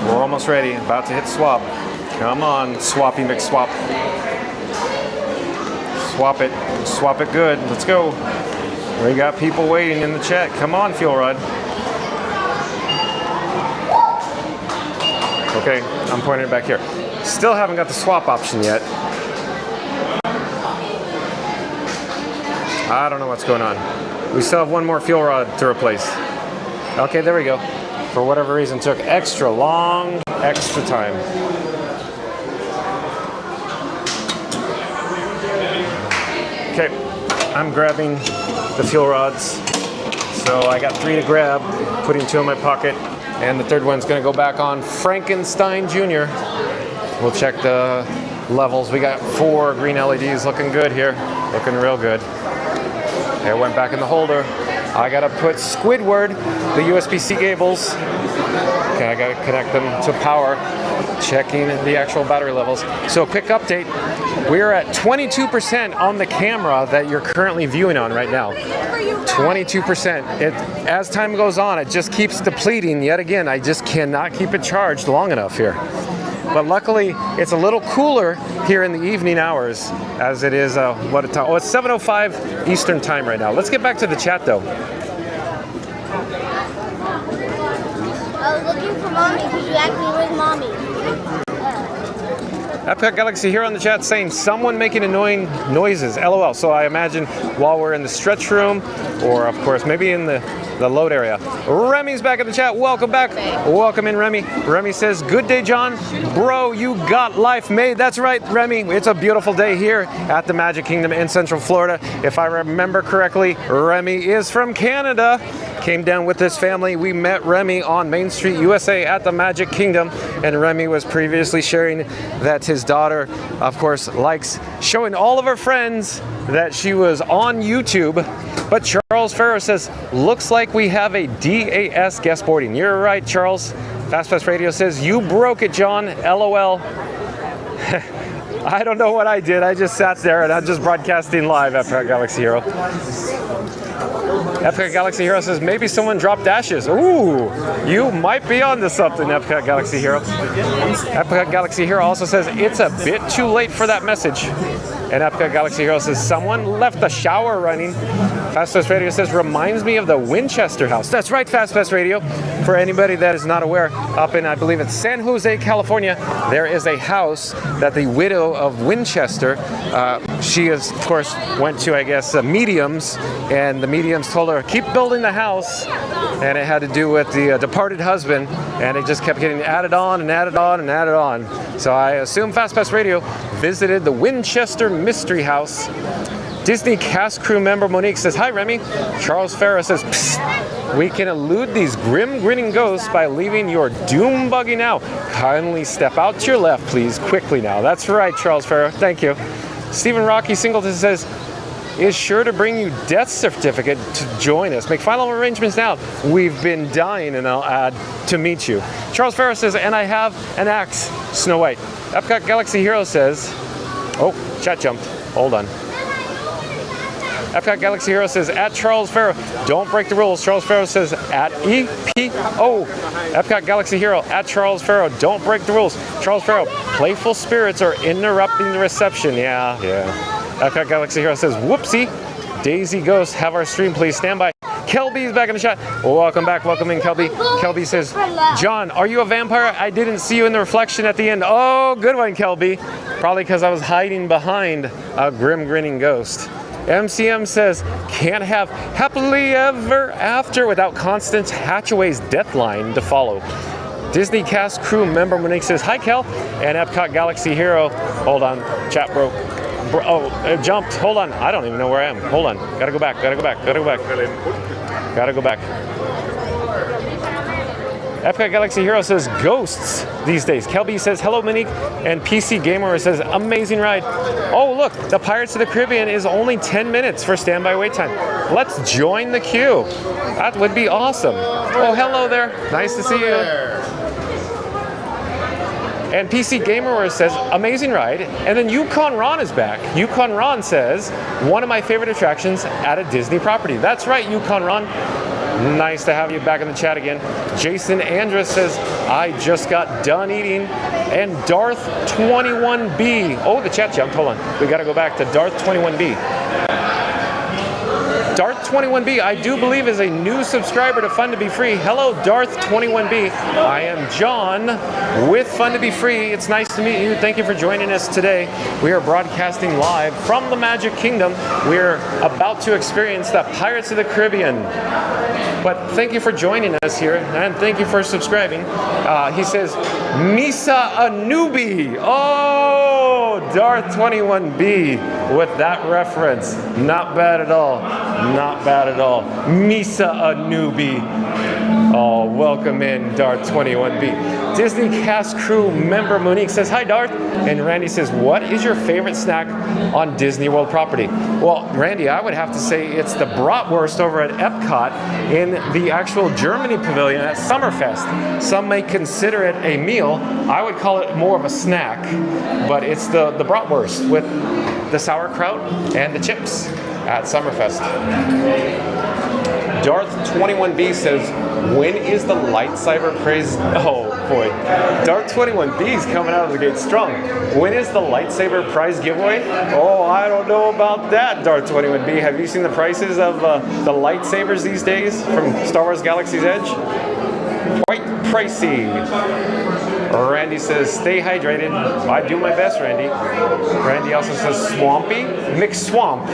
We're almost ready, about to hit swap. Come on, Swappy McSwap. Swap it good, let's go. We got people waiting in the chat. Come on, fuel rod. Okay, I'm pointing it back here. Still haven't got the swap option yet. I don't know what's going on. We still have one more fuel rod to replace. Okay, there we go. For whatever reason, took extra long, extra time. Okay, I'm grabbing the fuel rods. So I got 3 to grab, putting 2 in my pocket, and the third one's gonna go back on Frankenstein Jr. We'll check the levels. We got 4 green LEDs, looking good here, looking real good. It went back in the holder. I gotta put Squidward, the USB-C cables. Okay, I gotta connect them to power, checking the actual battery levels. So quick update, we're at 22% on the camera that you're currently viewing on right now. 22%. As time goes on, it just keeps depleting. Yet again, I just cannot keep it charged long enough here. But luckily, it's a little cooler here in the evening hours, as it is, what a time? Oh, it's 7:05 Eastern time right now. Let's get back to the chat, though. I was looking for mommy because you asked me where's mommy. Epcot Galaxy here on the chat saying someone making annoying noises, LOL. So I imagine while we're in the stretch room, or of course maybe in the load area. Remy's back in the chat. Welcome back. Welcome in, Remy. Remy says, good day, John. Bro, you got life made. That's right, Remy. It's a beautiful day here at the Magic Kingdom in Central Florida. If I remember correctly, Remy is from Canada. Came down with his family. We met Remy on Main Street, USA at the Magic Kingdom. And Remy was previously sharing that his daughter, of course, likes showing all of her friends that she was on YouTube. But Charles Farrar says, looks like we have a DAS guest boarding. You're right, Charles. FastPass Radio says, you broke it, John. LOL. I don't know what I did. I just sat there and I'm just broadcasting live at Galaxy Hero. Epcot Galaxy Hero says maybe someone dropped ashes. Ooh, you might be onto something, Epcot Galaxy Hero. Epcot Galaxy Hero also says it's a bit too late for that message. And Epcot Galaxy Hero says someone left the shower running. Fast Pass Radio says reminds me of the Winchester House. That's right, Fast Pass Radio. For anybody that is not aware, up in I believe it's San Jose, California, there is a house that the widow of Winchester, she is, of course went to, I guess, mediums, and the mediums told her keep building the house, and it had to do with the departed husband, and it just kept getting added on and added on and added on. So I assume Fast Pass Radio visited the Winchester Mystery House. Disney cast crew member Monique says, hi Remy. Charles Farrow says, psst, we can elude these grim grinning ghosts by leaving your doom buggy now. Kindly step out to your left, please, quickly now. That's right, Charles Farrow, thank you. Stephen Rocky Singleton says, is sure to bring you death certificate to join us. Make final arrangements now. We've been dying, and I'll add, to meet you. Charles Farrow says, and I have an axe, Snow White. Epcot Galaxy Hero says, oh, chat jumped, hold on. Epcot Galaxy Hero says, at Charles Farrow, don't break the rules. Charles Farrow says, at EPO. Epcot Galaxy Hero, at Charles Farrow, don't break the rules. Charles Farrow, playful spirits are interrupting the reception. Yeah. Epcot Galaxy Hero says, whoopsie. Daisy Ghost, have our stream please. Stand by. Kelby's back in the chat. Welcome back. Welcome in, Kelby. Kelby says, John, are you a vampire? I didn't see you in the reflection at the end. Oh, good one, Kelby. Probably because I was hiding behind a grim grinning ghost. MCM says, can't have happily ever after without Constance Hatchaway's death line to follow. Disney cast crew member Monique says, hi, Kel. And Epcot Galaxy Hero, hold on, chat broke. Oh, it jumped. Hold on. I don't even know where I am. Hold on. Gotta go back. Epcot Galaxy Hero says ghosts these days. Kelby says hello, Monique. And PC Gamer says amazing ride. Oh, look. The Pirates of the Caribbean is only 10 minutes for standby wait time. Let's join the queue. That would be awesome. Oh, hello there. Nice to see you. And PC Gamer says, amazing ride. And then Yukon Ron is back. Yukon Ron says, one of my favorite attractions at a Disney property. That's right, Yukon Ron. Nice to have you back in the chat again. Jason Andrus says, I just got done eating. And Darth 21B. Oh, the chat jumped. Hold on. We got to go back to Darth 21B. Darth 21B, I do believe, is a new subscriber to Fun to Be Free. Hello, Darth 21B. I am John with Fun to Be Free. It's nice to meet you. Thank you for joining us today. We are broadcasting live from the Magic Kingdom. We're about to experience the Pirates of the Caribbean. But thank you for joining us here, and thank you for subscribing. He says, Misa a newbie. Oh, Darth 21B with that reference. Not bad at all. Not bad at all. Misa a newbie. Oh, welcome in, Darth 21B. Disney cast crew member Monique says, hi, Darth. And Randy says, what is your favorite snack on Disney World property? Well, Randy, I would have to say it's the bratwurst over at Epcot in the actual Germany pavilion at Summerfest. Some may consider it a meal. I would call it more of a snack, but it's the bratwurst with the sauerkraut and the chips at Summerfest. Darth 21B says, when is the lightsaber praise? Oh boy, Darth 21B is coming out of the gate strong. When is the lightsaber prize giveaway? Oh, I don't know about that, Darth 21B. Have you seen the prices of the lightsabers these days from Star Wars Galaxy's Edge? Quite pricey. Randy says, stay hydrated. I do my best, Randy. Randy also says, swampy? Mixed swamp.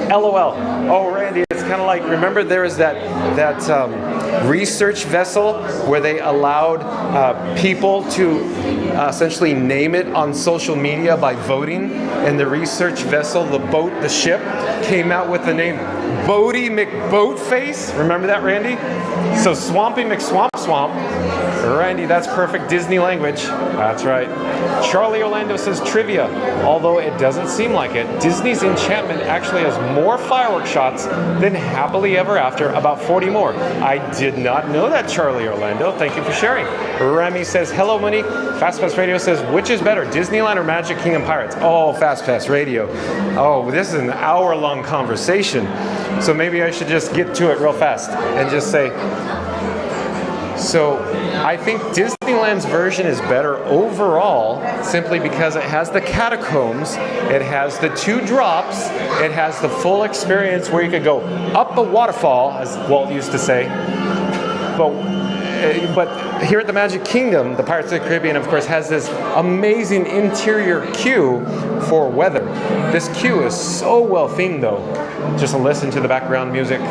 LOL. Oh, Randy, it's kind of like, remember there was that research vessel where they allowed people to essentially name it on social media by voting, and the research vessel, the boat, the ship, came out with the name Boaty McBoatface. Remember that, Randy? So Swampy McSwamp Swamp. Randy, that's perfect Disney language. That's right. Charlie Orlando says trivia. Although it doesn't seem like it, Disney's Enchantment actually has more fireworks shots than Happily Ever After, about 40 more. I did not know that, Charlie Orlando. Thank you for sharing. Remy says, hello, Monique. Fast Pass Radio says, which is better, Disneyland or Magic Kingdom Pirates? Oh, Fast Pass Radio. Oh, this is an hour-long conversation. So maybe I should just get to it real fast and just say, so I think Disneyland's version is better overall simply because it has the catacombs, it has the 2 drops, it has the full experience where you could go up a waterfall, as Walt used to say. But here at the Magic Kingdom, the Pirates of the Caribbean, of course, has this amazing interior queue for weather. This queue is so well themed, though. Just listen to the background music.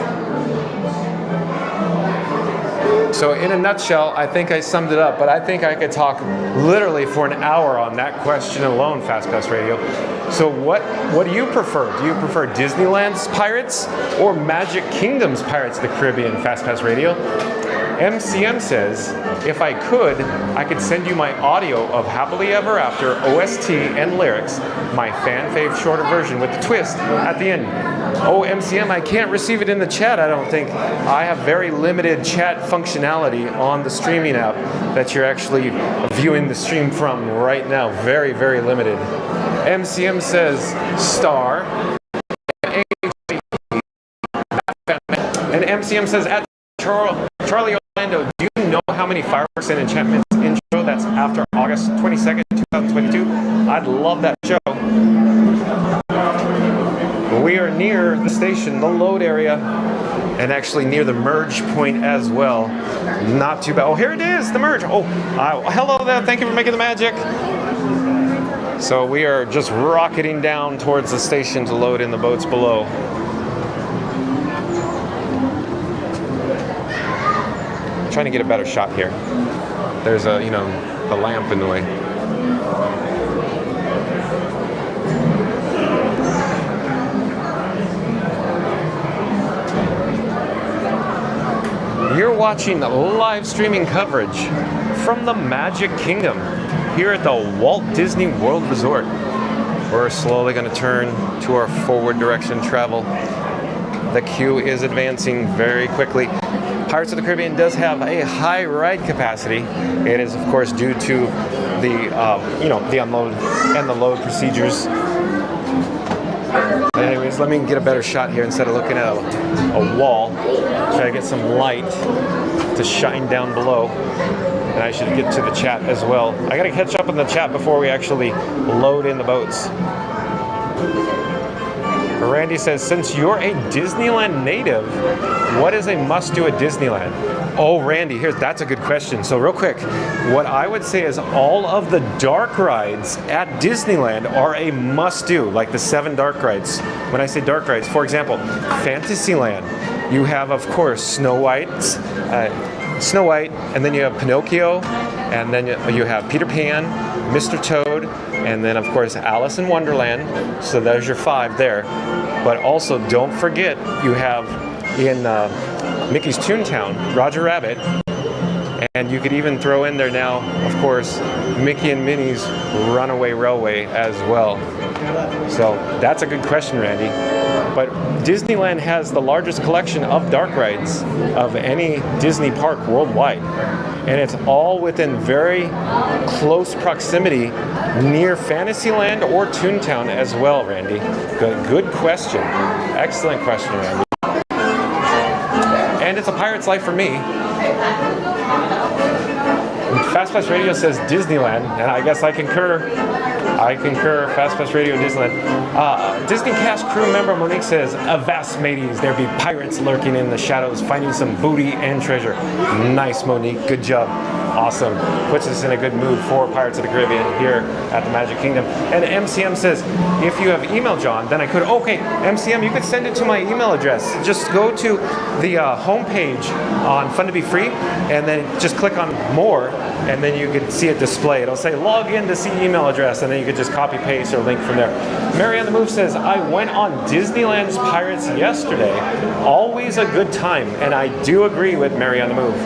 So in a nutshell, I think I summed it up, but I think I could talk literally for an hour on that question alone, Fast Pass Radio. So what do you prefer? Do you prefer Disneyland's Pirates or Magic Kingdom's Pirates of the Caribbean, Fast Pass Radio? MCM says, if I could send you my audio of Happily Ever After, OST, and lyrics, my fan fave shorter version with the twist at the end. Oh, MCM, I can't receive it in the chat, I don't think. I have very limited chat functionality on the streaming app that you're actually viewing the stream from right now. Very, very limited. MCM says, star. And MCM says, at Charlie Orlando, do you know how many fireworks and enchantments intro that's after August 22nd, 2022? I'd love that show. We are near the station, the load area, and actually near the merge point as well. Not too bad. Oh, here it is, the merge. Oh, hello there. Thank you for making the magic. So we are just rocketing down towards the station to load in the boats below. Trying to get a better shot here. There's the lamp in the way. You're watching live streaming coverage from the Magic Kingdom here at the Walt Disney World Resort. We're slowly going to turn to our forward direction travel. The queue is advancing very quickly. Pirates of the Caribbean does have a high ride capacity. It is, of course, due to the unload and the load procedures. Anyways, let me get a better shot here instead of looking at a wall. Try to get some light to shine down below. And I should get to the chat as well. I got to catch up on the chat before we actually load in the boats. Randy says, since you're a Disneyland native, what is a must-do at Disneyland? Oh, Randy, that's a good question. So real quick, what I would say is all of the dark rides at Disneyland are a must-do, like the 7 dark rides. When I say dark rides, for example, Fantasyland, you have, of course, Snow White, and then you have Pinocchio, and then you have Peter Pan, Mr. Toad, and then, of course, Alice in Wonderland. So there's your 5 there. But also, don't forget, you have in Mickey's Toontown, Roger Rabbit, and you could even throw in there now, of course, Mickey and Minnie's Runaway Railway as well. So that's a good question, Randy. But Disneyland has the largest collection of dark rides of any Disney park worldwide. And it's all within very close proximity near Fantasyland or Toontown as well, Randy. Good question. Excellent question, Randy. And it's a pirate's life for me. Fast Pass Radio says Disneyland, and I guess I concur. Fast Pass Radio, Disneyland. Disney cast crew member Monique says, avast mateys, there be pirates lurking in the shadows, finding some booty and treasure. Nice, Monique. Good job. Awesome. Puts us in a good mood for Pirates of the Caribbean here at the Magic Kingdom. And MCM says, if you have email, John, then I could. Okay, MCM, you could send it to my email address. Just go to the homepage on Fun to Be Free, and then just click on More, and then you could see it display. It'll say log in to see email address, and then you could just copy paste or link from there. Mary on the Move says, I went on Disneyland's Pirates yesterday. Always a good time, and I do agree with Mary on the Move.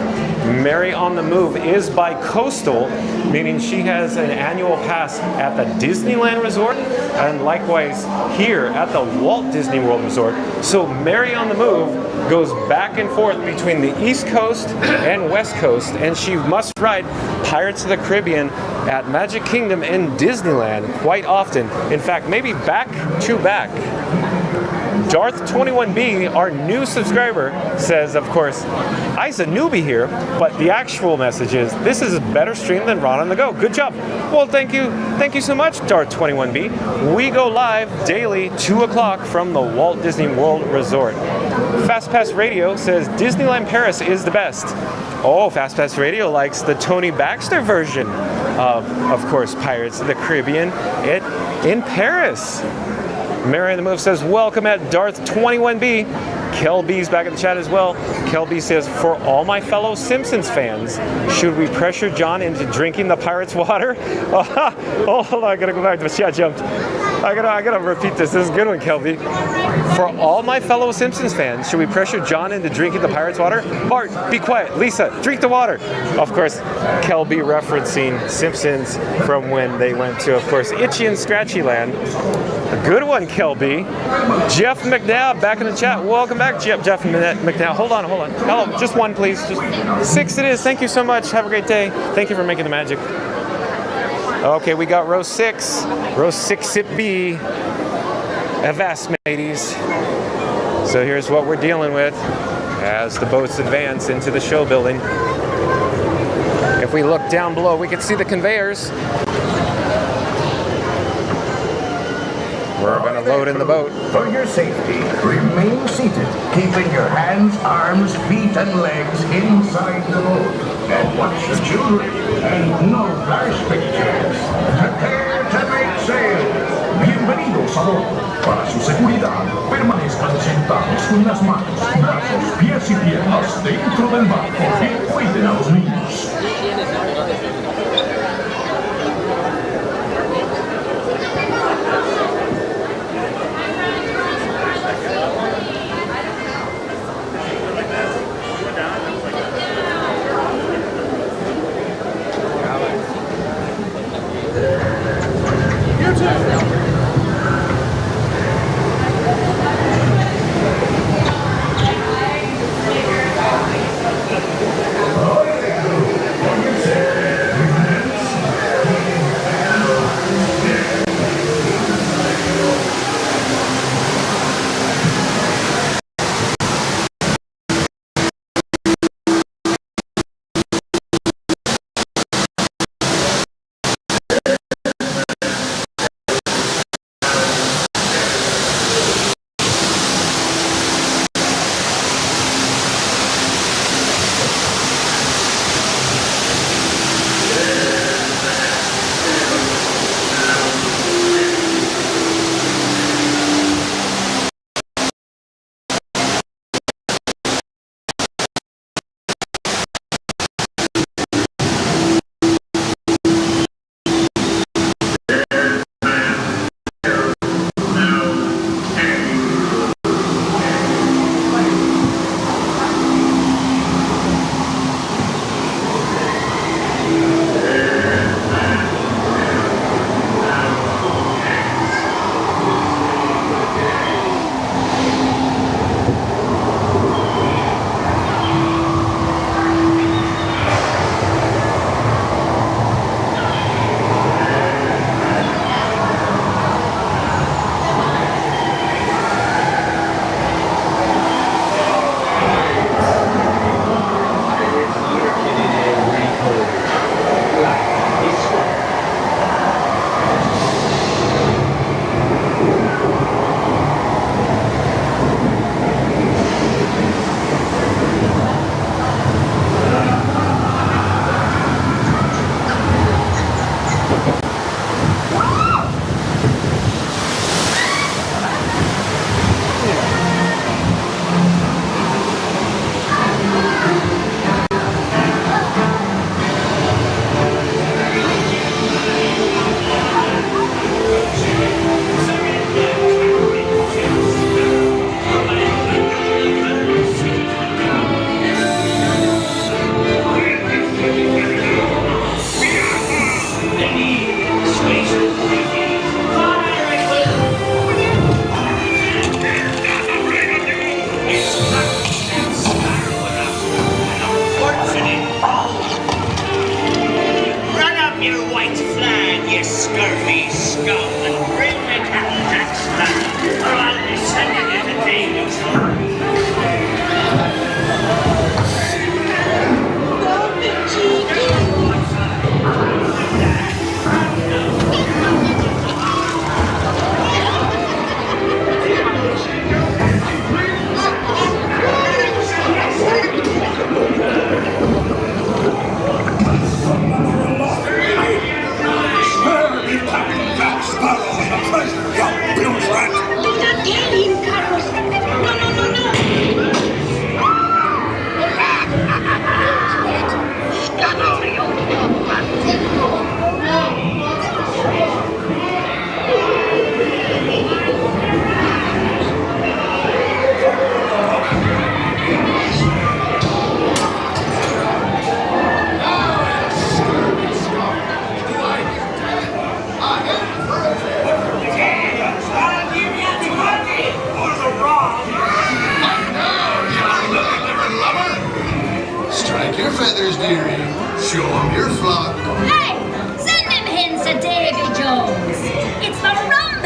Mary on the Move is bi-coastal, meaning she has an annual pass at the Disneyland Resort and likewise here at the Walt Disney World Resort. So Mary on the Move goes back and forth between the East Coast and West Coast, and she must ride Pirates of the Caribbean at Magic Kingdom and Disneyland quite often. In fact, maybe back to back. Darth21B, our new subscriber, says, of course, I's a newbie here, but the actual message is, this is a better stream than Ron on the Go. Good job. Well, thank you so much, Darth21B. We go live daily, 2 o'clock from the Walt Disney World Resort. FastPass Radio says, Disneyland Paris is the best. Oh, FastPass Radio likes the Tony Baxter version of course, Pirates of the Caribbean in Paris. Mary on the Move says, welcome at Darth21B. Kel B's back in the chat as well. Kel B says, for all my fellow Simpsons fans, should we pressure John into drinking the Pirates' water? Oh, hold on, I gotta go back to the chat jumped. I gotta repeat this. This is a good one, Kel B. For all my fellow Simpsons fans, should we pressure John into drinking the Pirates' water? Bart, be quiet. Lisa, drink the water. Of course, Kel B referencing Simpsons from when they went to, of course, Itchy and Scratchy Land. A good one, Kel B. Jeff McNabb back in the chat. Welcome back, Jeff McNabb. Hold on. Hello, just one, please. Just 6 it is. Thank you so much. Have a great day. Thank you for making the magic. Okay, we got row 6. Row 6 it be. Avast, mateys. So here's what we're dealing with as the boats advance into the show building. If we look down below, we can see the conveyors. We're going to load in the boat. For your safety, remain seated, keeping your hands, arms, feet, and legs inside the boat. And watch your children, and no flash pictures. Prepare to make sail. Bienvenidos a bordo. Para su seguridad, permanezcan sentados con las manos, brazos, pies y piernas dentro del barco y cuiden a los niños.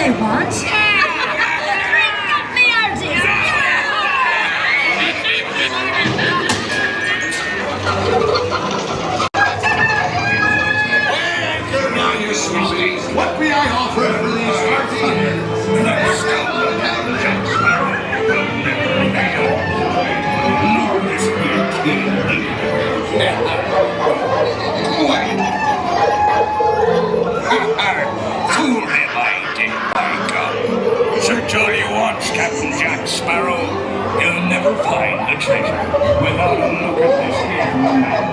they want? What may I offer for these Fool am I, dear by God. Search all you want, Captain Jack Sparrow. You'll never find the treasure without a look at this here man.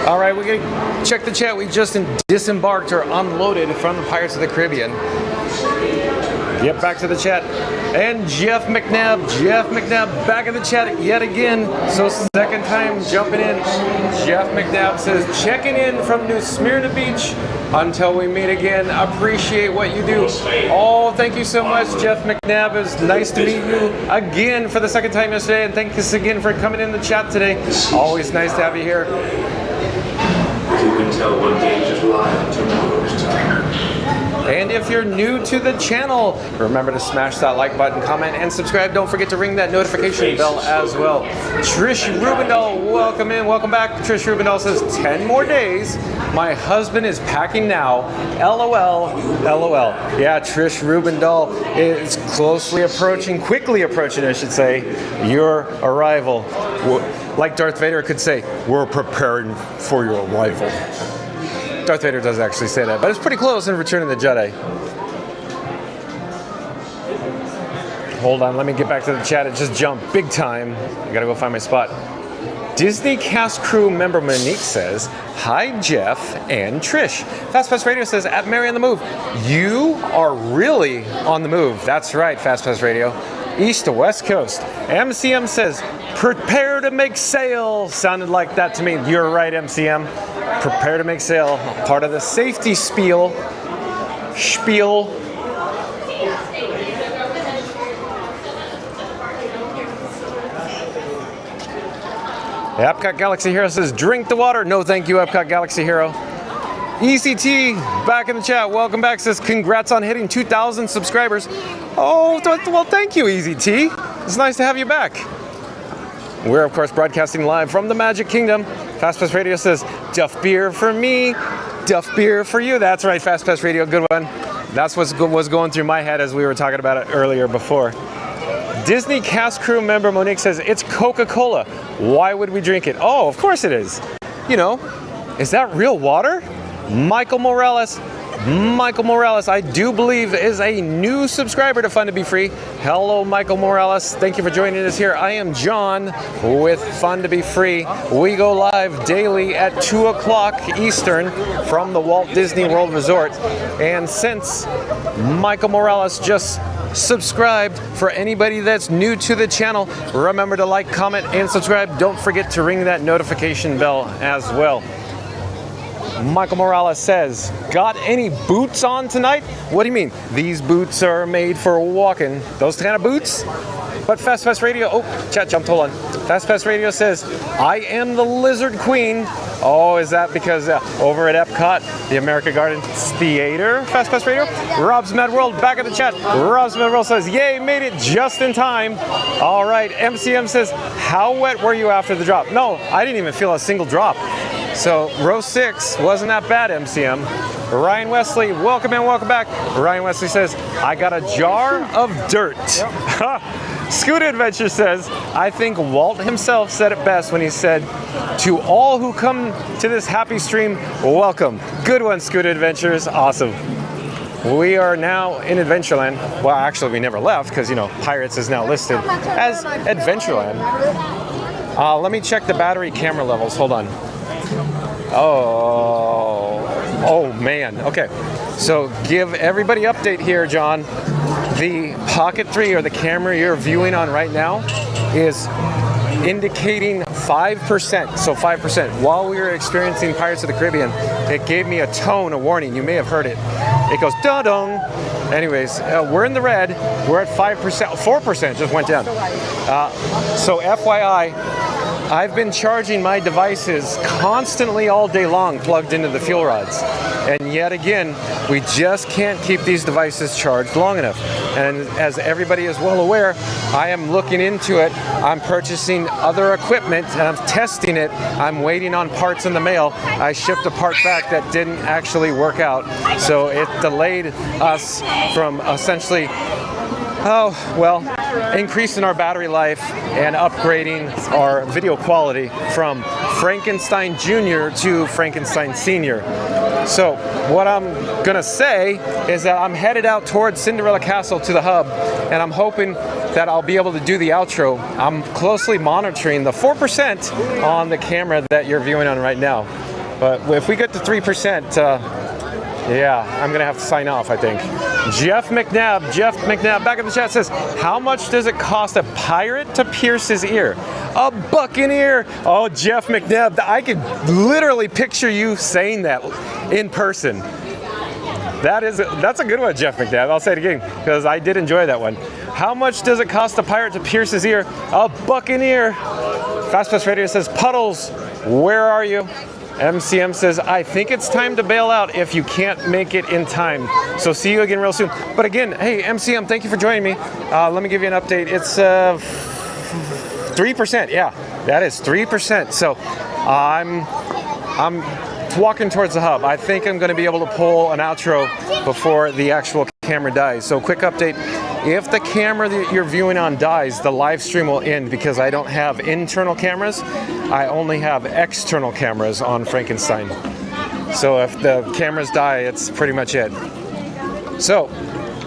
All right, we're gonna check the chat. We just disembarked or unloaded from the Pirates of the Caribbean. Get back to the chat. And Jeff McNabb back in the chat yet again. So second time jumping in. Jeff McNabb says, checking in from New Smyrna Beach. Until we meet again, appreciate what you do. Oh, thank you so much, Jeff McNabb. It was nice to meet you again for the second time yesterday. And thanks again for coming in the chat today. Always nice to have you here. You can tell what gauge is live tomorrow's time. And if you're new to the channel, remember to smash that like button, comment, and subscribe. Don't forget to ring that notification bell as well. Trish Rubendahl, welcome in, welcome back. Trish Rubendahl says, 10 more days. My husband is packing now. LOL, LOL. Yeah, Trish Rubendahl is quickly approaching, I should say, your arrival. Like Darth Vader could say, we're preparing for your arrival. Darth Vader doesn't actually say that, but it's pretty close in Return of the Jedi. Hold on, let me get back to the chat. It just jumped big time. I gotta go find my spot. Disney cast crew member Monique says, hi Jeff and Trish. Fast Pass Radio says, at Mary on the Move. You are really on the move. That's right, Fast Pass Radio. East to West Coast. MCM says, prepare to make sail. Sounded like that to me. You're right, MCM. Prepare to make sail. Part of the safety spiel. Epcot Galaxy Hero says, drink the water. No, thank you, Epcot Galaxy Hero. ECT, back in the chat. Welcome back. Says, congrats on hitting 2,000 subscribers. Oh, well, thank you, ECT. It's nice to have you back. We're, of course, broadcasting live from the Magic Kingdom. Fast Pass Radio says, Duff beer for me, Duff beer for you. That's right, Fast Pass Radio, good one. That's what was going through my head as we were talking about it earlier before. Disney cast crew member Monique says, it's Coca-Cola. Why would we drink it? Oh, of course it is. You know, is that real water? Michael Morales, I do believe, is a new subscriber to Fun to Be Free. Hello, Michael Morales. Thank you for joining us here. I am John with Fun to Be Free. We go live daily at 2 o'clock Eastern from the Walt Disney World Resort. And since Michael Morales just subscribed, for anybody that's new to the channel, remember to like, comment, and subscribe. Don't forget to ring that notification bell as well. Michael Morales says, got any boots on tonight? What do you mean? These boots are made for walking. Those kind of boots? But Fast Pass Radio, oh, chat jumped, hold on. Fast Pass Radio says, I am the Lizard Queen. Oh, is that because over at Epcot, the America Gardens Theater, Fast Pass Radio? Rob's Mad World, back in the chat. Rob's Mad World says, yay, made it just in time. All right, MCM says, how wet were you after the drop? No, I didn't even feel a single drop. So row 6 wasn't that bad, MCM. Ryan Wesley, welcome in, welcome back. Ryan Wesley says, I got a jar of dirt. Scooter Adventure says, I think Walt himself said it best when he said, to all who come to this happy stream, welcome. Good one, Scooter Adventures, awesome. We are now in Adventureland. Well, actually, we never left because, you know, Pirates is now listed as Adventureland. Let me check the battery camera levels, hold on. Oh man, okay. So give everybody update here, John. The Pocket 3, or the camera you're viewing on right now, is indicating 5%, so 5%. While we were experiencing Pirates of the Caribbean, it gave me a tone, a warning. You may have heard it. It goes da-dung. Anyways, we're in the red. We're at 5%, 4% just went down. So FYI, I've been charging my devices constantly all day long plugged into the fuel rods. And yet again, we just can't keep these devices charged long enough. And as everybody is well aware, I am looking into it. I'm purchasing other equipment and I'm testing it. I'm waiting on parts in the mail. I shipped a part back that didn't actually work out. So it delayed us from essentially, increasing our battery life and upgrading our video quality from Frankenstein Jr. to Frankenstein Senior. So what I'm gonna say is that I'm headed out towards Cinderella Castle to the hub, and I'm hoping that I'll be able to do the outro. I'm closely monitoring the 4% on the camera that you're viewing on right now. But if we get to 3%, yeah, I'm gonna have to sign off, I think. Jeff McNabb back in the chat says, how much does it cost a pirate to pierce his ear? A buccaneer. Oh, Jeff McNabb, I could literally picture you saying that in person. That's a good one, Jeff McNabb. I'll say it again because I did enjoy that one. How much does it cost a pirate to pierce his ear? A buccaneer. Fast Pass Radio says, Puddles, where are you? MCM says, I think it's time to bail out if you can't make it in time. So see you again real soon. But again, hey, MCM, thank you for joining me. Let me give you an update. It's 3%. Yeah, that is 3%. So I'm walking towards the hub. I think I'm going to be able to pull an outro before the actual camera dies. So quick update. If the camera that you're viewing on dies, the live stream will end because I don't have internal cameras. I only have external cameras on Frankenstein. So if the cameras die, it's pretty much it. So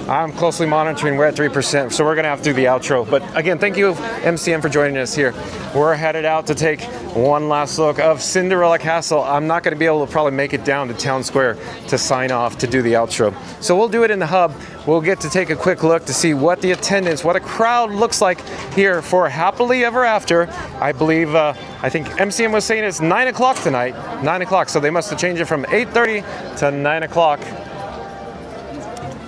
I'm closely monitoring. We're at 3%, so we're going to have to do the outro. But again, thank you, MCM, for joining us here. We're headed out to take one last look of Cinderella Castle. I'm not going to be able to probably make it down to Town Square to sign off to do the outro. So we'll do it in the hub. We'll get to take a quick look to see what the attendance, what a crowd looks like here for Happily Ever After. I believe, I think MCM was saying it's 9 o'clock tonight. 9 o'clock, so they must have changed it from 8:30 to 9 o'clock.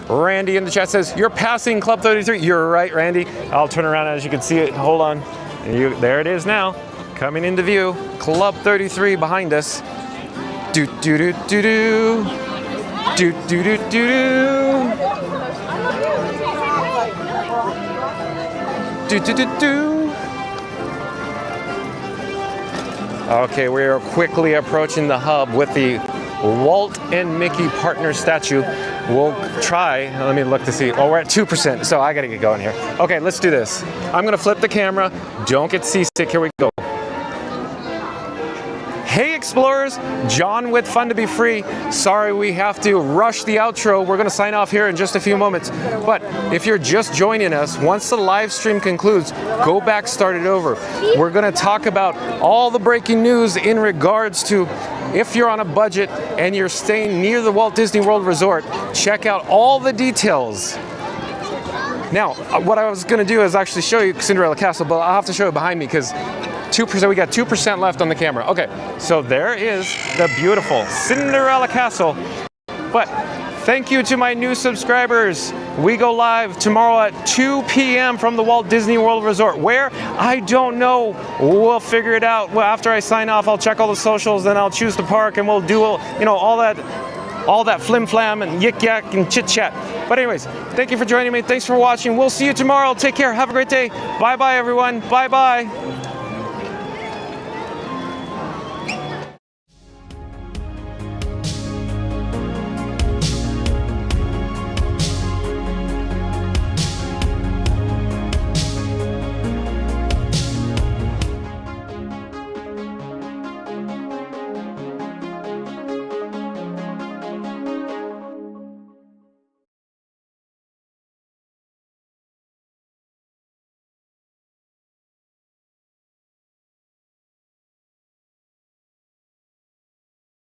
Randy in the chat says, you're passing Club 33. You're right, Randy. I'll turn around as you can see it. Hold on. There it is now. Coming into view. Club 33 behind us. Do do do do do. Do do do do do. Do do do do. Okay, we are quickly approaching the hub with the Walt and Mickey partner statue. We'll try, let me look to see. Oh, we're at 2%, so I gotta get going here. Okay, let's do this. I'm gonna flip the camera. Don't get seasick, here we go. Hey explorers, John with Fun to Be Free. Sorry we have to rush the outro. We're gonna sign off here in just a few moments. But if you're just joining us, once the live stream concludes, go back, start it over. We're gonna talk about all the breaking news in regards to if you're on a budget and you're staying near the Walt Disney World Resort, check out all the details. Now, what I was gonna do is actually show you Cinderella Castle, but I'll have to show it behind me because 2%, we got 2% left on the camera. Okay, so there is the beautiful Cinderella Castle. But thank you to my new subscribers. We go live tomorrow at 2 p.m. from the Walt Disney World Resort. Where? I don't know. We'll figure it out. Well, after I sign off, I'll check all the socials, then I'll choose the park, and we'll do, all that flim flam and yik yak and chit chat. But anyways, thank you for joining me. Thanks for watching. We'll see you tomorrow. Take care. Have a great day. Bye bye, everyone. Bye bye.